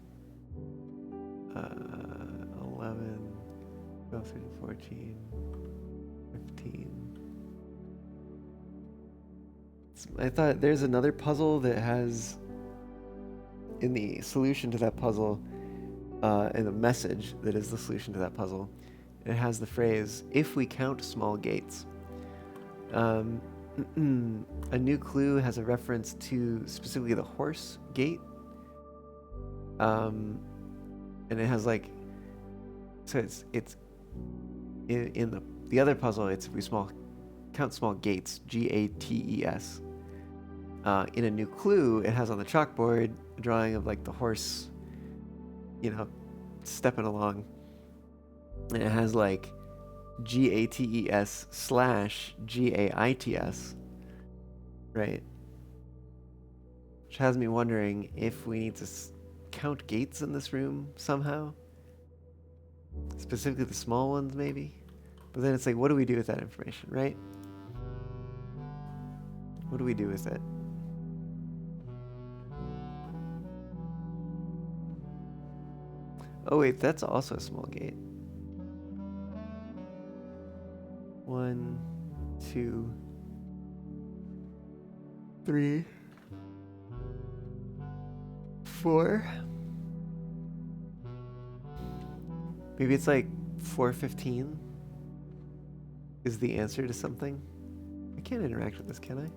11, 12, 13, 14, 15. I thought there's another puzzle that has in the solution to that puzzle and a message that is the solution to that puzzle. It has the phrase, if we count small gates. A New Clue has a reference to specifically the horse gate. And it has like, so it's in the other puzzle, it's if we count small gates, Gates. In A New Clue, it has on the chalkboard a drawing of like the horse, stepping along. And it has like GATES/GAITS, right? Which has me wondering if we need to count gates in this room somehow. Specifically the small ones, maybe. But then it's like, what do we do with that information, right? What do we do with it? Oh wait, that's also a small gate. 1, 2, 3, 4. Maybe it's like 415 is the answer to something. I can't interact with this, can I?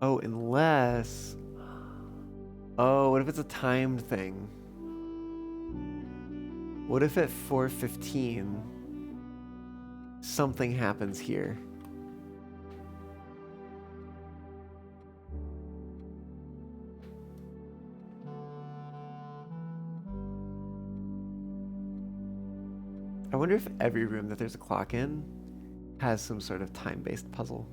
Oh, unless... Oh, what if it's a timed thing? What if at 4:15 something happens here? I wonder if every room that there's a clock in has some sort of time-based puzzle.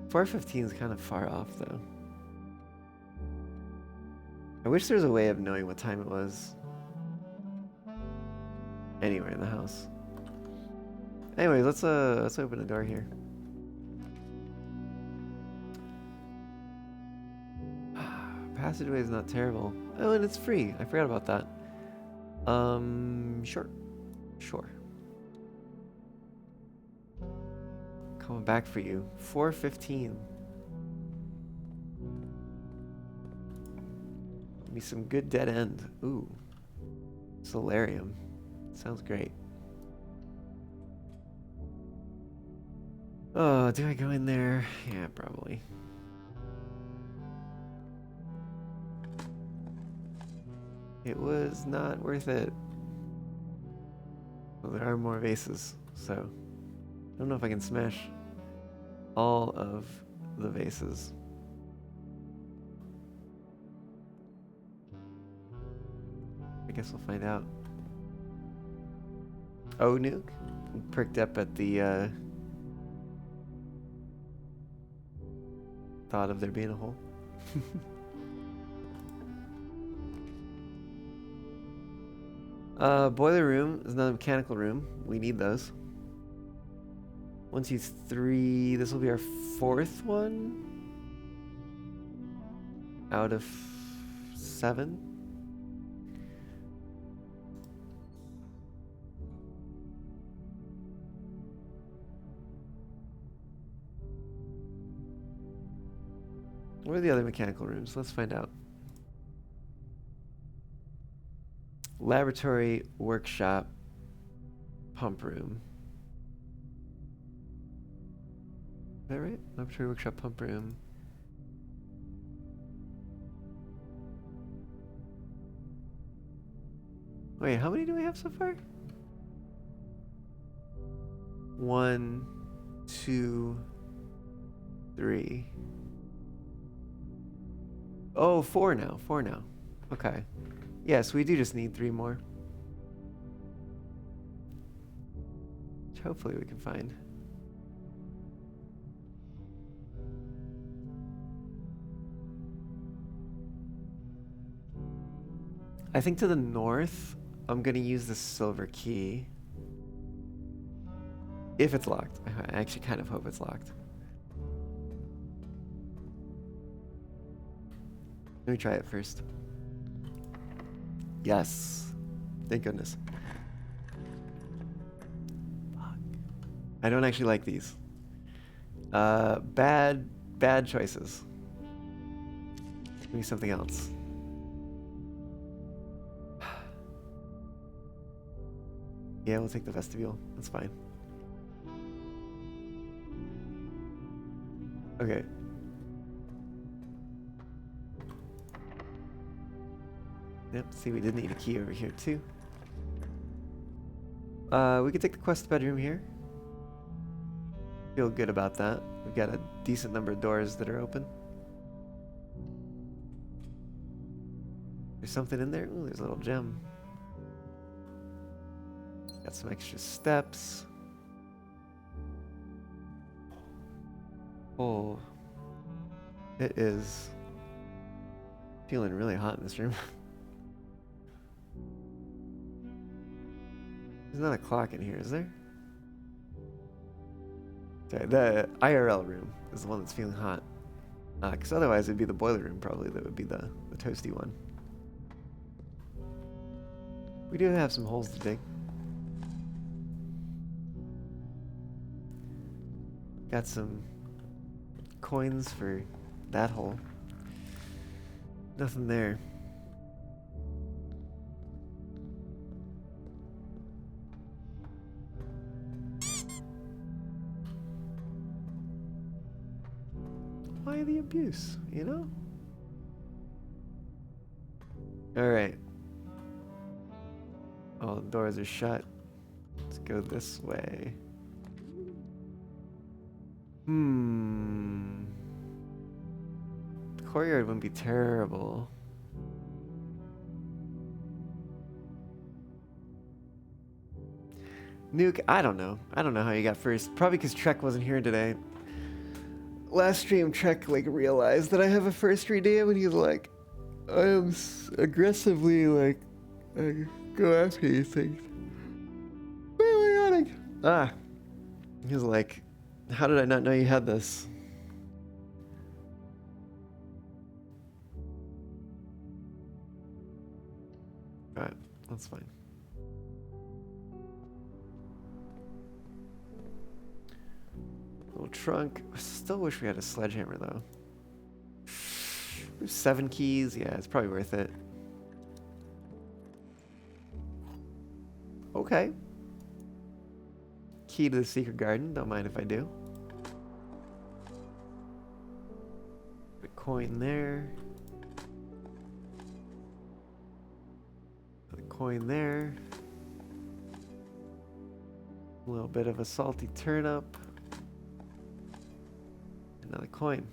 4:15 is kind of far off, though. I wish there was a way of knowing what time it was anywhere in the house. Anyways, let's open a door here. Passageway is not terrible. Oh, and it's free. I forgot about that. Sure. Coming back for you. 4:15. Give me some good dead end. Ooh. Solarium. Sounds great. Oh, do I go in there? Yeah, probably. It was not worth it. Well, there are more vases, so I don't know if I can smash all of the vases. I guess we'll find out. Oh, Nuke perked up at the thought of there being a hole. Boiler room is another mechanical room. We need those. 1, 2, 3. This will be our 4th one out of 7. Where are the other mechanical rooms? Let's find out. Laboratory, workshop, pump room. Is that right? Laboratory, workshop, pump room. Wait, how many do we have so far? 1, 2, 3. Oh, 4 now. 4 now. Okay. Yes, we do just need 3 more. Which hopefully we can find. I think to the north, I'm gonna use the silver key. If it's locked. I actually kind of hope it's locked. Let me try it first. Yes. Thank goodness. Fuck. I don't actually like these. Bad choices. Give me something else. Yeah, we'll take the vestibule. That's fine. Okay. Yep, see, we did need a key over here, too. We could take the quest bedroom here. Feel good about that. We've got a decent number of doors that are open. There's something in there? Ooh, there's a little gem. Got some extra steps. Oh. It is feeling really hot in this room. There's not a clock in here, is there? Sorry, the IRL room is the one that's feeling hot. Because otherwise it'd be the boiler room probably that would be the toasty one. We do have some holes to dig. Got some coins for that hole. Nothing there. Why the abuse, you know? Alright. All the doors are shut. Let's go this way. The courtyard wouldn't be terrible. Nuke, I don't know. I don't know how you got first. Probably because Trek wasn't here today. Last stream, Trek like realized that I have a first redeem, and he's like, I am aggressively like, I go after these things. Where am I running? Ah. He was like, how did I not know you had this? Alright, that's fine. Little trunk. I still wish we had a sledgehammer though. There's 7 keys. Yeah, it's probably worth it. Okay. Key to the secret garden. Don't mind if I do. Put a coin there. coin there. A little bit of a salty turnip. Another coin.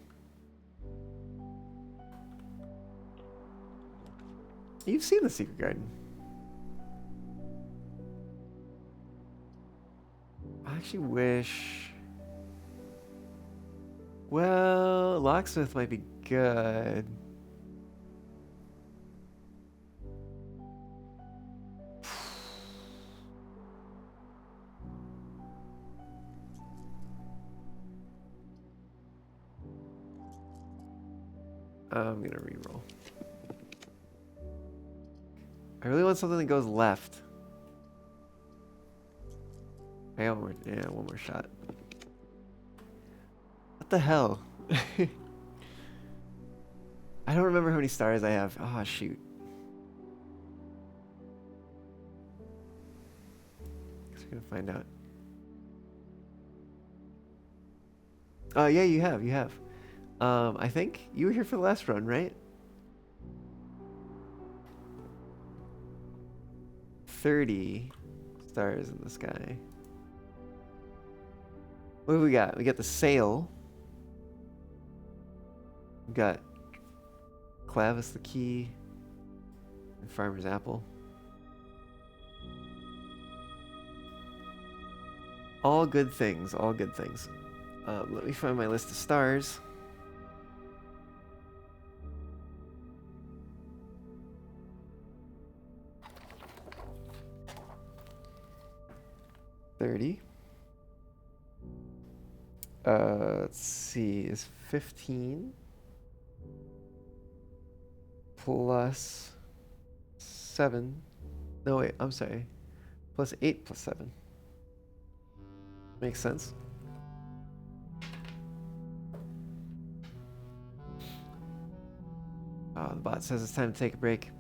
You've seen the secret garden. I actually wish. Well, locksmith might be good. I'm gonna reroll. I really want something that goes left. I got one more, yeah, one more shot. What the hell? I don't remember how many stars I have. Oh, shoot. Guess we're gonna find out. Oh, yeah, you have, you have. I think you were here for the last run, right? 30 stars in the sky. What do we got? We got the sail. We got Clavis the key and Farmer's apple. All good things, all good things. Let me find my list of stars. Let's see, is 15 plus 7. No, wait, I'm sorry. Plus 8 plus 7. Makes sense. Oh, the bot says it's time to take a break.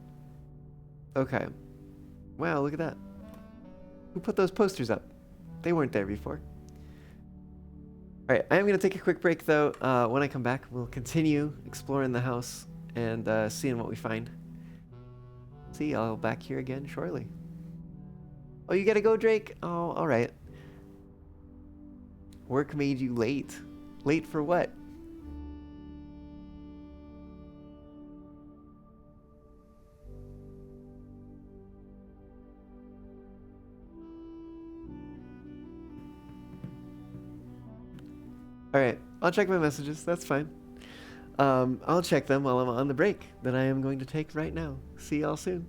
Okay. Wow, look at that. Who put those posters up? They weren't there before. All right, I am going to take a quick break, though. When I come back, we'll continue exploring the house and seeing what we find. See y'all back here again shortly. Oh, you got to go, Drake? Oh, all right. Work made you late. Late for what? All right, I'll check my messages. That's fine. I'll check them while I'm on the break that I am going to take right now. See y'all soon.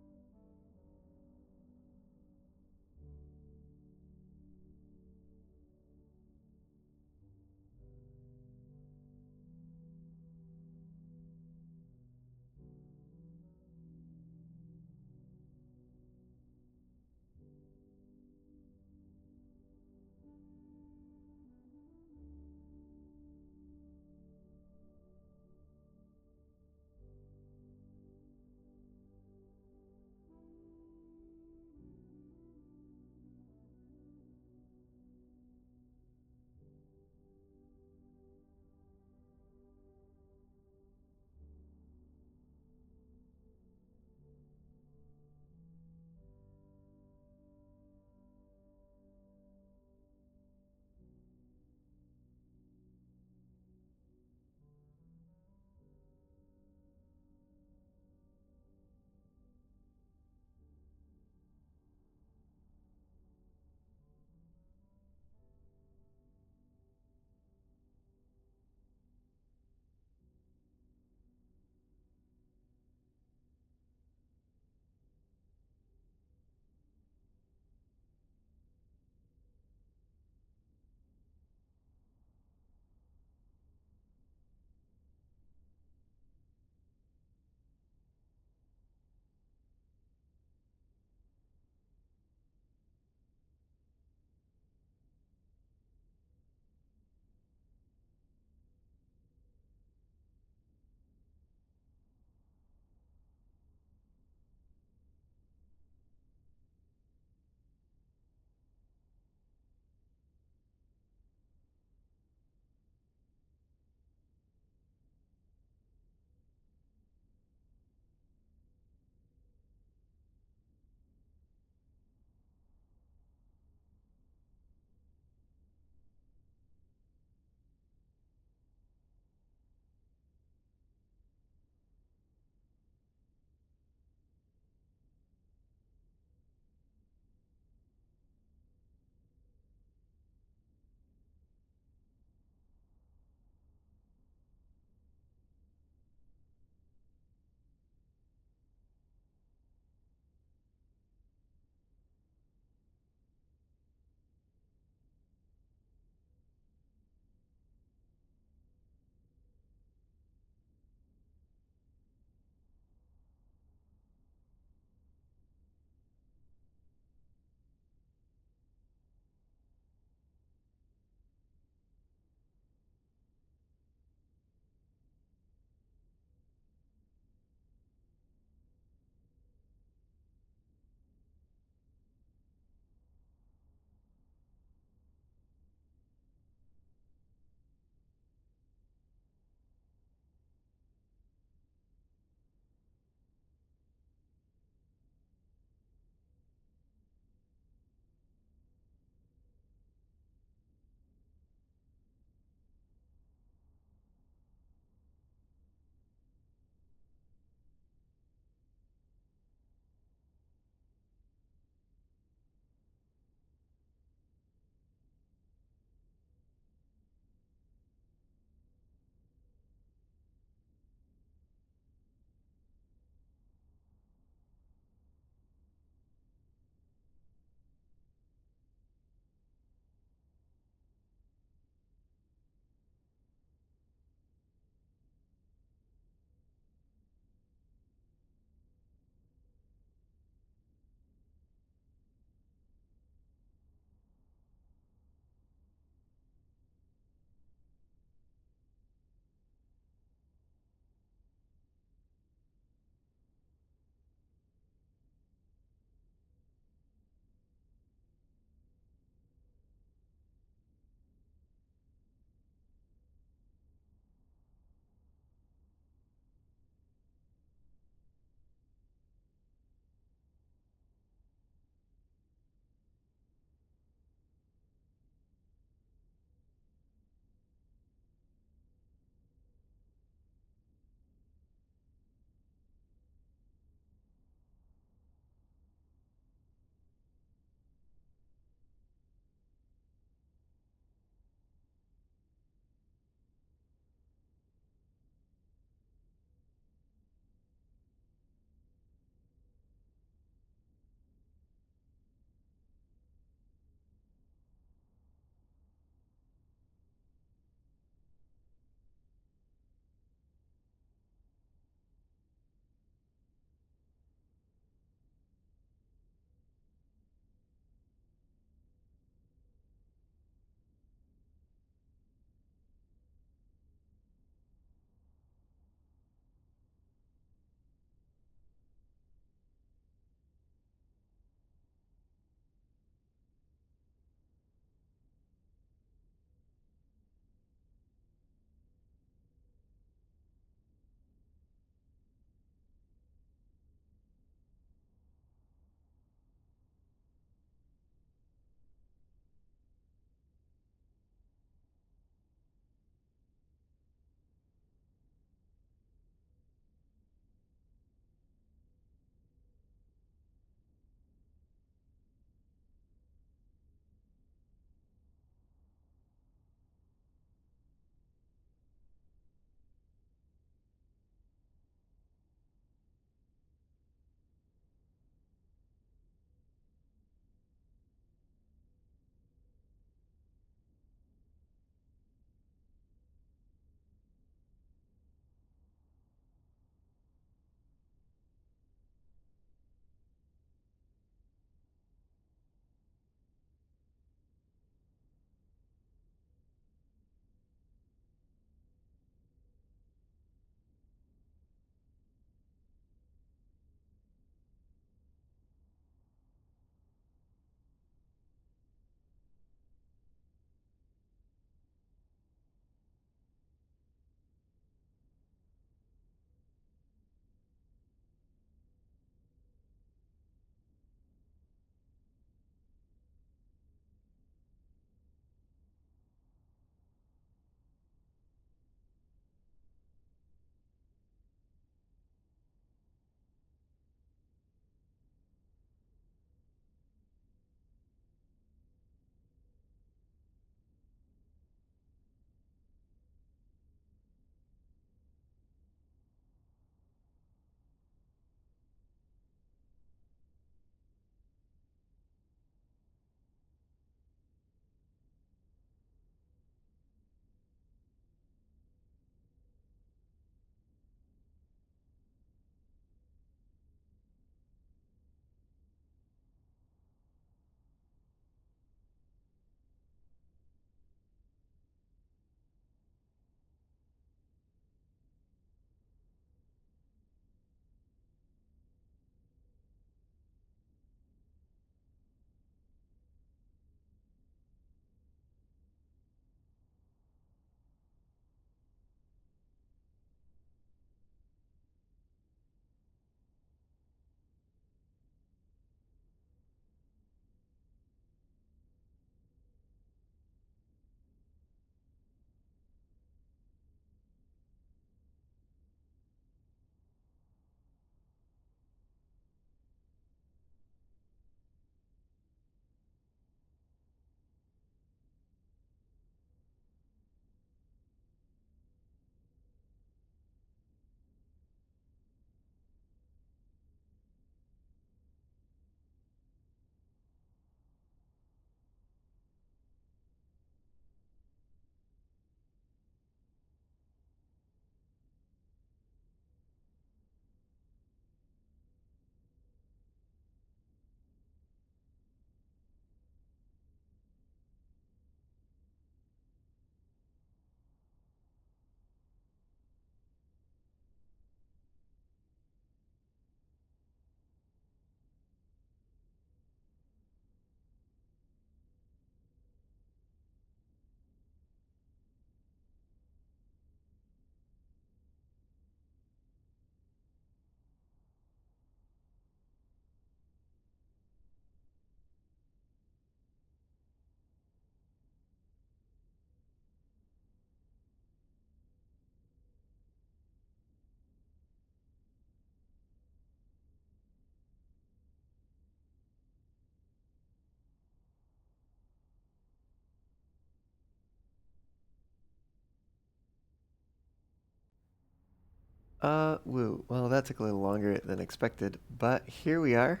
Woo. Well, that took a little longer than expected, but here we are.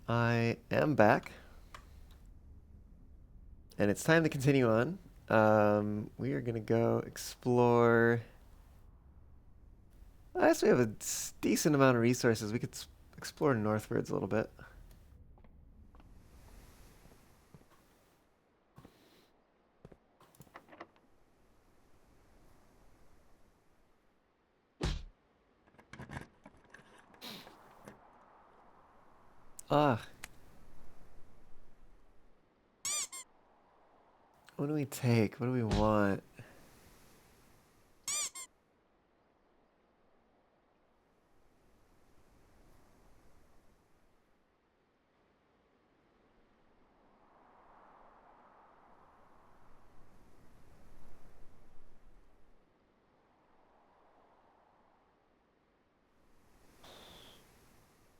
I am back. And it's time to continue on. We are gonna go explore. I guess we have a decent amount of resources. We could explore northwards a little bit. Ah, what do we take? What do we want?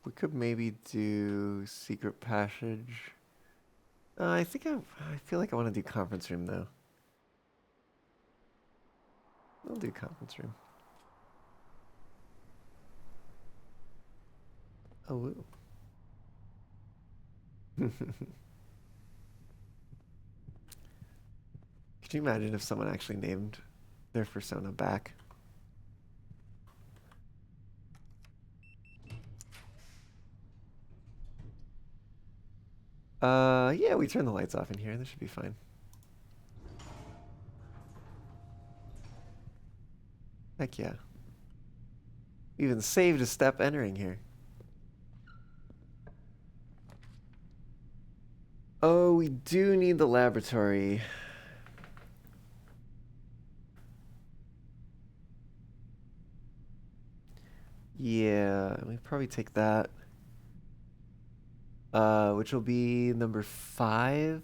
We could maybe do secret passage. I think I feel like I want to do conference room though. I'll do conference room. Oh, woo. Could you imagine if someone actually named their persona back? Yeah, we turn the lights off in here. This should be fine. Heck yeah. We even saved a step entering here. Oh, we do need the laboratory. Yeah, we probably take that. Which will be number 5.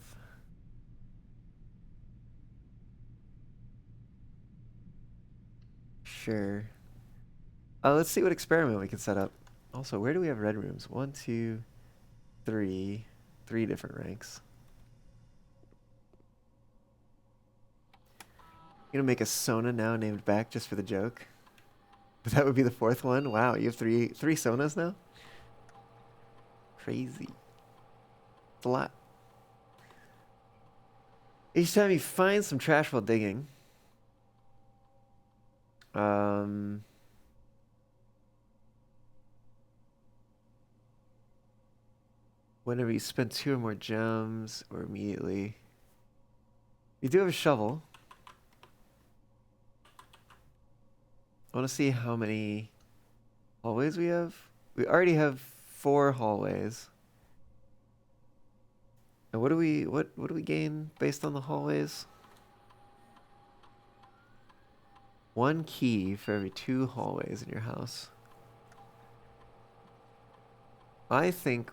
Sure. Let's see what experiment we can set up. Also, where do we have red rooms? 1, 2, 3. 3 different ranks. You gonna make a Sona now named back just for the joke? That would be the 4th one? Wow, you have three Sonas now? Crazy. It's a lot. Each time you find some trash while digging. Whenever you spend 2 or more gems, or immediately. You do have a shovel. I want to see how many hallways we have. We already have 4 hallways. And what do we gain based on the hallways? 1 key for every 2 hallways in your house. I think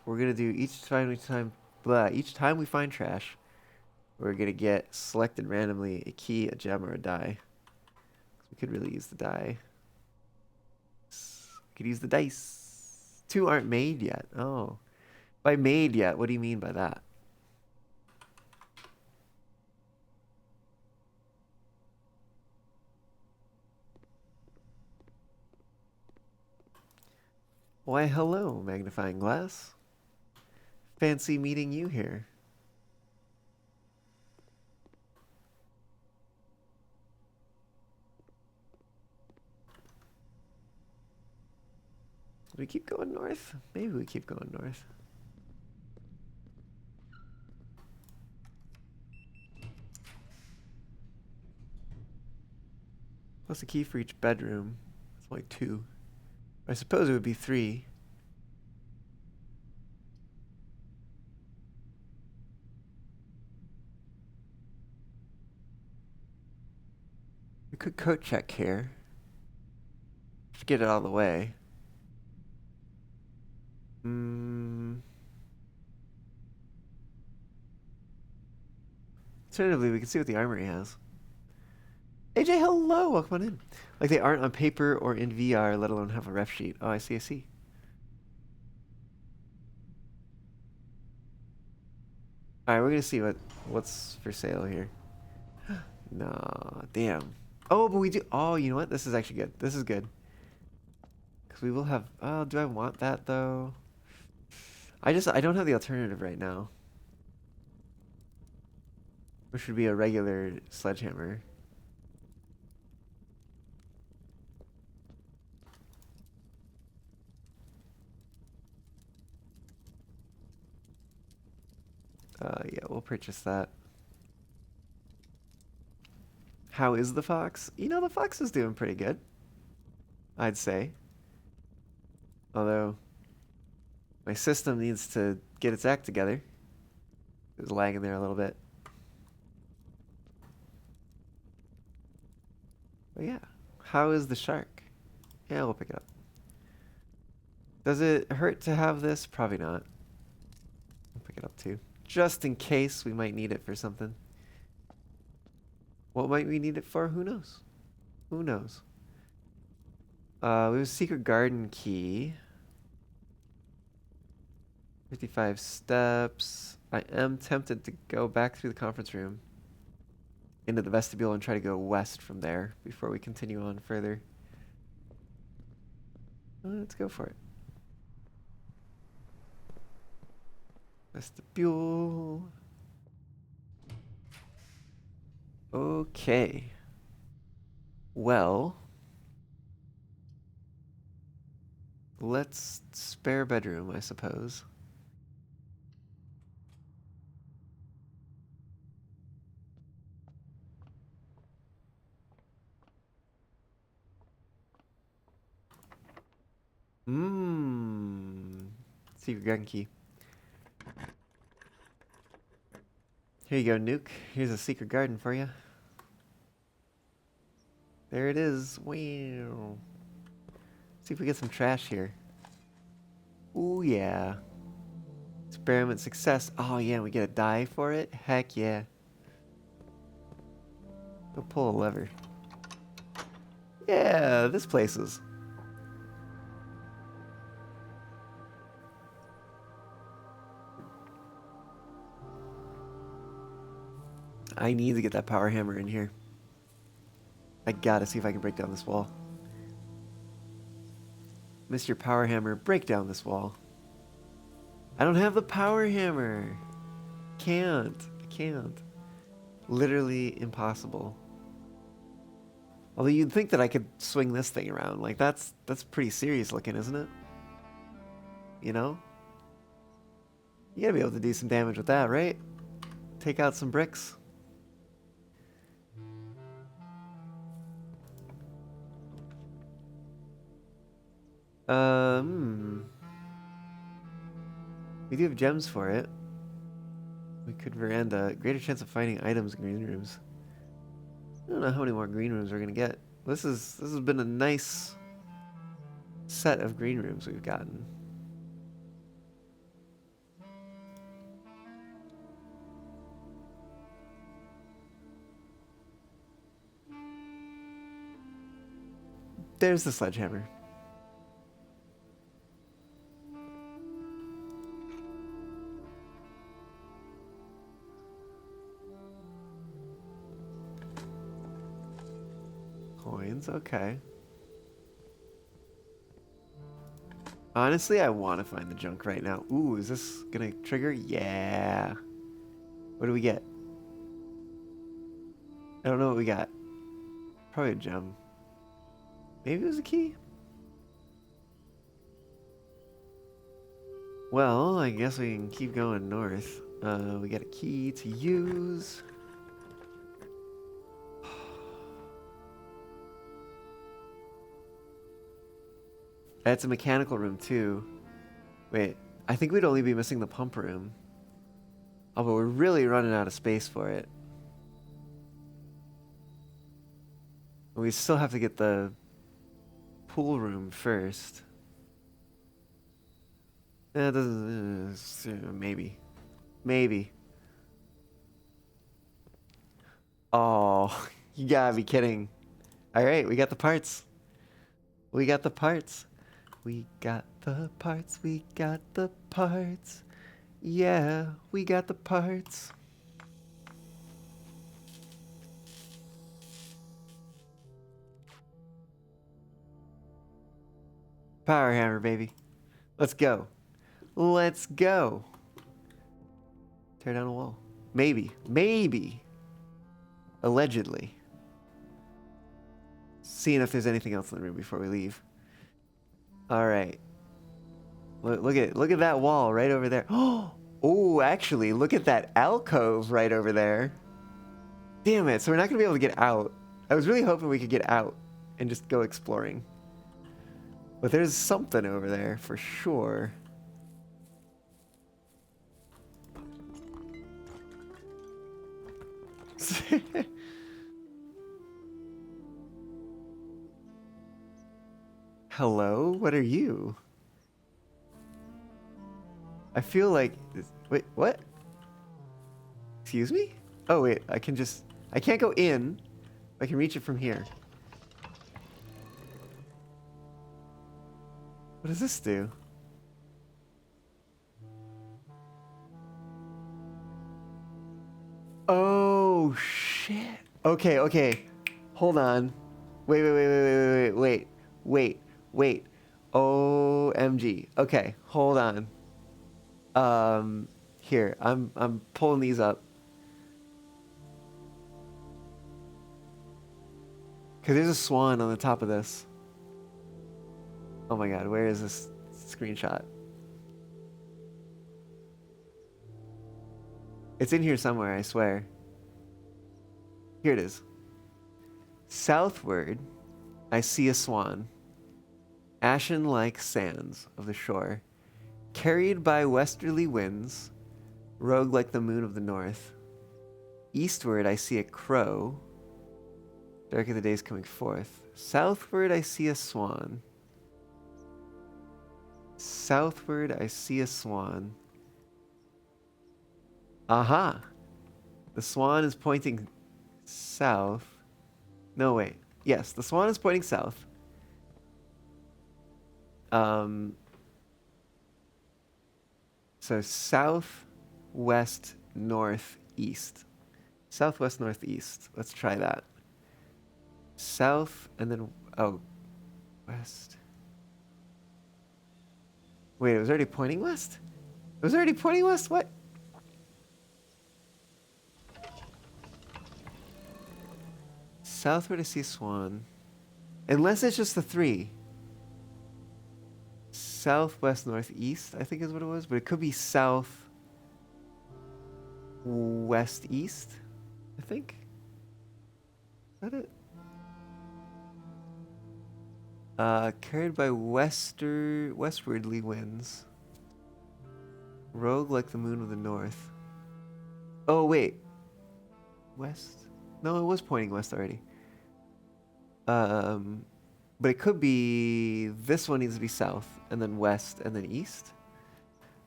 we're gonna do each time we find trash, we're gonna get selected randomly a key, a gem, or a die. We could really use the die. We could use the dice. 2 aren't made yet. Oh. By made yet, what do you mean by that? Why, hello, magnifying glass. Fancy meeting you here. Do we keep going north? Maybe we keep going north. What's the key for each bedroom? It's like 2. I suppose it would be 3. We could code check here. Just get it out of the way. Alternatively, we can see what the armory has. AJ, hello! Welcome on in. Like they aren't on paper or in VR, let alone have a ref sheet. Oh, I see, I see. Alright, we're gonna see what's for sale here. Nah, damn. Oh, but we do. Oh, you know what? This is actually good. This is good. Because we will have. Oh, do I want that though? I don't have the alternative right now. Which would be a regular sledgehammer. Yeah, we'll purchase that. How is the fox? You know, the fox is doing pretty good, I'd say. Although, my system needs to get its act together. It was lagging there a little bit. But yeah, how is the shark? Yeah, we'll pick it up. Does it hurt to have this? Probably not. We'll pick it up too. Just in case we might need it for something. What might we need it for? Who knows? Who knows? We have a secret garden key. 55 steps. I am tempted to go back through the conference room into the vestibule and try to go west from there before we continue on further. Let's go for it. Vestibule. Okay. Well, let's spare bedroom, I suppose. Secret garden key. Here you go, Nuke. Here's a secret garden for you. There it is. Wow. See if we get some trash here. Ooh, yeah. Experiment success. Oh, yeah, we get a die for it? Heck yeah. Go pull a lever. Yeah, this place is. I need to get that power hammer in here. I gotta see if I can break down this wall. Mr. Power Hammer, break down this wall. I don't have the power hammer. Can't. I can't. Literally impossible. Although you'd think that I could swing this thing around. Like, that's pretty serious looking, isn't it? You know? You gotta be able to do some damage with that, right? Take out some bricks. We do have gems for it. We could veranda. Greater chance of finding items in green rooms. I don't know how many more green rooms we're gonna get. This has been a nice set of green rooms we've gotten. There's the sledgehammer. Coins, okay. Honestly, I want to find the junk right now. Ooh, is this gonna trigger? Yeah. What do we get? I don't know what we got. Probably a gem. Maybe it was a key? Well, I guess we can keep going north. We got a key to use. That's a mechanical room too. Wait, I think we'd only be missing the pump room. Oh, but we're really running out of space for it. We still have to get the pool room first. That doesn't. Maybe. Maybe. Oh, you gotta be kidding. Alright, we got the parts. We got the parts. We got the parts. We got the parts. Yeah, we got the parts. Power hammer, baby. Let's go. Let's go. Tear down a wall. Maybe. Maybe. Allegedly. Seeing if there's anything else in the room before we leave. All right. Look at that wall right over there. Oh, actually, look at that alcove right over there. Damn it. So we're not going to be able to get out. I was really hoping we could get out and just go exploring. But there's something over there for sure. Hello? What are you? I feel like... Wait, what? Excuse me? Oh, wait, I can't go in. I can reach it from here. What does this do? Oh, shit. Okay. Hold on. Wait. OMG. Okay, hold on. Here, I'm pulling these up. Cause there's a swan on the top of this. Oh my god, where is this screenshot? It's in here somewhere, I swear. Here it is. Southward, I see a swan, ashen like sands of the shore, carried by westerly winds, rogue like the moon of the north. Eastward, I see a crow, dark of the days coming forth. Southward, I see a swan. Southward, I see a swan. Aha! The swan is pointing south. No, wait. Yes, the swan is pointing south. So south, west, north, east. Southwest, northeast. Let's try that. South, and then, oh, west. Wait, it was already pointing west? It was already pointing west? What? Southward, I see swan. Unless it's just the three. Southwest, northeast, I think is what it was. But it could be south, west, east, I think. Is that it? Carried by westwardly winds. Rogue like the moon of the north. Oh, wait. West? No, it was pointing west already. But it could be... This one needs to be south, and then west, and then east.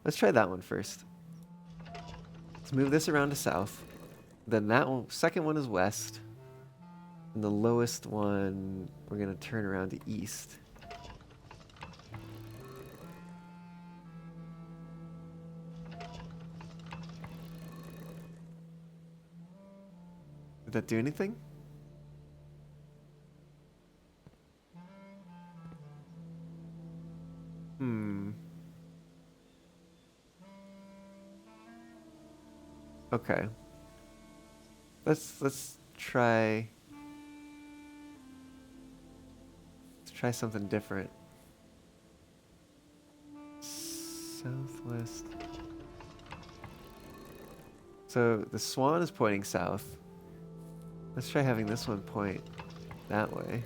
Let's try that one first. Let's move this around to south. Then that one, second one is west. And the lowest one, we're going to turn around to east. Did that do anything? Okay. Let's try... Let's try something different. Southwest. So the swan is pointing south. Let's try having this one point that way.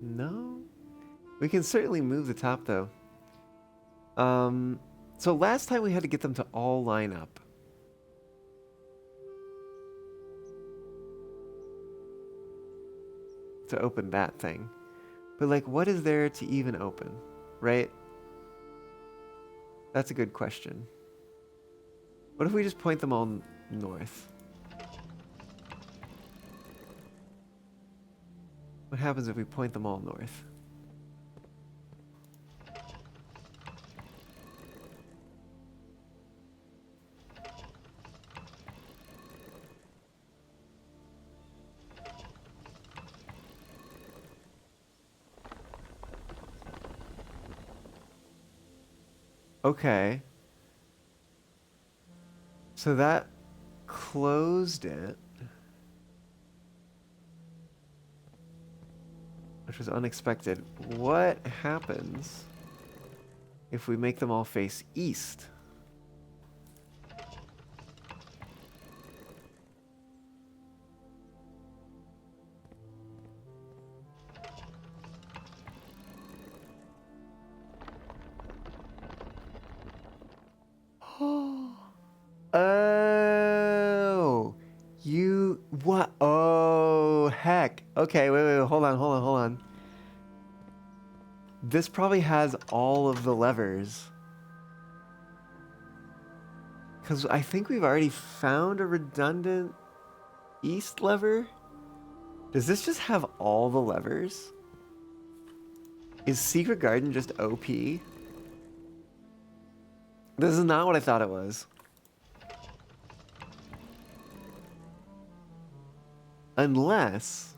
No? We can certainly move the top though. So last time we had to get them to all line up. To open that thing. But like, what is there to even open, right? That's a good question. What if we just point them all north? What happens if we point them all north? Okay. So that closed it, which was unexpected. What happens if we make them all face east? Oh, you what? Oh, heck. Okay, wait, hold on. This probably has all of the levers. Because I think we've already found a redundant east lever. Does this just have all the levers? Is Secret Garden just OP? This is not what I thought it was. Unless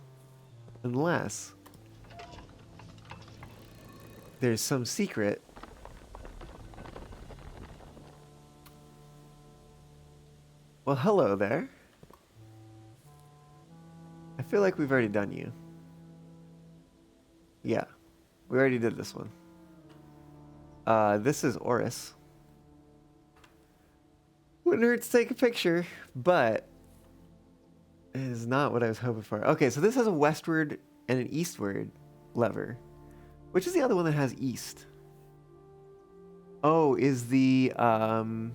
there's some secret. Well, hello there. I feel like we've already done you. Yeah, we already did this one. This is Oris. Wouldn't hurt to take a picture, but it is not what I was hoping for. Okay, so this has a westward and an eastward lever. Which is the other one that has east? Oh, is the what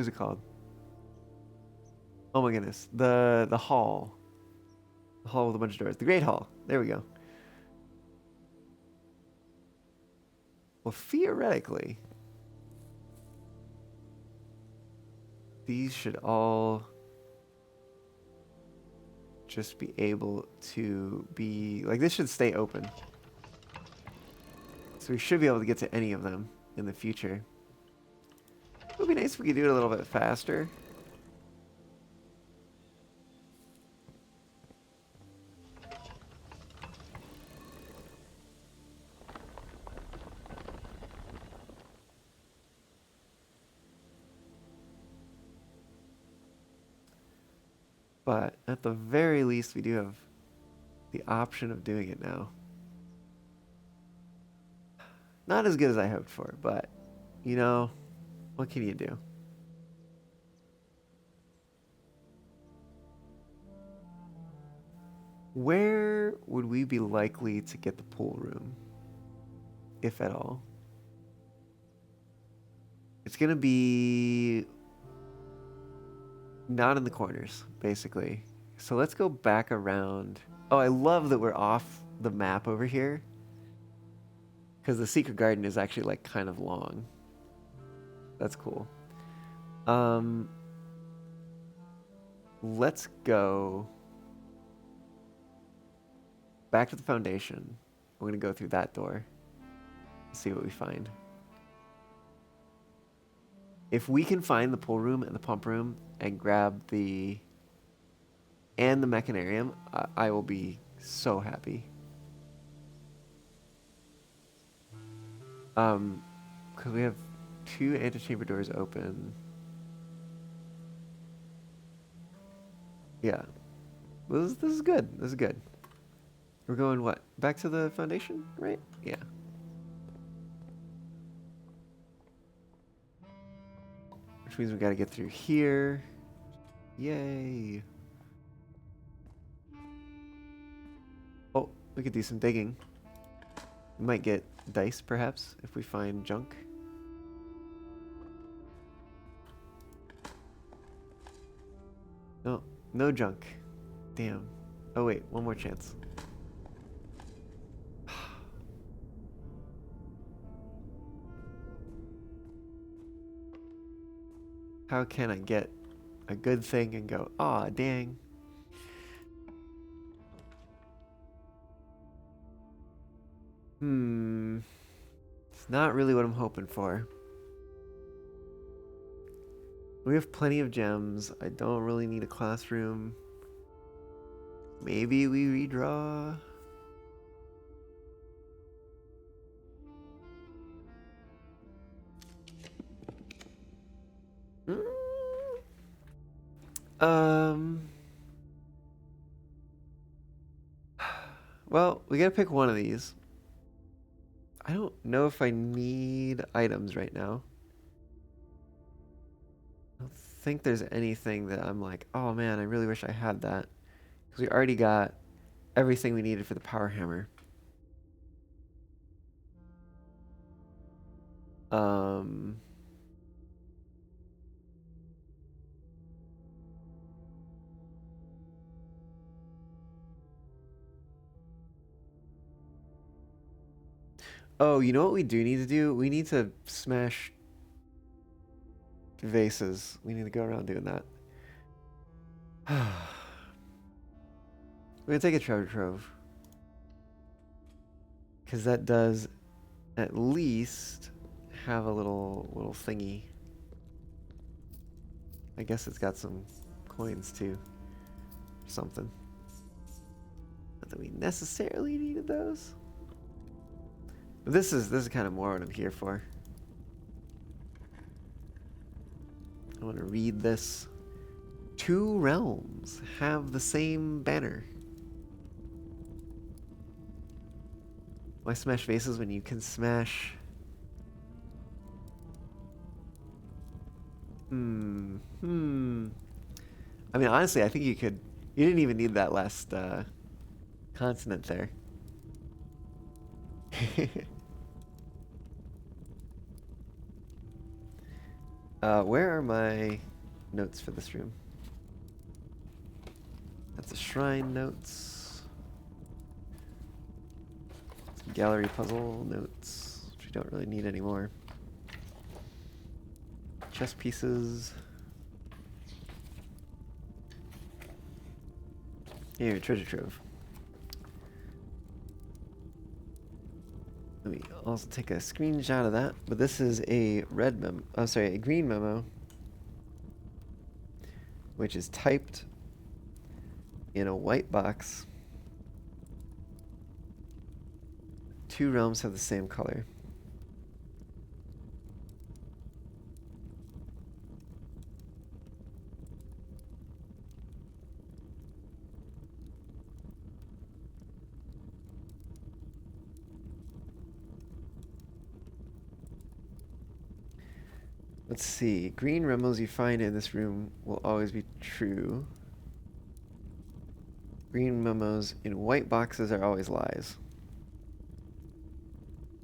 is it called? Oh my goodness. The hall. The hall with a bunch of doors. The Great Hall. There we go. Well, theoretically, these should all just be able to be like, this should stay open. So we should be able to get to any of them in the future. It would be nice if we could do it a little bit faster. But at the very least, we do have the option of doing it now. Not as good as I hoped for, but, you know, what can you do? Where would we be likely to get the pool room, if at all? It's going to be not in the corners, basically. So let's go back around. Oh, I love that we're off the map over here, because the secret garden is actually like kind of long. That's cool. Let's go back to the foundation. We're gonna go through that door. See what we find. If we can find the pool room and the pump room and grab the mechanarium, I will be so happy. Because we have 2 antechamber doors open. Yeah. This is good. This is good. We're going what? Back to the foundation, right? Yeah. Which means we gotta get through here. Yay. Oh, we could do some digging. We might get dice, perhaps, if we find junk. No, no junk. Damn. Oh wait, one more chance. How can I get a good thing and go, aw, dang. It's not really what I'm hoping for. We have plenty of gems. I don't really need a classroom. Maybe we redraw. Um. Well, we gotta pick one of these. I don't know if I need items right now. I don't think there's anything that I'm like, oh man, I really wish I had that. Because we already got everything we needed for the power hammer. Um. Oh, you know what we do need to do? We need to smash vases. We need to go around doing that. We're gonna take a treasure trove. Because that does at least have a little thingy. I guess it's got some coins too. Something. Not that we necessarily needed those. But this is kind of more what I'm here for. I want to read this. 2 realms have the same banner. Why smash vases when you can smash... I mean, honestly, I think you could... You didn't even need that last consonant there. Where are my notes for this room? That's a shrine notes. Some gallery puzzle notes, which we don't really need anymore. Chess pieces. Here, treasure trove. Let me also take a screenshot of that. But this is a red memo. Oh, sorry, a green memo, which is typed in a white box. 2 realms have the same color. Let's see. Green memos you find in this room will always be true. Green memos in white boxes are always lies.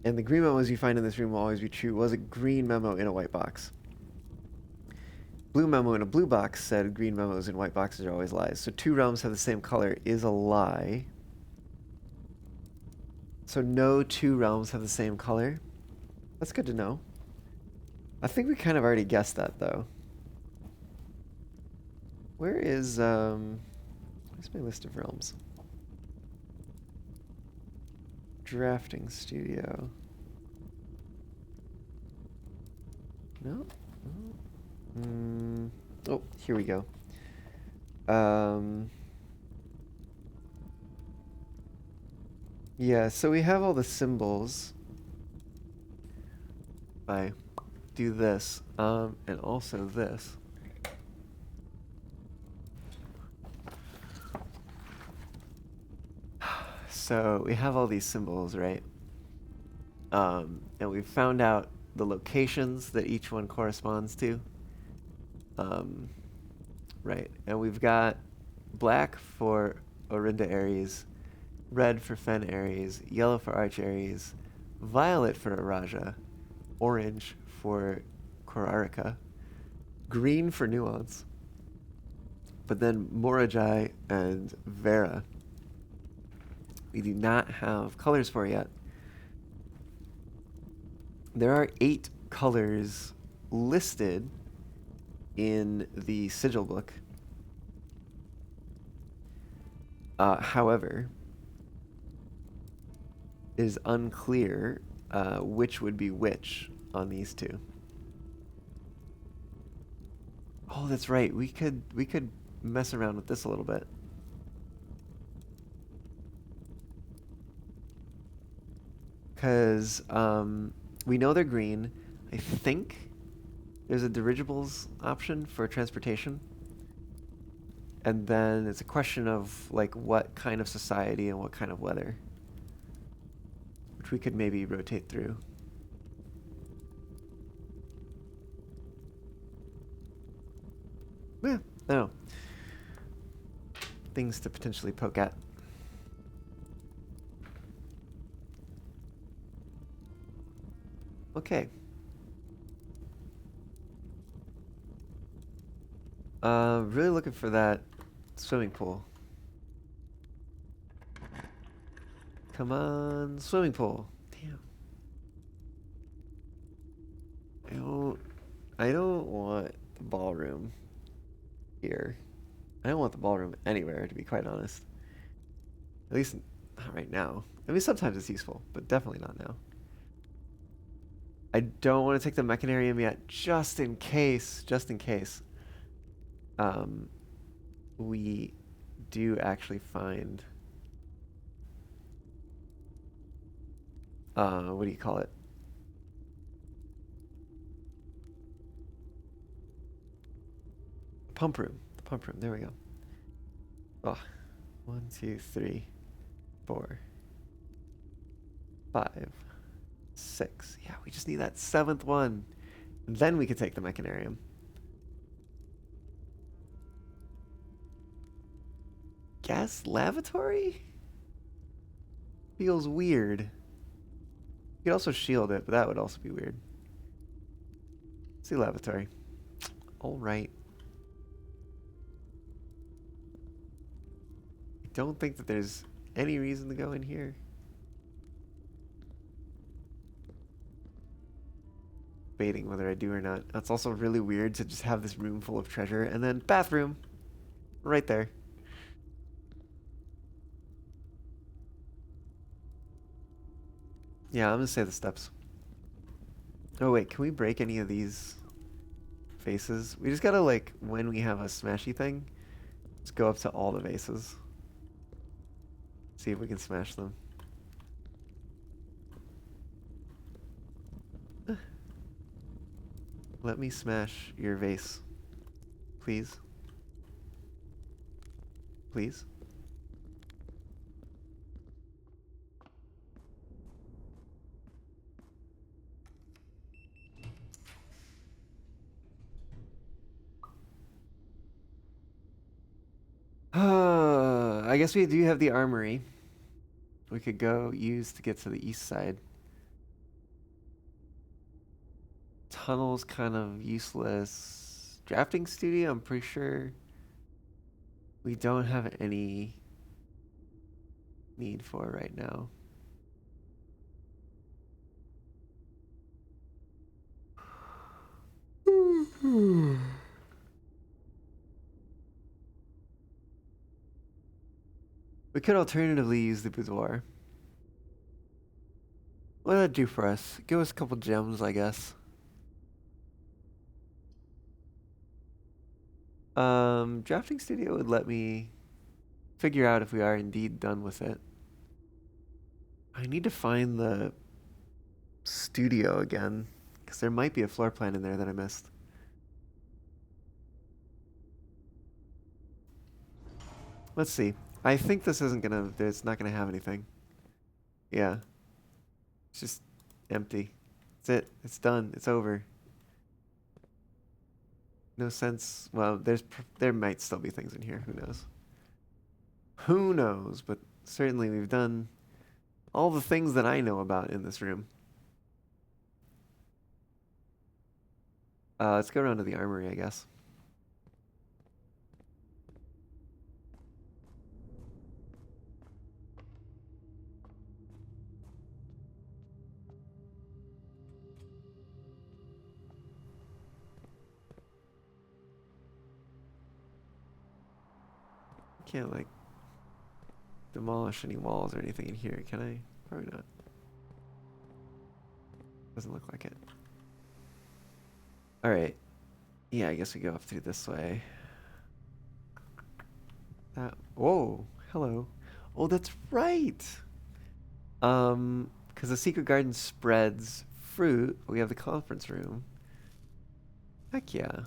And the green memos you find in this room will always be true was a green memo in a white box. Blue memo in a blue box said green memos in white boxes are always lies. So 2 realms have the same color is a lie. So no 2 realms have the same color. That's good to know. I think we kind of already guessed that, though. Where's my list of realms? Drafting studio. No? Oh, here we go. Yeah, so we have all the symbols. Bye. Do this, and also this. So we have all these symbols, right? And we've found out the locations that each one corresponds to. Right, and we've got black for Orinda Aries, red for Fen Aries, yellow for Arch Aries, violet for Araja, orange for Korarika, green for Nuance, but then Morajai and Vera we do not have colors for yet. There are 8 colors listed in the sigil book. However, it is unclear which would be which on these 2. Oh, that's right. We could mess around with this a little bit. Because we know they're green. I think there's a dirigibles option for transportation. And then it's a question of like what kind of society and what kind of weather, which we could maybe rotate through. Yeah, I don't know. Things to potentially poke at. Okay. Really looking for that swimming pool. Come on, swimming pool. Damn. I don't want the ballroom here. I don't want the ballroom anywhere, to be quite honest. At least not right now. I mean, sometimes it's useful, but definitely not now. I don't want to take the mechanarium yet, just in case. Just in case. We do actually find what do you call it? Pump room. The pump room. There we go. Oh, 1, 2, 3, 4, 5, 6. Yeah, we just need that 7th one. And then we could take the mechanarium. Gas lavatory? Feels weird. You could also shield it, but that would also be weird. Let's see lavatory. All right. I don't think that there's any reason to go in here. Debating whether I do or not. That's also really weird to just have this room full of treasure and then bathroom right there. Yeah, I'm gonna say the steps. Oh wait, can we break any of these vases? We just gotta like, when we have a smashy thing, just go up to all the vases. See if we can smash them. Let me smash your vase. Please. Please. I guess we do have the armory. We could go use to get to the east side. Tunnel's kind of useless. Drafting studio, I'm pretty sure we don't have any need for right now. We could alternatively use the boudoir. What did that do for us? Give us a couple gems, I guess. Drafting studio would let me figure out if we are indeed done with it. I need to find the studio again, because there might be a floor plan in there that I missed. Let's see. I think this isn't gonna, it's not gonna have anything. Yeah. It's just empty. That's it. It's done. It's over. No sense. Well, there might still be things in here. Who knows? Who knows? But certainly we've done all the things that I know about in this room. Let's go around to the armory, I guess. Can't like demolish any walls or anything in here, can I? Probably not. Doesn't look like it. Alright. Yeah, I guess we go up through this way. Whoa, hello. Oh, that's right. Because the secret garden spreads fruit. We have the conference room. Heck yeah.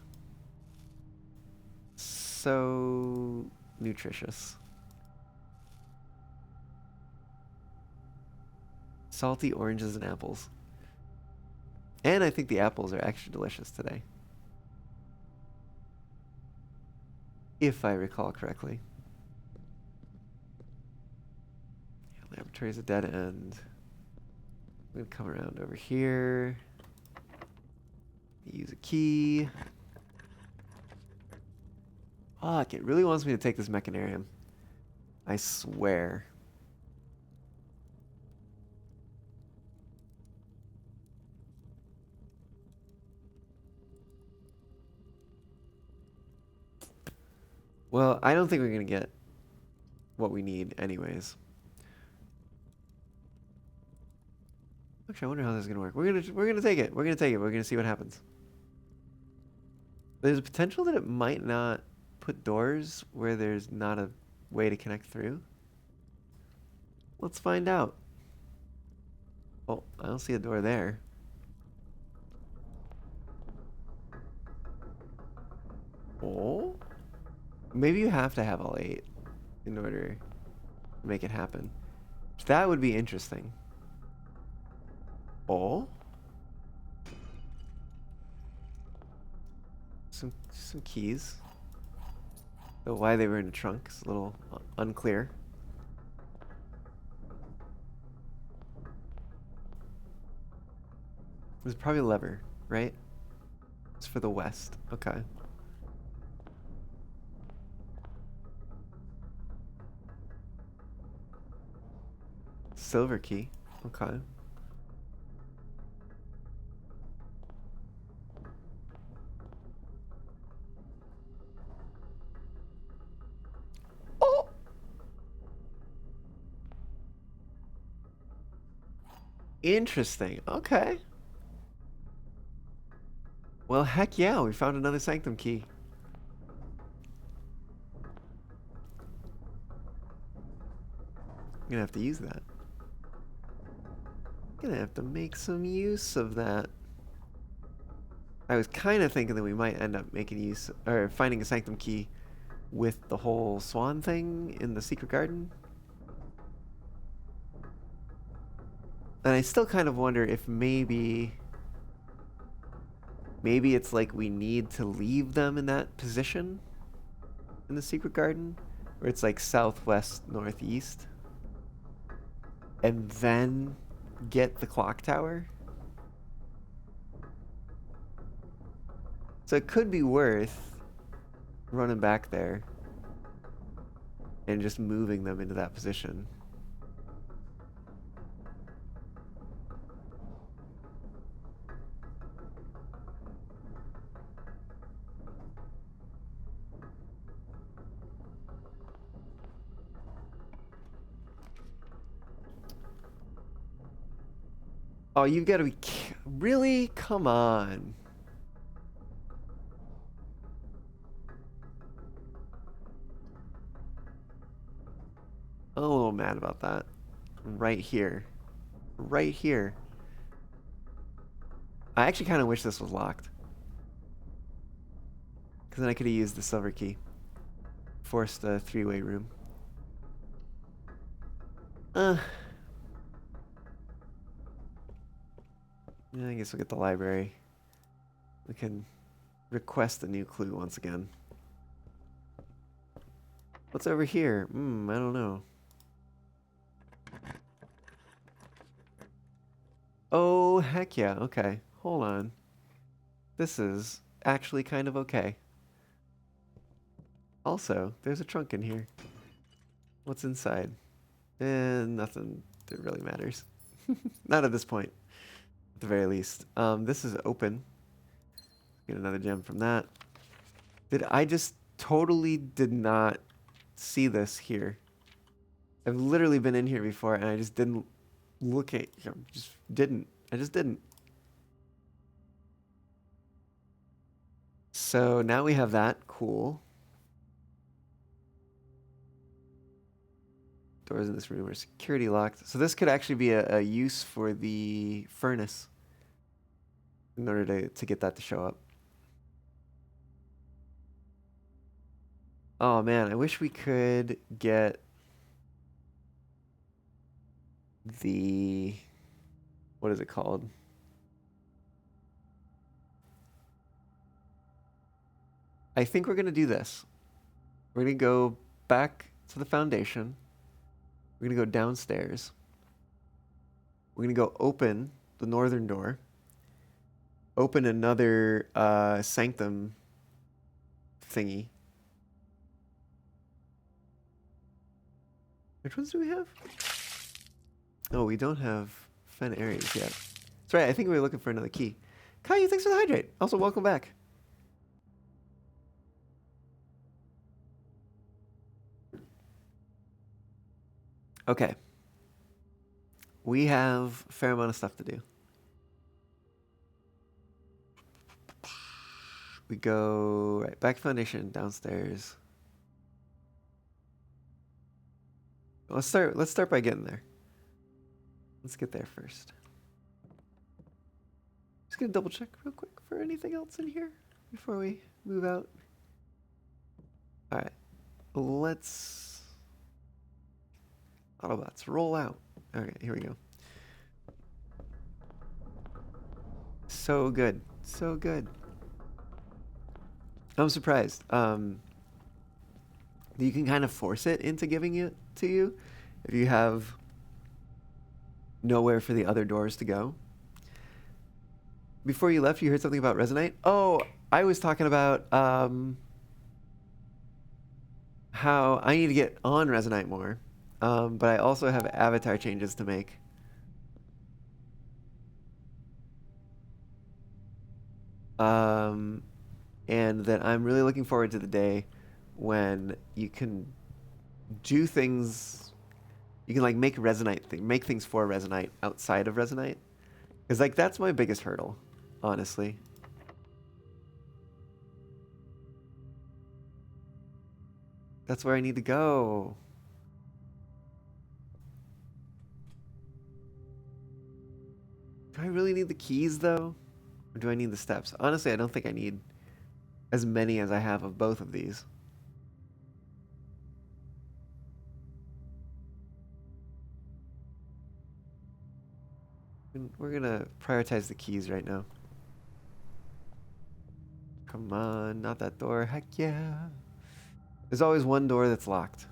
so nutritious. Salty oranges and apples. And I think the apples are extra delicious today. If I recall correctly. Yeah, laboratory's a dead end. I'm gonna come around over here. Use a key. Fuck, it really wants me to take this mechanarium. I swear. Well, I don't think we're gonna get what we need anyways. Actually, I wonder how this is gonna work. We're gonna take it. We're gonna take it. We're gonna see what happens. There's a potential that it might not put doors where there's not a way to connect through. Let's find out. Oh, I don't see a door there. Oh? Maybe you have to have all 8 in order to make it happen. That would be interesting. Oh? Some keys. Though why they were in a trunk is a little unclear. There's probably a lever, right? It's for the west. Okay. Silver key. Okay. Oh! Interesting. Okay. Well, heck yeah, we found another sanctum key. I'm gonna have to use that. Gonna have to make some use of that. I was kind of thinking that we might end up making use, or finding a sanctum key with the whole swan thing in the secret garden. And I still kind of wonder if maybe it's like we need to leave them in that position in the secret garden, where it's like southwest, northeast, and then get the clock tower. So it could be worth running back there and just moving them into that position. Oh, you've got to be... Really? Come on. I'm a little mad about that. Right here. Right here. I actually kind of wish this was locked. Because then I could have used the silver key. Forced a 3-way room. Yeah, I guess we'll get the library. We can request a new clue once again. What's over here? I don't know. Oh, heck yeah. Okay. Hold on. This is actually kind of okay. Also, there's a trunk in here. What's inside? Nothing that really matters. Not at this point. At the very least. This is open. Get another gem from that. I just totally did not see this here. I've literally been in here before and I just didn't look at... I just didn't. So now we have that. Cool. Doors in this room are security locked. So this could actually be a use for the furnace in order to get that to show up. Oh man, I wish we could get the, what is it called? I think we're gonna do this. We're gonna go back to the foundation. We're gonna go downstairs. We're gonna go open the northern door. Open another sanctum thingy. Which ones do we have? Oh, we don't have Fen Aries yet. That's right, I think we were looking for another key. Caillou, thanks for the hydrate. Also, welcome back. Okay. We have a fair amount of stuff to do. We go right back to foundation, downstairs. Let's start by getting there. Let's get there first. Just gonna double check real quick for anything else in here before we move out. Alright. Let's Autobots roll out. Okay, here we go. So good. So good. I'm surprised. You can kind of force it into giving it to you if you have nowhere for the other doors to go. Before you left, you heard something about Resonite? Oh, I was talking about how I need to get on Resonite more, but I also have avatar changes to make. And that I'm really looking forward to the day when you can do things, you can like make make things for Resonite outside of Resonite. Because like that's my biggest hurdle, honestly. That's where I need to go. Do I really need the keys though? Or do I need the steps? Honestly, I don't think I need as many as I have of both of these. We're gonna prioritize the keys right now. Come on, not that door. Heck yeah. There's always one door that's locked.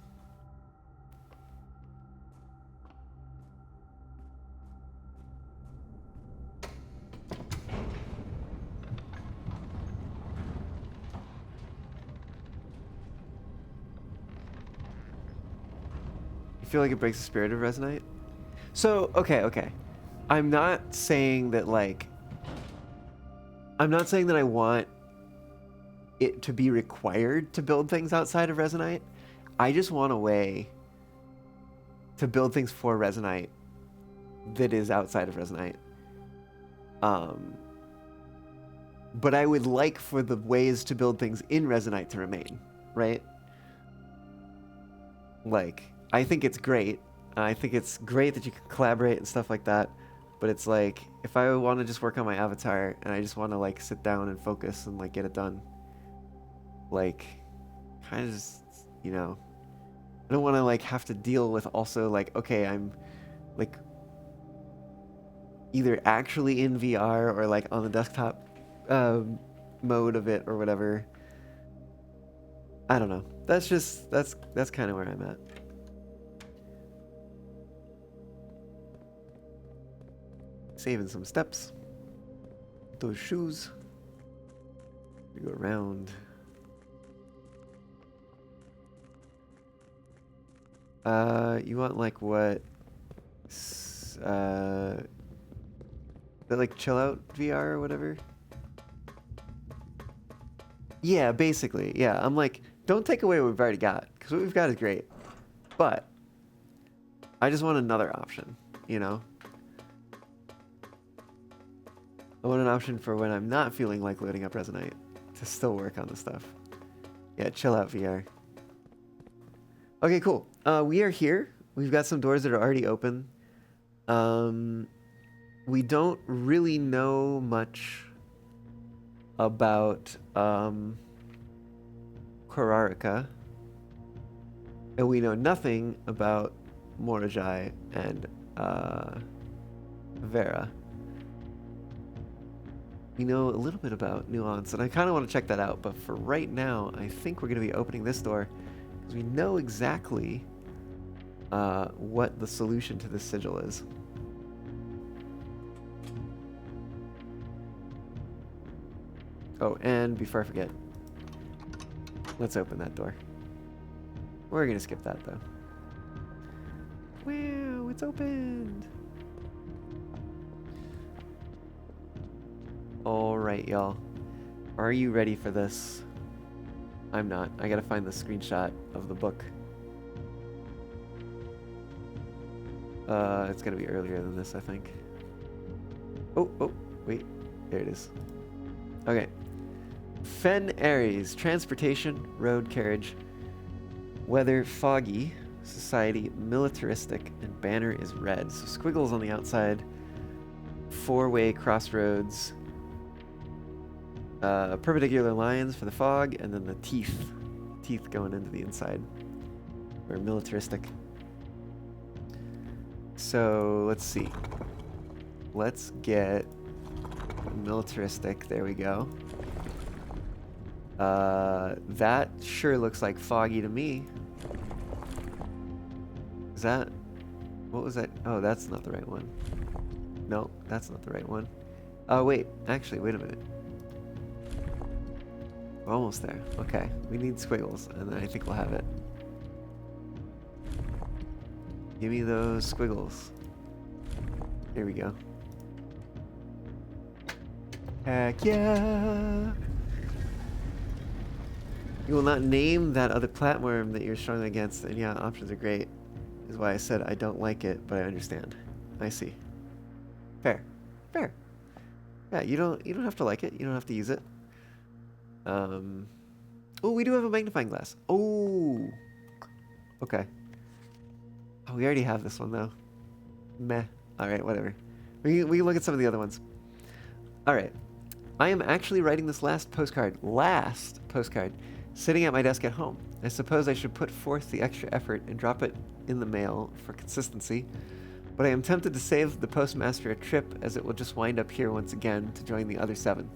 You feel like it breaks the spirit of Resonite? So, okay. I'm not saying that I want it to be required to build things outside of Resonite. I just want a way to build things for Resonite that is outside of Resonite. But I would like for the ways to build things in Resonite to remain, right? Like, I think it's great. I think it's great that you can collaborate and stuff like that. But it's like, if I want to just work on my avatar and I just want to like sit down and focus and like get it done, like, kind of just, you know, I don't want to like have to deal with also like, okay, I'm like either actually in VR or like on the desktop mode of it or whatever. I don't know. That's kind of where I'm at. Saving some steps. Those shoes. We go around. You want like what? The like chill out VR or whatever? Yeah, basically. Yeah, I'm like, don't take away what we've already got, because what we've got is great. But I just want another option, you know? I want an option for when I'm not feeling like loading up Resonite to still work on the stuff. Yeah, chill out VR. Okay, cool. We are here. We've got some doors that are already open. We don't really know much about Korarika. And we know nothing about Morajai and Vera. We know a little bit about Nuance, and I kind of want to check that out, but for right now, I think we're going to be opening this door because we know exactly what the solution to this sigil is. Oh, and before I forget, let's open that door. We're going to skip that, though. Wow, it's opened! Alright, y'all. Are you ready for this? I'm not. I gotta find the screenshot of the book. It's gonna be earlier than this, I think. Oh, wait. There it is. Okay. Fen Aries. Transportation, road carriage. Weather, foggy. Society, militaristic. And banner is red. So squiggles on the outside. Four-way crossroads. Perpendicular lines for the fog, and then the teeth going into the inside, or militaristic. So let's see. Let's get militaristic. There we go. That sure looks like foggy to me. Is that? What was that? Oh, that's not the right one. No, that's not the right one. Oh wait, actually, wait a minute. We're almost there. Okay, we need squiggles, and then I think we'll have it. Give me those squiggles. Here we go. Heck yeah! You will not name that other platform that you're struggling against, and yeah, options are great. Is why I said I don't like it, but I understand. I see. Fair. Fair. Yeah, you don't have to like it. You don't have to use it. Oh, we do have a magnifying glass. Oh, okay. Oh, we already have this one though. Meh. All right, whatever. We can look at some of the other ones. All right. I am actually writing this last postcard, sitting at my desk at home. I suppose I should put forth the extra effort and drop it in the mail for consistency, but I am tempted to save the postmaster a trip, as it will just wind up here once again to join the other 7.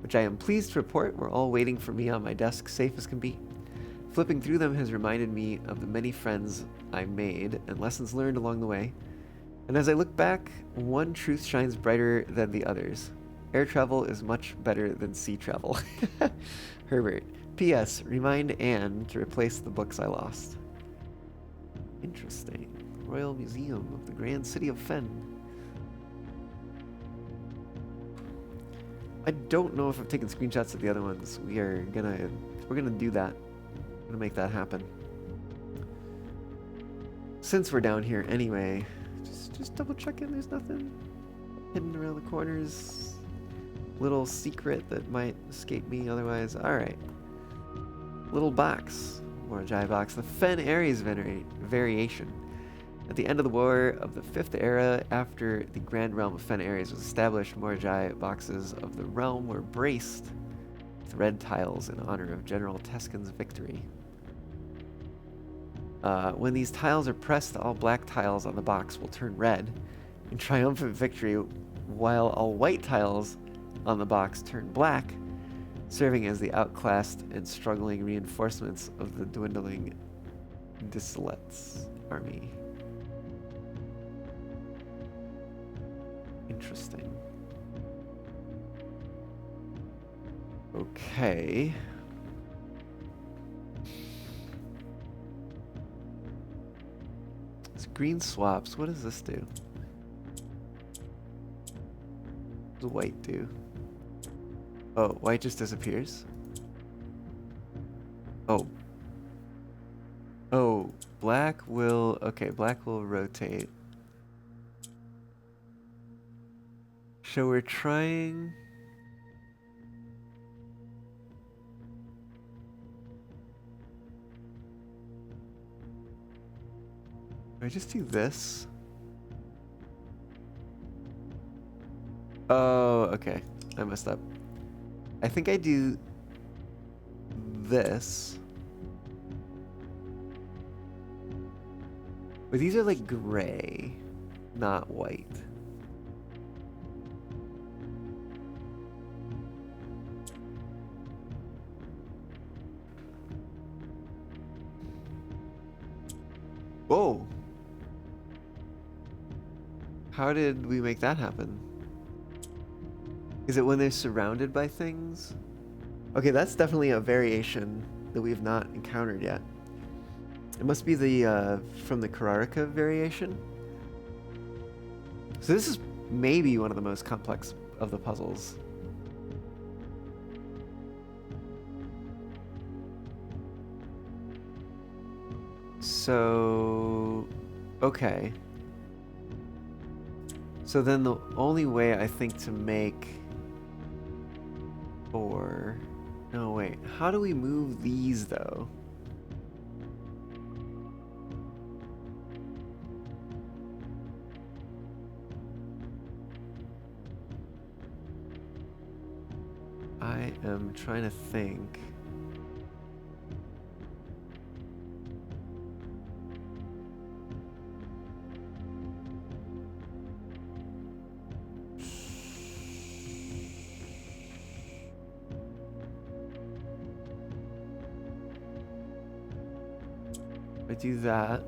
Which I am pleased to report were all waiting for me on my desk, safe as can be. Flipping through them has reminded me of the many friends I made and lessons learned along the way. And as I look back, one truth shines brighter than the others. Air travel is much better than sea travel. Herbert. P.S. Remind Anne to replace the books I lost. Interesting. Royal Museum of the Grand City of Fen. I don't know if I've taken screenshots of the other ones. We're gonna do that. I'm gonna make that happen. Since we're down here anyway, just double checking there's nothing hidden around the corners. Little secret that might escape me otherwise. Alright. Little box. Morajai box. The Fen Aries variation. At the end of the War of the 5th Era, after the Grand Realm of Fen Aries was established, Morajai boxes of the realm were braced with red tiles in honor of General Teskin's victory. When these tiles are pressed, all black tiles on the box will turn red in triumphant victory, while all white tiles on the box turn black, serving as the outclassed and struggling reinforcements of the dwindling Dislet's army. Interesting. Okay. It's green swaps. What does this do? What does white do? Oh, white just disappears? Oh. Oh, black will... Okay, black will rotate. So we're trying... Do I just do this? Oh, okay. I messed up. I think I do this. But these are like gray, not white. Whoa! How did we make that happen? Is it when they're surrounded by things? Okay, that's definitely a variation that we've not encountered yet. It must be the from the Kararika variation. So this is maybe one of the most complex of the puzzles. So, okay. So then the only way I think to make four... No, wait. How do we move these, though? I am trying to think. I do that.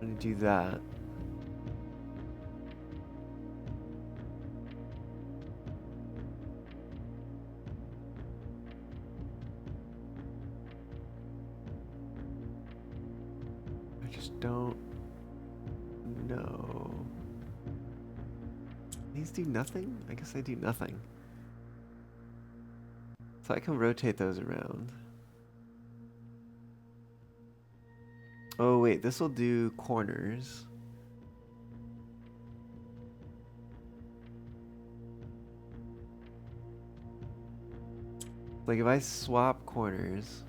I'm gonna do that. I just don't know. These do nothing? I guess they do nothing. So I can rotate those around. Oh wait, this will do corners. Like if I swap corners.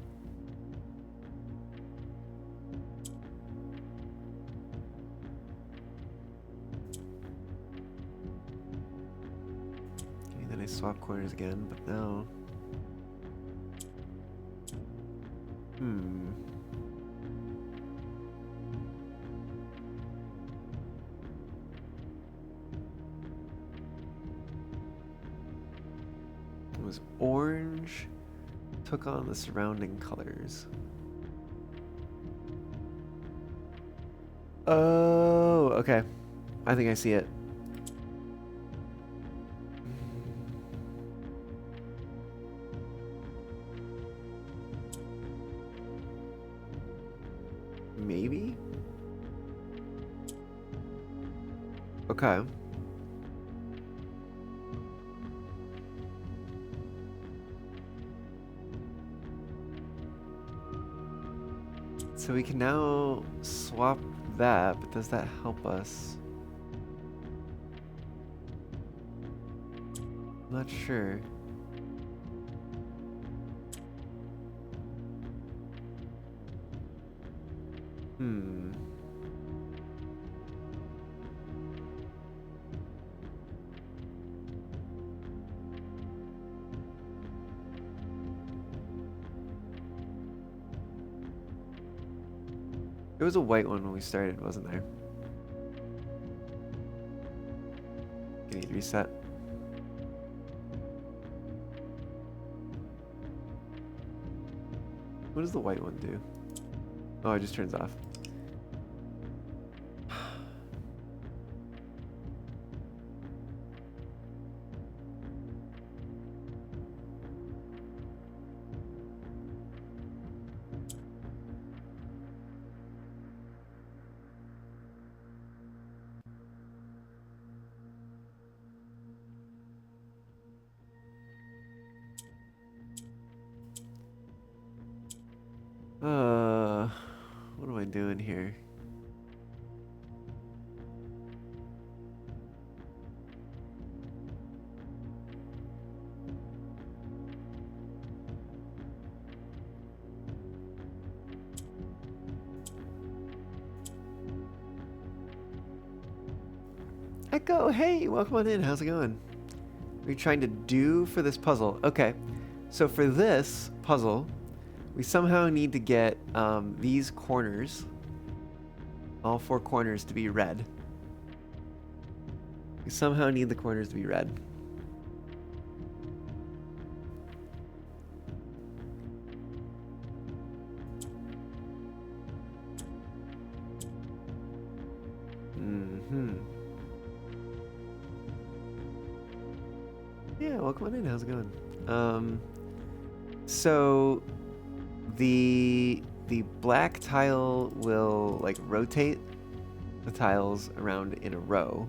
Okay, then I swap corners again, but now. It was orange, took on the surrounding colors. Oh, okay. I think I see it. Maybe? Okay. So we can now swap that, but does that help us? I'm not sure. There was a white one when we started, wasn't there? Can you reset? What does the white one do? Oh, it just turns off. What am I doing here? Echo, hey, welcome on in. How's it going? What are you trying to do for this puzzle? Okay, so for this puzzle, we somehow need to get these corners all 4 corners to be red. We somehow need the corners to be red. Yeah, welcome on in. How's it going? So the black tile will like rotate the tiles around in a row.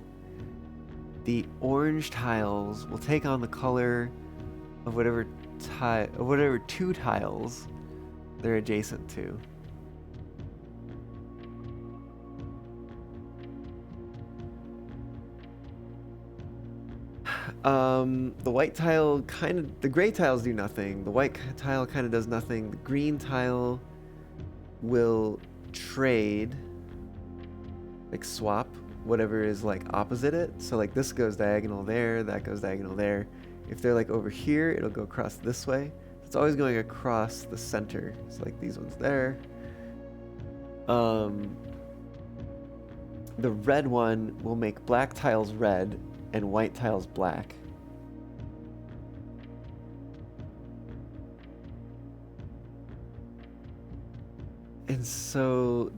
The orange tiles will take on the color of whatever 2 tiles they're adjacent to. The white tile the gray tiles do nothing. The white tile kind of does nothing. The green tile will trade, like swap whatever is like opposite it. So like this goes diagonal there, that goes diagonal there. If they're like over here, it'll go across this way. It's always going across the center. So like these ones there. The red one will make black tiles red and white tiles black. And so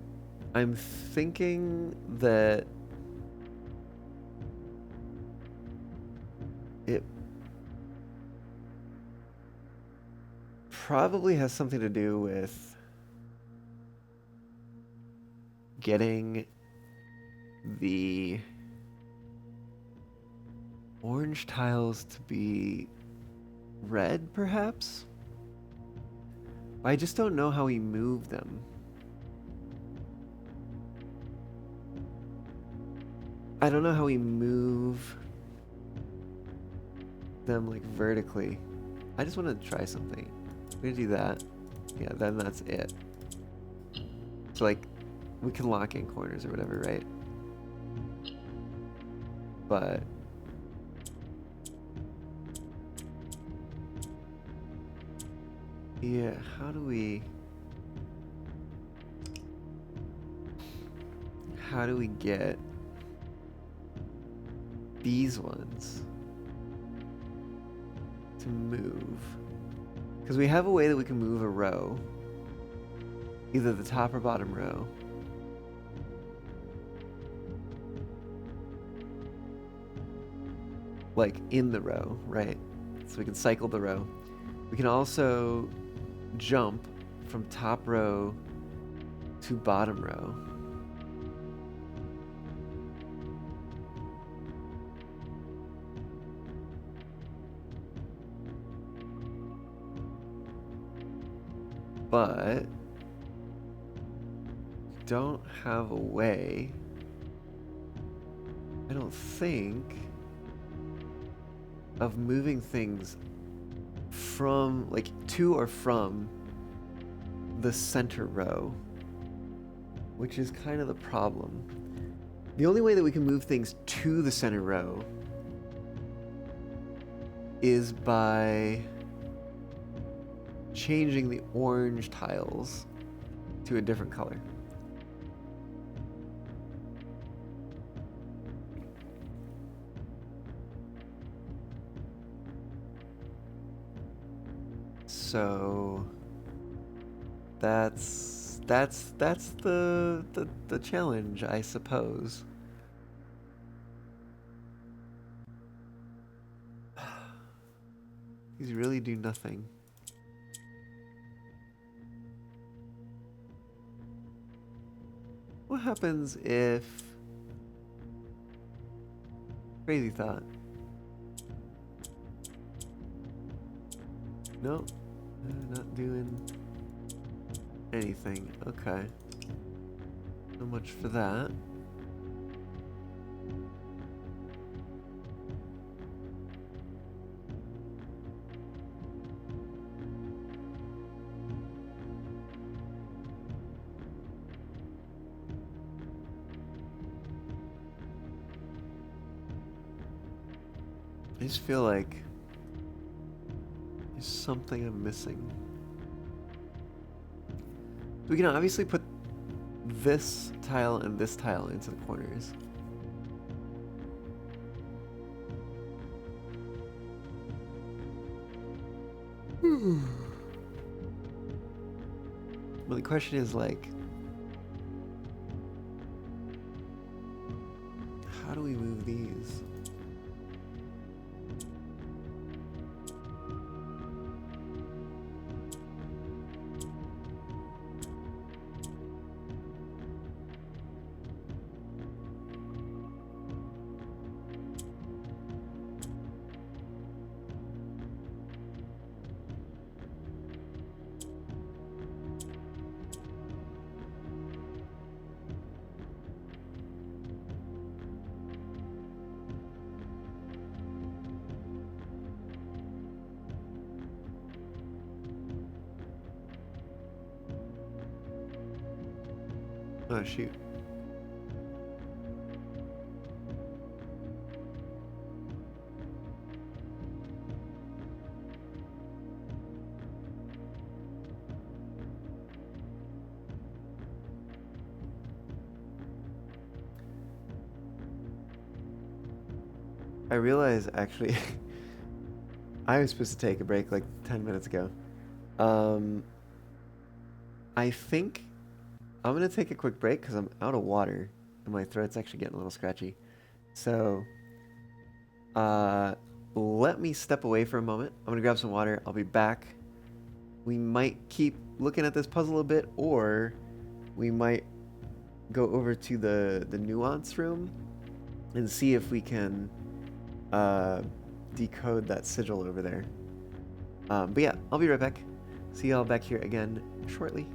I'm thinking that it probably has something to do with getting the orange tiles to be red, perhaps? I just don't know how we move them. I don't know how we move them like vertically. I just want to try something. I'm gonna do that. Yeah, then that's it. So like, we can lock in corners or whatever, right? But yeah, how do we get these ones to move? Because we have a way that we can move a row, either the top or bottom row. Like in the row, right? So we can cycle the row. We can also jump from top row to bottom row. But don't have a way, I don't think, of moving things from, like, to or from the center row, which is kind of the problem. The only way that we can move things to the center row is by changing the orange tiles to a different color. So that's the challenge, I suppose. These really do nothing. What happens if... Crazy thought. No, not doing anything. Okay. So much for that. I just feel like there's something I'm missing. We can obviously put this tile and this tile into the corners. Well, the question is like, how do we move these? Oh shoot. I realize actually I was supposed to take a break like 10 minutes ago. I think I'm gonna take a quick break because I'm out of water and my throat's actually getting a little scratchy. So, let me step away for a moment. I'm gonna grab some water. I'll be back. We might keep looking at this puzzle a bit, or we might go over to the nuance room and see if we can decode that sigil over there. But yeah, I'll be right back. See y'all back here again shortly.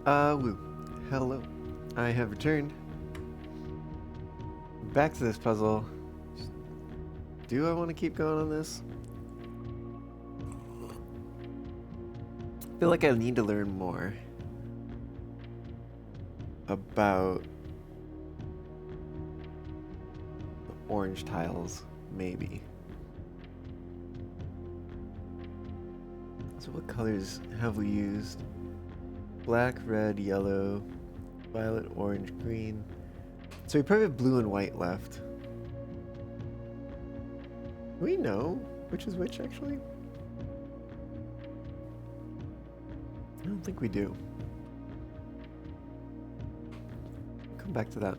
Woo. Hello. I have returned. Back to this puzzle. Do I want to keep going on this? I feel like I need to learn more about the orange tiles, maybe. So what colors have we used? Black, red, yellow, violet, orange, green. So we probably have blue and white left. Do we know which is which, actually? I don't think we do. We'll come back to that.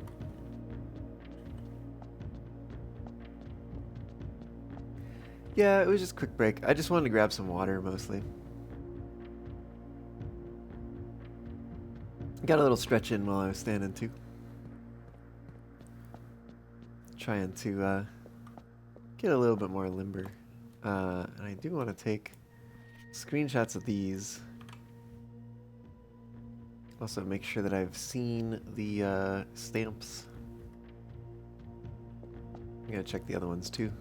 Yeah, it was just a quick break. I just wanted to grab some water, mostly. Got a little stretch in while I was standing, too. Trying to get a little bit more limber. And I do want to take screenshots of these. Also make sure that I've seen the stamps. I'm gonna check the other ones too.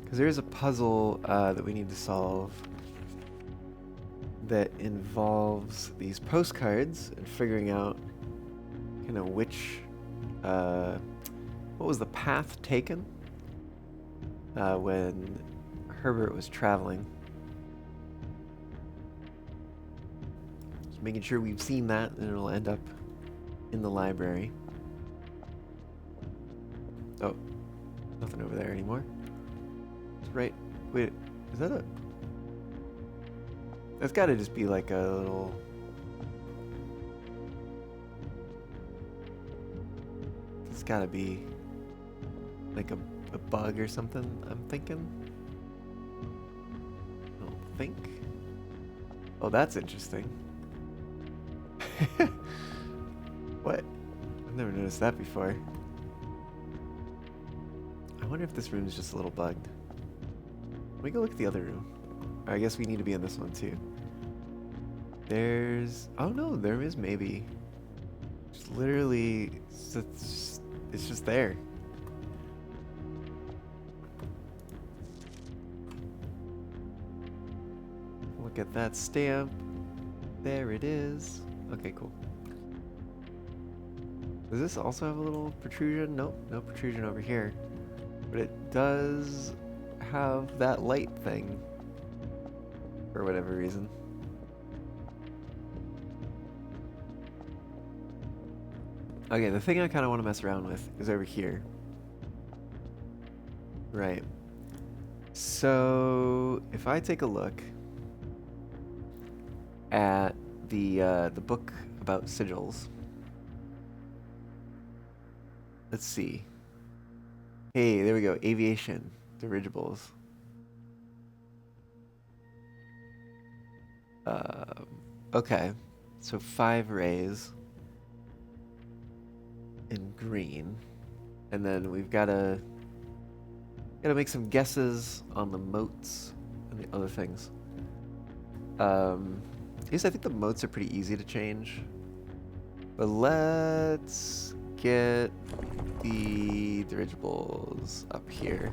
Because there is a puzzle that we need to solve that involves these postcards and figuring out kind of which, what was the path taken when Herbert was traveling. Just making sure we've seen that, and it'll end up in the library. Oh, nothing over there anymore. It's right. Wait, is that a? That's got to just be like a little. It's got to be like a bug or something, I'm thinking. I don't think. Oh, that's interesting. What? I've never noticed that before. I wonder if this room is just a little bugged. Let me go look at the other room. I guess we need to be in this one too. There's... Oh no, there is maybe. Just literally... It's just there. Look at that stamp. There it is. Okay, cool. Does this also have a little protrusion? Nope, no protrusion over here. But it does have that light thing. For whatever reason. Okay, the thing I kind of want to mess around with is over here. Right. So, if I take a look at the book about sigils. Let's see. Hey, there we go. Aviation, dirigibles. Okay, so 5 rays in green, and then we've gotta make some guesses on the moats and the other things. Yes, I think the moats are pretty easy to change, but let's get the dirigibles up here.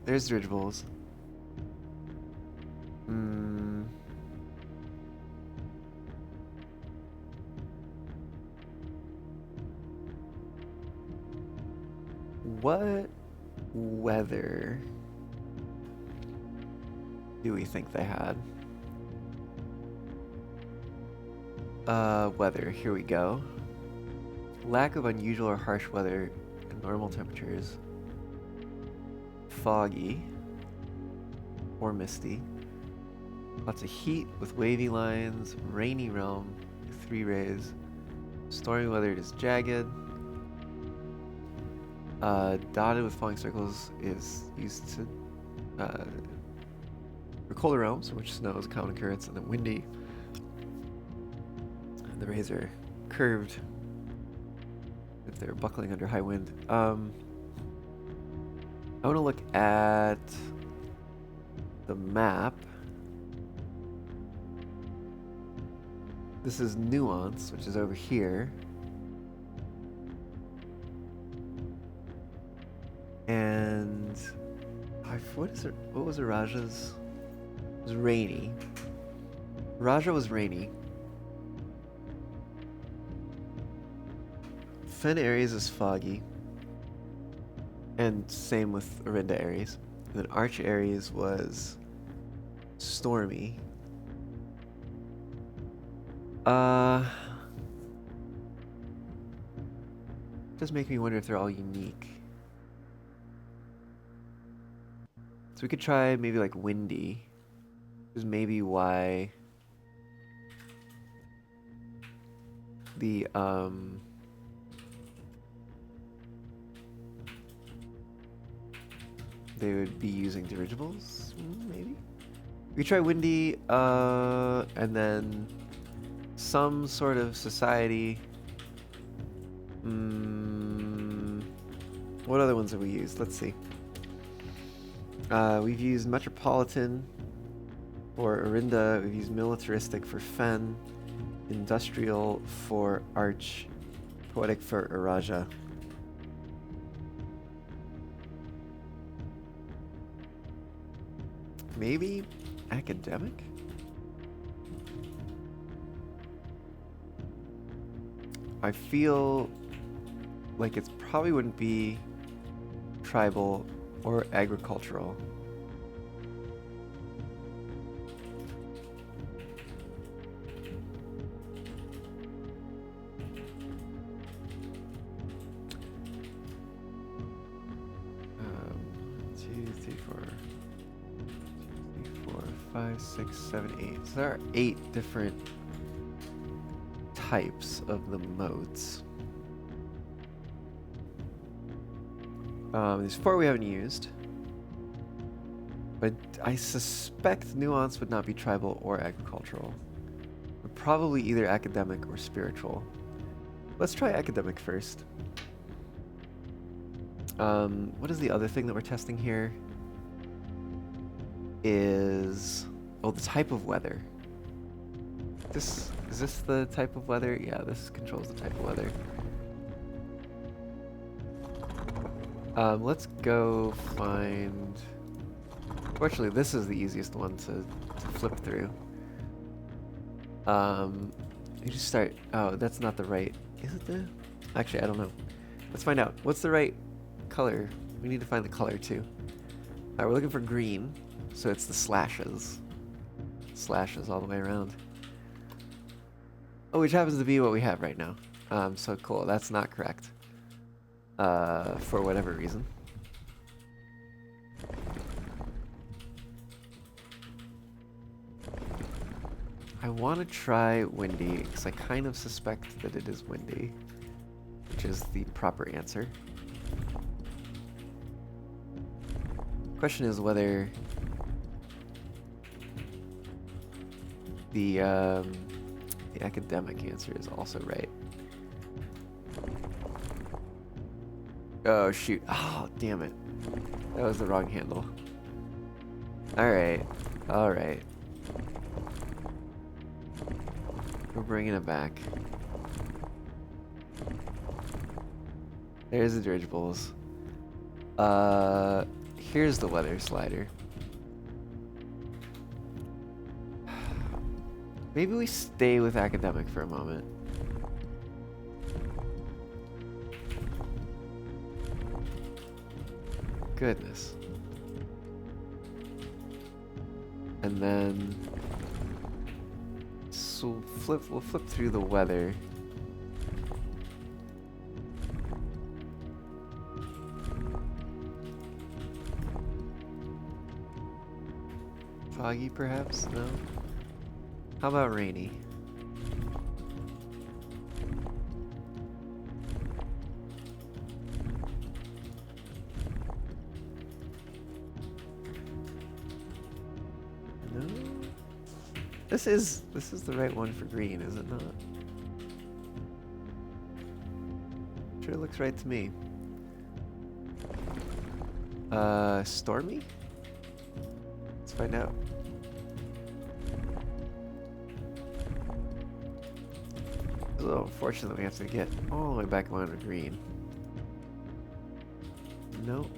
There's dirigibles. What weather do we think they had? Weather, here we go. Lack of unusual or harsh weather and normal temperatures. Foggy or misty. Lots of heat with wavy lines. Rainy realm, 3 rays. Stormy weather is jagged. Dotted with falling circles is used to for colder realms, in which snow is a common occurrence, and then windy. rays are curved if they're buckling under high wind. I want to look at the map. This is Nuance, which is over here. And what was Araja's? It was rainy. Raja was rainy. Fen Aries is foggy. And same with Arinda Aries. And then Arch Aries was stormy. Does make me wonder if they're all unique. So we could try maybe like windy. Is maybe why the they would be using dirigibles, maybe? We could try windy, and then some sort of society. What other ones have we used? Let's see. We've used metropolitan for Arinda. We've used militaristic for Fen, industrial for Arch, poetic for Araja. Maybe academic? I feel like it probably wouldn't be tribal or agricultural. Two, three, four, 5, 6, 7, 8. So there are 8 different types of the modes. There's 4 we haven't used. But I suspect Nuance would not be tribal or agricultural. But probably either academic or spiritual. Let's try academic first. What is the other thing that we're testing here? Is... oh, the type of weather. Is this the type of weather? Yeah, this controls the type of weather. Let's go find... fortunately, this is the easiest one to flip through. You just start... oh, that's not the right... is it the... actually, I don't know. Let's find out. What's the right color? We need to find the color, too. Alright, we're looking for green. So it's the slashes. Slashes all the way around. Oh, which happens to be what we have right now. So cool. That's not correct. For whatever reason. I want to try windy, because I kind of suspect that it is windy, which is the proper answer. Question is whether the academic answer is also right. Oh shoot. Oh, damn it. That was the wrong handle. Alright. Alright. We're bringing it back. There's the dirigibles. Here's the weather slider. Maybe we stay with academic for a moment. Goodness. And then so we'll flip through the weather. Foggy perhaps? No? How about rainy? No? This is the right one for green, is it not? Sure looks right to me. Stormy? Let's find out. It's a little unfortunate that we have to get all the way back around to green. Nope.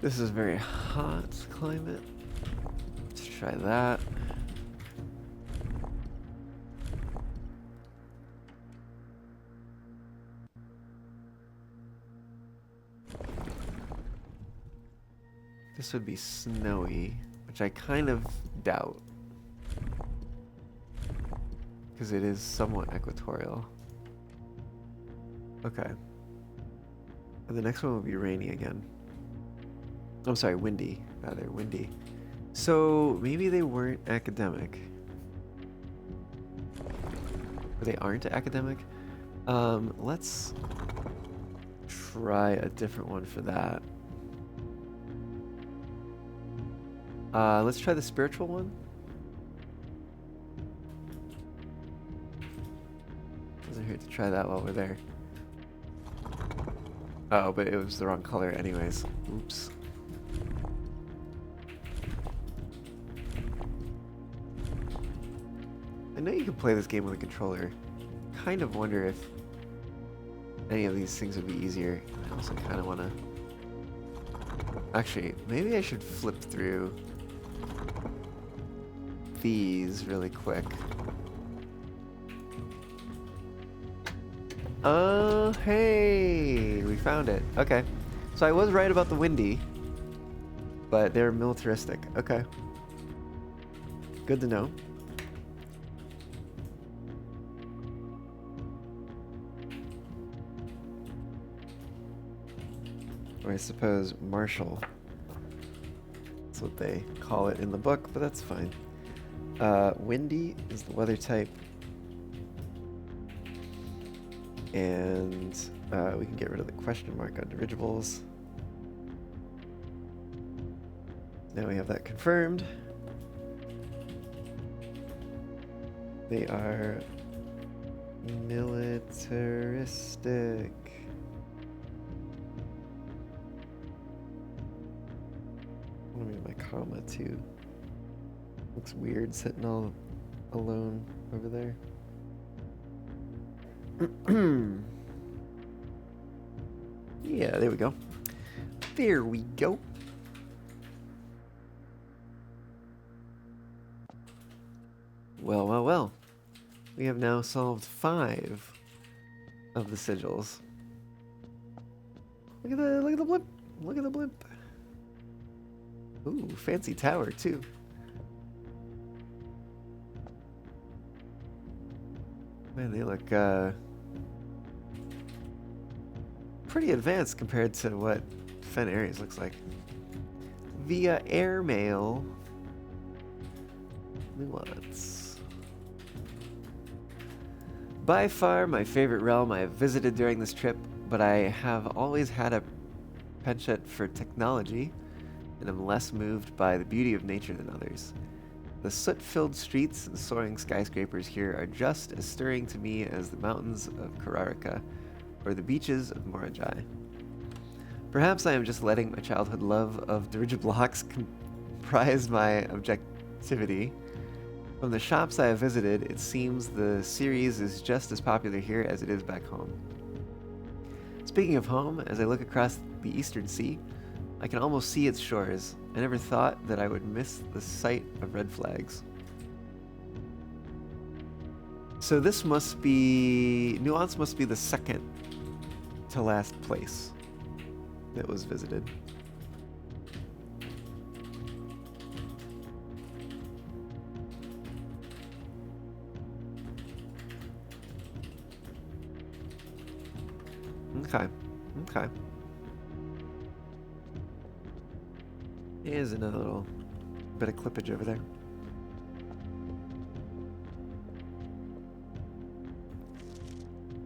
This is a very hot climate. Let's try that. This would be snowy, which I kind of doubt. Because it is somewhat equatorial. Okay. And the next one will be rainy again. I'm sorry, windy, rather, windy. So maybe they weren't academic. Or they aren't academic. Let's try a different one for that. Let's try the spiritual one. Doesn't hurt to try that while we're there. Oh, but it was the wrong color anyways. Oops. I know you can play this game with a controller. Kind of wonder if any of these things would be easier. I also kind of want to... Actually, maybe I should flip through these really quick. Oh, hey! We found it. Okay. So I was right about the windy, but they're militaristic. Okay. Good to know. Or I suppose martial. That's what they call it in the book, but that's fine. Windy is the weather type. And we can get rid of the question mark on dirigibles. Now we have that confirmed. They are militaristic. Let me get my comma too. Looks weird sitting all alone over there. Yeah, there we go. There we go. Well, well, well. We have now solved 5 of the sigils. Look at the blimp. Look at the blimp. Ooh, fancy tower too. Man, they look pretty advanced compared to what Fen Ares looks like. Via airmail. Nuance. By far my favorite realm I have visited during this trip, but I have always had a penchant for technology, and am less moved by the beauty of nature than others. The soot-filled streets and soaring skyscrapers here are just as stirring to me as the mountains of Kararika or the beaches of Morajai. Perhaps I am just letting my childhood love of dirigiblocks comprise my objectivity. From the shops I have visited, it seems the series is just as popular here as it is back home. Speaking of home, as I look across the Eastern Sea, I can almost see its shores. I never thought that I would miss the sight of red flags. So this must be... Nuance must be the second to last place that was visited. Okay. Okay. Here's another little bit of clippage over there.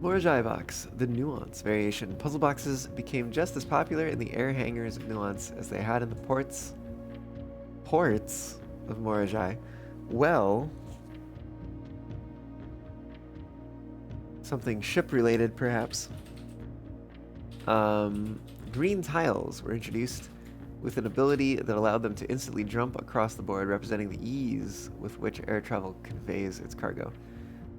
Morajai box, the Nuance variation. Puzzle boxes became just as popular in the air hangars of Nuance as they had in the ports. Ports? of Morajai. Well, something ship related, perhaps. Green tiles were introduced with an ability that allowed them to instantly jump across the board, representing the ease with which air travel conveys its cargo.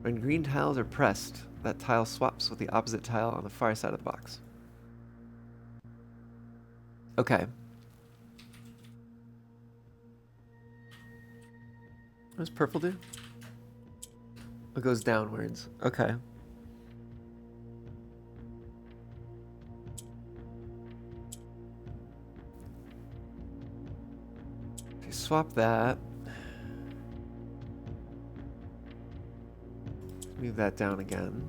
When green tiles are pressed, that tile swaps with the opposite tile on the far side of the box. Okay. What does purple do? It goes downwards. Okay. Okay, swap that. Move that down again.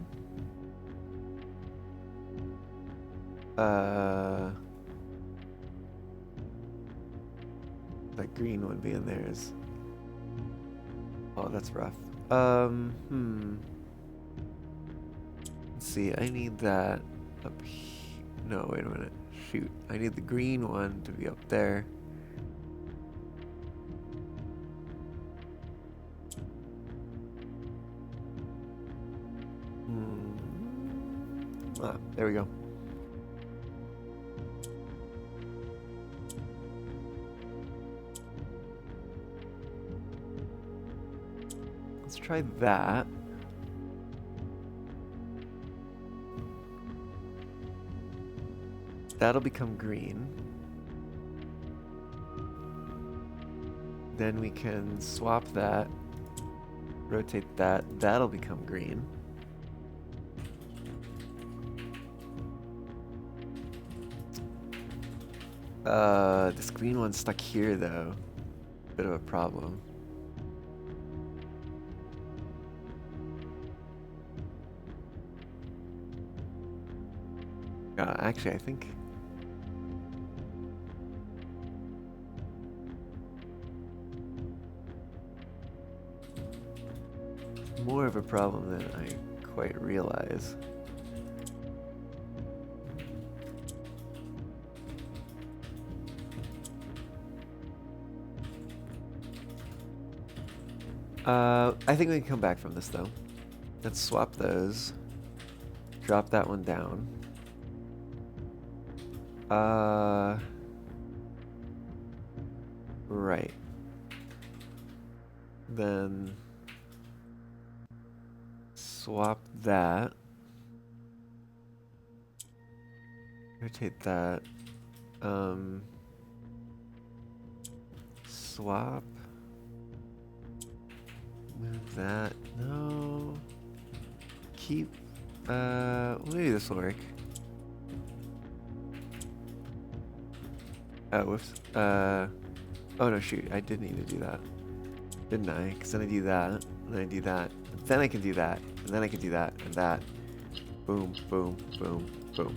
That green one being there is... Oh, that's rough. Let's see, I need that up here. No, wait a minute. Shoot. I need the green one to be up there. Ah, there we go. Let's try that. That'll become green. Then we can swap that, rotate that, that'll become green. This green one's stuck here though. Bit of a problem. Actually, I think more of a problem than I quite realize. I think we can come back from this though. Let's swap those. Drop that one down. Right. Then swap that. Rotate that. Swap. Move that. No. Keep. Maybe this will work. Oh, whoops. Oh no, shoot. I did need to do that. Didn't I? Because then I do that, and then I do that, and then I can do that, and then I can do that, and that. Boom, boom, boom, boom.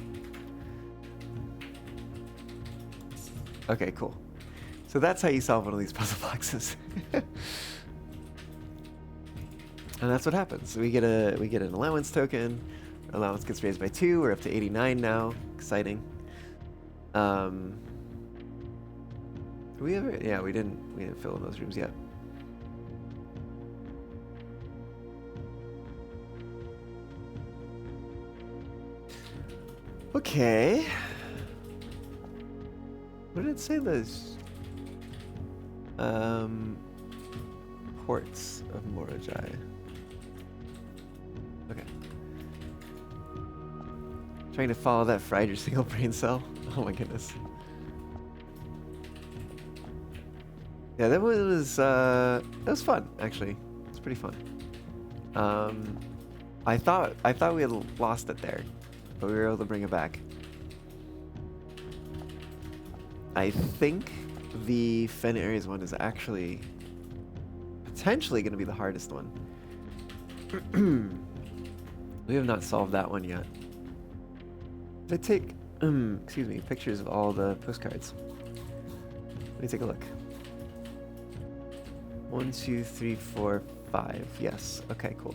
Okay, cool. So that's how you solve one of these puzzle boxes. And that's what happens. We get an allowance token. Allowance gets raised by 2. We're up to 89 now. Exciting. We ever? Yeah, we didn't fill in those rooms yet. Okay. What did it say? Those ports of Morajai. Okay. Trying to follow that fried your single brain cell. Oh my goodness. Yeah, that was fun actually. It's pretty fun. I thought we had lost it there, but we were able to bring it back. I think the Fen Areas one is actually potentially going to be the hardest one. We have not solved that one yet. Did I take, excuse me, pictures of all the postcards? Let me take a look. 1, 2, 3, 4, 5. Yes. Okay, cool.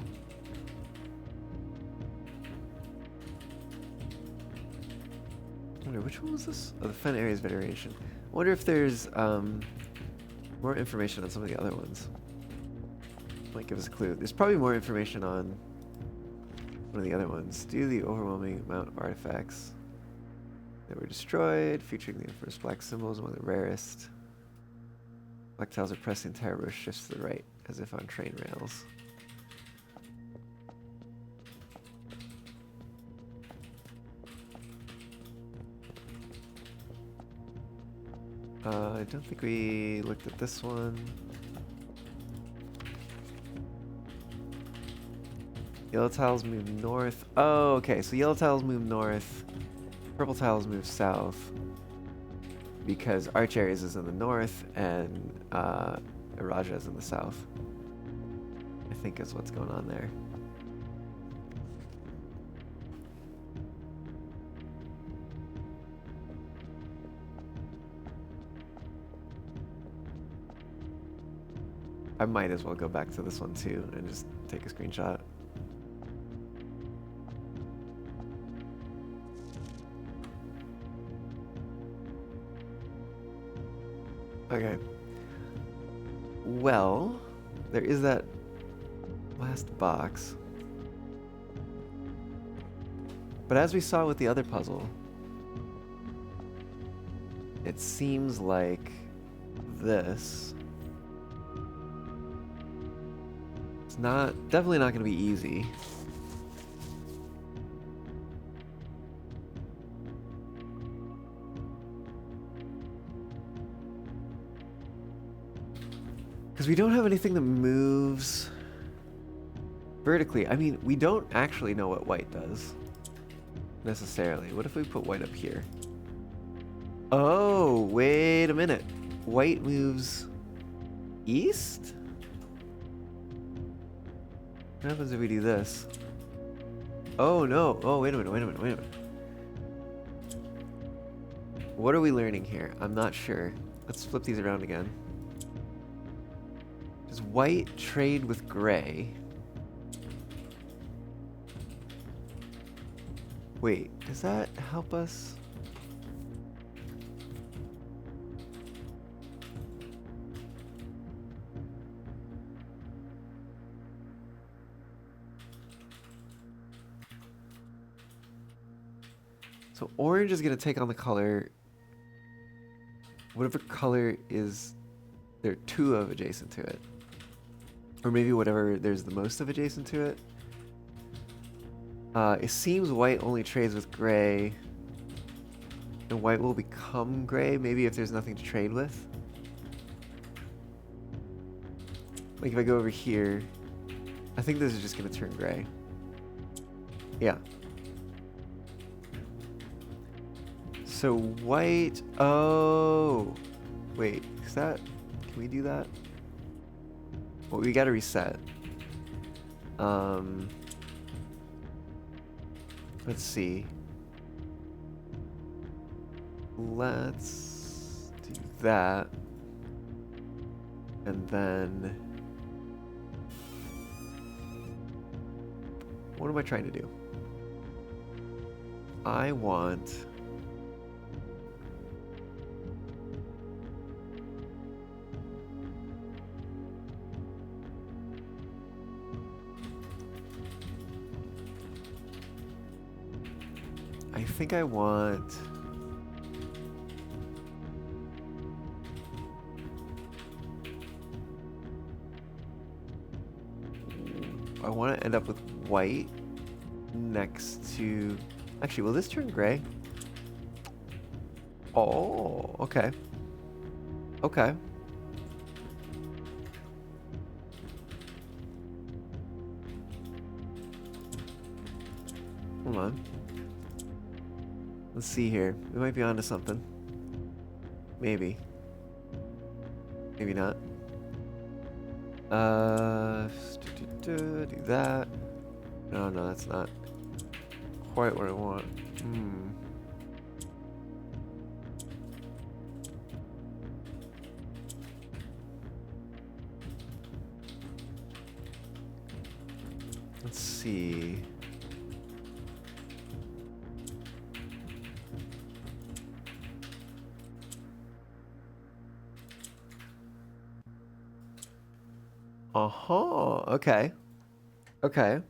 I wonder which one was this? Oh, the Fen Areas variation. I wonder if there's More information on some of the other ones. Might give us a clue. There's probably more information on one of the other ones. Due to the overwhelming amount of artifacts that were destroyed, featuring the first black symbols among the rarest. Black tiles are pressed, the entire row shifts to the right, as if on train rails. I don't think we looked at this one. Yellow tiles move north. Oh, okay. So yellow tiles move north. Purple tiles move south. Because Arch Ares is in the north and Iraja is in the south. I think is what's going on there. I might as well go back to this one too and just take a screenshot. Okay. Well, there is that last box. But as we saw with the other puzzle, it seems like this. It's definitely not going to be easy. Because we don't have anything that moves vertically. I mean, we don't actually know what white does, necessarily. What if we put white up here? Oh, wait a minute. White moves east? What happens if we do this? Oh, no. Oh, wait a minute. What are we learning here? I'm not sure. Let's flip these around again. Does white trade with gray? Wait, does that help us? So orange is going to take on the color, whatever color is, there are two of adjacent to it. Or maybe whatever there's the most of adjacent to it. It seems white only trades with gray. And white will become gray, maybe if there's nothing to trade with. Like if I go over here, I think this is just going to turn gray. Yeah. So white, oh, wait, is that, can we do that? Well, we gotta reset. Let's see. Let's do that. And then, what am I trying to do? I want, I think I want, I want to end up with white next to, actually, will this turn gray? Oh, okay. Okay. Hold on. Let's see here. We might be onto something. Maybe. Maybe not. Do that. No, that's not quite what I want. Let's see. Uh-huh. Okay. Okay.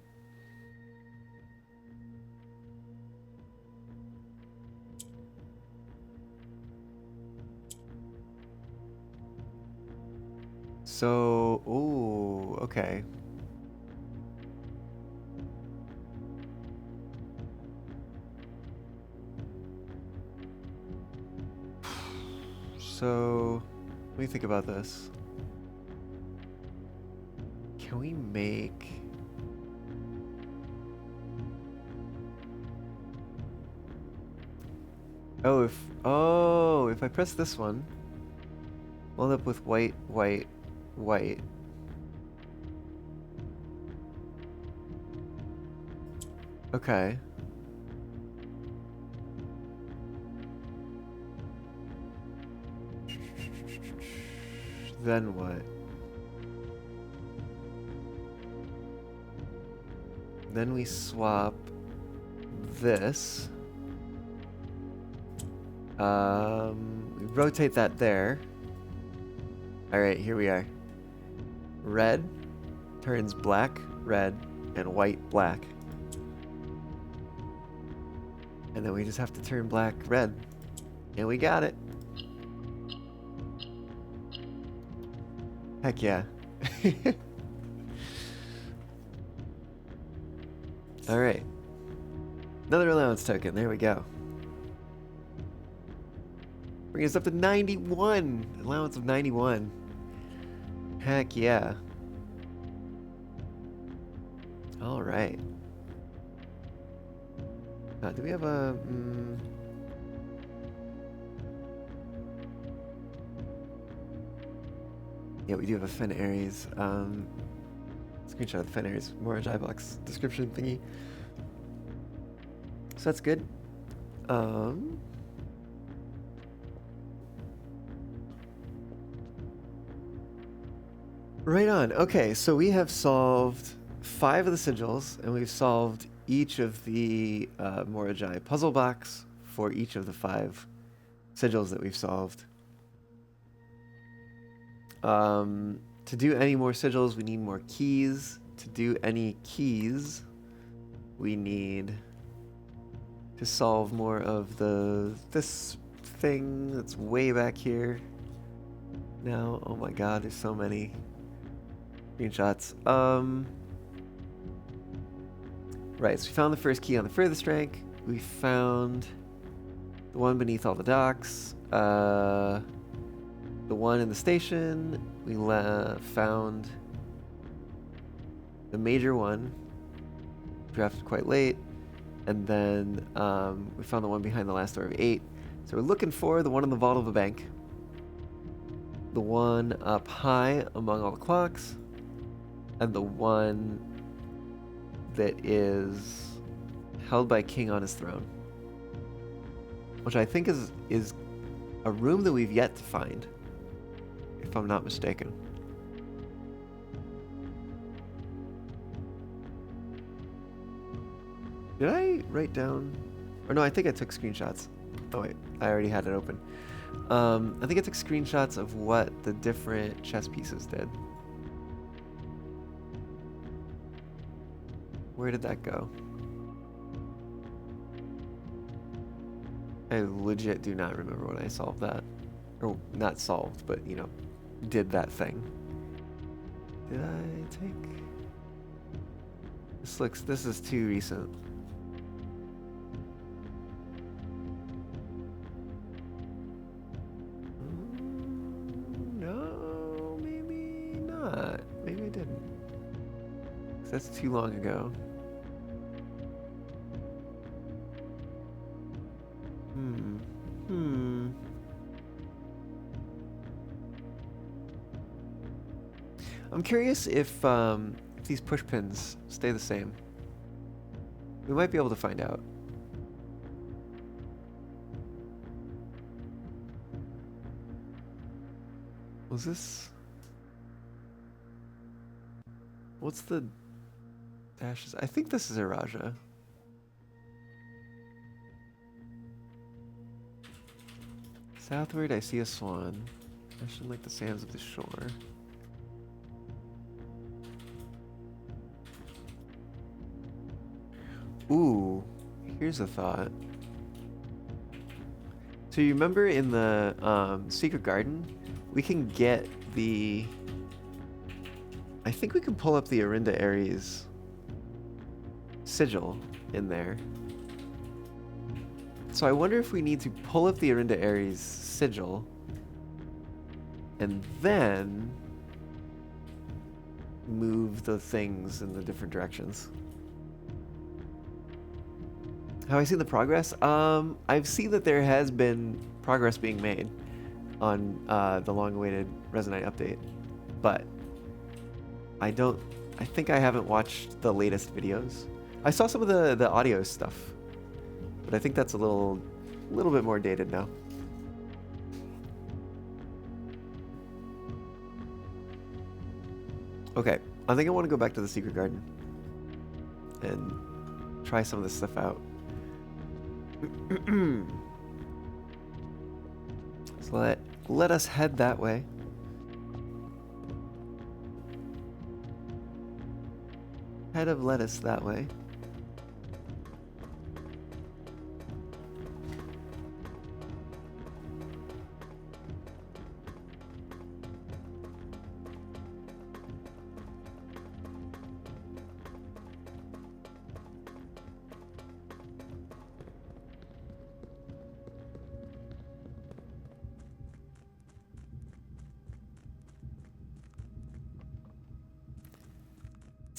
So, ooh, okay. So, let me think about this. Can we make... if I press this one, we'll end up with white, white, white. Okay. Then what? Then we swap this. We rotate that there. Alright, here we are. Red turns black, red, and white, black. And then we just have to turn black, red. And we got it. Heck yeah. Alright. Another allowance token. There we go. Bring us up to 91. Allowance of 91. Heck yeah. Alright. Do we have a... Yeah, we do have a Fen Ares. Screenshot of the Fen Ares Morage iBox description thingy. So that's good. Right on. Okay, so we have solved 5 of the sigils, and we've solved each of the Moragi puzzle box for each of the 5 sigils that we've solved. To do any more sigils, we need more keys. To do any keys, we need to solve more of this thing that's way back here. Now, oh my god, there's so many screenshots. Right, so we found the first key on the furthest rank. We found the one beneath all the docks. The one in the station. We found the major one. Drafted quite late. And then we found the one behind the last door of 8. So we're looking for the one in the vault of a bank. The one up high among all the clocks. And the one that is held by King on his throne. Which I think is a room that we've yet to find, if I'm not mistaken. Did I write down? Or no, I think I took screenshots. Oh wait, I already had it open. I think I took screenshots of what the different chess pieces did. Where did that go? I legit do not remember when I solved that. Or not solved, but you know, did that thing. Did I take... This is too recent. No, maybe not. Maybe I didn't. 'Cause that's too long ago. I'm curious if these push pins stay the same. We might be able to find out. Was this... What's the dashes? I think this is a Raja. Southward, I see a swan. Fashioned like the sands of the shore. Here's a thought. So you remember in the Secret Garden, we can get the... I think we can pull up the Arinda Ares sigil in there. So I wonder if we need to pull up the Arinda Ares sigil and then move the things in the different directions. Have I seen the progress? I've seen that there has been progress being made on the long-awaited Resonite update, but I think I haven't watched the latest videos. I saw some of the audio stuff, but I think that's a little bit more dated now. Okay, I think I want to go back to the Secret Garden and try some of this stuff out. So let us head that way. Head of lettuce that way.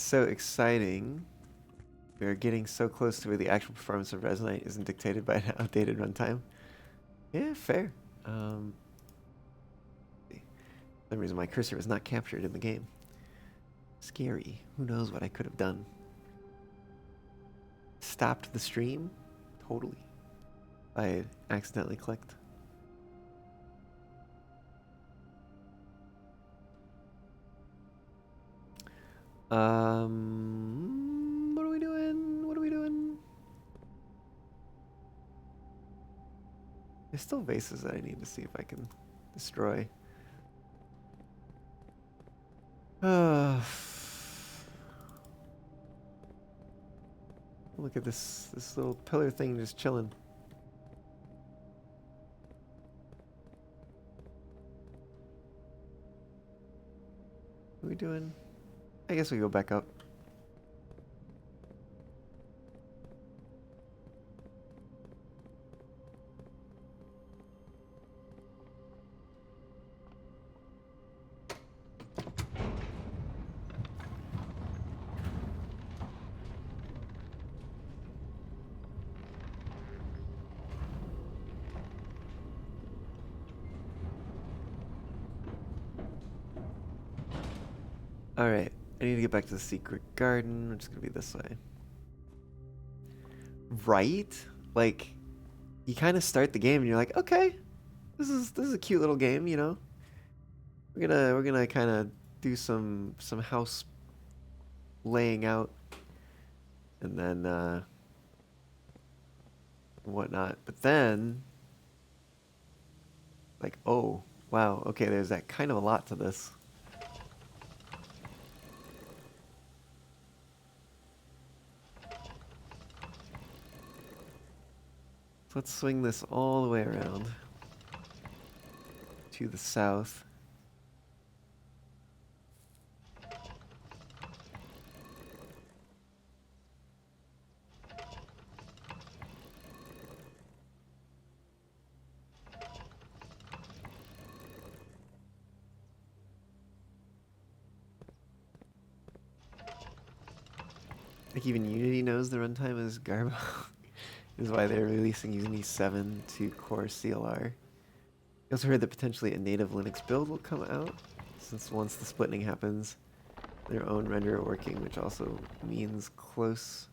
So exciting. We are getting so close to where the actual performance of Resonite isn't dictated by an outdated runtime. Yeah, fair. The reason my cursor was not captured in the game. Scary. Who knows what I could have done? Stopped the stream? Totally. I accidentally clicked. What are we doing? What are we doing? There's still vases that I need to see if I can destroy. Look at this little pillar thing just chilling. What are we doing? I guess we go back up. All right. I need to get back to the Secret Garden. We're just gonna be this way. Right? Like, you kind of start the game and you're like, okay, this is a cute little game, you know. We're gonna kind of do some house laying out, and then whatnot. But then, like, oh wow, okay, there's that kind of a lot to this. Let's swing this all the way around to the south. Like even Unity knows the runtime is garbo. Is why they're releasing Unity 7 to Core CLR. I also heard that potentially a native Linux build will come out, since once the splitting happens, their own renderer working, which also means close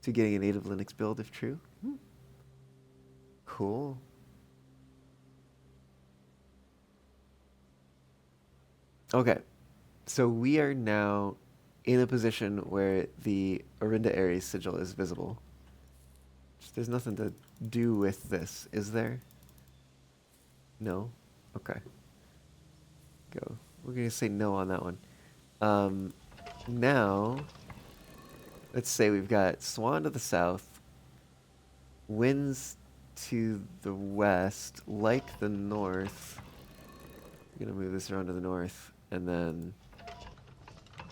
to getting a native Linux build if true. Cool. Okay, so we are now in a position where the Arinda Ares sigil is visible. There's nothing to do with this, is there? No? Okay. Go. We're going to say no on that one. Now, let's say we've got Swan to the south, winds to the west, like the north. I'm gonna move this around to the north, and then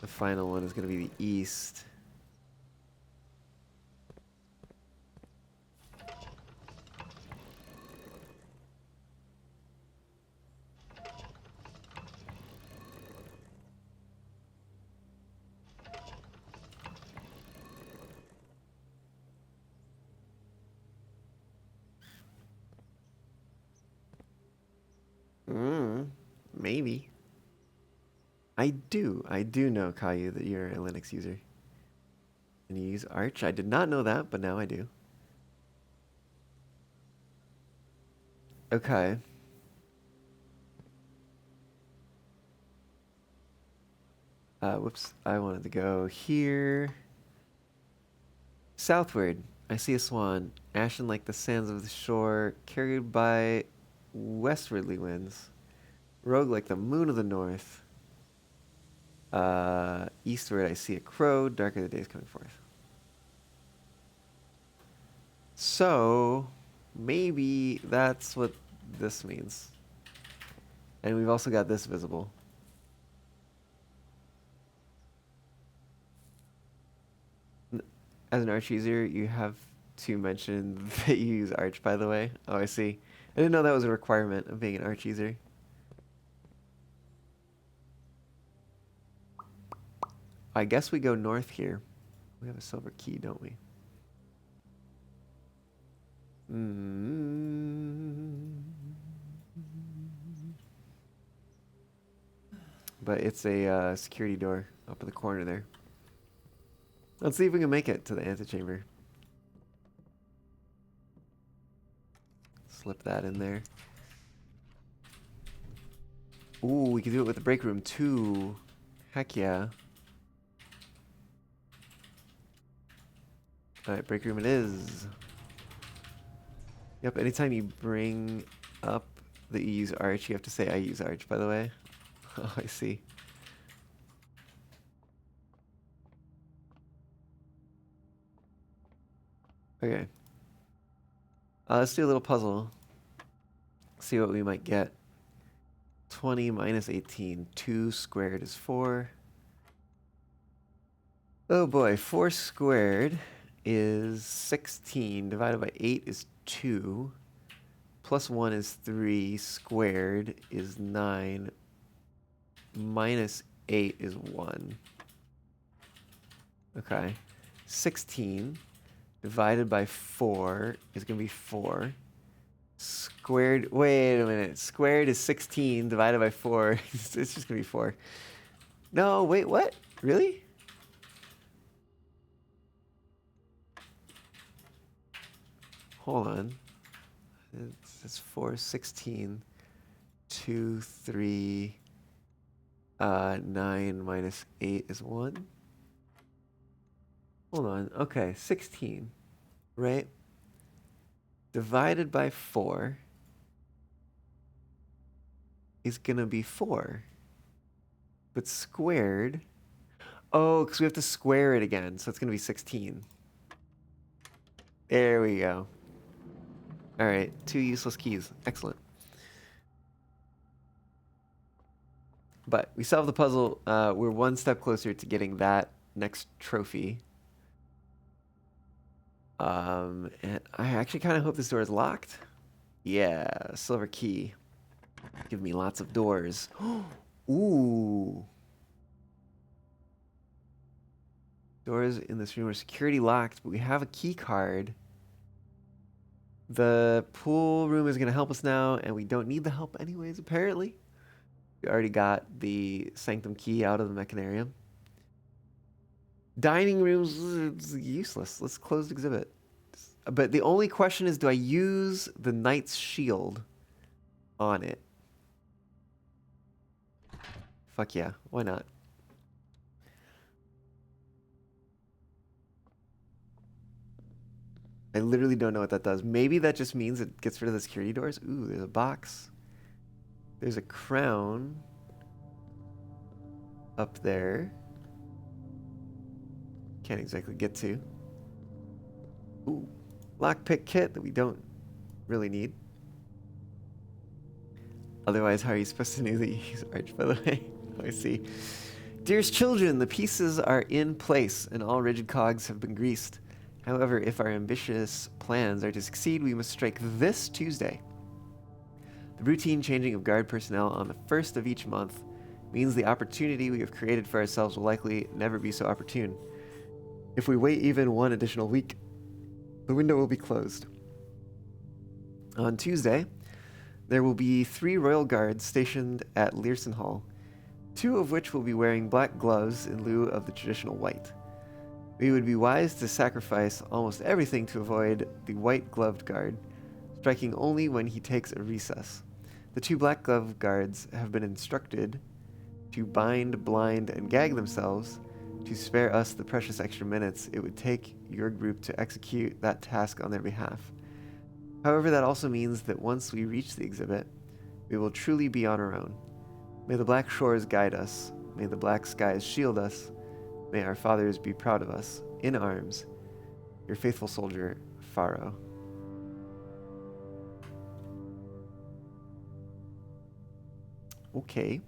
the final one is gonna be the east. Maybe. I do know, Caillou, that you're a Linux user. And you use Arch. I did not know that, but now I do. Okay. Whoops. I wanted to go here. Southward. I see a swan, ashen like the sands of the shore, carried by westwardly winds. Rogue like the moon of the north. Eastward I see a crow, darker the days coming forth. So, maybe that's what this means. And we've also got this visible. As an Arch user, you have to mention that you use Arch, by the way. Oh, I see. I didn't know that was a requirement of being an Arch user. I guess we go north here. We have a silver key, don't we? But it's a security door up in the corner there. Let's see if we can make it to the antechamber. Slip that in there. Ooh, we can do it with the break room too. Heck yeah. Alright, break room it is. Yep, anytime you bring up that you use Arch, you have to say I use Arch, by the way. Oh, I see. Okay. Let's do a little puzzle. See what we might get. 20 minus 18. 2 squared is 4. Oh boy, 4 squared is 16. Divided by 8 is 2. Plus 1 is 3. Squared is 9. Minus 8 is 1. Okay. 16 divided by 4 is going to be 4. Squared, wait a minute. Squared is 16 divided by 4. It's just going to be 4. No, wait, what? Really? Hold on. It's 4, 16, 2, 3, 9 minus 8 is 1. Hold on. Okay, 16, right? Divided by 4 is going to be 4. But squared... Oh, because we have to square it again, so it's going to be 16. There we go. All right, 2 useless keys. Excellent. But we solved the puzzle. We're one step closer to getting that next trophy. And I actually kind of hope this door is locked. Yeah, silver key. Give me lots of doors. Ooh. Doors in this room are security locked, but we have a key card. The pool room is going to help us now, and we don't need the help anyways, apparently. We already got the sanctum key out of the mechanarium. Dining rooms is useless. Let's close the exhibit. But the only question is, do I use the knight's shield on it? Fuck yeah, why not? I literally don't know what that does. Maybe that just means it gets rid of the security doors. Ooh, there's a box. There's a crown up there. Can't exactly get to. Ooh, lockpick kit that we don't really need. Otherwise, how are you supposed to know that you use Arch, by the way? Oh, I see. Dearest children, the pieces are in place and all rigid cogs have been greased. However, if our ambitious plans are to succeed, we must strike this Tuesday. The routine changing of guard personnel on the first of each month means the opportunity we have created for ourselves will likely never be so opportune. If we wait even one additional week, the window will be closed. On Tuesday, there will be 3 royal guards stationed at Learson Hall, 2 of which will be wearing black gloves in lieu of the traditional white. We would be wise to sacrifice almost everything to avoid the white-gloved guard, striking only when he takes a recess. The 2 black-gloved guards have been instructed to bind, blind, and gag themselves to spare us the precious extra minutes it would take your group to execute that task on their behalf. However, that also means that once we reach the exhibit, we will truly be on our own. May the black shores guide us. May the black skies shield us. May our fathers be proud of us. In arms, your faithful soldier, Pharaoh. Okay.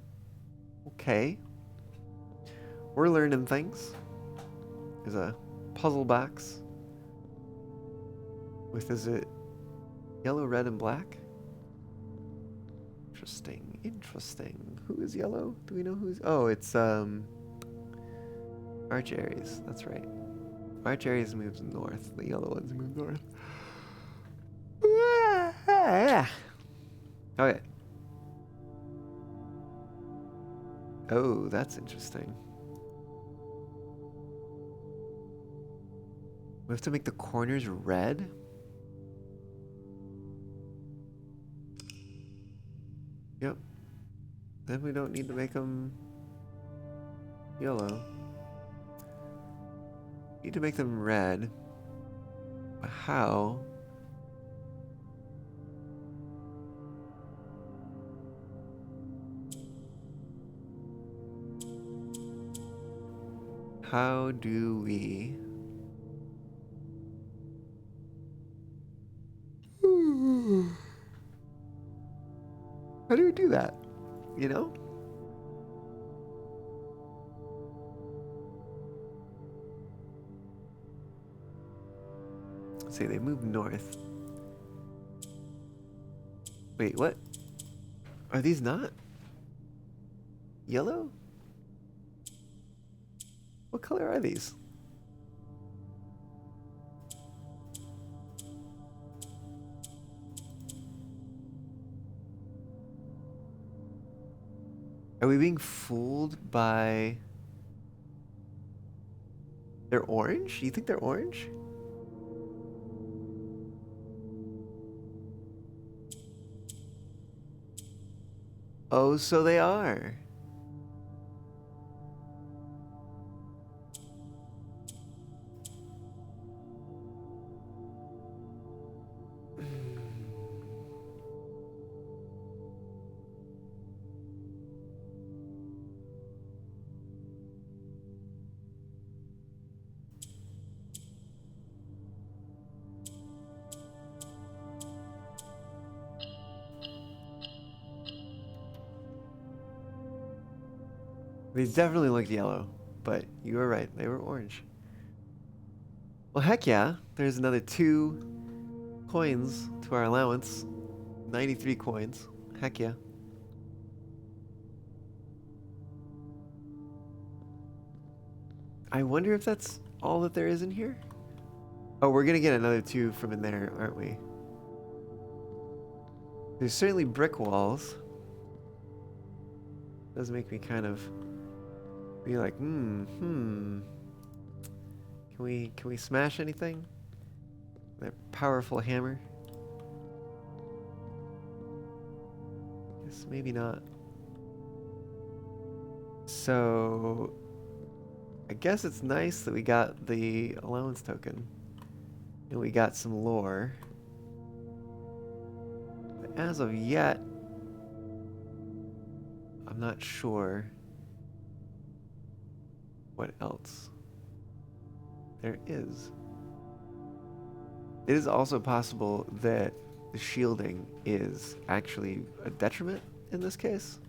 Okay. We're learning things. There's a puzzle box with, is it yellow, red, and black? Interesting. Interesting. Who is yellow? Do we know who's... Oh, it's Arch Aries. That's right. Arch Aries moves north. The yellow ones move north. Okay. Oh, that's interesting. We have to make the corners red? Yep. Then we don't need to make them yellow. Need to make them red. But how? How do we... How do we do that? You know? Say they move north. Wait, what? Are these not yellow? What color are these? Are we being fooled by... They're orange? You think they're orange? Oh, so they are. These definitely looked yellow, but you were right. They were orange. Well, heck yeah. There's another 2 coins to our allowance. 93 coins. Heck yeah. I wonder if that's all that there is in here? Oh, we're gonna get another 2 from in there, aren't we? There's certainly brick walls. Does make me kind of be like, Can we smash anything? That powerful hammer? Guess maybe not. So I guess it's nice that we got the allowance token. And we got some lore. But as of yet, I'm not sure what else there is. it is also possible that the shielding is actually a detriment in this case.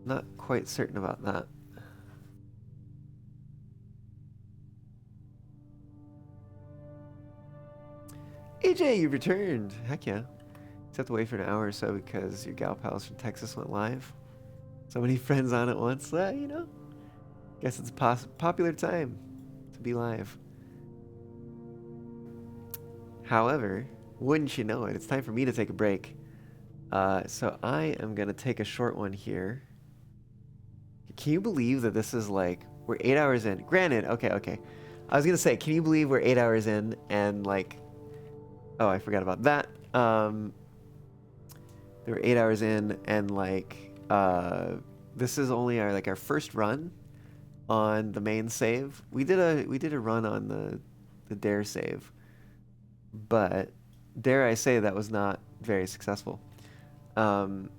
Not quite certain about that. AJ, you returned. Heck yeah. Just have to wait for an hour or so because your gal pals from Texas went live. So many friends on at once. You know, guess it's a popular time to be live. However, wouldn't you know it, it's time for me to take a break. So I am going to take a short one here. Can you believe that this is like, we're 8 hours in? Granted, okay. I was going to say, can you believe we're 8 hours in and like, oh, I forgot about that. They were 8 hours in and like, this is only our first run on the main save. We did a run on the dare save, but dare I say that was not very successful. But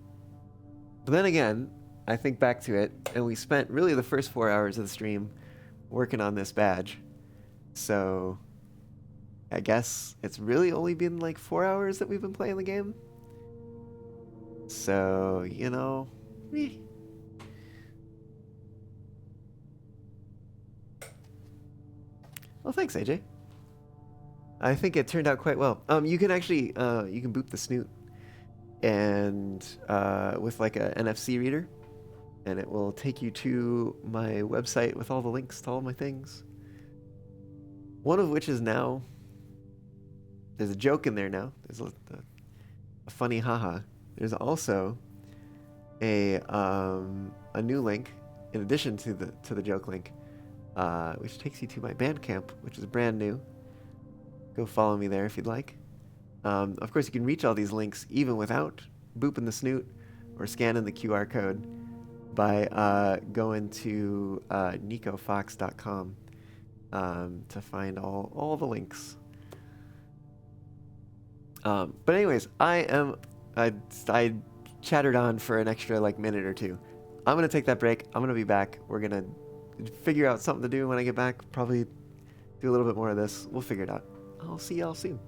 then again, I think back to it, and we spent really the first 4 hours of the stream working on this badge. So I guess it's really only been like 4 hours that we've been playing the game. So, you know, Well, thanks, AJ. I think it turned out quite well. You can actually, you can boot the snoot and with like a NFC reader, and it will take you to my website with all the links to all my things. One of which is now, there's a joke in there now. There's a funny haha. There's also a new link in addition to the joke link, which takes you to my Bandcamp, which is brand new. Go follow me there if you'd like. Of course, you can reach all these links even without booping the snoot or scanning the QR code by going to nicofox.com to find all the links. But anyways, I chattered on for an extra like minute or two. I'm gonna take that break. I'm gonna be back. We're gonna figure out something to do when I get back. Probably do a little bit more of this. We'll figure it out. I'll see y'all soon.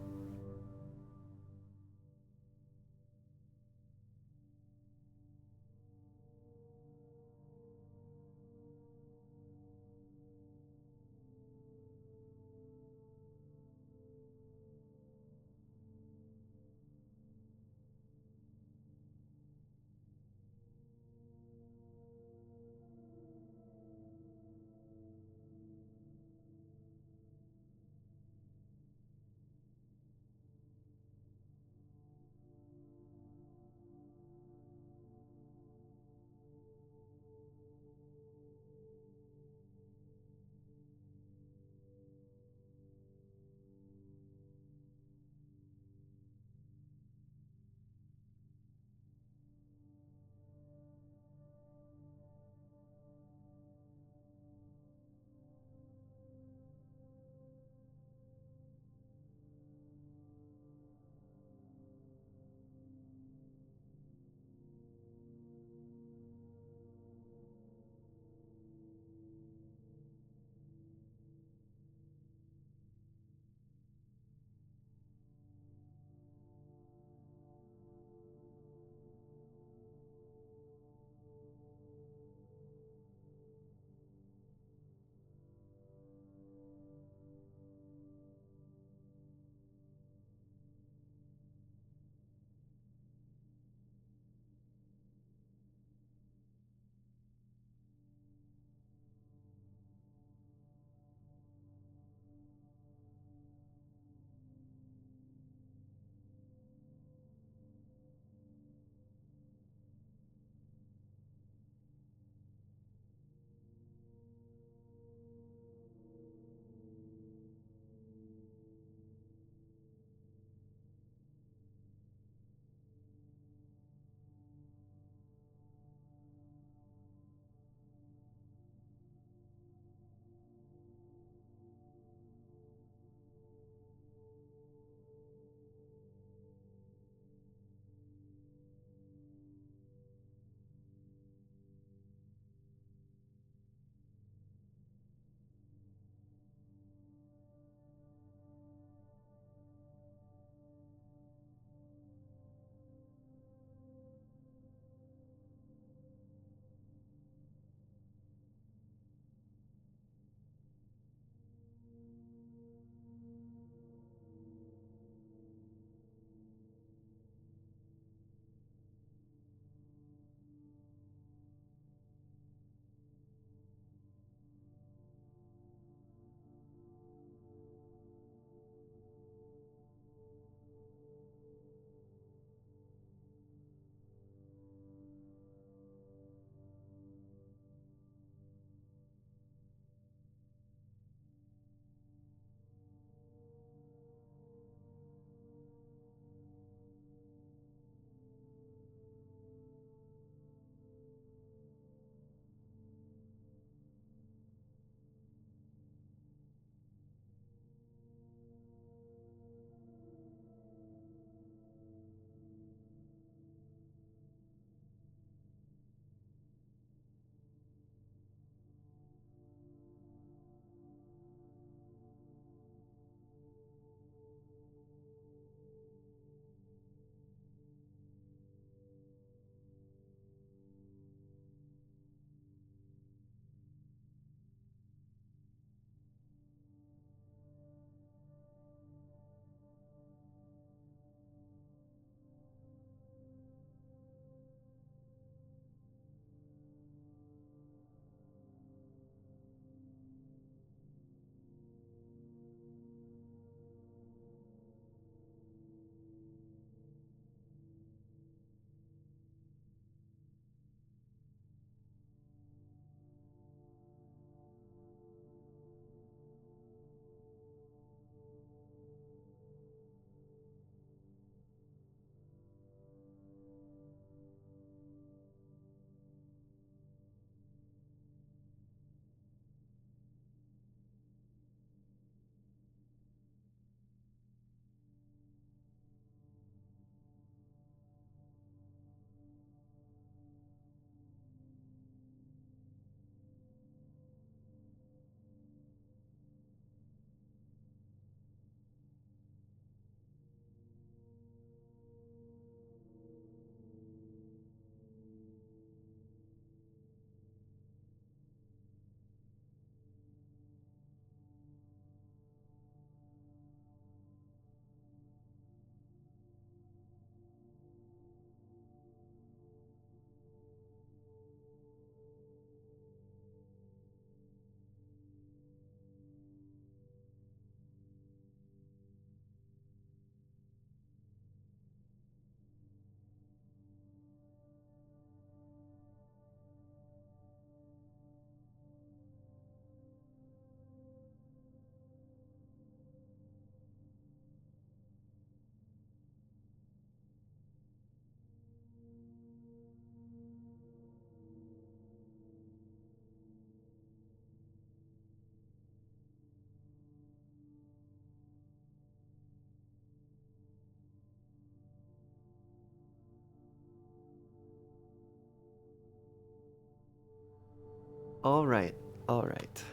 All right, all right.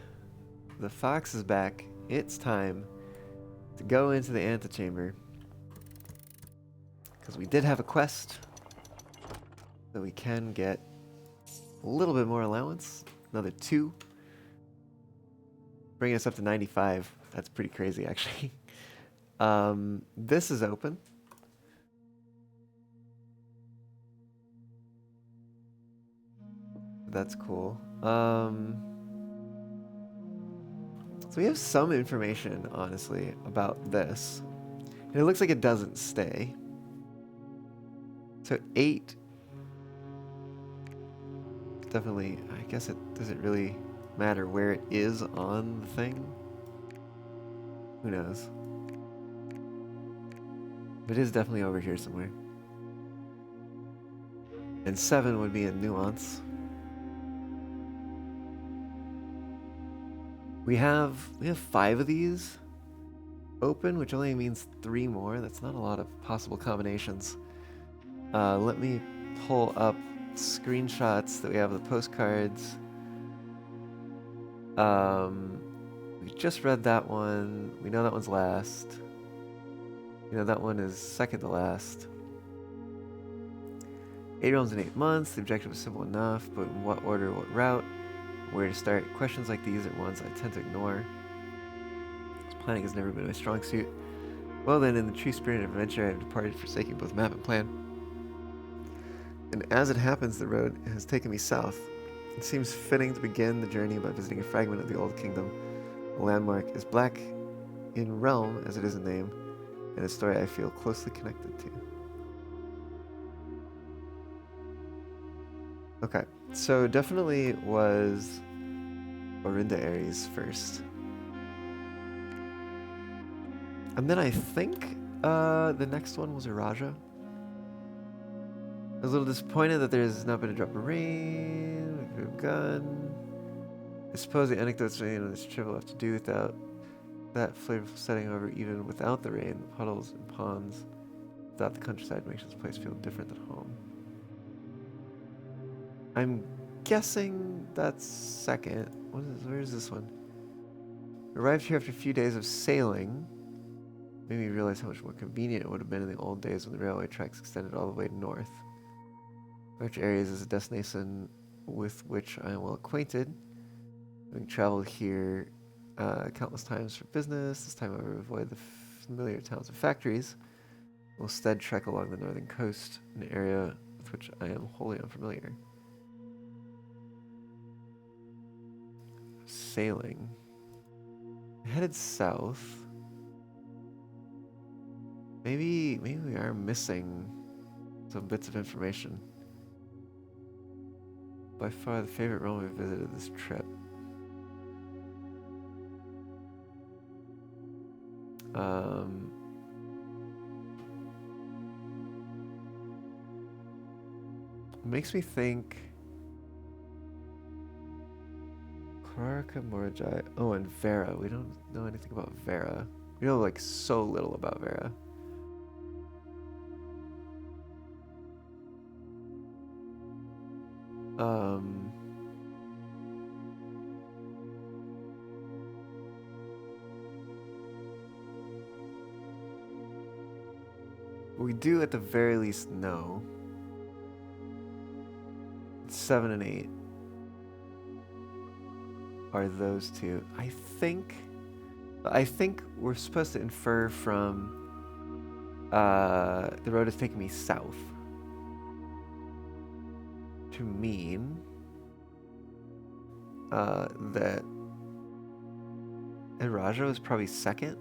The fox is back. It's time to go into the antechamber. Because we did have a quest that we can get a little bit more allowance. Another 2. Bringing us up to 95. That's pretty crazy, actually. This is open. That's cool. So we have some information, honestly, about this. And it looks like it doesn't stay. So 8. Definitely, I guess it doesn't really matter where it is on the thing. Who knows? But it is definitely over here somewhere. And 7 would be a nuance. We have 5 of these open, which only means 3 more. That's not a lot of possible combinations. Let me pull up screenshots that we have of the postcards. We just read that one. We know that one's last. You know, that one is second to last. 8 realms in 8 months. The objective is simple enough, but in what order, what route, where to start? Questions like these are ones I tend to ignore. Planning has never been my strong suit. Well then, in the true spirit of adventure, I have departed, forsaking both map and plan. And as it happens, the road has taken me south. It seems fitting to begin the journey by visiting a fragment of the Old Kingdom. The landmark is black in realm as it is in name, and a story I feel closely connected to. Okay, so definitely was Orinda Ares first. And then I think the next one was Araja. I was a little disappointed that there's not been a drop of rain, a gun. I suppose the anecdotes on this trip will have to do without that flavorful setting, however, even without the rain, the puddles and ponds without the countryside makes this place feel different than home. I'm guessing that's second. Where is this one? Arrived here after a few days of sailing. Made me realize how much more convenient it would have been in the old days when the railway tracks extended all the way north. Arch Ares is a destination with which I am well acquainted. Having traveled here countless times for business, this time I will avoid the familiar towns and factories. Will instead trek along the northern coast, an area with which I am wholly unfamiliar. Sailing. Headed south. Maybe we are missing some bits of information. By far the favorite realm we visited this trip. Makes me think Clarka Morajai. Oh, and Vera. We don't know anything about Vera. We know like so little about Vera. We do at the very least know 7 and 8 are those two. I think we're supposed to infer from the road is taking me south to mean that Araja was probably second.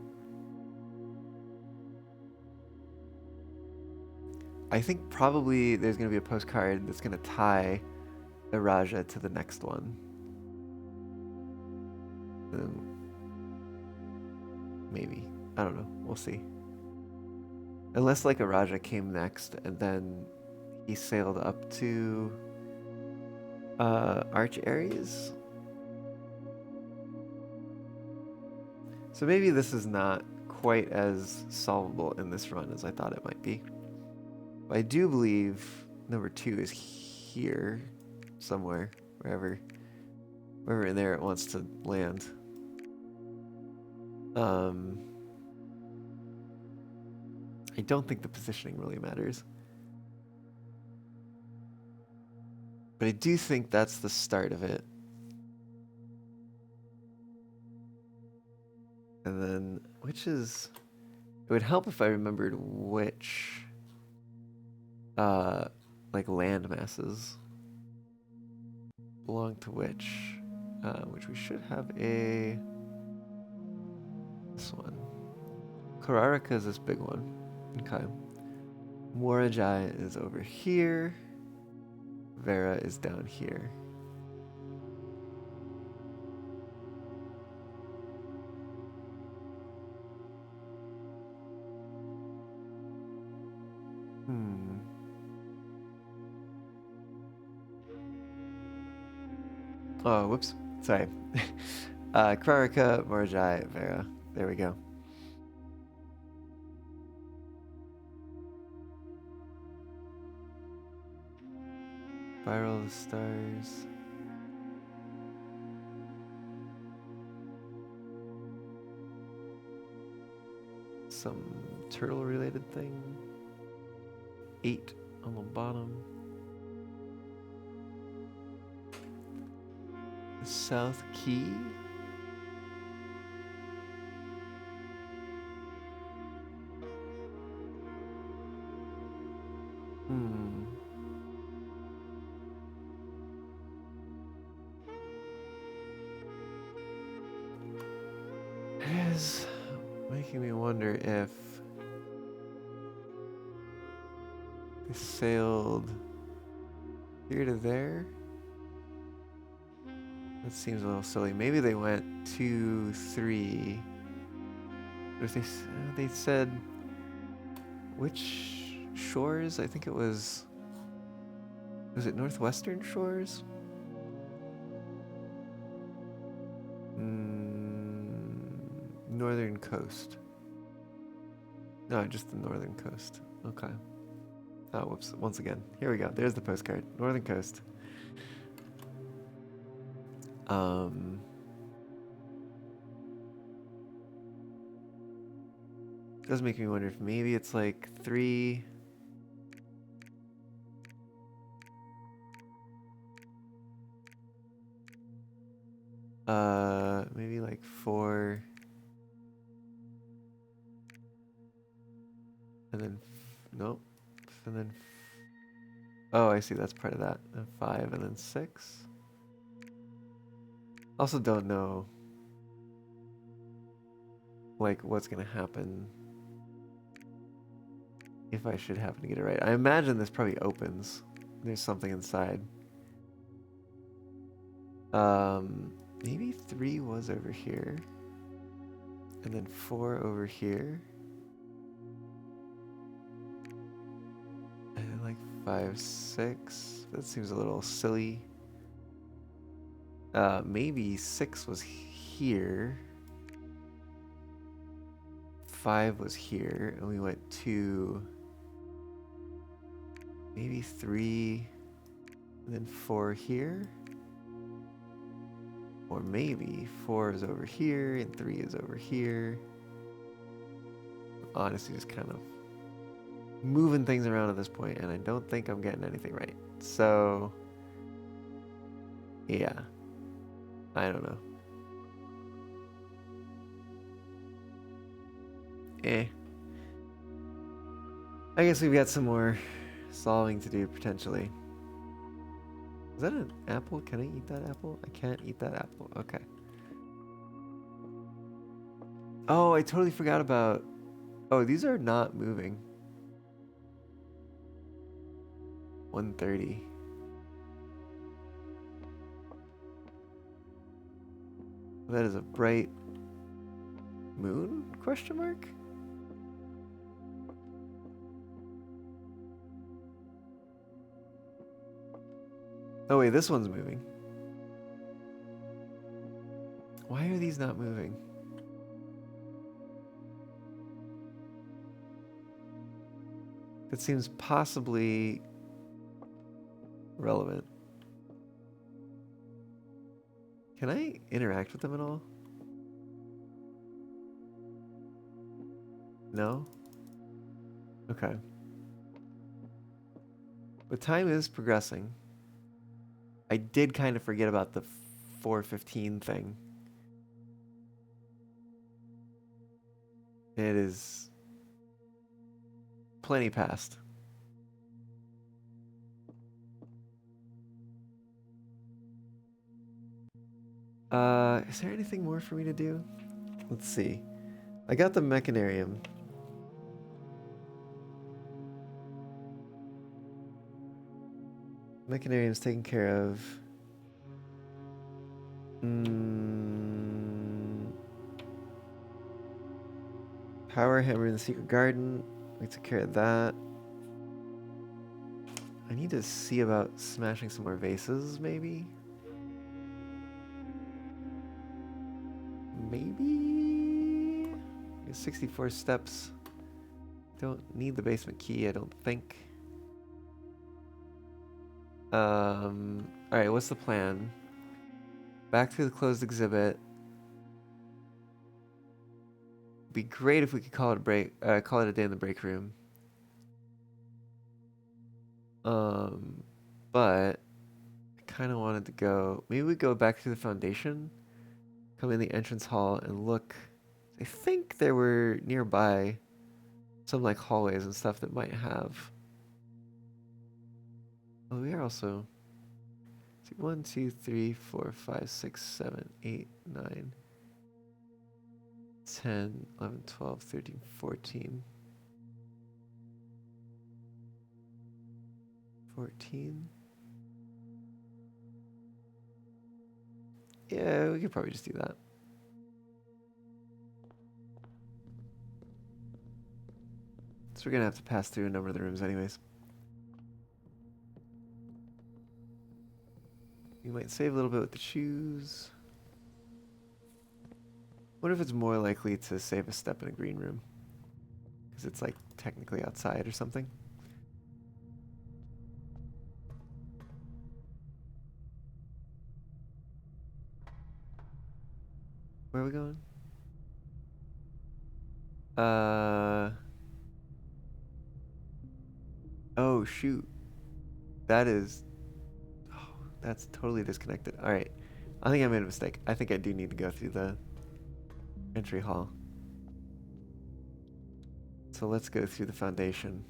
I think probably there's going to be a postcard that's going to tie Araja to the next one. Maybe. I don't know. We'll see. Unless like Araja came next and then he sailed up to Arch Ares. So maybe this is not quite as solvable in this run as I thought it might be. But I do believe number 2 is here somewhere, wherever wherever in there it wants to land. I don't think the positioning really matters. But I do think that's the start of it. And then, it would help if I remembered which, like land masses belong to which we should have this one. Kararaka is this big one. Okay. Morajai is over here. Vera is down here. Oh, whoops. Sorry. Kararaka, Morajai, Vera. There we go. Spiral of the Stars. Some turtle related thing. 8 on the bottom. The South Key. It is making me wonder if they sailed here to there. That seems a little silly. Maybe they went 2, 3. But if they said which shores? I think it was it Northwestern Shores? Northern Coast. No, just the Northern Coast. Okay. Oh, whoops. Once again. Here we go. There's the postcard. Northern Coast. Does make me wonder if maybe it's like 3. Maybe like 4. And then, nope. And then, oh, I see. That's part of that. And 5 and then 6. Also don't know, like, what's going to happen if I should happen to get it right. I imagine this probably opens. There's something inside. Maybe 3 was over here. And then 4 over here. And then like 5, 6. That seems a little silly. Maybe 6 was here. 5 was here. And we went to maybe 3. And then 4 here. Or maybe 4 is over here and 3 is over here. Honestly, just kind of moving things around at this point, and I don't think I'm getting anything right. So, yeah. I don't know. I guess we've got some more solving to do, potentially. Is that an apple? Can I eat that apple? I can't eat that apple. Okay. Oh, I totally forgot about... Oh, these are not moving. 130. That is a bright moon? Question mark? Oh wait, this one's moving. Why are these not moving? That seems possibly relevant. Can I interact with them at all? No? Okay. But time is progressing. I did kind of forget about the 4:15 thing. It is plenty past. Is there anything more for me to do? Let's see. I got the mechanarium. Mechanarium's taken care of. Power hammer in the secret garden. We took care of that. I need to see about smashing some more vases, maybe? Maybe? 64 steps. Don't need the basement key, I don't think. Alright, what's the plan? Back to the closed exhibit. Be great if we could call it a day in the break room. But I kind of wanted to go. Maybe we go back to the foundation, come in the entrance hall, and look. I think there were nearby some like hallways and stuff that might have. Oh, we are also. 1, 2, 3, 4, 5, 6, 7, 8, 9, 10, 11, 12, 13, 14. 14. Yeah, we could probably just do that. So we're gonna have to pass through a number of the rooms anyways. You might save a little bit with the shoes. What if it's more likely to save a step in a green room? Because it's like technically outside or something. Where are we going? Oh shoot. That is, oh, that's totally disconnected. All right. I think I made a mistake. I think I do need to go through the entry hall. So let's go through the foundation.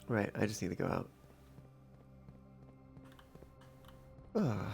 Right, I just need to go out. Ugh.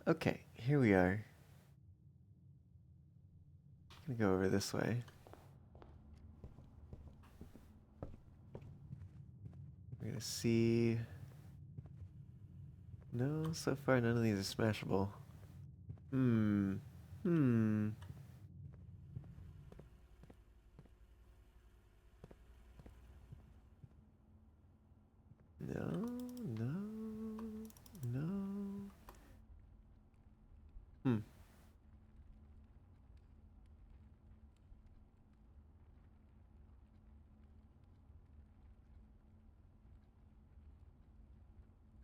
Okay, here we are. I'm gonna go over this way. We're gonna see. No, so far none of these are smashable. Hmm. No, no, no.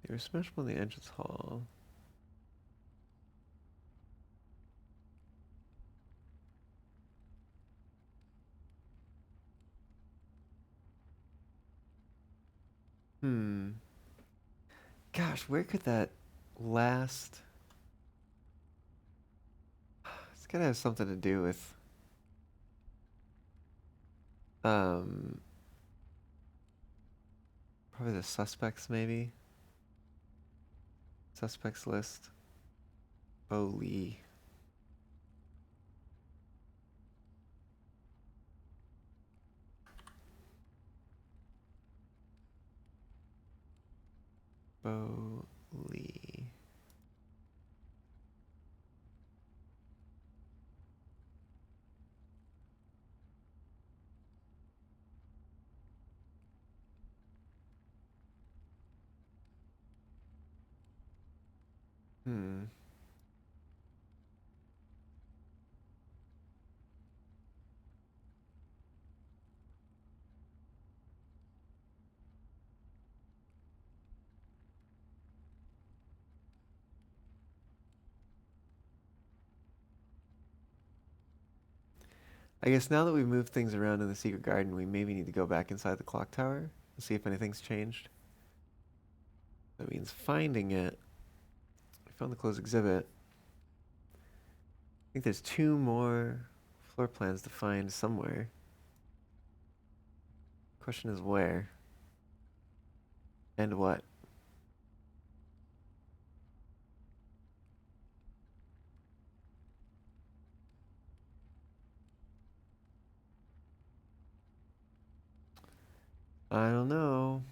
They were smashable in the entrance hall. Gosh, where could that last? It's gotta have something to do with Probably the suspects, maybe. Suspects list. Bo Lee. Bo Lee. Hmm. I guess now that we've moved things around in the secret garden, we maybe need to go back inside the clock tower and see if anything's changed. That means finding it. We found the closed exhibit. I think there's 2 more floor plans to find somewhere. Question is where? And what? I don't know.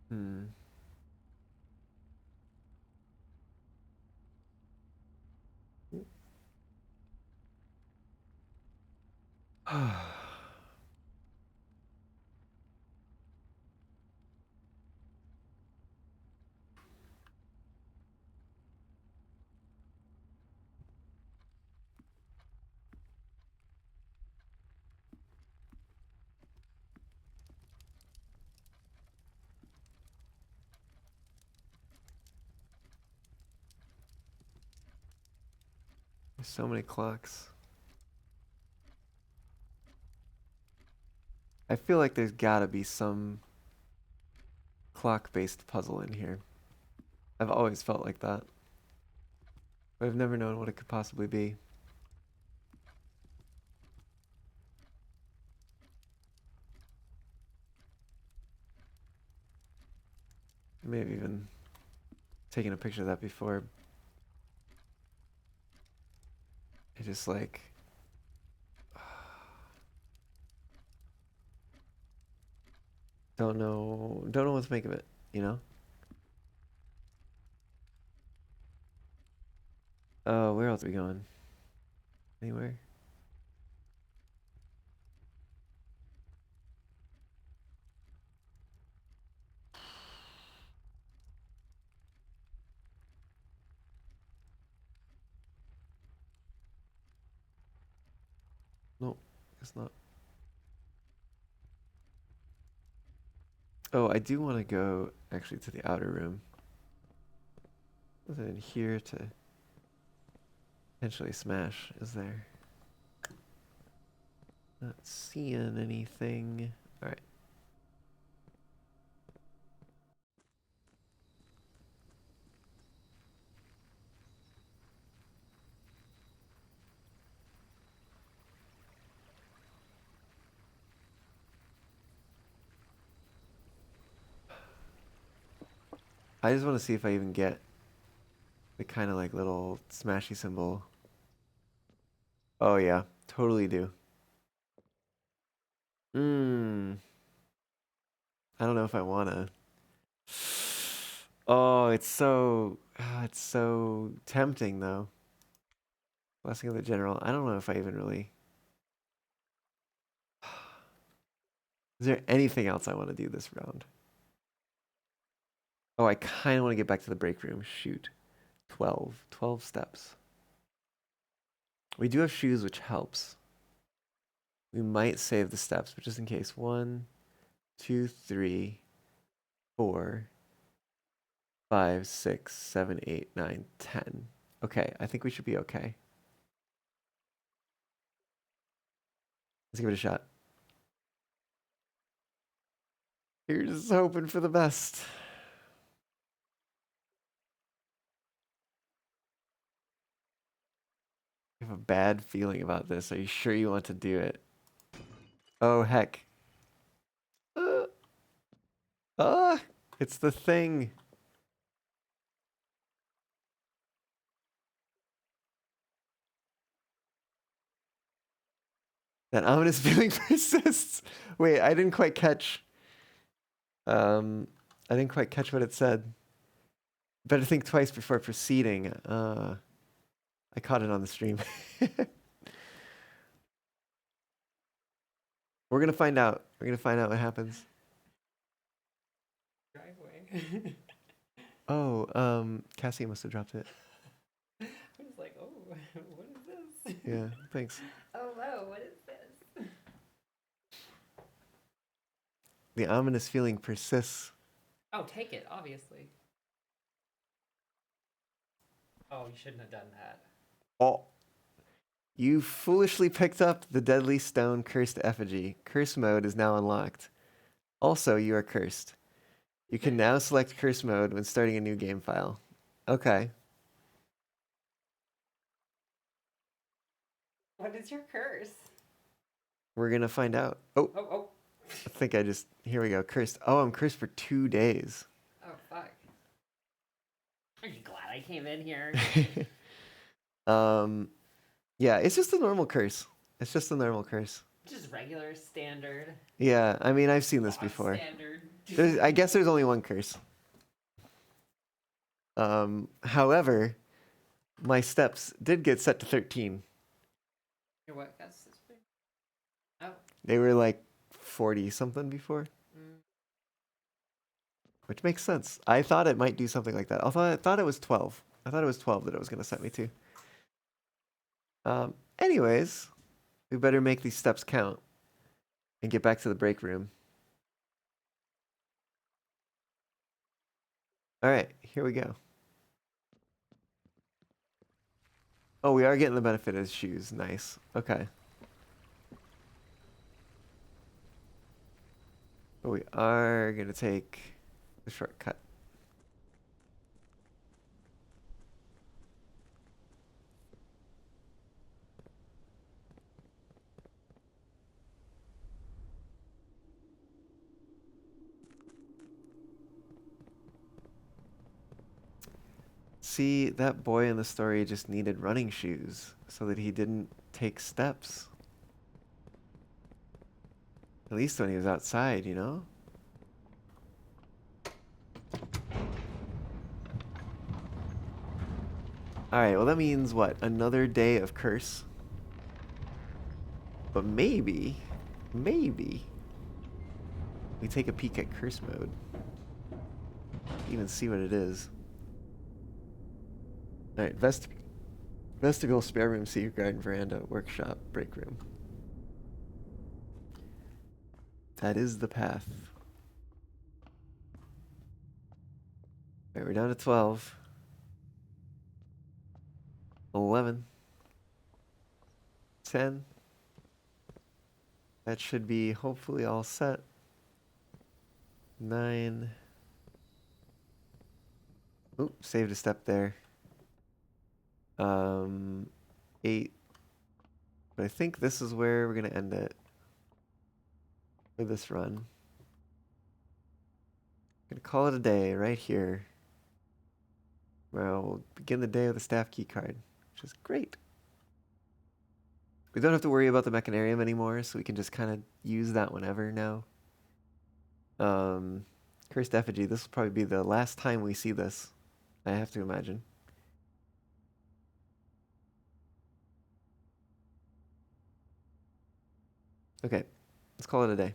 Hmm. There's so many clocks. I feel like there's gotta be some clock-based puzzle in here. I've always felt like that. But I've never known what it could possibly be. I may have even taken a picture of that before. I just like... don't know what to make of it, you know? Oh, where else are we going? Anywhere? Nope, it's not. Oh, I do want to go actually to the outer room. Nothing in here to potentially smash, is there? Not seeing anything. Alright. I just want to see if I even get the kind of like little smashy symbol. Oh yeah, totally do. Mmm. I don't know if I wanna. Oh, it's so tempting though. Blessing of the General. I don't know if I even really. Is there anything else I want to do this round? Oh, I kind of want to get back to the break room. Shoot. 12 steps. We do have shoes, which helps. We might save the steps, but just in case. 1, 2, 3, 4, 5, 6, 7, 8, 9, 10. Okay, I think we should be okay. Let's give it a shot. You're just hoping for the best. I have a bad feeling about this. Are you sure you want to do it? Oh, heck. Uh, it's the thing. That ominous feeling persists. Wait, I didn't quite catch. I didn't quite catch what it said. Better think twice before proceeding. I caught it on the stream. We're gonna find out. We're gonna find out what happens. Driveway. Oh, Cassie must have dropped it. I was like, oh, what is this? Yeah, thanks. Oh, whoa, what is this? The ominous feeling persists. Oh, take it, obviously. Oh, you shouldn't have done that. Oh. You foolishly picked up the deadly stone cursed effigy. Curse mode is now unlocked. Also, you are cursed. You can now select curse mode when starting a new game file. Okay. What is your curse? We're gonna find out. Oh, Oh. I think I just, here we go. Cursed. Oh, I'm cursed for 2 days. Oh, fuck. Are you glad I came in here? Yeah, it's just a normal curse. It's just a normal curse. Just regular, standard. Yeah, I mean, I've seen this bog before. Standard. I guess there's only one curse. However, my steps did get set to 13. Your what? That's oh. They were like 40 something before, Mm. which makes sense. I thought it might do something like that. I thought it was 12. I thought it was 12 that it was going to set me to. Anyways, we better make these steps count and get back to the break room. All right, here we go. Oh, we are getting the benefit of his shoes. Nice. Okay. But we are going to take the shortcut. See, that boy in the story just needed running shoes so that he didn't take steps. At least when he was outside, you know? Alright, well that means what? Another day of curse? But maybe we take a peek at curse mode. Even see what it is. Alright, vestibule, spare room, secret garden, veranda, workshop, break room. That is the path. Alright, we're down to 12. 11. 10. That should be hopefully all set. 9. Oop, saved a step there. 8. But I think this is where we're gonna end it for this run. Gonna call it a day right here. Well, we'll begin the day with a staff key card, which is great. We don't have to worry about the mechanarium anymore, so we can just kind of use that whenever now. Cursed effigy. This will probably be the last time we see this, I have to imagine. Okay, let's call it a day.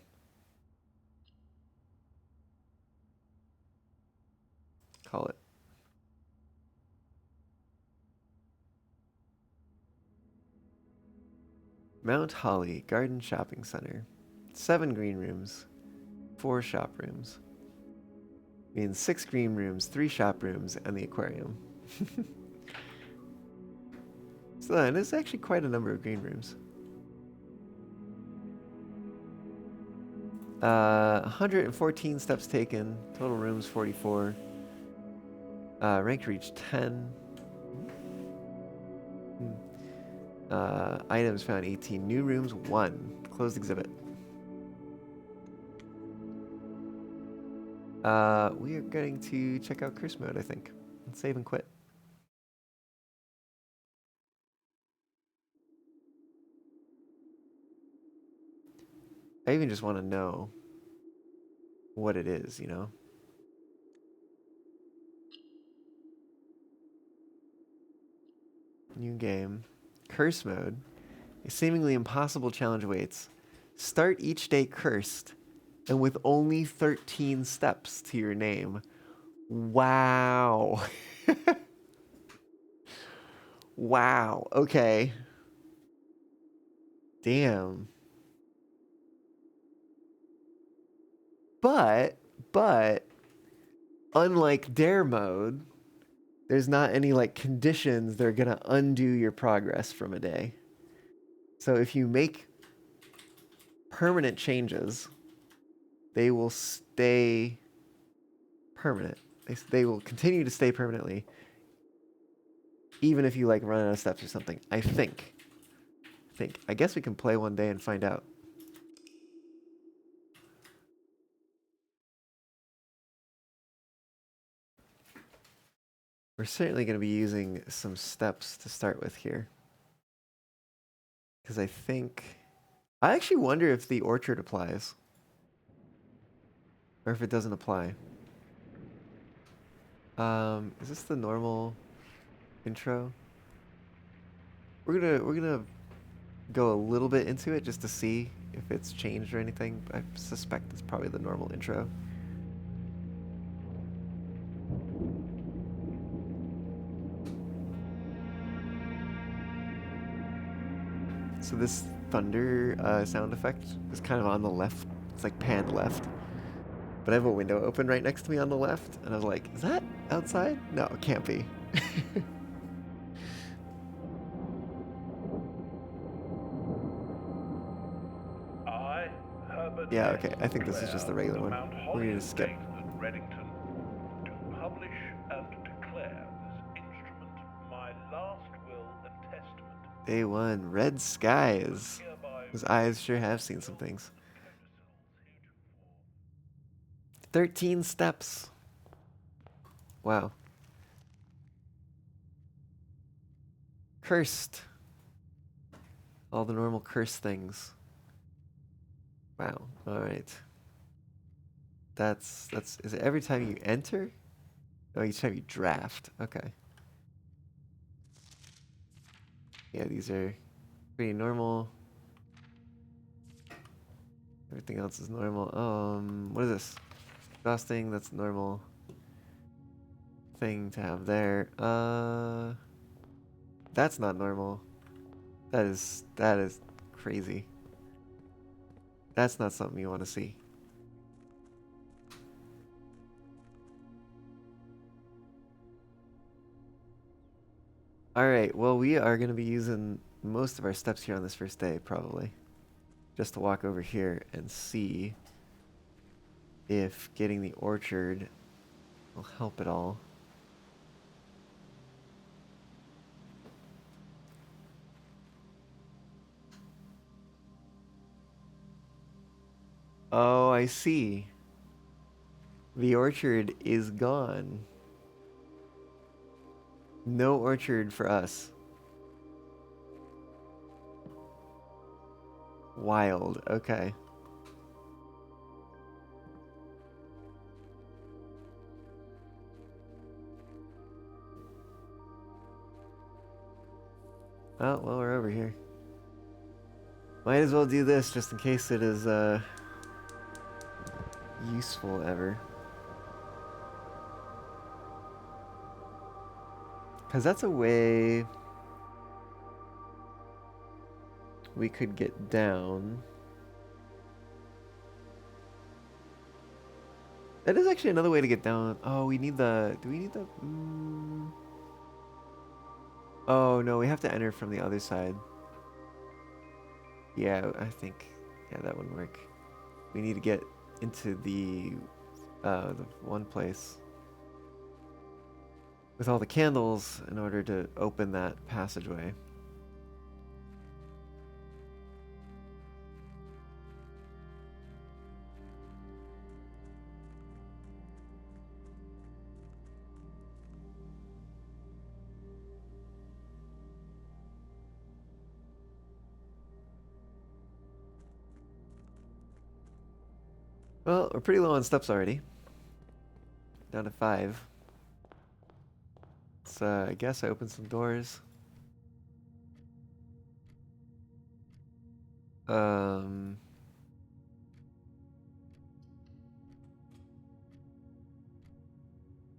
Call it. Mount Holly Garden Shopping Center. 7 green rooms, 4 shop rooms. Means 6 green rooms, 3 shop rooms, and the aquarium. So that is actually quite a number of green rooms. 114 steps taken. Total rooms 44. Ranked reach 10. Items found 18. New rooms 1. Closed exhibit. We are going to check out curse mode, I think. And save and quit. I even just want to know what it is, you know? New game. Curse mode. A seemingly impossible challenge awaits. Start each day cursed and with only 13 steps to your name. Wow. Wow. Okay. Damn. But, unlike dare mode, there's not any like conditions that are gonna undo your progress from a day. So if you make permanent changes, they will stay permanent. They will continue to stay permanently, even if you like run out of steps or something. I think. I guess we can play one day and find out. We're certainly going to be using some steps to start with here. Because I actually wonder if the orchard applies. Or if it doesn't apply. Is this the normal intro? We're gonna go a little bit into it just to see if it's changed or anything. I suspect it's probably the normal intro. So this thunder sound effect is kind of on the left. It's like panned left. But I have a window open right next to me on the left, and I was like, is that outside? No, it can't be. Yeah, okay, I think this is just the regular one. We're gonna skip. Reddington, do publish and declare this instrument my last will and testament. Day 1, red skies. His eyes sure have seen some things. 13 steps. Wow. Cursed. All the normal curse things. Wow. All right. That's is it every time you enter? Oh, each time you draft. Okay. Yeah, these are pretty normal. Everything else is normal. What is this? Exhausting, that's normal thing to have there. That's not normal. That is crazy. That's not something you want to see. Alright, well, we are going to be using most of our steps here on this first day, probably. Just to walk over here and see if getting the orchard will help at all. Oh, I see. The orchard is gone. No orchard for us. Wild, okay. Oh, well, we're over here. Might as well do this just in case it is useful ever. Because that's a way we could get down. That is actually another way to get down. Oh, we need the... Do we need the... Oh, no, we have to enter from the other side. Yeah, I think... Yeah, that wouldn't work. we need to get into the one place with all the candles in order to open that passageway. Well, we're pretty low on steps already. Down to 5. So I guess I opened some doors.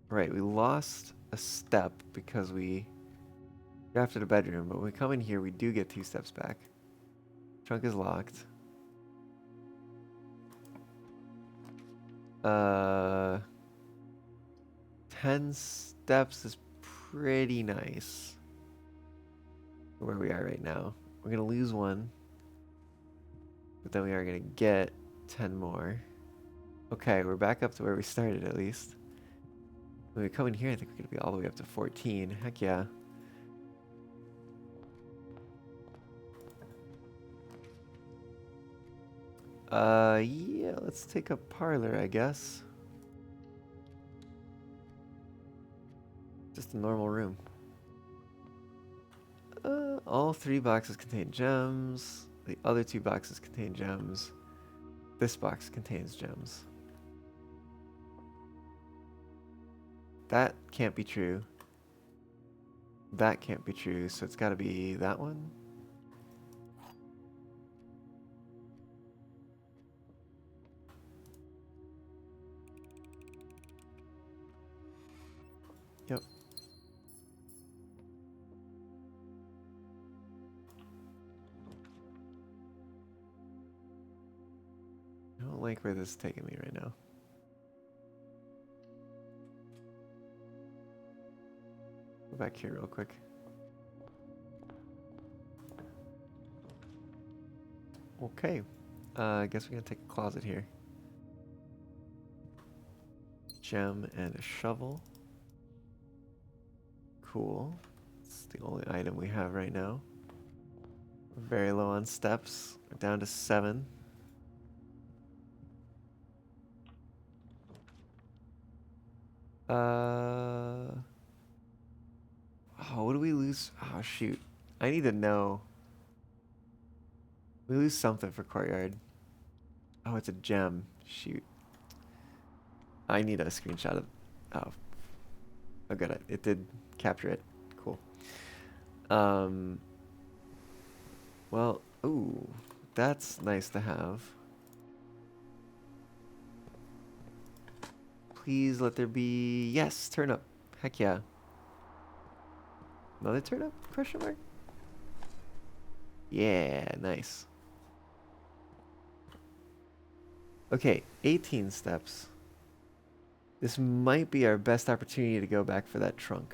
Right, we lost a step because we drafted a bedroom, but when we come in here, we do get 2 steps back. Trunk is locked. 10 steps is pretty nice for where we are right now. We're gonna lose 1, but then we are gonna get 10 more. Okay, we're back up to where we started at least. When we come in here, I think we're gonna be all the way up to 14. Heck yeah. Yeah, let's take a parlor, I guess. Just a normal room. All 3 boxes contain gems. The other 2 boxes contain gems. This box contains gems. That can't be true. That can't be true, so it's gotta be that one. Yep. I don't like where this is taking me right now. Go back here real quick. Okay. I guess we're gonna take a closet here. Gem and a shovel. Cool. It's the only item we have right now. We're very low on steps. We're down to 7. Oh, what do we lose? Oh, shoot. I need to know. We lose something for courtyard. Oh, it's a gem. Shoot. I need a screenshot of... Oh. Oh, good. It did capture it. Cool. Well, ooh. That's nice to have. Please let there be... Yes, turnip. Heck yeah. Another turnip? Question mark? Yeah, nice. Okay, 18 steps. This might be our best opportunity to go back for that trunk.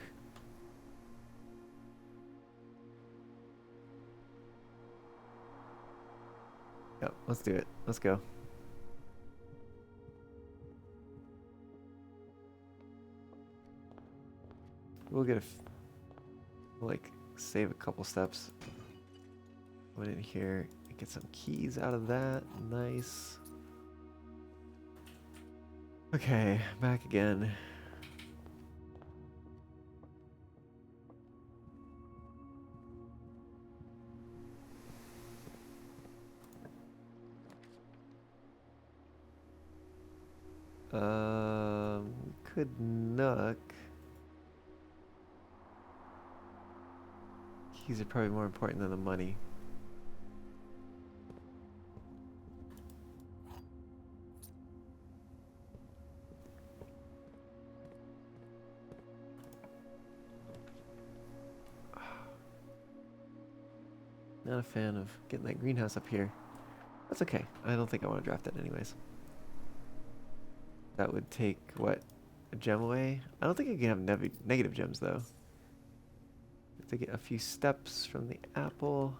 Yep, let's do it. Let's go. We'll get like, save a couple steps. Went in here, get some keys out of that. Nice. Okay, back again. Could knock. Keys are probably more important than the money. Not a fan of getting that greenhouse up here. That's okay. I don't think I want to draft it anyways. That would take, what, a gem away? I don't think I can have negative gems, though. Have to get a few steps from the apple.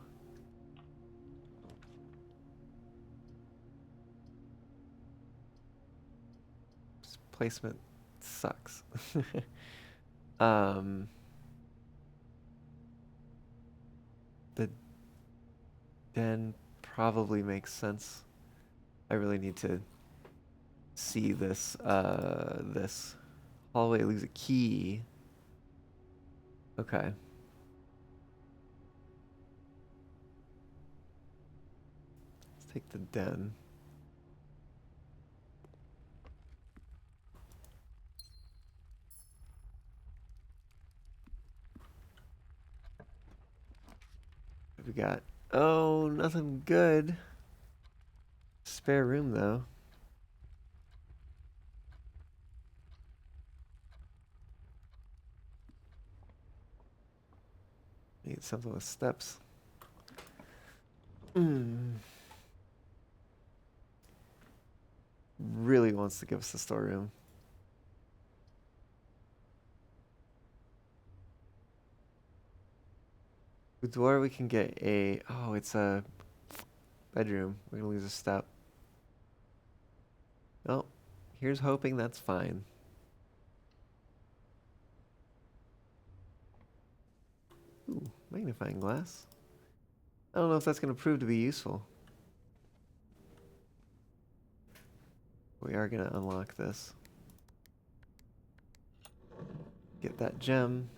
placement sucks. um, the den probably makes sense. I really need to see this this hallway leaves a key. Okay. Let's take the den. What we got? Oh, nothing good. Spare room though. Need something with steps. Really wants to give us the storeroom. Boudoir, we can get a... Oh, it's a bedroom. We're gonna lose a step. Oh, here's hoping that's fine. Ooh, magnifying glass. I don't know if that's gonna prove to be useful. We are gonna unlock this. Get that gem.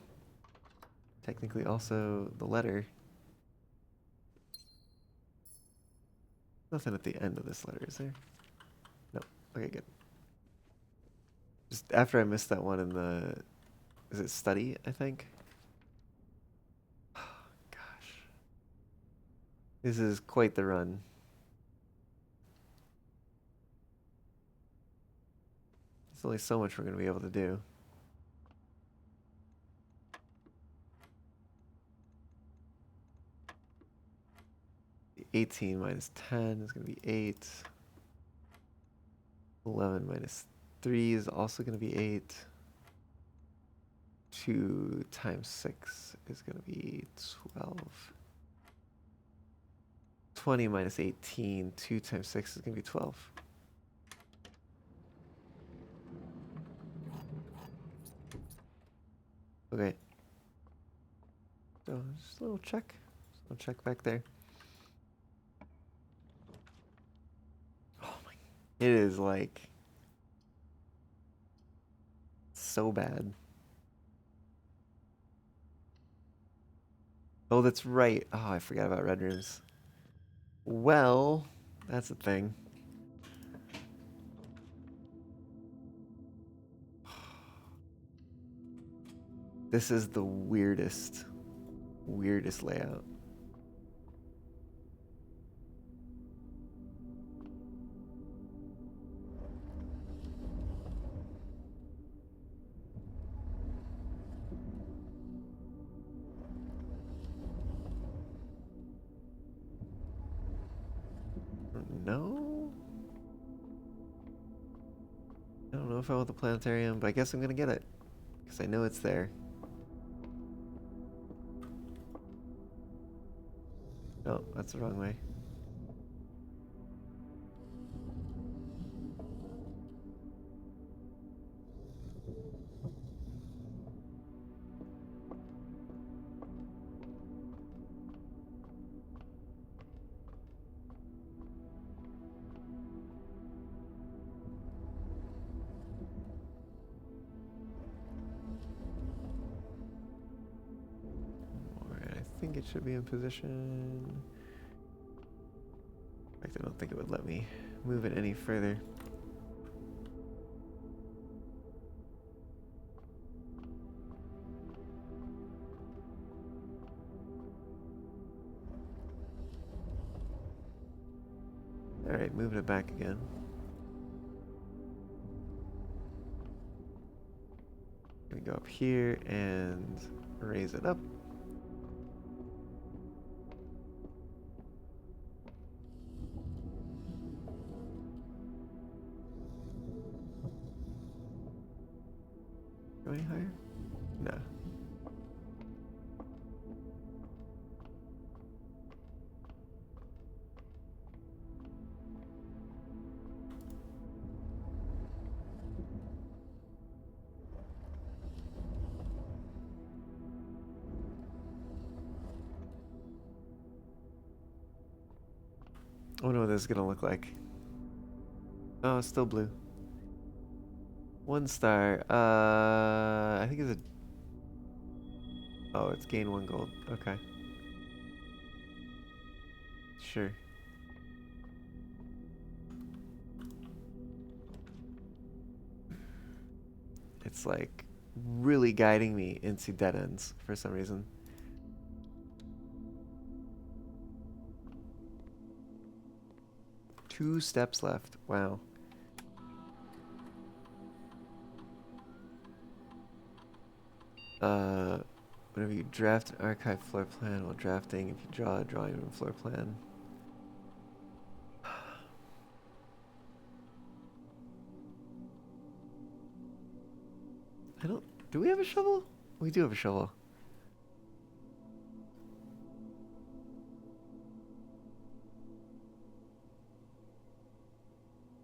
Technically also the letter. Nothing at the end of this letter, is there? No. Okay, good. Just after I missed that one in the... Is it study, I think? Oh, gosh. This is quite the run. There's only so much we're going to be able to do. The 18 minus 10 is going to be 8. 11 minus 3 is also going to be 8. 2 times 6 is going to be 12. 20 minus 18, 2 times 6 is going to be 12. Okay. So just a little check. Just a little check back there. Oh my. It is like so bad. Oh, that's right. Oh, I forgot about red rooms. Well, that's a thing. This is the weirdest layout. No? I don't know if I want the planetarium, but I guess I'm gonna get it. Because I know it's there. Oh, that's the wrong way. Alright, I think it should be in position. In fact, I don't think it would let me move it any further. Alright, moving it back again. Gonna go up here and raise it up. Go any higher? No. I wonder what this is gonna look like. Oh, it's still blue. 1 star. I think it's a. Oh, it's gain 1 gold. Okay. Sure. It's like really guiding me into dead ends for some reason. Two steps left. Wow. Whenever you draft an archive floor plan while drafting, if you draw a drawing of a floor plan. I don't. Do we have a shovel? We do have a shovel.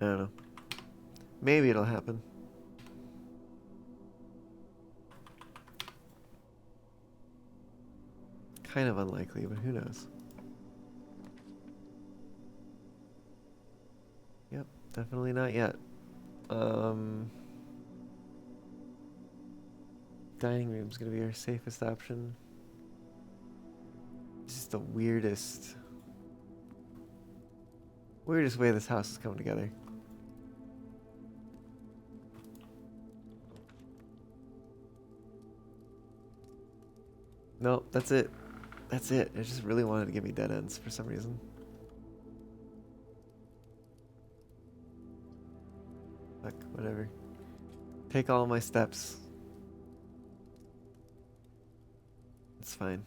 I don't know. Maybe it'll happen. Kind of unlikely, but who knows? Yep, definitely not yet. Dining room's gonna be our safest option. It's just the weirdest way this house is coming together. Nope, that's it. That's it. It just really wanted to give me dead ends for some reason. Fuck, whatever. Take all my steps. It's fine.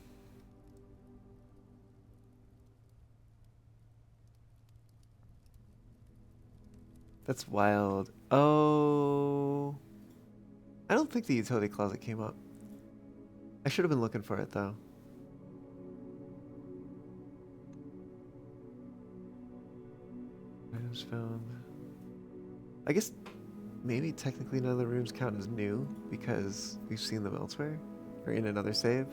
That's wild. Oh. I don't think the utility closet came up. I should have been looking for it though. Items found. I guess maybe technically none of the rooms count as new because we've seen them elsewhere or in another save.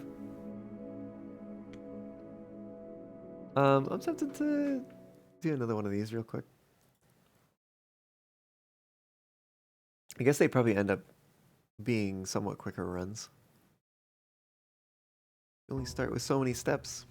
I'm tempted to do another one of these real quick. I guess they probably end up being somewhat quicker runs. You only start with so many steps.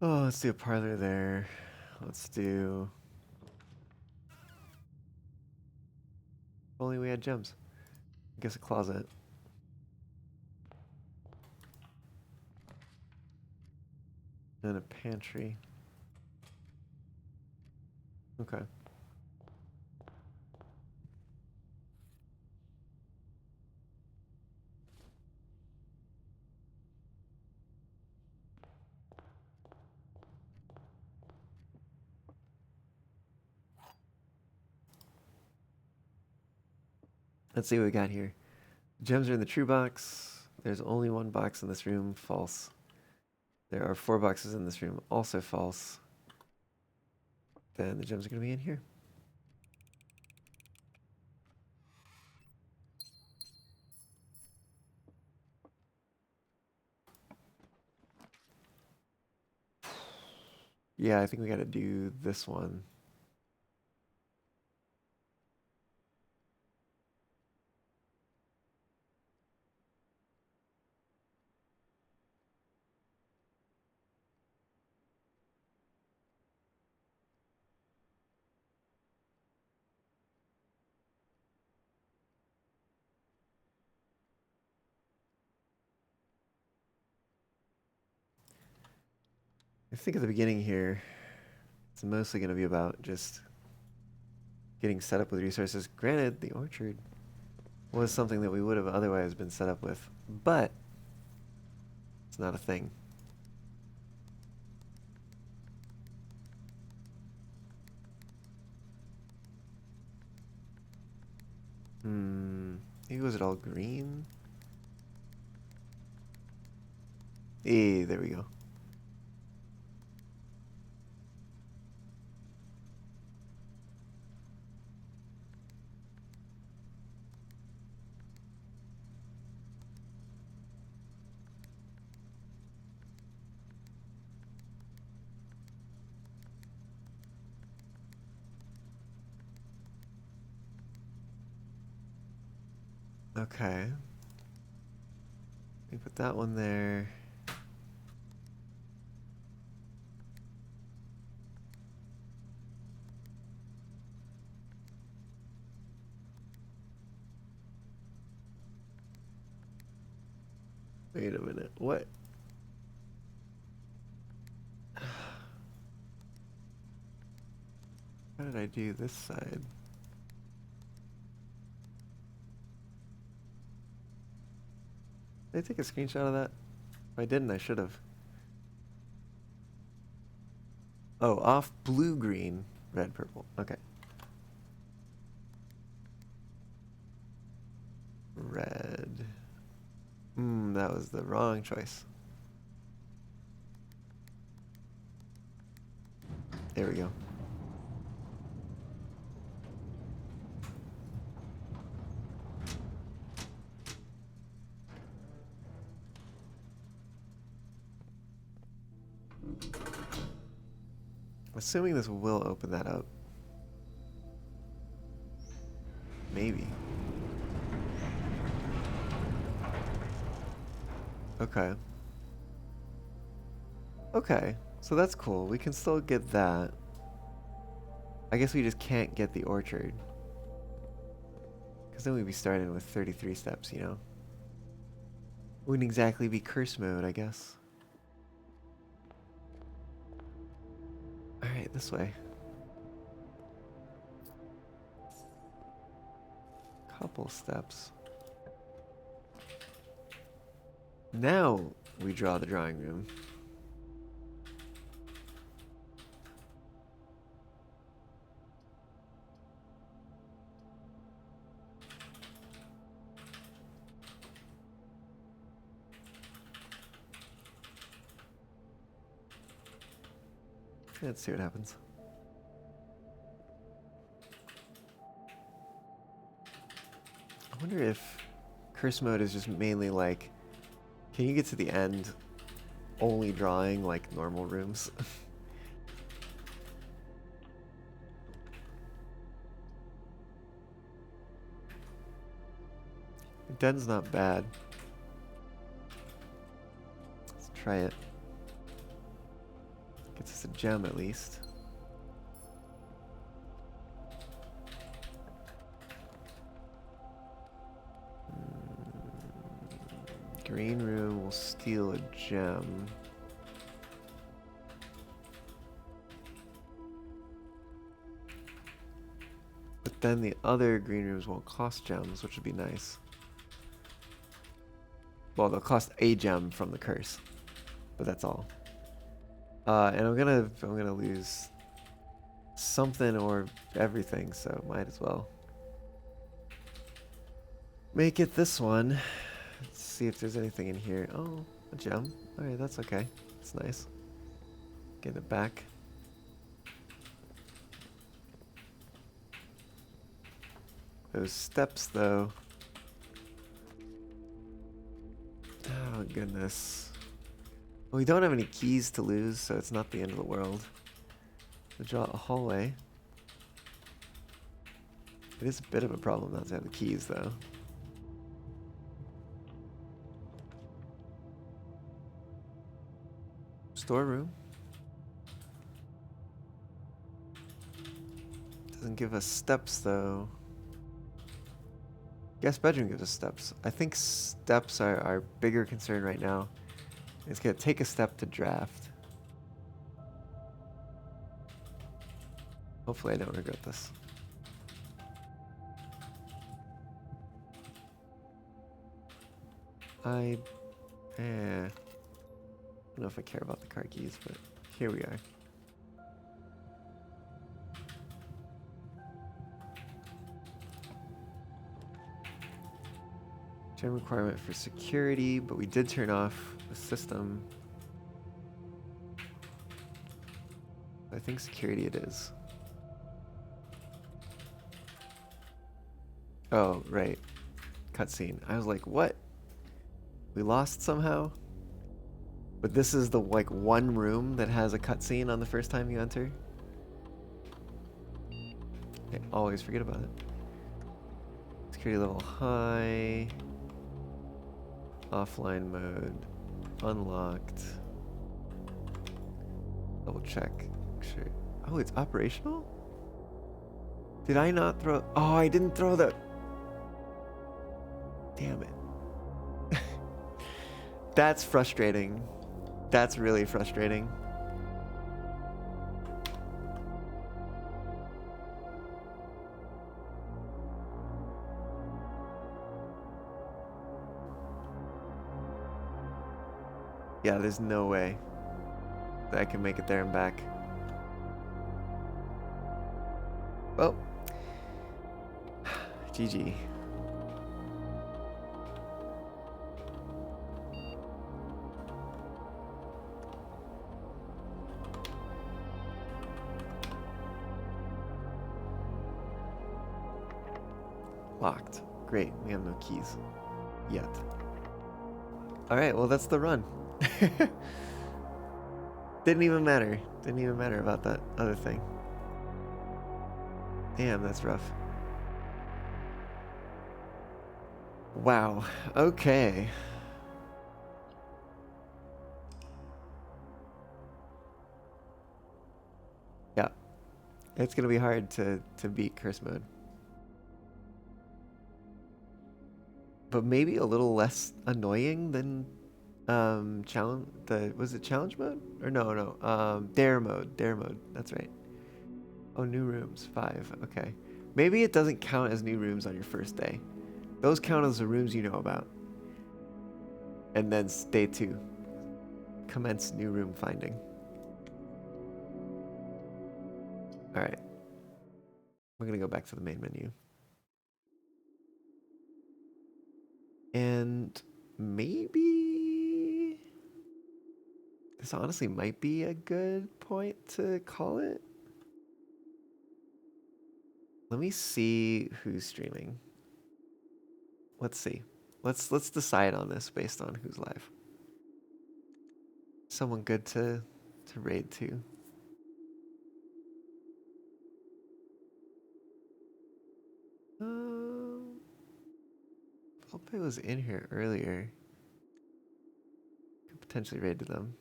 Oh, let's do a parlor there. Let's do. If only we had gems. I guess a closet. And a pantry. Okay. Let's see what we got here. Gems are in the true box. There's only 1 box in this room. False. There are 4 boxes in this room. Also false. Then the gems are going to be in here. Yeah, I think we got to do this one. I think at the beginning here, it's mostly going to be about just getting set up with resources. Granted, the orchard was something that we would have otherwise been set up with, but it's not a thing. Maybe was it all green? There we go. Okay. Let me put that one there. Wait a minute. What? How did I do this side? Did I take a screenshot of that? If I didn't, I should have. Oh, off blue, green, red, purple. Okay. Red. That was the wrong choice. There we go. Assuming this will open that up. Maybe. Okay. Okay, so that's cool. We can still get that. I guess we just can't get the orchard. Because then we'd be starting with 33 steps, you know? Wouldn't exactly be curse mode, I guess. Alright, this way. Couple steps. Now we draw the drawing room. Let's see what happens. I wonder if curse mode is just mainly like, can you get to the end only drawing like normal rooms? Den's not bad. Let's try it. Gets us a gem at least. Green room will steal a gem. But then the other green rooms won't cost gems, which would be nice. Well, they'll cost a gem from the curse, but that's all. And I'm gonna lose something or everything, so might as well make it this one. Let's see if there's anything in here. Oh, a gem. Alright, that's okay. That's nice. Get it back. Those steps, though. Oh, goodness. Well, we don't have any keys to lose, so it's not the end of the world. We'll draw a hallway. It is a bit of a problem not to have the keys, though. Storeroom. Doesn't give us steps, though. Guest bedroom gives us steps. I think steps are our bigger concern right now. It's gonna take a step to draft. Hopefully I don't regret this. I don't know if I care about the car keys, but here we are. Gem requirement for security, but we did turn off the system. I think security it is. Oh, right. Cutscene. I was like, what? We lost somehow? But this is the like one room that has a cutscene on the first time you enter. I always forget about it. Security level high. Offline mode. Unlocked. Double check. Sure. Oh, it's operational? Did I not throw? Oh, I didn't throw the. Damn it. That's frustrating. That's really frustrating. Yeah, there's no way that I can make it there and back. Well, GG. Locked. Great, we have no keys. Yet. Alright, well that's the run. Didn't even matter. Didn't even matter about that other thing. Damn, that's rough. Wow. Okay. Yeah. It's gonna be hard to beat curse mode. But maybe a little less annoying than challenge was it challenge mode? Or no, dare mode. Dare mode. That's right. Oh, new rooms. 5. Okay. Maybe it doesn't count as new rooms on your first day. Those count as the rooms you know about. And then day 2. Commence new room finding. Alright. We're gonna go back to the main menu. And maybe this honestly might be a good point to call it. Let me see who's streaming. Let's see. Let's decide on this based on who's live. Someone good to raid to. Hope I was in here earlier. Could potentially raid to them.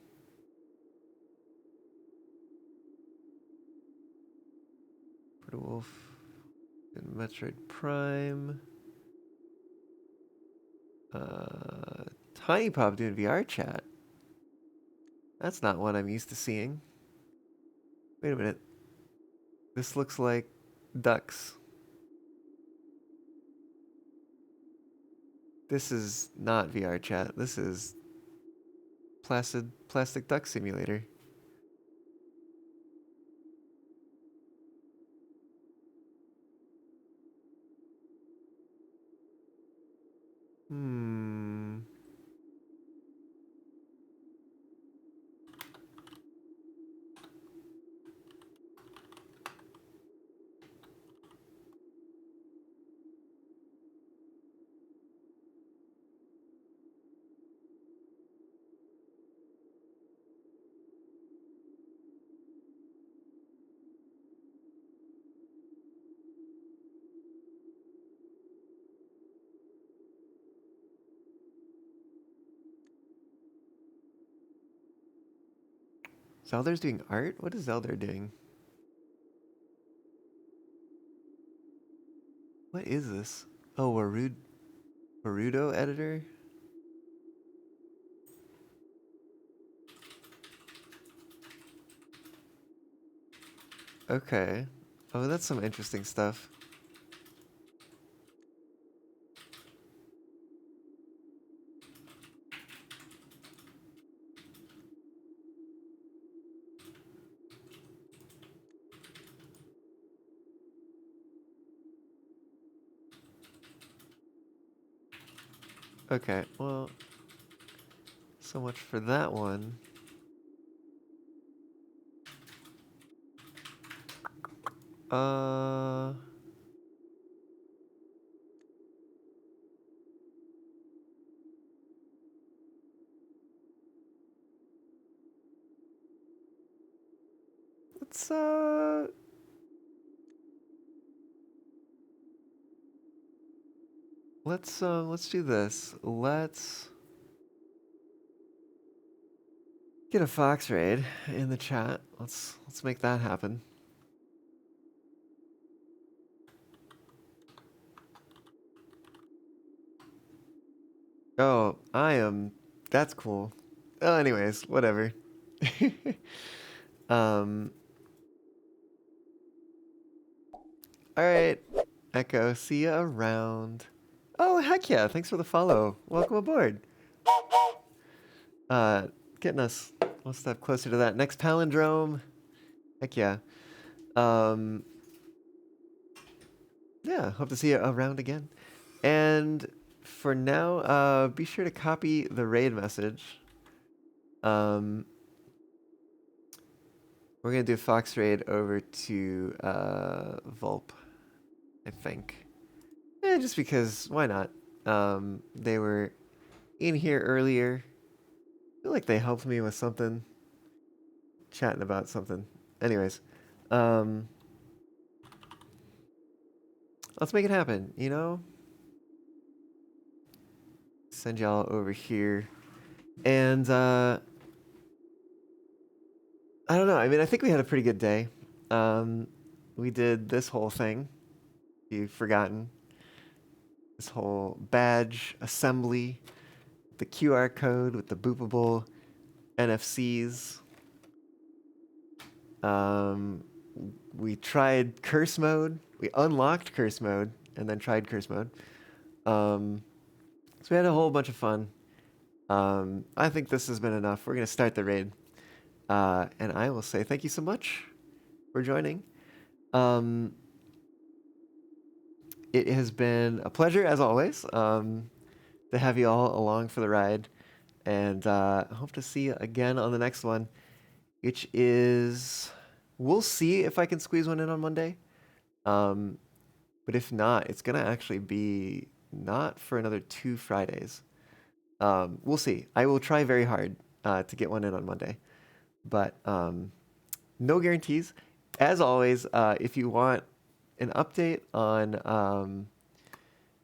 Pretty Wolf and Metroid Prime. Tiny Pop doing VR chat. That's not one I'm used to seeing. Wait a minute. This looks like ducks. This is not VR chat. This is Plastic Duck Simulator. Zelda's doing art? What is Zelda doing? What is this? Oh, Warudo editor? Okay. Oh, that's some interesting stuff. Okay, well, so much for that one. Uh, let's let's do this. Let's get a Fox raid in the chat. Let's make that happen. Oh, I am. That's cool. Oh, anyways, whatever. um. All right, Echo. See you around. Oh, heck yeah! Thanks for the follow. Welcome aboard. Getting us one step closer to that next palindrome. Heck yeah. Um. Yeah. Hope to see you around again. And for now, be sure to copy the raid message. We're gonna do a Fox raid over to Vulp, I think. Just because, why not? They were in here earlier. I feel like they helped me with something, chatting about something. Anyways, let's make it happen. You know, send y'all over here, and I don't know. I mean, I think we had a pretty good day. We did this whole thing. If you've forgotten, this whole badge assembly, the QR code with the boopable NFCs. We tried curse mode. We unlocked curse mode and then tried curse mode. So we had a whole bunch of fun. I think this has been enough. We're gonna start the raid. And I will say thank you so much for joining. It has been a pleasure, as always, to have you all along for the ride. And I hope to see you again on the next one, which is... We'll see if I can squeeze one in on Monday. But if not, it's going to actually be not for another 2 Fridays. We'll see. I will try very hard to get one in on Monday. But no guarantees. As always, if you want an update on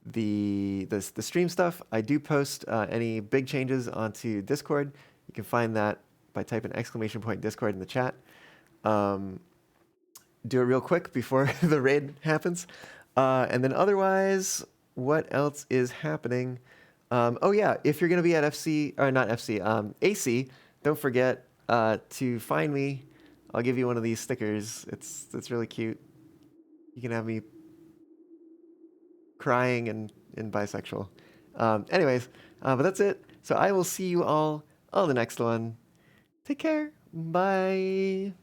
the stream stuff, I do post any big changes onto Discord. You can find that by typing !Discord in the chat. Do it real quick before the raid happens. And then otherwise, what else is happening? Oh yeah, if you're going to be at FC, or not FC, AC, don't forget to find me. I'll give you one of these stickers. It's really cute. You can have me crying and bisexual. Anyways, but that's it. So I will see you all on the next one. Take care. Bye.